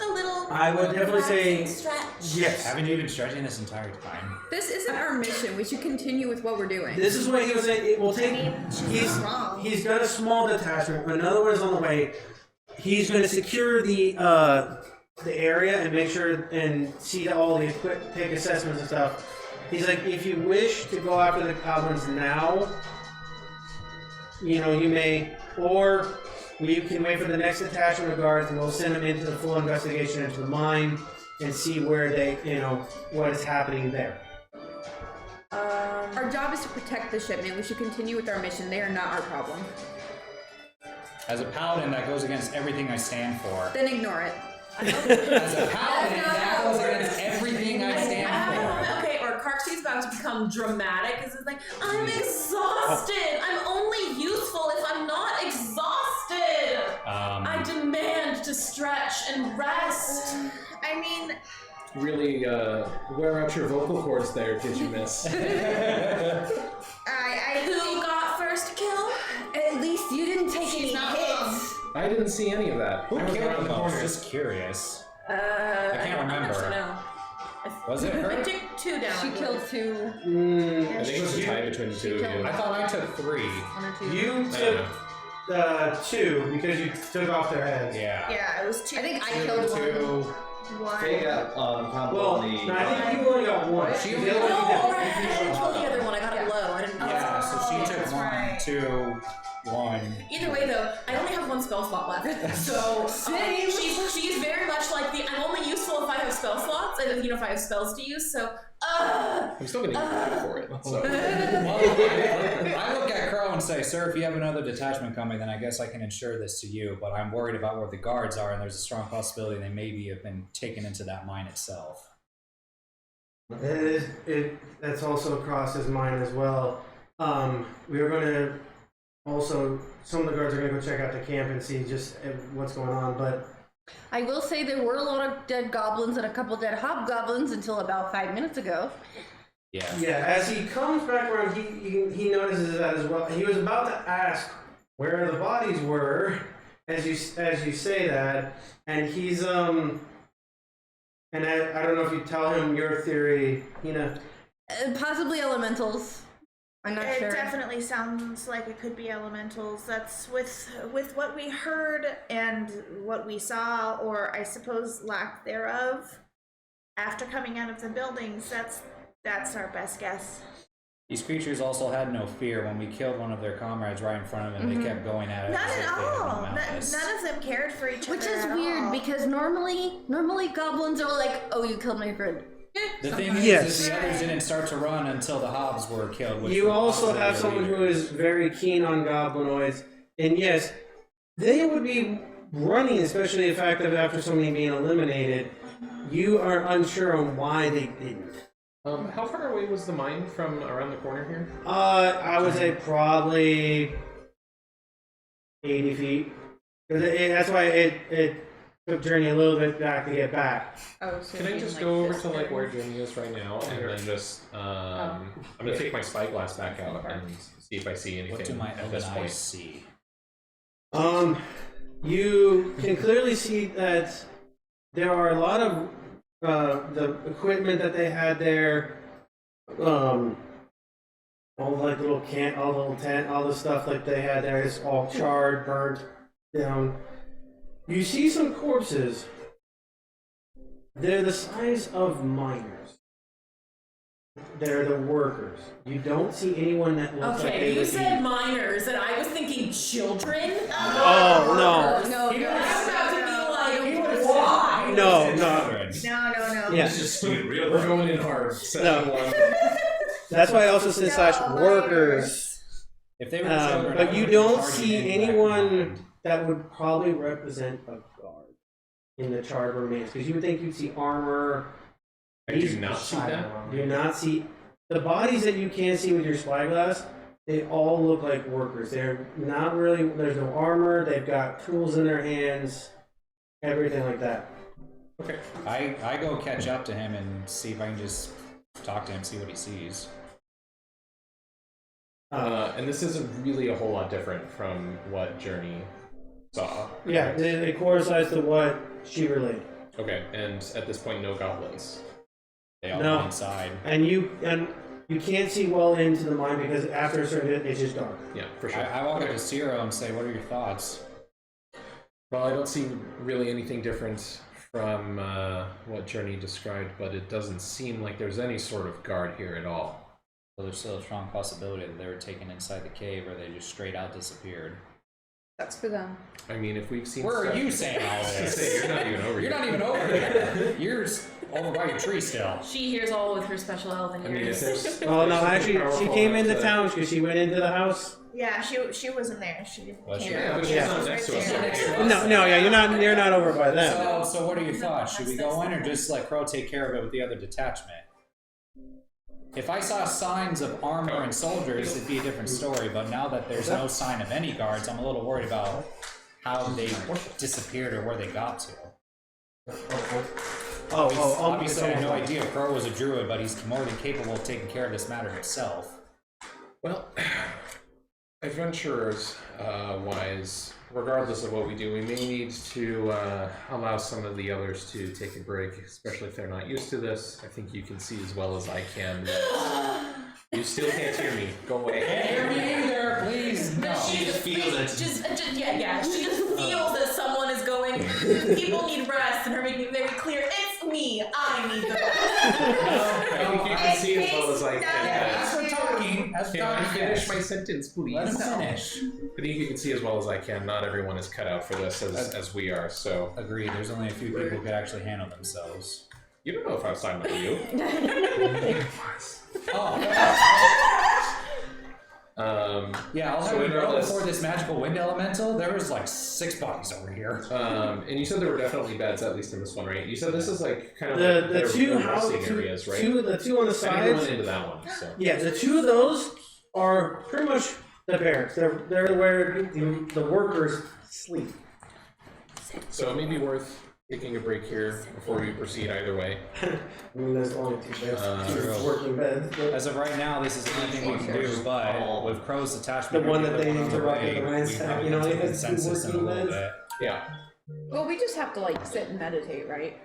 a little. I would definitely say stretch. yes. Haven't you been stretching this entire time? This isn't our mission. We should continue with what we're doing. This is what he was saying. It will take. He's got a small detachment, but another one is on the way. He's going to secure the area and make sure and see all the take assessments and stuff. He's like, if you wish to go after the goblins now, you may, or we can wait for the next detachment of guards and we'll send them into the full investigation into the mine and see where they, what is happening there. Our job is to protect the shipment. We should continue with our mission. They are not our problem. As a paladin, that goes against everything I stand for. Then ignore it. As a paladin, that goes against everything I stand for. Okay, or Karcsi's about to become dramatic because it's like, I'm exhausted. I'm only useful if I'm not exhausted. I demand to stretch and rest. I mean, really wear out your vocal cords there, did you miss? Who got first kill? At least you didn't take any hits. I didn't see any of that. Who I killed the was most? just curious. I can't remember. know. Was it her? I took 2 down. She killed 2. I think it was a tie between the two of you. I thought I took 3. 1 or 2. You took 2 because you took off their heads. Yeah. yeah, it was 2. I think I killed 2. 1. They got Well, no, I think you only got 1. She The only other one you Oh, did. right. I didn't kill the other one. I got a blow. I didn't. Yeah, so she took 1, 2, 1. Either way, though, I only have 1 spell slot left. So she's very much like the I'm only useful if I have spell slots and if I have spells to use. So I'm still gonna use you for it. So. I look at Crow and say, sir, if you have another detachment coming, then I guess I can ensure this to you, but I'm worried about where the guards are, and there's a strong possibility they maybe have been taken into that mine itself. That's also across his mind as well. We were going to also, some of the guards are going to go check out the camp and see just what's going on, but I will say there were a lot of dead goblins and a couple dead hobgoblins until about 5 minutes ago. Yeah. yeah, as he comes back around, he notices that as well. He was about to ask where the bodies were as you say that, and he's and I don't know if you tell him your theory, Hina. Possibly elementals. I'm not It sure. definitely sounds like it could be elementals. That's with what we heard and what we saw, or I suppose lack thereof, after coming out of the buildings. That's our best guess. These creatures also had no fear. When we killed one of their comrades right in front of them, they kept going at it. Not as if at they had all. been mountains. None of them cared for each other. Which is at weird all. because normally goblins are like, oh, you killed my friend. The thing is the others didn't start to run until the hobs were killed. Which You were also possibly have the someone leader. who is very keen on goblinoids, and yes, they would be running, especially the fact that after so many being eliminated, you are unsure on why they didn't. How far away was the mine from around the corner here? I would say probably 80 feet. That's why it took Journey a little bit back to get back. Oh, so Can I just go over to like where Journey is right now, and then just I'm gonna take my spyglass back out and see if I see anything. What do my at this open point? eyes see? You can clearly see that there are a lot of the equipment that they had there, all like little all the little tent, all the stuff like they had there is all charred, burnt down. You see some corpses. They're the size of miners. They're the workers. You don't see anyone that looks like they you would said be. miners, and I was thinking children. Oh no! No, I'm about to be like, No. No. Yeah. We're going in hard. No. That's why I also said slash workers. If they were children, I But you wouldn't don't target see any back anyone behind. that would probably represent a guard in the charred remains, because you would think you'd see armor. I do not see that. Do not see the bodies that you can see with your spyglass. They all look like workers. They're not really. There's no armor. They've got tools in their hands. Everything like that. Okay. I go catch up to him and see if I can just talk to him, see what he sees. And this isn't really a whole lot different from what Journey saw. Yeah, they correspond to what she relayed. Okay, and at this point, no goblins. They all No. went inside. And you can't see well into the mine because after a certain bit, it's just dark. Yeah, for sure. I walk up to Siro and say, "What are your thoughts?" Well, I don't see really anything different from what Journey described, but it doesn't seem like there's any sort of guard here at all. So there's still a strong possibility that they were taken inside the cave, or they just straight out disappeared. That's for them. I mean, if we've seen. Where are stuff- you saying all this? You're not even over You're here. not even over here. You're over by your tree still. she hears all with her special elven I mean, if ears. there's. Oh no, there's actually, she powerful came into enough to- town because she went into the house. Yeah, she wasn't there. She Was she? came Yeah, out. but she's Yeah. not next to us. Right over there. here. No, yeah, you're not over by them. So what are your thoughts? Should we go in or just let Crow take care of it with the other detachment? If I saw signs of armor and soldiers, it'd be a different story, but now that there's no sign of any guards, I'm a little worried about how they disappeared or where they got to. Obviously, I had no idea Crow was a druid, but he's more than capable of taking care of this matter himself. Well, adventurers wise, regardless of what we do, we may need to allow some of the others to take a break, especially if they're not used to this. I think you can see as well as I can. You still can't hear me. Go away. Can't hear me either, please. No. She just feels it. She just feels that someone is going. People need rest, and her making it very clear. It's me. I need the rest. I think you can see as well as I can. As we're talking, Can I finish my sentence, please? Let him finish. I think you can see as well as I can. Not everyone is cut out for this as we are. So Agreed. There's only a few people who could actually handle themselves. you don't know if I was talking about you. Yeah, I'll So have you roll regardless- before this magical wind elemental. There was like 6 bodies over here. And you said there were definitely beds, at least in this one, right? You said this is like kind of The like the two resting house areas, right? the two on the I never went sides. into that one. So. Yeah, the two of those are pretty much the barracks. They're where the workers sleep. So it may be worth taking a break here before we proceed either way. I mean, there's only two beds, True. two working beds. But As of right now, this is the only thing we can do, but with Crow's attachment, The one that they on the interrupted way, the we ransack, probably you know, come to it has two consensus in a working little beds. bit. Yeah. Well, we just have to like sit and meditate, right?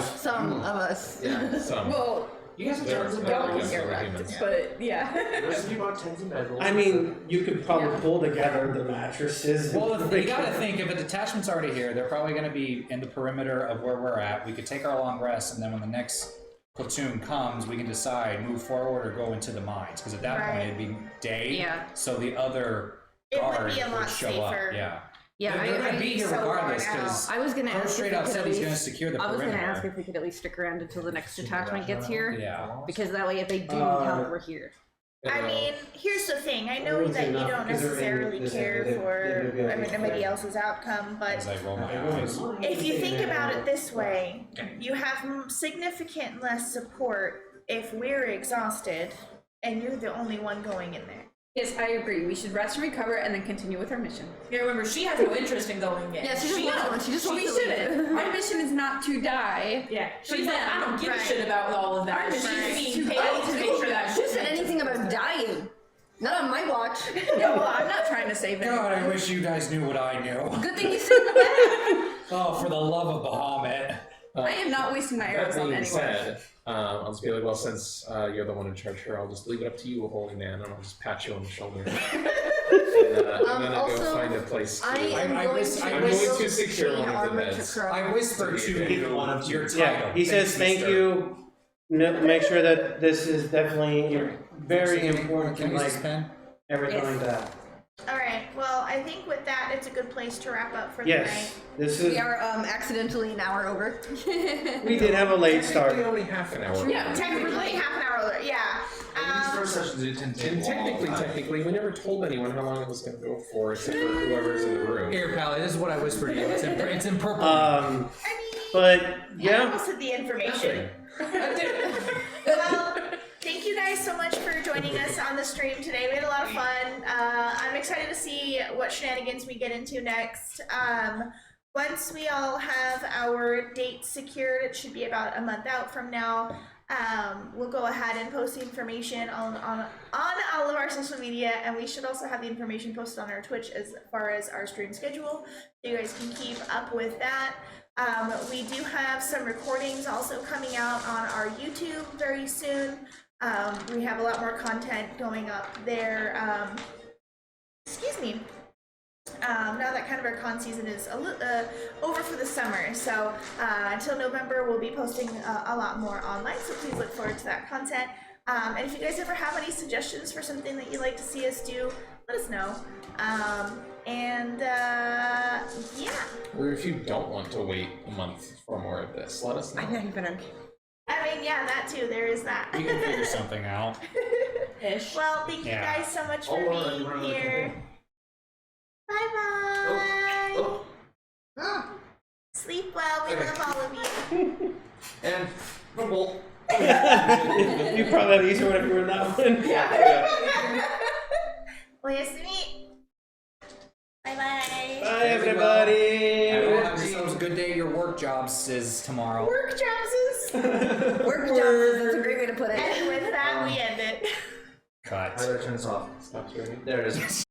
Some of us. Yeah. Some. Well, You guys have There tons are of there are bedrolls. other erect, humans. but yeah. There's you bought tens of bedrolls. I mean, you could probably pull together the mattresses. Well, you gotta think, if a detachment's already here, they're probably gonna be in the perimeter of where we're at. We could take our long rest, and then when the next platoon comes, we can decide, move forward or go into the mines. Because at that point, Right. it'd be day, Yeah. so the other It would guard be a lot show safer. up. Yeah. Yeah, They're gonna I'd be here so regardless, worn out. 'cause I was gonna Crow ask if straight we up could said at he's least- gonna secure the I was perimeter. gonna ask if we could at least stick around until the next detachment gets here, Yeah. because that way if they do encounter, we're here. I mean, here's the thing. I know that you don't necessarily care for anybody else's outcome, but As I roll my eyes. if you think about it this way, you have significant less support if we're exhausted and you're the only one going in there. Yes, I agree. We should rest and recover and then continue with our mission. Yeah, remember, she has no interest in going in. Yeah, she just wants to shouldn't. Our mission is not to die. Yeah, she's For like, I don't them. give a shit about all of that. Right. She's being paid to make sure that Who said anything about dying? Not on my watch. Yeah, well, I'm not trying to save anyone. God, I wish you guys knew what I knew. Good thing you said that. Oh, for the love of Bahamut. I am not wasting my arrows That on being anyone. said, I'll just be like, well, since you're the one in charge here, I'll just leave it up to you, holy man, and I'll just pat you on the shoulder. and then I'll go find a place to... I am I going wish- to I I'm wish- going to secure one of the armor to beds. Crow. I whispered to you one of your Yeah, title. he says thank you. No, make sure that this is definitely very important to Can you use like this pen? everything like that. Alright, well, I think with that, it's a good place to wrap up for the Yes, night. this is. We are accidentally an hour over. We did have a late start. Technically only half an hour. Yeah, technically half an hour older, yeah. These first sessions do tend to And take a long time. technically, we never told anyone how long it was going to go for, except for whoever's in the room. Here, Pally, this is what I whispered to you. It's in purple. I mean, But I yeah, posted the information. Well, thank you guys so much for joining us on the stream today. We had a lot of fun. I'm excited to see what shenanigans we get into next. Once we all have our date secured, it should be about a month out from now. We'll go ahead and post the information on all of our social media, and we should also have the information posted on our Twitch as far as our stream schedule, so you guys can keep up with that. We do have some recordings also coming out on our YouTube very soon. We have a lot more content going up there. Excuse me. Now that kind of our con season is over for the summer, so until November we'll be posting a lot more online, so please look forward to that content. And if you guys ever have any suggestions for something that you'd like to see us do, let us know. Yeah. Or if you don't want to wait a month for more of this, let us know. I'm not even on. I mean, yeah, that too, there is that. You can figure something out. Ish. Well, thank you Yeah. guys so much for Oh, being you're here. Bye bye. Oh. Sleep well. We love all of you. And rumble. you probably had easier one if you were in that one. Yeah. Oyasumi. Bye bye. Bye everybody. Everyone have yourselves a good day. Your work jobs is tomorrow. Work jobs. Work jobs. That's a great way to put it. And with that, we end it. Cut. I gotta turn this off. Stop streaming. There it is.